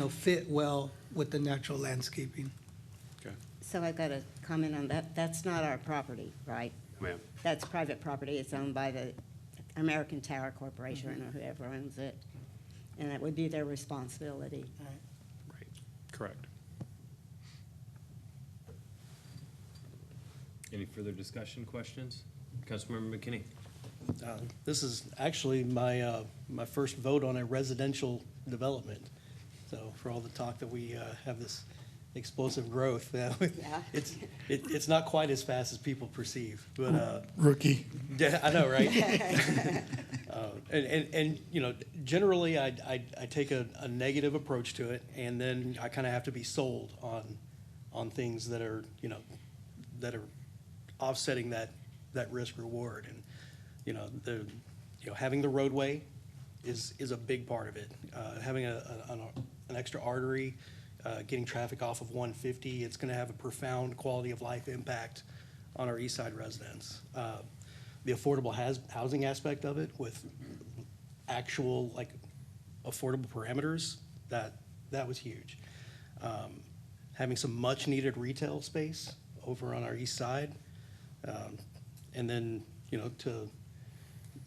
fit well with the natural landscaping. So I've got a comment on that. That's not our property, right? Ma'am. That's private property. It's owned by the American Tower Corporation or whoever owns it. And it would be their responsibility. Correct. Any further discussion, questions? Councilmember McKinney. This is actually my first vote on a residential development. So for all the talk that we have this explosive growth, it's not quite as fast as people perceive. But Rookie. yeah, I know, right? And generally I take a negative approach to it, and then I kind of have to be sold on things that are that are offsetting that risk reward. And having the roadway is a big part of it. Having an extra artery, getting traffic off of 150, it's going to have a profound quality of life impact on our east side residents. The affordable housing aspect of it, with actual affordable parameters, that was huge. Having some much needed retail space over on our east side, and then to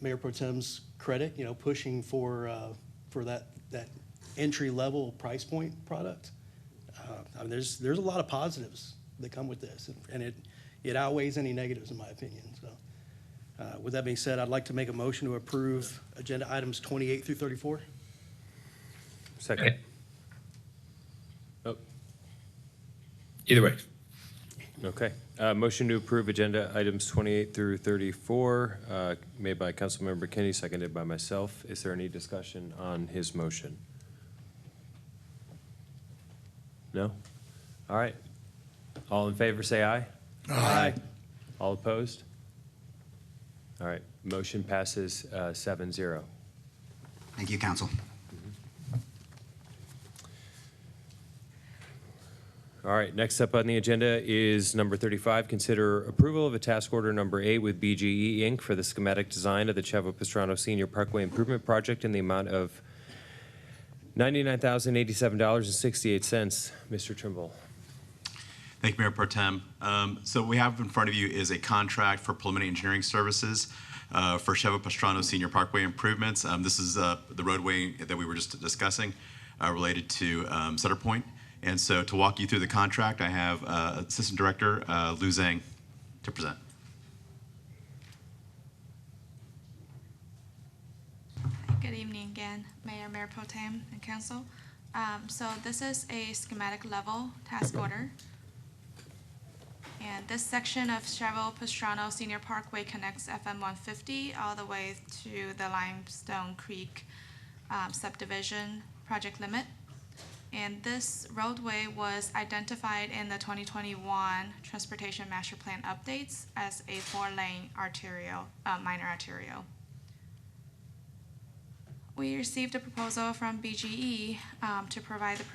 Mayor Pro Tem's credit, pushing for that entry level price point product. There's a lot of positives that come with this, and it outweighs any negatives in my opinion. So, with that being said, I'd like to make a motion to approve agenda items 28 through 34. Second. Oh, Either way. okay. Motion to approve agenda items 28 through 34, made by Councilmember Kinney, seconded by myself. Is there any discussion on his motion? No? All right. All in favor, say aye. Aye. All opposed? All right. Motion passes 7-0. Thank you, council. All right, next up on the agenda is number 35, consider approval of a task order number 8 with BGE Inc. for the schematic design of the Chavo Pastrano Senior Parkway Improvement Project in the amount of $99,087.68. Mr. Trimble. Thank you, Mayor Pro Tem. So what we have in front of you is a contract for preliminary engineering services for Chavo Pastrano Senior Parkway improvements. This is the roadway that we were just discussing related to Sutter Point. And so to walk you through the contract, I have Assistant Director Lou Zhang to present. Good evening again, Mayor Pro Tem, and Council. So this is a schematic level task order. And this section of Chavo Pastrano Senior Parkway connects FM 150 all the way to the Limestone Creek subdivision project limit. And this roadway was identified in the 2021 Transportation Master Plan updates as a 4-lane arterial, minor arterial. We received a proposal from BGE to provide the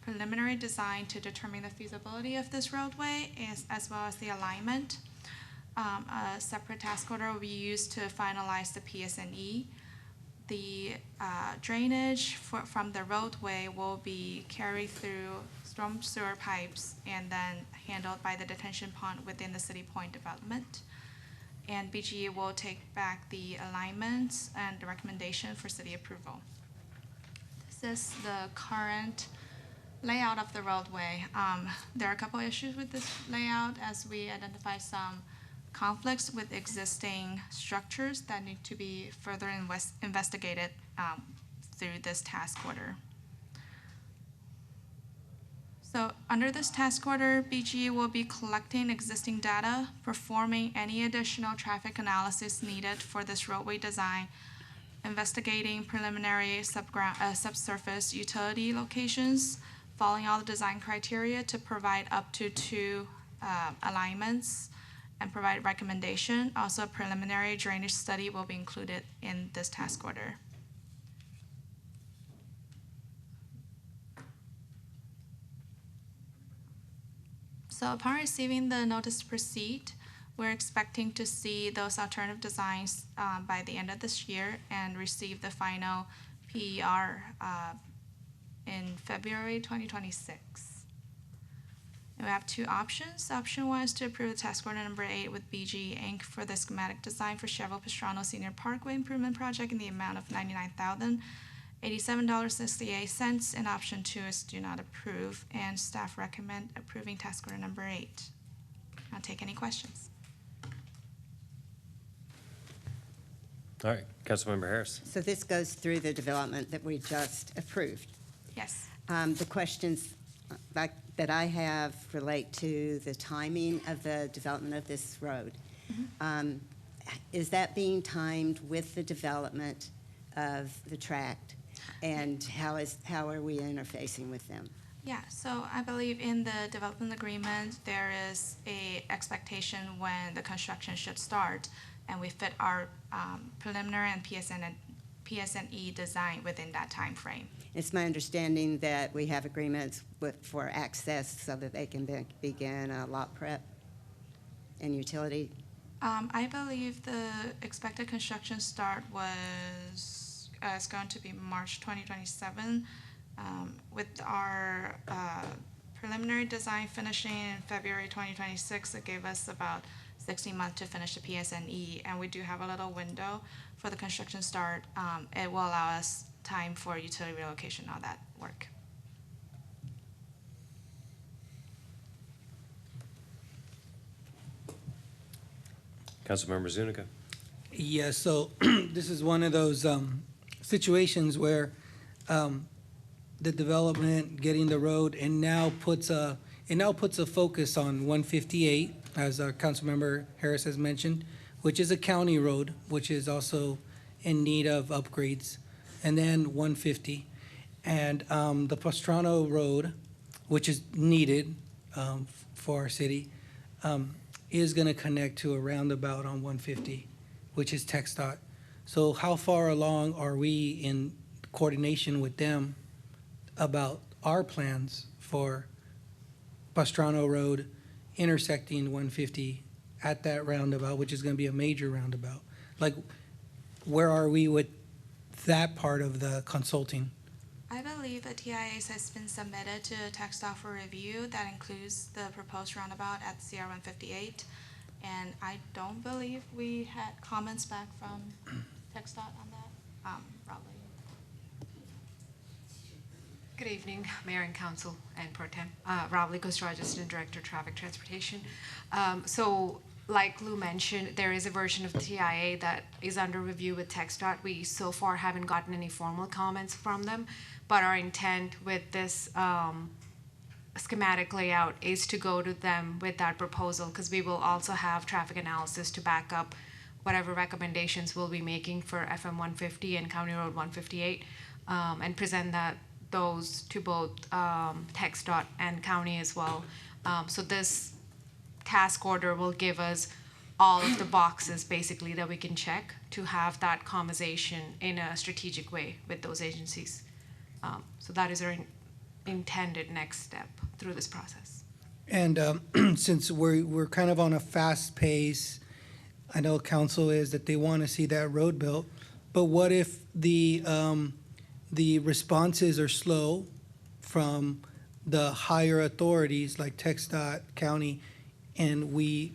preliminary design to determine the feasibility of this roadway as well as the alignment. A separate task order will be used to finalize the PSNE. The drainage from the roadway will be carried through storm sewer pipes and then handled by the detention pond within the City Point development. And BGE will take back the alignments and the recommendation for city approval. This is the current layout of the roadway. There are a couple issues with this layout as we identify some conflicts with existing structures that need to be further investigated through this task order. So under this task order, BGE will be collecting existing data, performing any additional traffic analysis needed for this roadway design, investigating preliminary subsurface utility locations, following all the design criteria to provide up to 2 alignments, and provide recommendation. Also, a preliminary drainage study will be included in this task order. So upon receiving the notice to proceed, we're expecting to see those alternative designs by the end of this year and receive the final PER in February 2026. And we have 2 options. Option 1 is to approve the task order number 8 with BGE Inc. for the schematic design for Chavo Pastrano Senior Parkway Improvement Project in the amount of $99,087.68. And option 2 is do not approve, and staff recommend approving task order number 8. I'll take any questions. All right, Councilmember Harris. So this goes through the development that we just approved. Yes. The questions that I have relate to the timing of the development of this road. Is that being timed with the development of the tract? And how are we interfacing with them? Yeah, so I believe in the development agreement, there is a expectation when the construction should start, and we fit our preliminary and PSNE design within that time frame. It's my understanding that we have agreements for access so that they can begin lot prep and utility. I believe the expected construction start was is going to be March 2027, with our preliminary design finishing in February 2026. It gave us about 16 months to finish the PSNE, and we do have a little window for the construction start. It will allow us time for utility relocation, all that work. Councilmember Zuniga. Yeah, so this is one of those situations where the development, getting the road, and now puts a focus on 158, as Councilmember Harris has mentioned, which is a county road, which is also in need of upgrades, and then 150. And the Pastrano Road, which is needed for our city, is going to connect to a roundabout on 150, which is TxDOT. So how far along are we in coordination with them about our plans for Pastrano Road intersecting 150 at that roundabout, which is going to be a major roundabout? Like, where are we with that part of the consulting? I believe a TIA has been submitted to TxDOT for review. That includes the proposed roundabout at CR 158. And I don't believe we had comments back from TxDOT on that. Probably. Good evening, Mayor and Council and Pro Tem. Rob Licostra, Assistant Director, Traffic Transportation. So, like Lou mentioned, there is a version of the TIA that is under review with TxDOT. We so far haven't gotten any formal comments from them, but our intent with this schematic layout is to go to them with that proposal, because we will also have traffic analysis to back up whatever recommendations we'll be making for FM 150 and County Road 158, and present those to both TxDOT and county as well. So this task order will give us all of the boxes basically that we can check to have that conversation in a strategic way with those agencies. So that is our intended next step through this process. And since we're kind of on a fast pace, I know council is that they want to see that road built, but what if the responses are slow from the higher authorities like TxDOT, county, and we're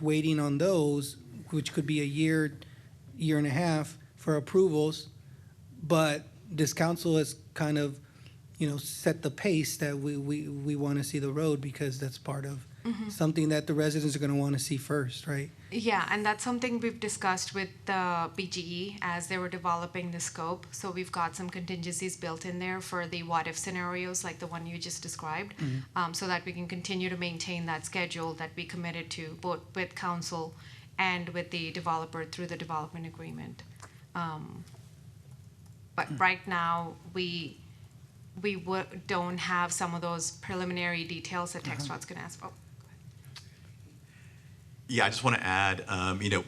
waiting on those, which could be a year and a half for approvals, but this council has kind of, set the pace that we want to see the road, because that's part of something that the residents are going to want to see first, right? Yeah, and that's something we've discussed with the BGE as they were developing the scope. So we've got some contingencies built in there for the what-if scenarios like the one you just described, so that we can continue to maintain that schedule that we committed to, both with council and with the developer through the development agreement. But right now, we don't have some of those preliminary details that TxDOT's going to ask for. Yeah, I just want to add,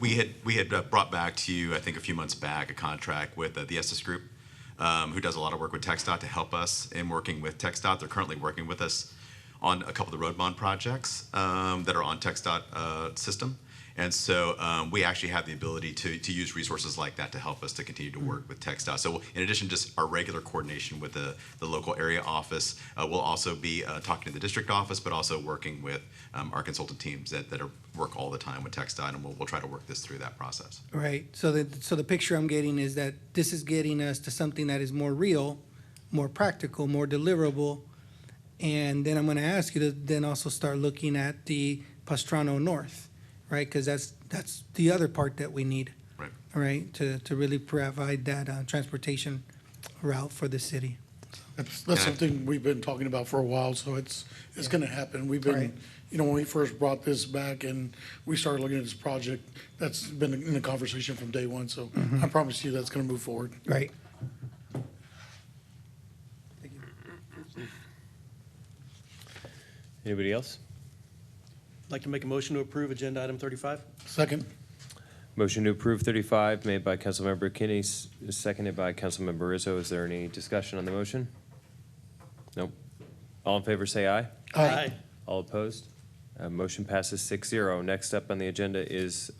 we had brought back to you, I think a few months back, a contract with the Estes Group, who does a lot of work with TxDOT to help us in working with TxDOT. They're currently working with us on a couple of the road bond projects that are on TxDOT system. And so we actually have the ability to use resources like that to help us to continue to work with TxDOT. So in addition to just our regular coordination with the local area office, we'll also be talking to the district office, but also working with our consultant teams that work all the time with TxDOT, and we'll try to work this through that process. Right. So the picture I'm getting is that this is getting us to something that is more real, more practical, more deliverable. And then I'm going to ask you to then also start looking at the Pastrano North, right? Because that's the other part that we need, right? All right, to really provide that transportation route for the city. That's something we've been talking about for a while, so it's going to happen. We've been, Right. When we first brought this back and we started looking at this project, that's been in the conversation from day one. So I promise you that's going to move forward. Right. Anybody else? I'd like to make a motion to approve agenda item 35. Second. Motion to approve 35 made by Councilmember Kinney, seconded by Councilmember Rizzo. Is there any discussion on the motion? Nope. All in favor say aye. Aye. All opposed? Motion passes 6-0. Next up on the agenda is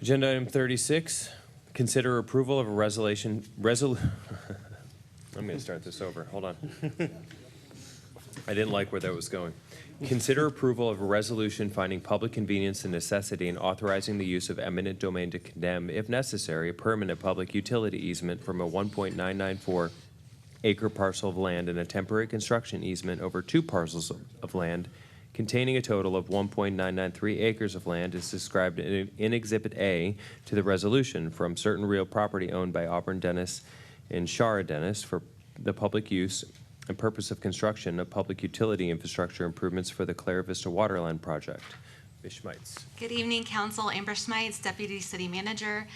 agenda item 36. Consider approval of a I'm going to start this over. Hold on. I didn't like where that was going. Consider approval of a resolution finding public convenience and necessity and authorizing the use of eminent domain to condemn, if necessary, a permanent public utility easement from a 1.994 acre parcel of land and a temporary construction easement over 2 parcels of land containing a total of 1.993 acres of land is described in Exhibit A to the resolution from certain real property owned by Auburn Dennis and Shara Dennis for the public use and purpose of construction of public utility infrastructure improvements for the Clara Vista Waterline Project. Ms. Schmeitz. Good evening, Council. Amber Schmeitz, Deputy City Manager.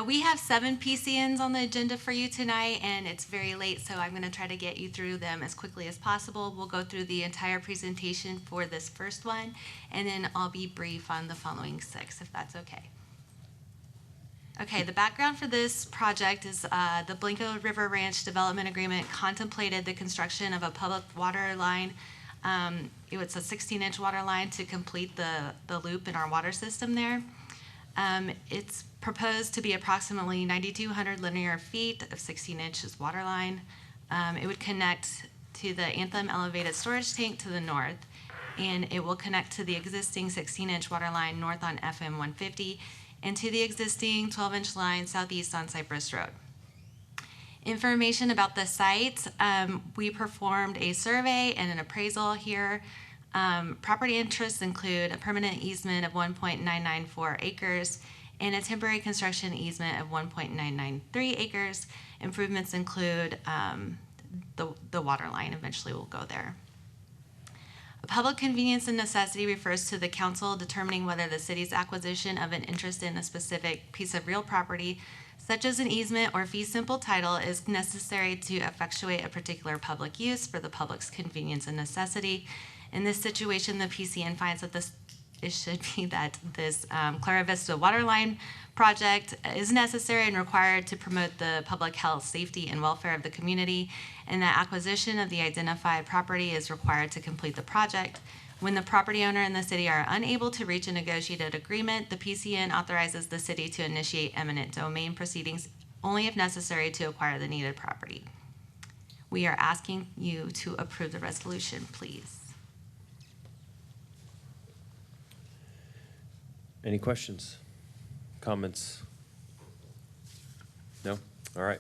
We have 7 PCNs on the agenda for you tonight, and it's very late, so I'm going to try to get you through them as quickly as possible. We'll go through the entire presentation for this first one, and then I'll be brief on the following 6, if that's okay. Okay, the background for this project is the Blanco River Ranch Development Agreement contemplated the construction of a public water line. It was a 16-inch water line to complete the loop in our water system there. It's proposed to be approximately 9,200 linear feet of 16 inches water line. It would connect to the Anthem elevated storage tank to the north, and it will connect to the existing 16-inch water line north on FM 150 and to the existing 12-inch line southeast on Cypress Road. Information about the site, we performed a survey and an appraisal here. Property interests include a permanent easement of 1.994 acres and a temporary construction easement of 1.993 acres. Improvements include the water line eventually will go there. A public convenience and necessity refers to the council determining whether the city's acquisition of an interest in a specific piece of real property, such as an easement or fee simple title, is necessary to effectuate a particular public use for the public's convenience and necessity. In this situation, the PCN finds that it should be that this Clara Vista Waterline project is necessary and required to promote the public health, safety, and welfare of the community, and that acquisition of the identified property is required to complete the project. When the property owner and the city are unable to reach a negotiated agreement, the PCN authorizes the city to initiate eminent domain proceedings only if necessary to acquire the needed property. We are asking you to approve the resolution, please. Any questions, comments? No? All right.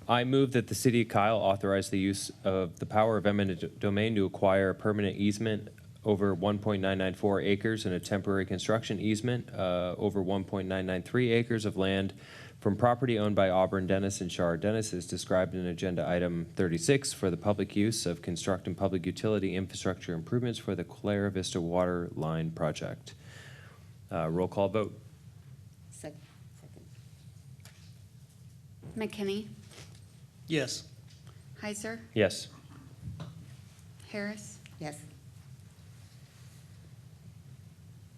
I move that the City of Kyle authorize the use of the power of eminent domain to acquire a permanent easement over 1.994 acres and a temporary construction easement over 1.993 acres of land from property owned by Auburn Dennis and Shara Dennis as described in Agenda Item 36 for the public use of constructing public utility infrastructure improvements for the Clara Vista Water Line Project. Roll call vote. Second. McKinney, Yes. Heiser, Yes. Harris, Yes.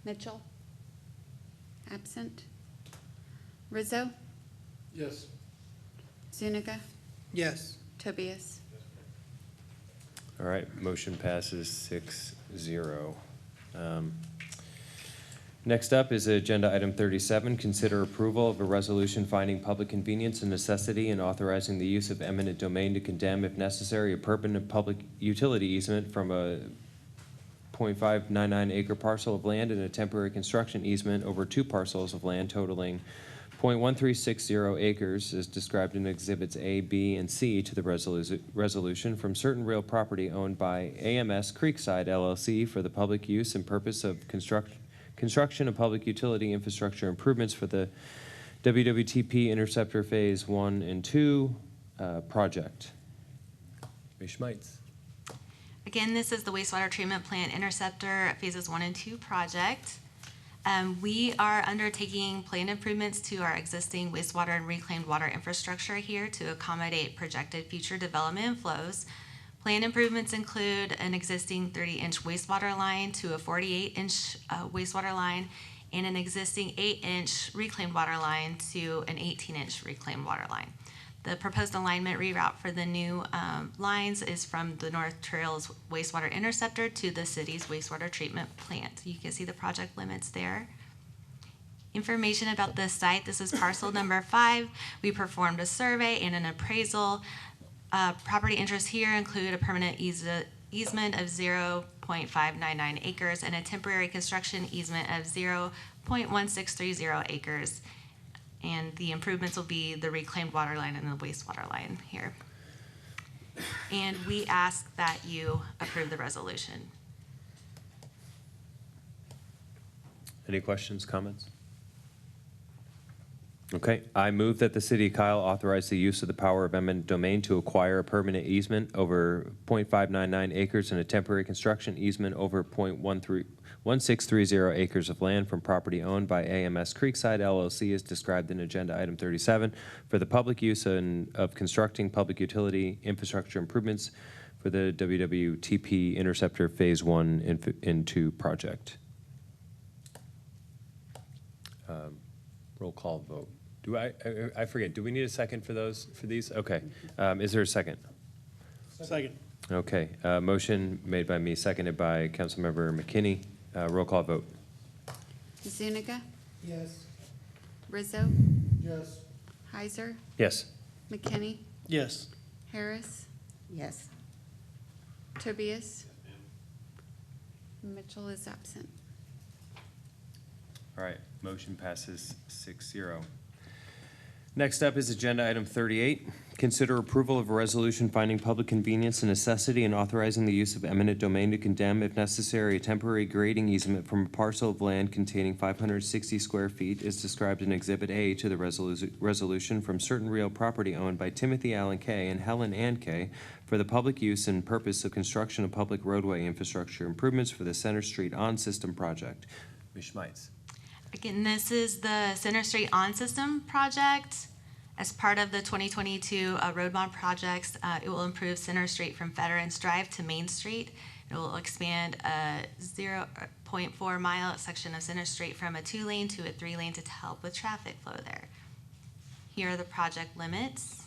Mitchell, absent. Rizzo, Yes. Zuniga, Yes. Tobias. All right, motion passes 6-0. Next up is Agenda Item 37, consider approval of a resolution finding public convenience and necessity and authorizing the use of eminent domain to condemn, if necessary, a permanent public utility easement from a 0.599 acre parcel of land and a temporary construction easement over 2 parcels of land totaling 0.1360 acres as described in Exhibits A, B, and C to the resolution from certain real property owned by AMS Creekside LLC for the public use and purpose of construction of public utility infrastructure improvements for the WWTP Interceptor Phase 1 and 2 project. Ms. Schmeitz. Again, this is the wastewater treatment plant Interceptor Phases 1 and 2 project. We are undertaking planned improvements to our existing wastewater and reclaimed water infrastructure here to accommodate projected future development flows. Planned improvements include an existing 30-inch wastewater line to a 48-inch wastewater line and an existing 8-inch reclaimed water line to an 18-inch reclaimed water line. The proposed alignment reroute for the new lines is from the North Trails wastewater interceptor to the city's wastewater treatment plant. You can see the project limits there. Information about this site, this is parcel number 5. We performed a survey and an appraisal. Property interests here include a permanent easement of 0.599 acres and a temporary construction easement of 0.1630 acres. And the improvements will be the reclaimed water line and the wastewater line here. And we ask that you approve the resolution. Any questions, comments? Okay, I move that the city of Kyle authorize the use of the power of eminent domain to acquire a permanent easement over .599 acres and a temporary construction easement over .1630 acres of land from property owned by AMS Creekside LLC as described in agenda item 37 for the public use of constructing public utility infrastructure improvements for the WWTP Interceptor Phase 1 and 2 project. Roll call vote. I forget, do we need a second for these? Okay. Is there a second? Second. Okay. Motion made by me, seconded by Councilmember McKinney. Roll call vote. Zuniga? Yes. Rizzo? Yes. Heiser? Yes. McKinney? Yes. Harris? Yes. Tobias? Mitchell is absent. All right, motion passes 6-0. Next up is agenda item 38. Consider approval of a resolution finding public convenience and necessity and authorizing the use of eminent domain to condemn, if necessary, a temporary grading easement from a parcel of land containing 560 square feet as described in Exhibit A to the resolution from certain real property owned by Timothy Allen Kay and Helen Ann Kay for the public use and purpose of construction of public roadway infrastructure improvements for the Center Street On-System project. Ms. Schmeitz. Again, this is the Center Street On-System project. As part of the 2022 road bond projects, it will improve Center Street from Veterans Drive to Main Street. It will expand a 0.4 mile section of Center Street from a 2-lane to a 3-lane to help with traffic flow there. Here are the project limits.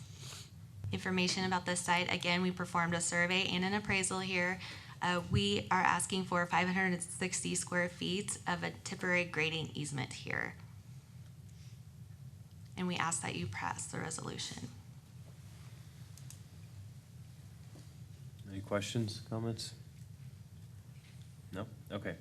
Information about this site. Again, we performed a survey and an appraisal here. We are asking for 560 square feet of a temporary grading easement here. And we ask that you pass the resolution. Any questions, comments? No? Okay.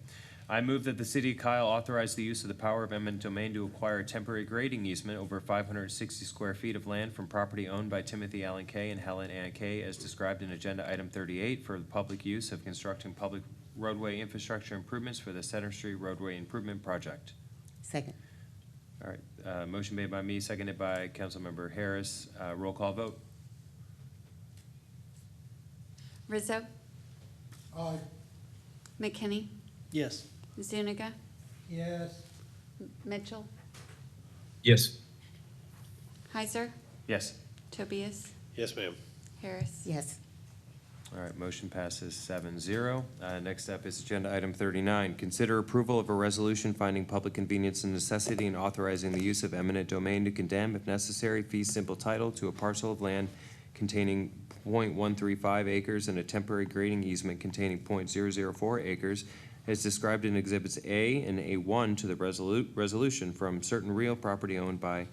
I move that the city of Kyle authorize the use of the power of eminent domain to acquire a temporary grading easement over 560 square feet of land from property owned by Timothy Allen Kay and Helen Ann Kay as described in agenda item 38 for the public use of constructing public roadway infrastructure improvements for the Center Street Roadway Improvement Project. Second. All right, motion made by me, seconded by Councilmember Harris. Roll call vote. Rizzo? Aye. McKinney? Yes. Zuniga? Yes. Mitchell? Yes. Heiser? Yes. Tobias? Yes, ma'am. Harris? Yes. All right, motion passes 7-0. Next up is agenda item 39. Consider approval of a resolution finding public convenience and necessity and authorizing the use of eminent domain to condemn, if necessary, fee simple title to a parcel of land containing .135 acres and a temporary grading easement containing .004 acres as described in Exhibits A and A1 to the resolution from certain real property owned by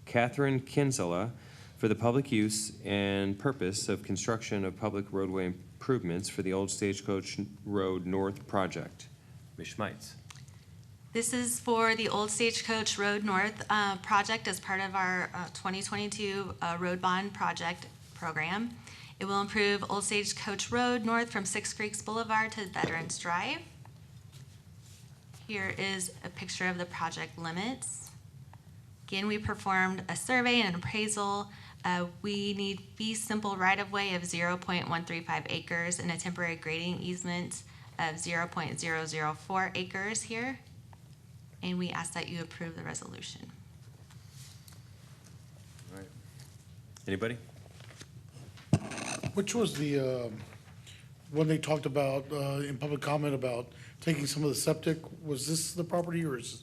Catherine Kinsella for the public use and purpose of construction of public roadway improvements for the Old Stagecoach Road North project. Ms. Schmeitz. This is for the Old Stagecoach Road North project as part of our 2022 road bond project program. It will improve Old Stagecoach Road North from Six Creeks Boulevard to Veterans Drive. Here is a picture of the project limits. Again, we performed a survey and an appraisal. We need fee simple right-of-way of 0.135 acres and a temporary grading easement of 0.004 acres here. And we ask that you approve the resolution. All right. Anybody? Which was the, when they talked about, in public comment about taking some of the septic, was this the property or is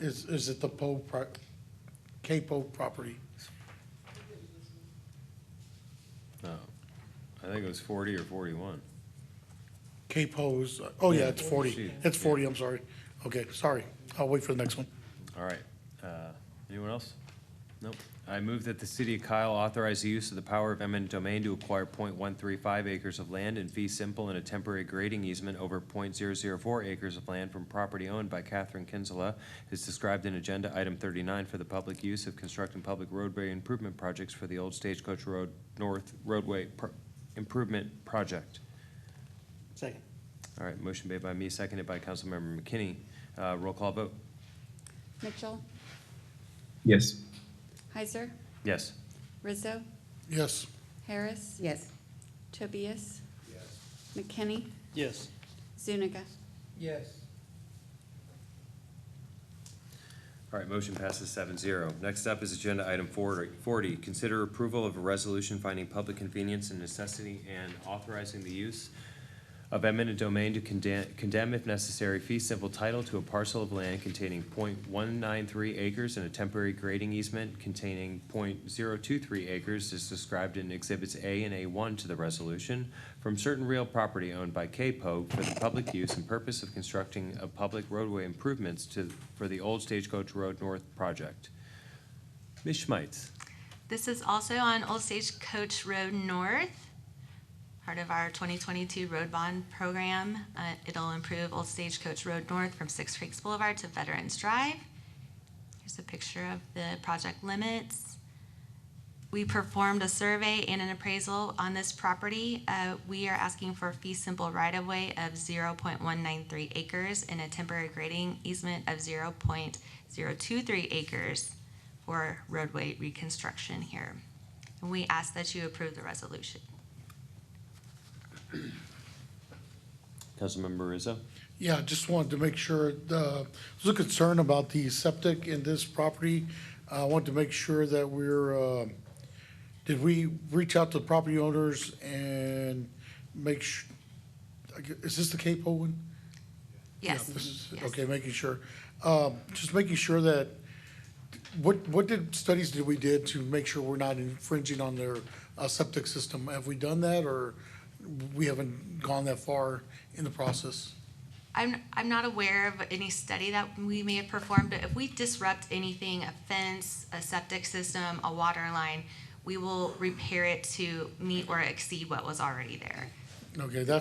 it the K-Poe property? Oh, I think it was 40 or 41. K-Poe's, oh yeah, Yeah. it's 40. Shoot. It's 40, I'm sorry. Okay, sorry. I'll wait for the next one. All right. Anyone else? Nope. I move that the city of Kyle authorize the use of the power of eminent domain to acquire .135 acres of land in fee simple and a temporary grading easement over .004 acres of land from property owned by Catherine Kinsella as described in agenda item 39 for the public use of constructing public roadway improvement projects for the Old Stagecoach Road North Roadway Improvement Project. Second. All right, motion made by me, seconded by Councilmember McKinney. Roll call vote. Mitchell, Yes. Heiser, Yes. Rizzo, Yes. Harris. Yes. Tobias. McKinney, Yes. Zuniga. Yes. All right, motion passes 7-0. Next up is agenda item 40, consider approval of a resolution finding public convenience and necessity and authorizing the use of eminent domain to condemn, if necessary, fee simple title to a parcel of land containing .193 acres and a temporary grading easement containing .023 acres as described in Exhibits A and A1 to the resolution from certain real property owned by KPOG for the public use and purpose of constructing of public roadway improvements for the Old Stagecoach Road North project. Ms. Schmeitz. This is also on Old Stagecoach Road North, part of our 2022 road bond program. It'll improve Old Stagecoach Road North from Six Creeks Boulevard to Veterans Drive. Here's a picture of the project limits. We performed a survey and an appraisal on this property. We are asking for a fee simple right-of-way of 0.193 acres and a temporary grading easement of 0.023 acres for roadway reconstruction here. And we ask that you approve the resolution. Councilmember Rizzo. Yeah, just wanted to make sure, there's a concern about the septic in this property. I want to make sure that did we reach out to the property owners and make sure, is this the Cape one? Yes. Yeah, this is- Yes. Okay, making sure. Just making sure that, what studies did we did to make sure we're not infringing on their septic system? Have we done that, or we haven't gone that far in the process? I'm not aware of any study that we may have performed, but if we disrupt anything, a fence, a septic system, a water line, we will repair it to meet or exceed what was already there. Okay, I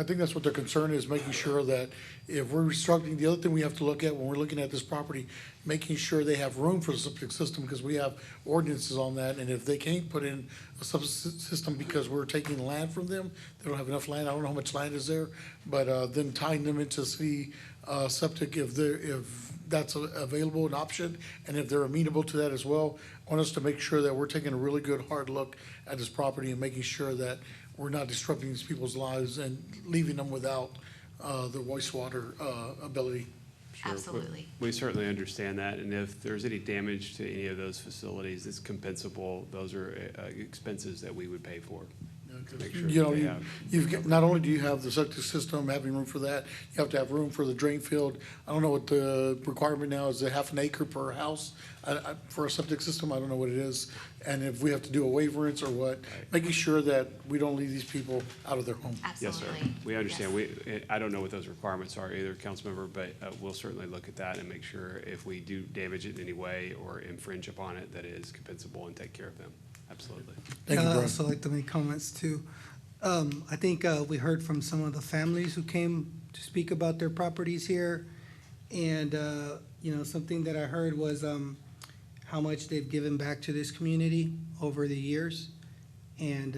think that's what their concern is, making sure that if we're restructuring, the other thing we have to look at when we're looking at this property, making sure they have room for the septic system, because we have ordinances on that, and if they can't put in a septic system because we're taking land from them, they don't have enough land, I don't know how much land is there, but then tying them into city septic, if that's available, an option, and if they're amenable to that as well, I want us to make sure that we're taking a really good hard look at this property and making sure that we're not disrupting these people's lives and leaving them without the wastewater ability. Sure. Absolutely. We certainly understand that, and if there's any damage to any of those facilities, it's compensable. Those are expenses that we would pay for. To make sure You know, they have. you've got, not only do you have the septic system, having room for that, you have to have room for the drain field. I don't know what the requirement now is, half an acre per house for a septic system, I don't know what it is. And if we have to do a waiverance or what, making sure that we don't leave these people out of their home. Yes, sir. We understand. I don't know what those requirements are either, Councilmember, but we'll certainly look at that and make sure if we do damage it in any way or infringe upon it, that it is compensable and take care of them. Absolutely. Thank you, I'd Brian. also like to make comments too. I think we heard from some of the families who came to speak about their properties here. And, something that I heard was how much they've given back to this community over the years. And,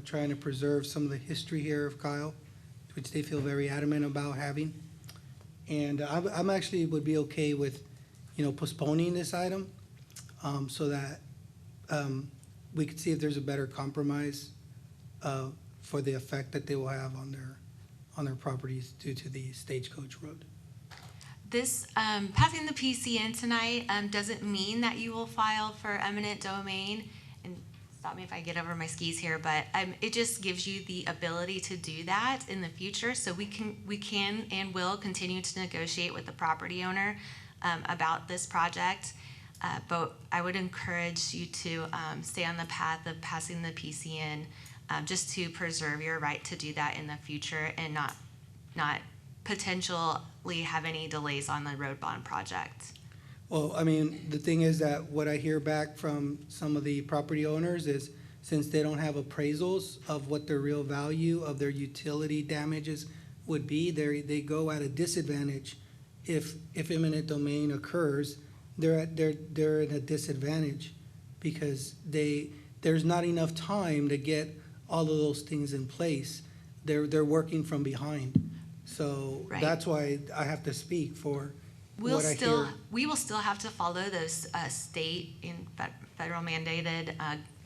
trying to preserve some of the history here of Kyle, which they feel very adamant about having. And I'm actually would be okay with, postponing this item so that we could see if there's a better compromise for the effect that they will have on their properties due to the Stagecoach Road. This, passing the PCN tonight doesn't mean that you will file for eminent domain. And stop me if I get over my skis here, but it just gives you the ability to do that in the future. So we can and will continue to negotiate with the property owner about this project. But I would encourage you to stay on the path of passing the PCN just to preserve your right to do that in the future and not potentially have any delays on the road bond project. Well, I mean, the thing is that what I hear back from some of the property owners is since they don't have appraisals of what the real value of their utility damages would be, they go at a disadvantage. If eminent domain occurs, they're in a disadvantage because there's not enough time to get all of those things in place. They're working from behind. So Right. that's why I have to speak for We'll what I still, hear. we will still have to follow those state and federal mandated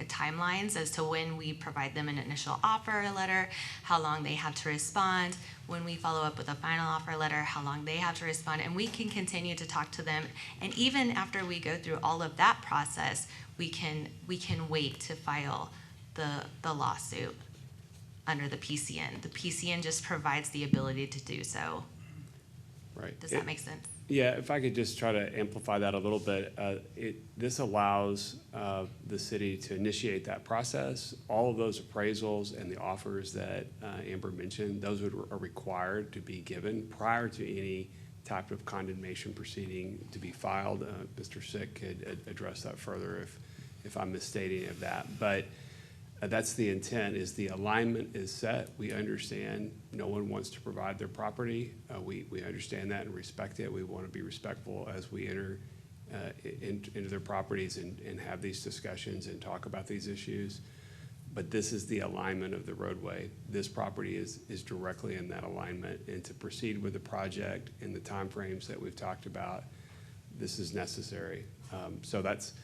timelines as to when we provide them an initial offer letter, how long they have to respond, when we follow up with a final offer letter, how long they have to respond, and we can continue to talk to them. And even after we go through all of that process, we can wait to file the lawsuit under the PCN. The PCN just provides the ability to do so. Right. Does that make sense? Yeah, if I could just try to amplify that a little bit, this allows the city to initiate that process. All of those appraisals and the offers that Amber mentioned, those are required to be given prior to any type of condemnation proceeding to be filed. Mr. Sick could address that further if I'm misstating of that. But that's the intent, is the alignment is set. We understand no one wants to provide their property. We understand that and respect it. We want to be respectful as we enter into their properties and have these discussions and talk about these issues. But this is the alignment of the roadway. This property is directly in that alignment. And to proceed with the project in the timeframes that we've talked about, this is necessary. So that's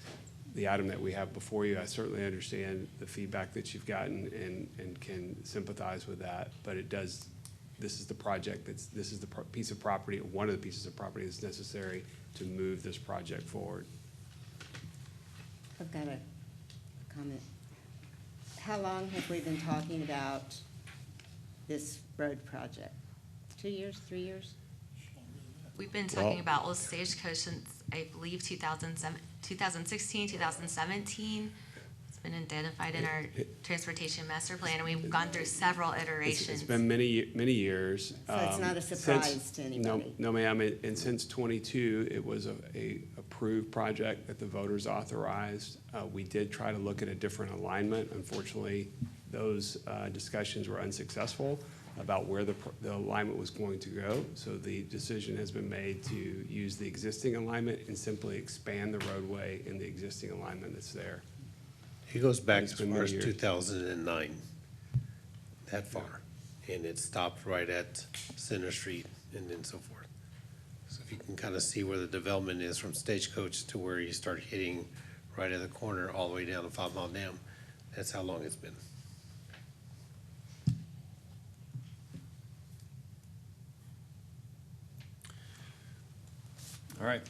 the item that we have before you. I certainly understand the feedback that you've gotten and can sympathize with that, but this is the project this is the piece of property, one of the pieces of property that's necessary to move this project forward. I've got a comment. How long have we been talking about this road project? 2 years, 3 years? We've been talking about Old Stagecoach since, I believe, 2016, 2017. It's been identified in our transportation master plan, and we've gone through several iterations. It's been many years. So it's not a surprise to anybody? No, ma'am. And since '22, it was a approved project that the voters authorized. We did try to look at a different alignment. Unfortunately, those discussions were unsuccessful about where the alignment was going to go. So the decision has been made to use the existing alignment and simply expand the roadway in the existing alignment that's there. It goes back It's as been far many as years. 2009, that far. And it stopped right at Center Street and then so forth. So if you can kind of see where the development is from Stagecoach to where you start hitting right at the corner all the way down to 5 Mile Dam, that's how long it's been. All right.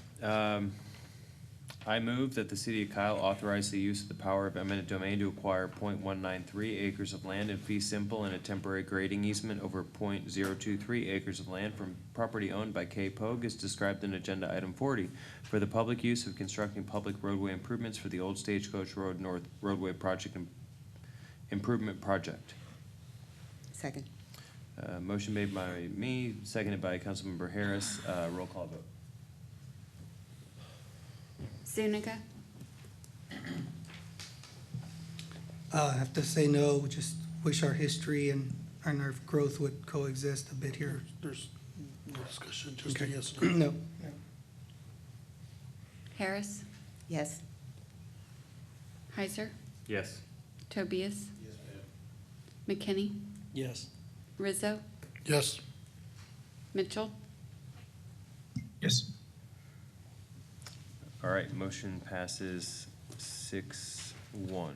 I move that the city of Kyle authorize the use of the power of eminent domain to acquire .193 acres of land in fee simple and a temporary grading easement over .023 acres of land from property owned by K. Pogue as described in agenda item 40 for the public use of constructing public roadway improvements for the Old Stagecoach Road North Roadway Project Improvement Project. Second. Motion made by me, seconded by Councilmember Harris. Roll call vote. Zuniga, I have to say no, just wish our history and our growth would coexist a bit here. There's no discussion, just a Okay. yes, no. No. Harris, Yes. Heiser, Yes. Tobias. McKinney, Yes. Rizzo, Yes. Mitchell, Yes. All right, motion passes 6-1.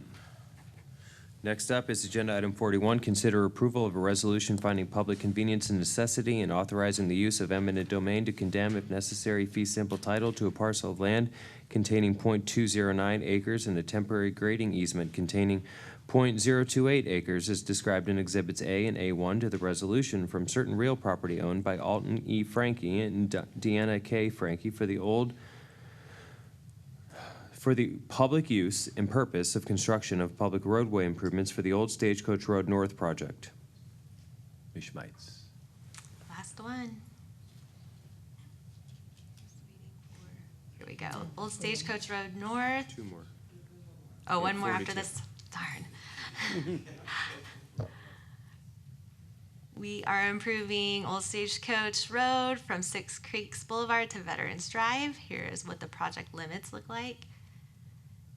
Next up is agenda item 41, consider approval of a resolution finding public convenience and necessity and authorizing the use of eminent domain to condemn, if necessary, fee simple title to a parcel of land containing .209 acres and a temporary grading easement containing .028 acres as described in Exhibits A and A1 to the resolution from certain real property owned by Alton E. Frankie and Deanna K. Frankie for the public use and purpose of construction of public roadway improvements for the Old Stagecoach Road North project. Ms. Schmeitz. Last one. Here we go. Old Stagecoach Road North. Two more. Oh, one more 42. after this. Darn. We are improving Old Stagecoach Road from Six Creeks Boulevard to Veterans Drive. Here is what the project limits look like.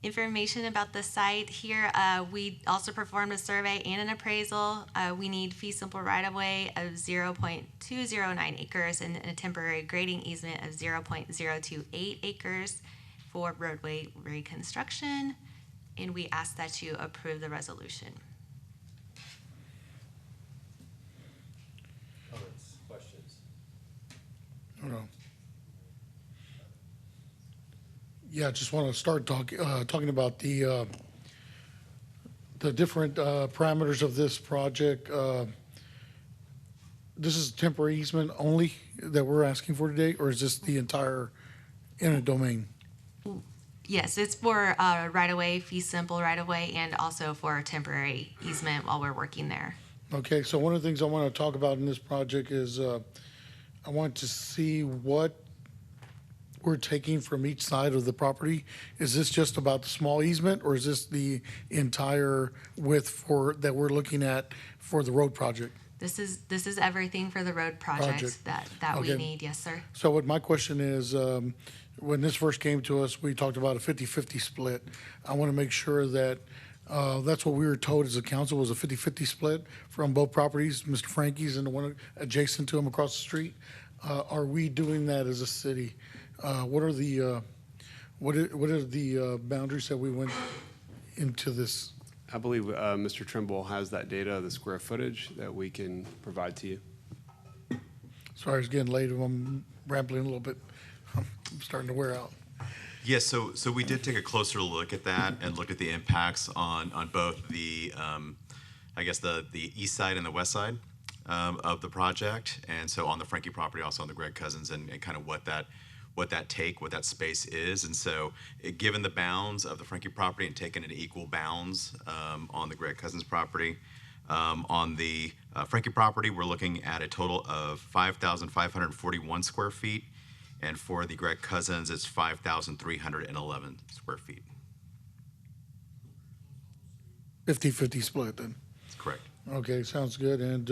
information about the site here. We also performed a survey and an appraisal. We need fee simple right-of-way of 0.209 acres and a temporary grading easement of 0.028 acres for roadway reconstruction. And we ask that you approve the resolution. Comments, questions? Hold on. Yeah, I just want to start talking about the different parameters of this project. This is temporary easement only that we're asking for today, or is this the entire eminent domain? Yes, it's for right-of-way, fee simple right-of-way, and also for a temporary easement while we're working there. Okay, so one of the things I want to talk about in this project is I want to see what we're taking from each side of the property. Is this just about the small easement, or is this the entire width that we're looking at for the road project? This is everything for the road project that we Okay. need. Yes, sir. So what my question is, when this first came to us, we talked about a 50-50 split. I want to make sure that that's what we were told as a council was a 50-50 split from both properties, Mr. Frankie's and the one adjacent to him across the street. Are we doing that as a city? What are the boundaries that we went into this? I believe Mr. Trimble has that data, the square footage that we can provide to you. Sorry, it's getting late. I'm rambling a little bit. I'm starting to wear out. Yes, so we did take a closer look at that and look at the impacts on both the, I guess, the east side and the west side of the project. And so on the Frankie property, also on the Greg Cousins, and kind of what that space is. And so given the bounds of the Frankie property and taking it equal bounds on the Greg Cousins property, on the Frankie property, we're looking at a total of 5,541 square feet. And for the Greg Cousins, it's 5,311 square feet. 50-50 split then? That's correct. Okay, sounds good. And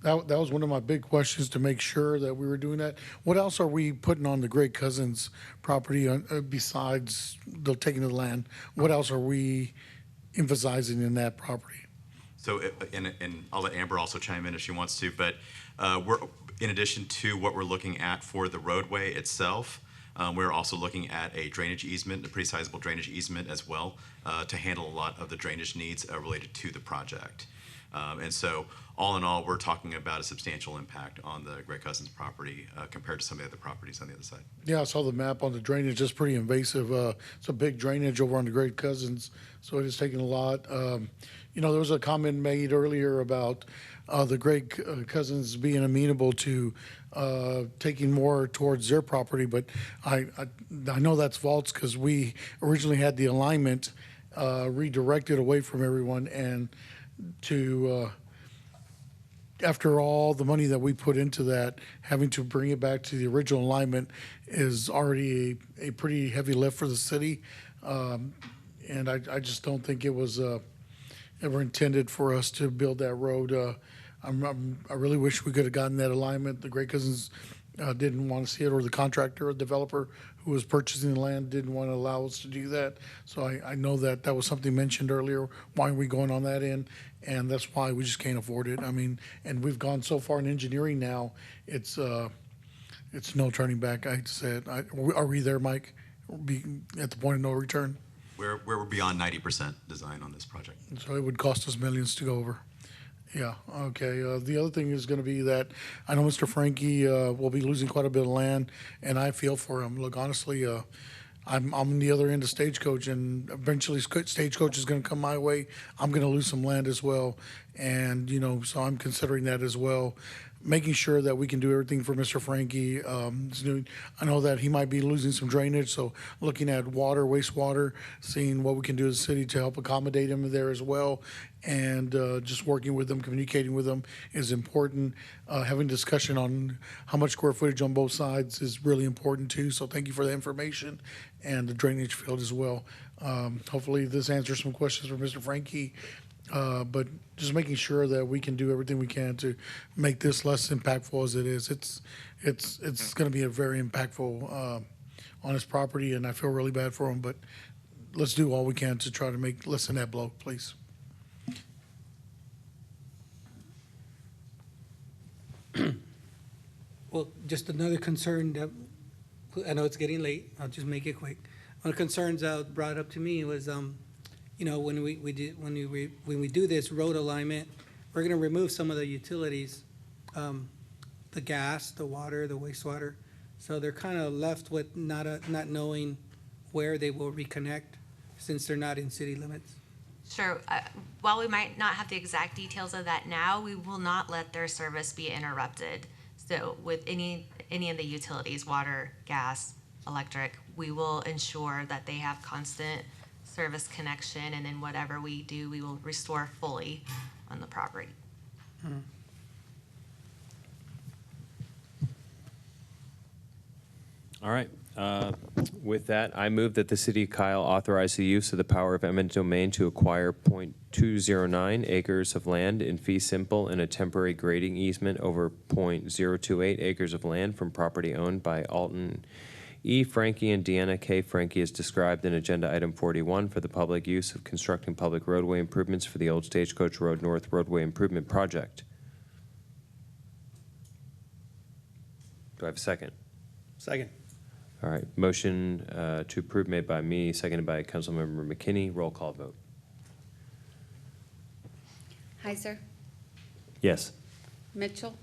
that was one of my big questions, to make sure that we were doing that. What else are we putting on the Greg Cousins property besides the taking of the land? What else are we emphasizing in that property? So, and I'll let Amber also chime in if she wants to, but we're, in addition to what we're looking at for the roadway itself, we're also looking at a drainage easement, a pretty sizable drainage easement as well, to handle a lot of the drainage needs related to the project. And so, all in all, we're talking about a substantial impact on the Greg Cousins property compared to some of the other properties on the other side. Yeah, I saw the map on the drainage. It's pretty invasive. It's a big drainage over on the Greg Cousins, so it is taking a lot. You know, there was a comment made earlier about the Greg Cousins being amenable to taking more towards their property, but I know that's false, because we originally had the alignment redirected away from everyone, and to after all the money that we put into that, having to bring it back to the original alignment is already a pretty heavy lift for the city. And I just don't think it was ever intended for us to build that road. I really wish we could have gotten that alignment. The Greg Cousins didn't want to see it, or the contractor or developer who was purchasing the land didn't want to allow us to do that. So I know that was something mentioned earlier. Why are we going on that end? And that's why we just can't afford it. I mean, and we've gone so far in engineering now, it's no turning back. I hate to say it. Are we there, Mike? Be at the point of no return? We're beyond 90% design on this project. So it would cost us millions to go over. Yeah, okay. The other thing is going to be that I know Mr. Frankie will be losing quite a bit of land, and I feel for him. Look, honestly, I'm on the other end of Stagecoach, and eventually Stagecoach is going to come my way. I'm going to lose some land as well, and, you know, so I'm considering that as well. Making sure that we can do everything for Mr. Frankie. I know that he might be losing some drainage, so looking at water, wastewater, seeing what we can do as a city to help accommodate him there as well, and just working with them, communicating with them is important. Having discussion on how much square footage on both sides is really important too, so thank you for the information, and the drainage field as well. Hopefully this answers some questions for Mr. Frankie. But just making sure that we can do everything we can to make this less impactful as it is. It's going to be a very impactful on his property, and I feel really bad for him. But let's do all we can to try to lessen that blow, please. Well, just another concern that, I know it's getting late, I'll just make it quick. One of the concerns that brought up to me was, you know, when we do this road alignment, we're gonna remove some of the utilities, the gas, the water, the wastewater. So they're kind of left with not knowing where they will reconnect since they're not in city limits. Sure. While we might not have the exact details of that now, we will not let their service be interrupted. So with any of the utilities, water, gas, electric, we will ensure that they have constant service connection, and then whatever we do, we will restore fully on the property. All right. With that, I move that the city of Kyle authorize the use of the power of eminent domain to acquire .209 acres of land in fee simple and a temporary grading easement over .028 acres of land from property owned by Alton E. Frankie and Deanna K. Frankie as described in Agenda Item 41 for the public use of constructing public roadway improvements for the Old Stagecoach Road North Roadway Improvement Project. Do I have a second? Second. All right, motion to approve made by me, seconded by Councilmember McKinney. Roll call vote. Heiser, Yes. Mitchell,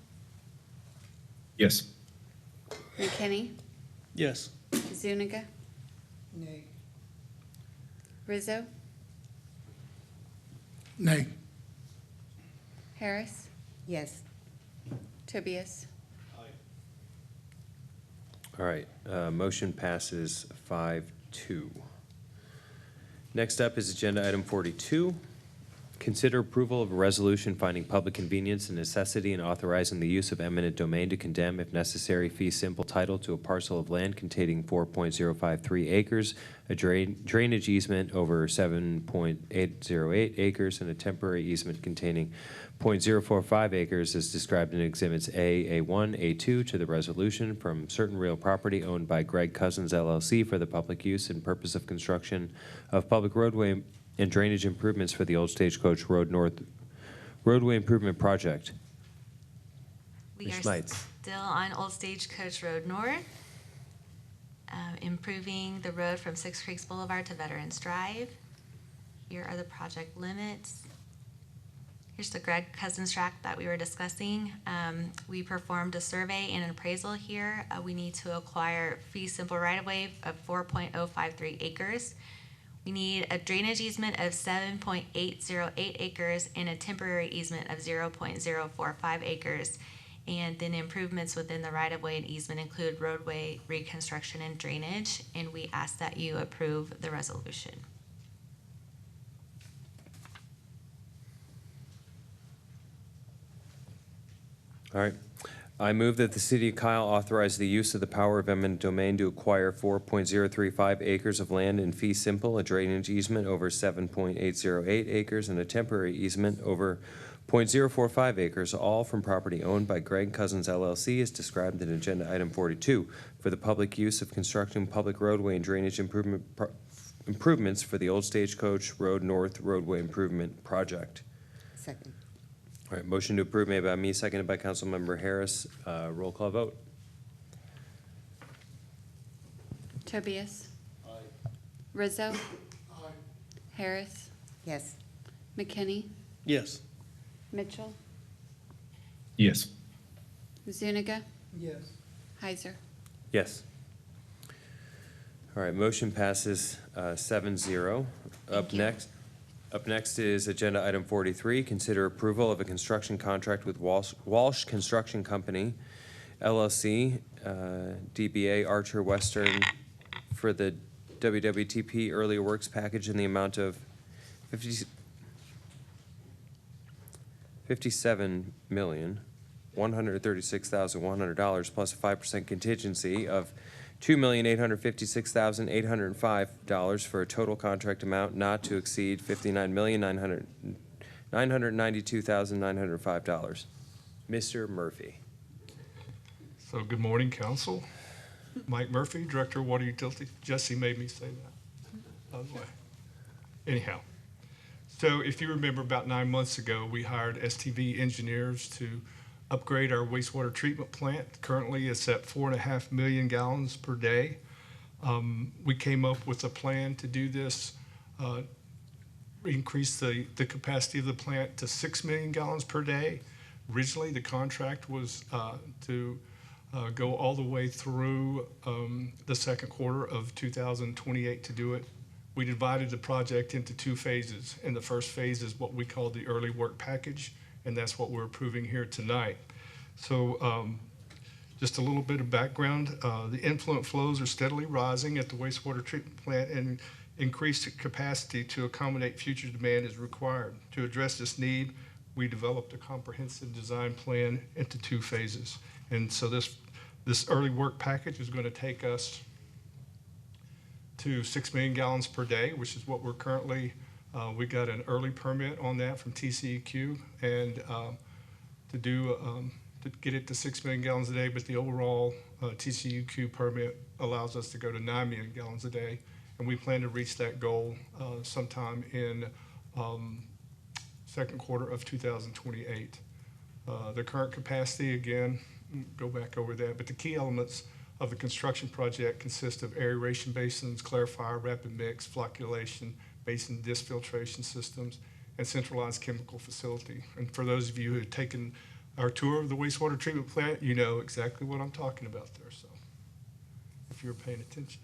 Yes. McKinney, Yes. Zuniga, Nay. Rizzo, Nay. Harris, Yes. Tobias. All right, motion passes 5-2. Next up is Agenda Item 42. Consider approval of a resolution finding public convenience and necessity and authorizing the use of eminent domain to condemn, if necessary, fee simple title to a parcel of land containing 4.053 acres, a drainage easement over 7.808 acres, and a temporary easement containing .045 acres as described in Exhibits A, A1, A2 to the resolution from certain real property owned by Greg Cousins LLC for the public use and purpose of construction of public roadway and drainage improvements for the Old Stagecoach Road North Roadway Improvement Project. We Ms. are Schmeitz. still on Old Stagecoach Road North, improving the road from Six Creeks Boulevard to Veterans Drive. Here are the project limits. Here's the Greg Cousins tract that we were discussing. We performed a survey and an appraisal here. We need to acquire fee simple right-of-way of 4.053 acres. We need a drainage easement of 7.808 acres and a temporary easement of 0.045 acres. And then improvements within the right-of-way and easement include roadway reconstruction and drainage. And we ask that you approve the resolution. All right. I move that the city of Kyle authorize the use of the power of eminent domain to acquire 4.035 acres of land in fee simple, a drainage easement over 7.808 acres, and a temporary easement over .045 acres, all from property owned by Greg Cousins LLC as described in Agenda Item 42 for the public use of constructing public roadway and drainage improvements for the Old Stagecoach Road North Roadway Improvement Project. Second. All right, motion to approve made by me, seconded by Councilmember Harris. Roll call vote. Tobias. Rizzo. Harris, Yes. McKinney, Yes. Mitchell, Yes. Zuniga, Yes. Heiser. Yes. All right, motion passes 7-0. Up next is Agenda Item 43, consider approval of a construction contract with Walsh Construction Company, LLC, DBA Archer Western for the WWTP Earlier Works Package in the amount of $57,136,100 plus a 5% contingency of $2,856,805 for a total contract amount not to exceed $59,992,905. Mr. Murphy. So good morning, council. Mike Murphy, Director of Water Utility. Jesse made me say that. Anyhow, so if you remember about 9 months ago, we hired STV engineers to upgrade our wastewater treatment plant. Currently, it's at 4.5 million gallons per day. We came up with a plan to do this, increase the capacity of the plant to 6 million gallons per day. Originally, the contract was to go all the way through the second quarter of 2028 to do it. We divided the project into 2 phases, and the first phase is what we call the early work package, and that's what we're approving here tonight. So just a little bit of background. The influent flows are steadily rising at the wastewater treatment plant, and increased capacity to accommodate future demand is required. To address this need, we developed a comprehensive design plan into 2 phases. And so this early work package is going to take us to 6 million gallons per day, which is what we're currently, we got an early permit on that from TCEQ, and to get it to 6 million gallons a day, but the overall TCEQ permit allows us to go to 9 million gallons a day, and we plan to reach that goal sometime in second quarter of 2028. The current capacity, again, go back over that, but the key elements of the construction project consist of aeration basins, clarifier, rapid mix, flocculation, basin disc filtration systems, and centralized chemical facility. And for those of you who have taken our tour of the wastewater treatment plant, you know exactly what I'm talking about there, so if you're paying attention.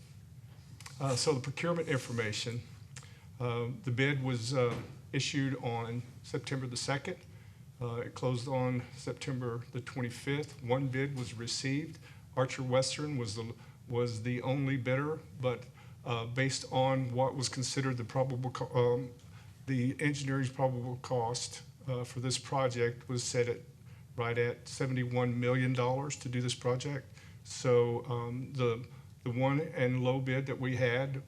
So the procurement information, the bid was issued on September the 2nd. It closed on September the 25th. 1 bid was received. Archer Western was the only bidder, but based on what was considered the engineering's probable cost for this project was set at right at $71 million to do this project. So the one and low bid that we had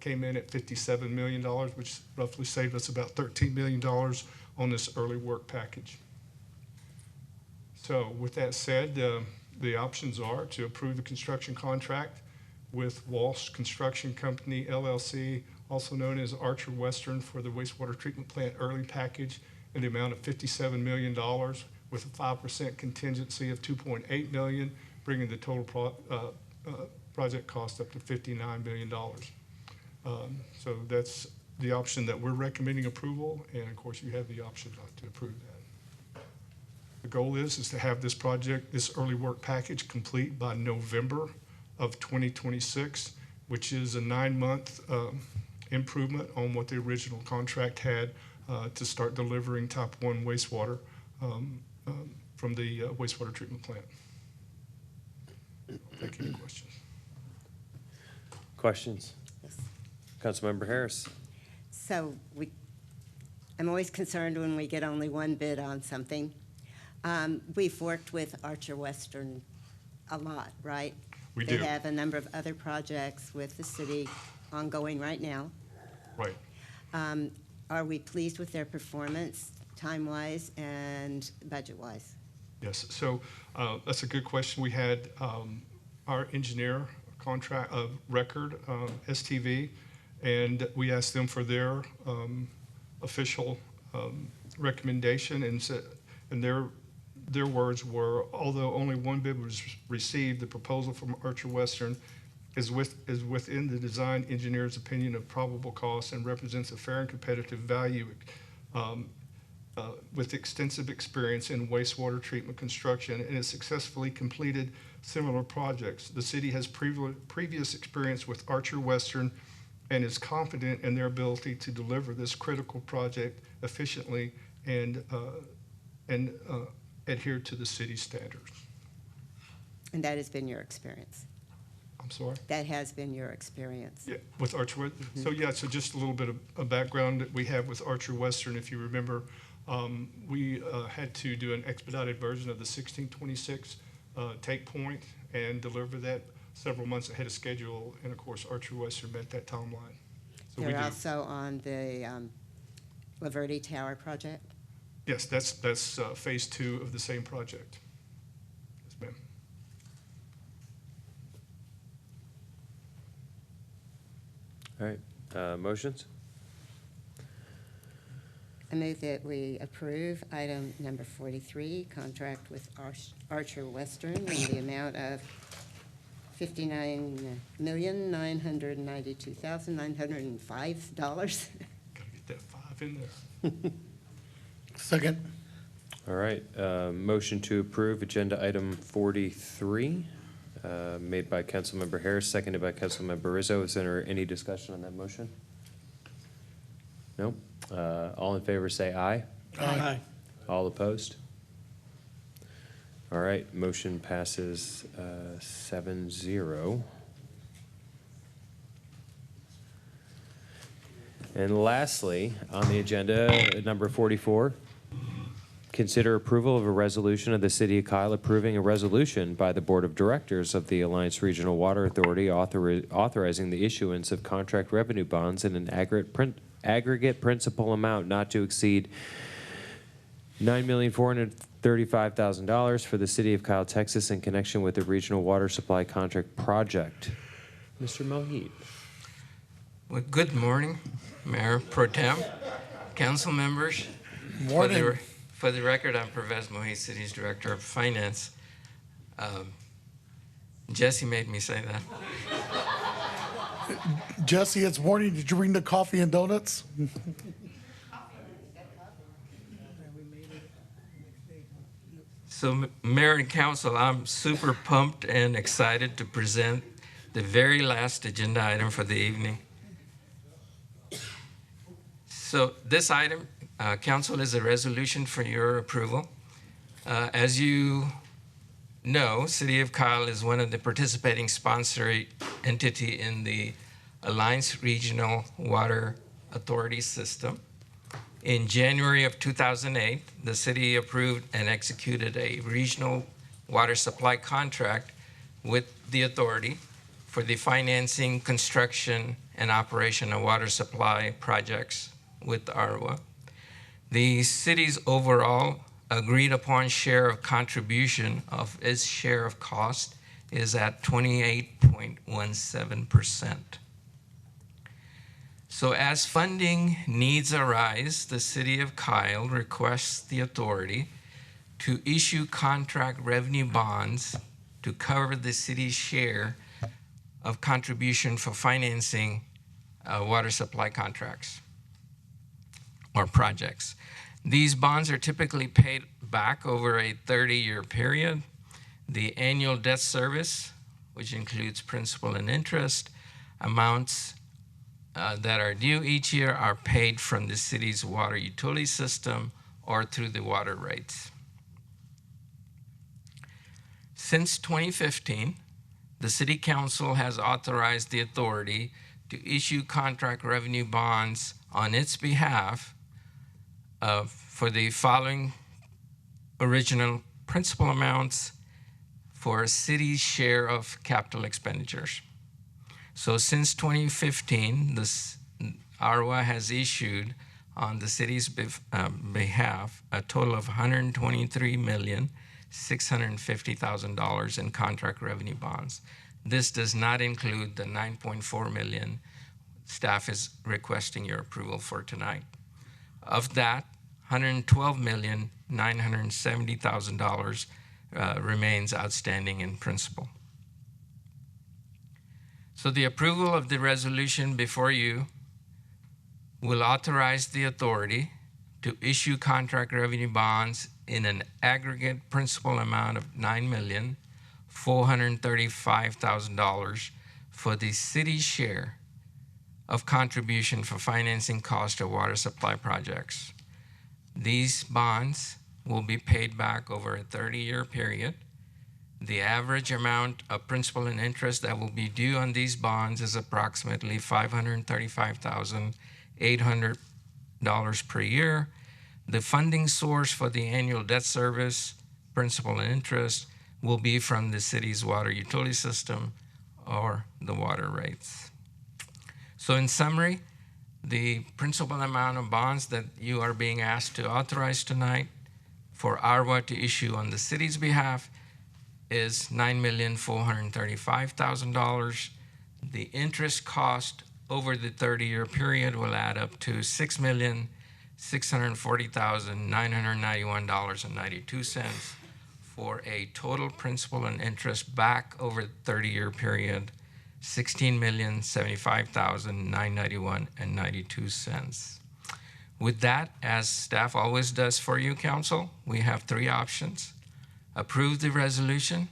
came in at $57 million, which roughly saved us about $13 million on this early work package. So with that said, the options are to approve the construction contract with Walsh Construction Company, LLC, also known as Archer Western, for the wastewater treatment plant early package in the amount of $57 million with a 5% contingency of $2.8 million, bringing the total project cost up to $59 million. So that's the option that we're recommending approval, and of course you have the option not to approve that. The goal is to have this project, this early work package, complete by November of 2026, which is a 9-month improvement on what the original contract had to start delivering type 1 wastewater from the wastewater treatment plant. Thank you. Any questions? Questions? Yes. Councilmember Harris. So I'm always concerned when we get only 1 bid on something. We've worked with Archer Western a lot, right? We do. They have a number of other projects with the city ongoing right now. Right. Are we pleased with their performance, time-wise and budget-wise? Yes, so that's a good question. We had our engineer contract of record, STV, and we asked them for their official recommendation, and their words were, although only 1 bid was received, the proposal from Archer Western is within the design engineer's opinion of probable cost and represents a fair and competitive value with extensive experience in wastewater treatment construction and has successfully completed similar projects. The city has previous experience with Archer Western and is confident in their ability to deliver this critical project efficiently and adhere to the city's standards. And that has been your experience? I'm sorry? That has been your experience? Yeah, with Archer Western. So yeah, so just a little bit of background that we have with Archer Western. If you remember, we had to do an expedited version of the 1626 take point and deliver that several months ahead of schedule. And of course, Archer Western met that timeline. So They're also on the La Verde Tower project? Yes, that's phase 2 of the same project. Yes, ma'am. All right. Motions? I move that we approve item number 43, contract with Archer Western in the amount of $59,992,905. Gotta get that 5 in there. Second. All right, motion to approve agenda item 43, made by Councilmember Harris, seconded by Councilmember Rizzo. Is there any discussion on that motion? No? All in favor say aye. Aye. All opposed? All right, motion passes 7-0. And lastly, on the agenda, number 44, consider approval of a resolution of the City of Kyle approving a resolution by the Board of Directors of the Alliance Regional Water Authority authorizing the issuance of contract revenue bonds in an aggregate principal amount not to exceed $9,435,000 for the City of Kyle, Texas, in connection with the Regional Water Supply Contract Project. Mr. Mohit. Well, good morning, Mayor Pro Tem, council members. Morning. For the record, I'm Pervez Mohit, City's Director of Finance. Jesse made me say that. Jesse, it's morning. Did you bring the coffee and donuts? So, Mayor and Council, I'm super pumped and excited to present the very last agenda item for the evening. So this item, Council, is a resolution for your approval. As you know, City of Kyle is one of the participating sponsor entity in the Alliance Regional Water Authority system. In January of 2008, the city approved and executed a regional water supply contract with the authority for the financing, construction, and operation of water supply projects with ARWA. The city's overall agreed upon share of contribution of its share of cost is at 28.17%. So as funding needs arise, the City of Kyle requests the authority to issue contract revenue bonds to cover the city's share of contribution for financing water supply contracts or projects. These bonds are typically paid back over a 30-year period. The annual debt service, which includes principal and interest, amounts that are due each year are paid from the city's water utility system or through the water rates. Since 2015, the City Council has authorized the authority to issue contract revenue bonds on its behalf for the following original principal amounts for a city's share of capital expenditures. So since 2015, ARWA has issued on the city's behalf a total of $123,650,000 in contract revenue bonds. This does not include the $9.4 million staff is requesting your approval for tonight. Of that, $112,970,000 remains outstanding in principal. So the approval of the resolution before you will authorize the authority to issue contract revenue bonds in an aggregate principal amount of $9,435,000 for the city's share of contribution for financing cost of water supply projects. These bonds will be paid back over a 30-year period. The average amount of principal and interest that will be due on these bonds is approximately $535,800 per year. The funding source for the annual debt service, principal and interest, will be from the city's water utility system or the water rates. So in summary, the principal amount of bonds that you are being asked to authorize tonight for ARWA to issue on the city's behalf is $9,435,000. The interest cost over the 30-year period will add up to $6,640,991.92 for a total principal and interest back over the 30-year period, $16,075,991.92. With that, as staff always does for you, council, we have three options. Approve the resolution.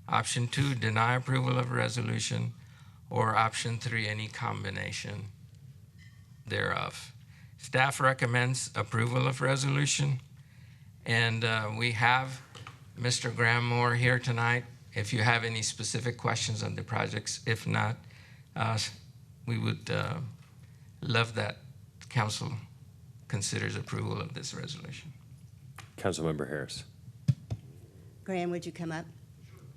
Option 2, deny approval of resolution. Or option 3, any combination thereof. Staff recommends approval of resolution. And we have Mr. Graham Moore here tonight if you have any specific questions on the projects. If not, we would love that council considers approval of this resolution. Councilmember Harris. Graham, would you come up?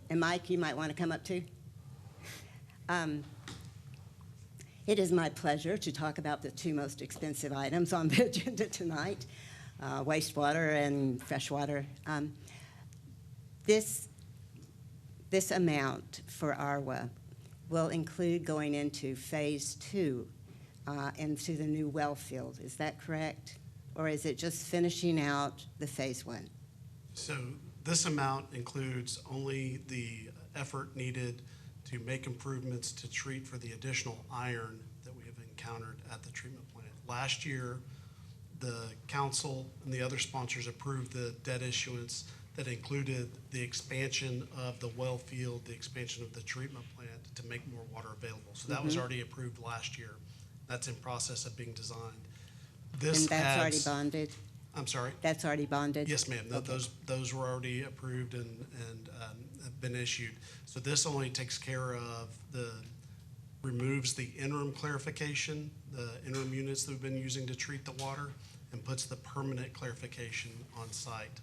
And Mike, you might want to come up too. It is my pleasure to talk about the two most expensive items on the agenda tonight, wastewater and freshwater. This amount for ARWA will include going into phase 2 into the new well field. Is that correct? Or is it just finishing out the phase 1? So this amount includes only the effort needed to make improvements to treat for the additional iron that we have encountered at the treatment plant. Last year, the council and the other sponsors approved the debt issuance that included the expansion of the well field, the expansion of the treatment plant to make more water available. So that was already approved last year. That's in process of being designed. This And that's already adds- bonded? I'm sorry? That's already bonded? Yes, ma'am. Okay. Those were already approved and have been issued. So this only takes care of removes the interim clarification, the interim units that we've been using to treat the water, and puts the permanent clarification on site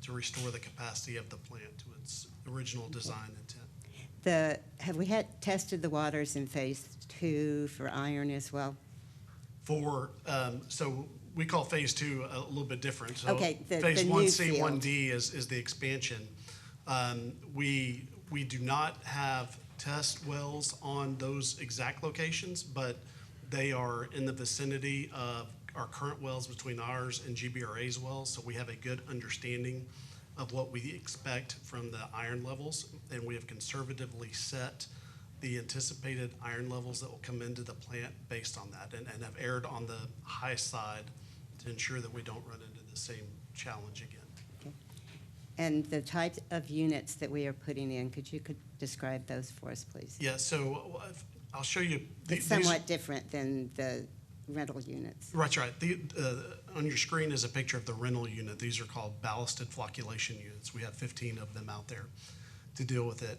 to restore the capacity of the plant to its original design intent. Have we tested the waters in phase 2 for iron as well? So we call phase 2 a little bit different. So Okay, the phase new 1C, field. 1D is the expansion. We do not have test wells on those exact locations, but they are in the vicinity of our current wells between ours and GBRA's wells. So we have a good understanding of what we expect from the iron levels, and we have conservatively set the anticipated iron levels that will come into the plant based on that, and have erred on the high side to ensure that we don't run into the same challenge again. And the types of units that we are putting in, could you describe those for us, please? Yeah, so I'll show you. It's somewhat different than the rental units. Right. On your screen is a picture of the rental unit. These are called ballasted flocculation units. We have 15 of them out there to deal with it,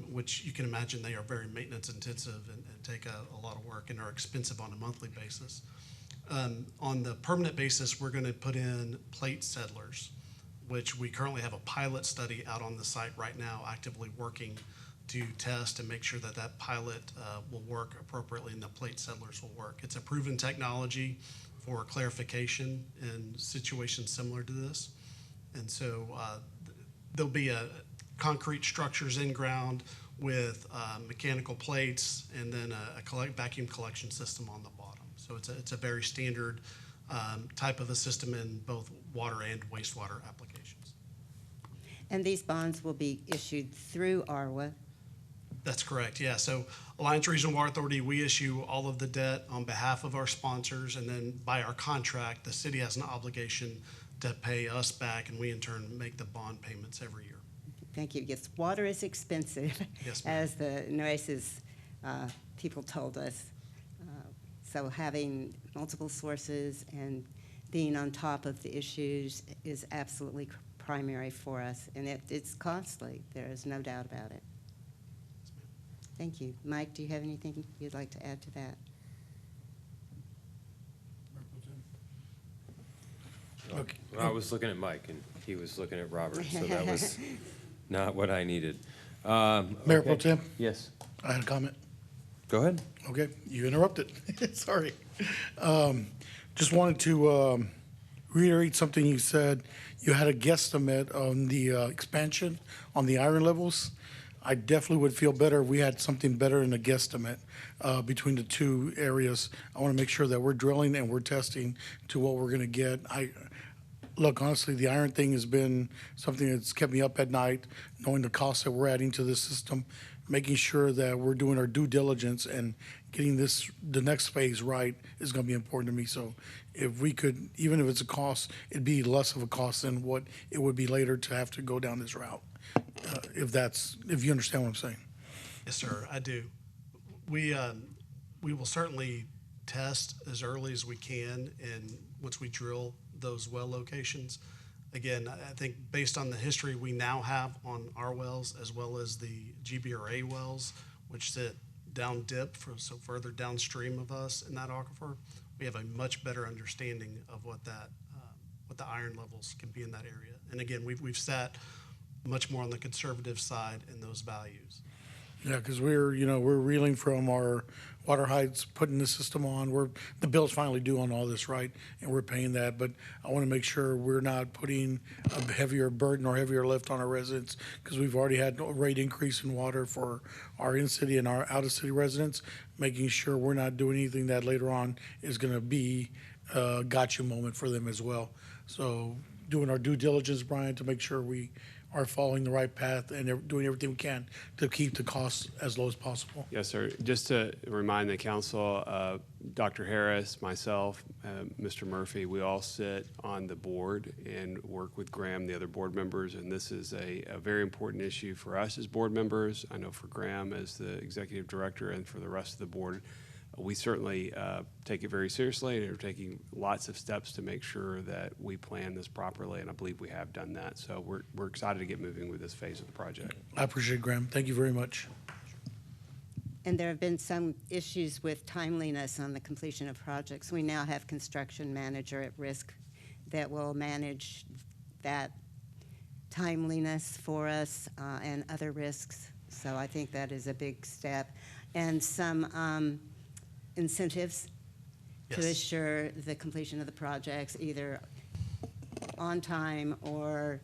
which you can imagine they are very maintenance intensive and take a lot of work and are expensive on a monthly basis. On the permanent basis, we're going to put in plate settlers, which we currently have a pilot study out on the site right now, actively working to test and make sure that that pilot will work appropriately and the plate settlers will work. It's a proven technology for clarification in situations similar to this. And so there'll be concrete structures in ground with mechanical plates and then a vacuum collection system on the bottom. So it's a very standard type of a system in both water and wastewater applications. And these bonds will be issued through ARWA? That's correct, yeah. So Alliance Regional Water Authority, we issue all of the debt on behalf of our sponsors, and then by our contract, the city has an obligation to pay us back, and we in turn make the bond payments every year. Thank you. Yes, water is expensive, Yes, ma'am. as the Nueces people told us. So having multiple sources and being on top of the issues is absolutely primary for us, and it's costly. There is no doubt about it. Thank you. Mike, do you have anything you'd like to add to that? Okay. Well, I was looking at Mike, and he was looking at Robert, so that was not what I needed. Mayor Okay. Pro Tem? Yes. I had a comment. Go ahead. Okay, you interrupted. Sorry. Just wanted to reiterate something you said. You had a guesstimate on the expansion on the iron levels. I definitely would feel better if we had something better in a guesstimate between the two areas. I want to make sure that we're drilling and we're testing to what we're going to get. Look, honestly, the iron thing has been something that's kept me up at night, knowing the costs that we're adding to this system, making sure that we're doing our due diligence and getting the next phase right is going to be important to me. So if we could, even if it's a cost, it'd be less of a cost than what it would be later to have to go down this route. If you understand what I'm saying. Yes, sir, I do. We will certainly test as early as we can, and once we drill those well locations. Again, I think based on the history we now have on our wells, as well as the GBRA wells, which sit down dip, so further downstream of us in that aquifer, we have a much better understanding of what the iron levels can be in that area. And again, we've sat much more on the conservative side in those values. Yeah, because we're reeling from our water heights, putting the system on. The bill's finally due on all this, right? And we're paying that, but I want to make sure we're not putting a heavier burden or heavier lift on our residents, because we've already had a rate increase in water for our in-city and our out-of-city residents, making sure we're not doing anything that later on is going to be a gotcha moment for them as well. So doing our due diligence, Brian, to make sure we are following the right path and doing everything we can to keep the costs as low as possible. Yes, sir. Just to remind the council, Dr. Harris, myself, Mr. Murphy, we all sit on the board and work with Graham, the other board members, and this is a very important issue for us as board members. I know for Graham as the executive director and for the rest of the board. We certainly take it very seriously and are taking lots of steps to make sure that we plan this properly, and I believe we have done that. So we're excited to get moving with this phase of the project. I appreciate it, Graham. Thank you very much. And there have been some issues with timeliness on the completion of projects. We now have construction manager at risk that will manage that timeliness for us and other risks. So I think that is a big step. And some incentives to assure the completion of the projects, either on time or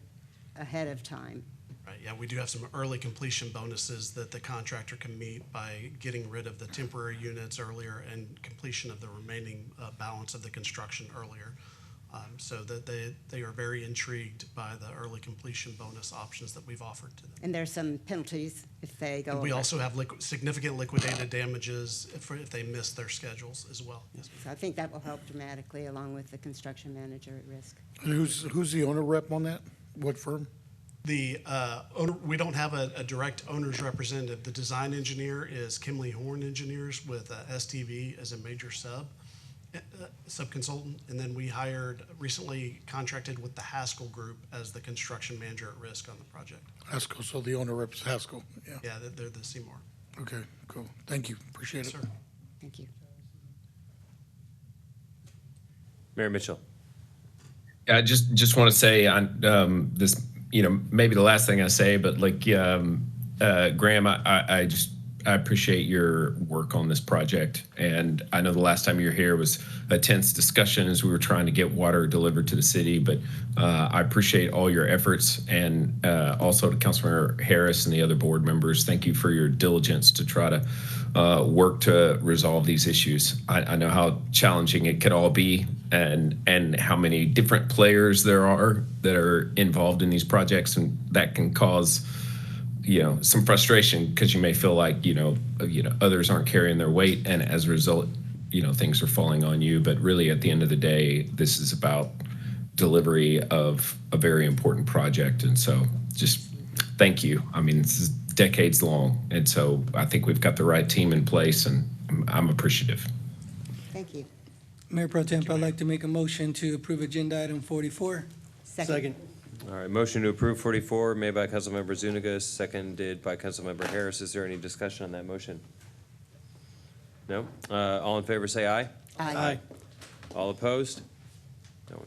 ahead of time. Right, yeah, we do have some early completion bonuses that the contractor can meet by getting rid of the temporary units earlier and completion of the remaining balance of the construction earlier. So that they are very intrigued by the early completion bonus options that we've offered to them. And there's some penalties if they go And we over. also have significant liquidated damages if they miss their schedules as well. Yes, So I think that will help dramatically, along with the construction manager at risk. And who's the owner rep on that? What firm? The owner, we don't have a direct owner's representative. The design engineer is Kimley Horn Engineers with STV as a major subconsultant, and then we recently contracted with the Haskell Group as the construction manager at risk on the project. Haskell, so the owner reps Haskell, yeah. Yeah, they're the Seymour. Okay, cool. Thank you, appreciate it. Sir. Thank you. Mayor Mitchell. I just want to say on this, maybe the last thing I say, but Graham, I appreciate your work on this project. And I know the last time you were here was a tense discussion as we were trying to get water delivered to the city. But I appreciate all your efforts, and also to Councilmember Harris and the other board members. Thank you for your diligence to try to work to resolve these issues. I know how challenging it could all be, and how many different players there are that are involved in these projects, and that can cause some frustration because you may feel like others aren't carrying their weight, and as a result things are falling on you. But really, at the end of the day, this is about delivery of a very important project. And so just thank you. I mean, this is decades long, and so I think we've got the right team in place, and I'm appreciative. Thank you. Mayor Pro Temp, I'd like to make a motion to approve agenda item 44. Second. All right, motion to approve 44 made by Councilmember Zuniga, seconded by Councilmember Harris. Is there any discussion on that motion? No? All in favor say aye. Aye. All opposed? No.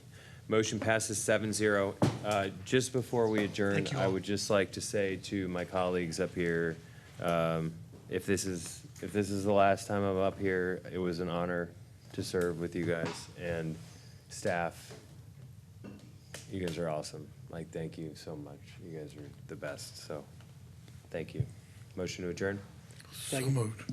Motion passes 7-0. Just before we adjourn, Thank you I all. would just like to say to my colleagues up here, if this is the last time I'm up here, it was an honor to serve with you guys and staff. You guys are awesome. Thank you so much. You guys are the best, so thank you. Motion to adjourn? So moved.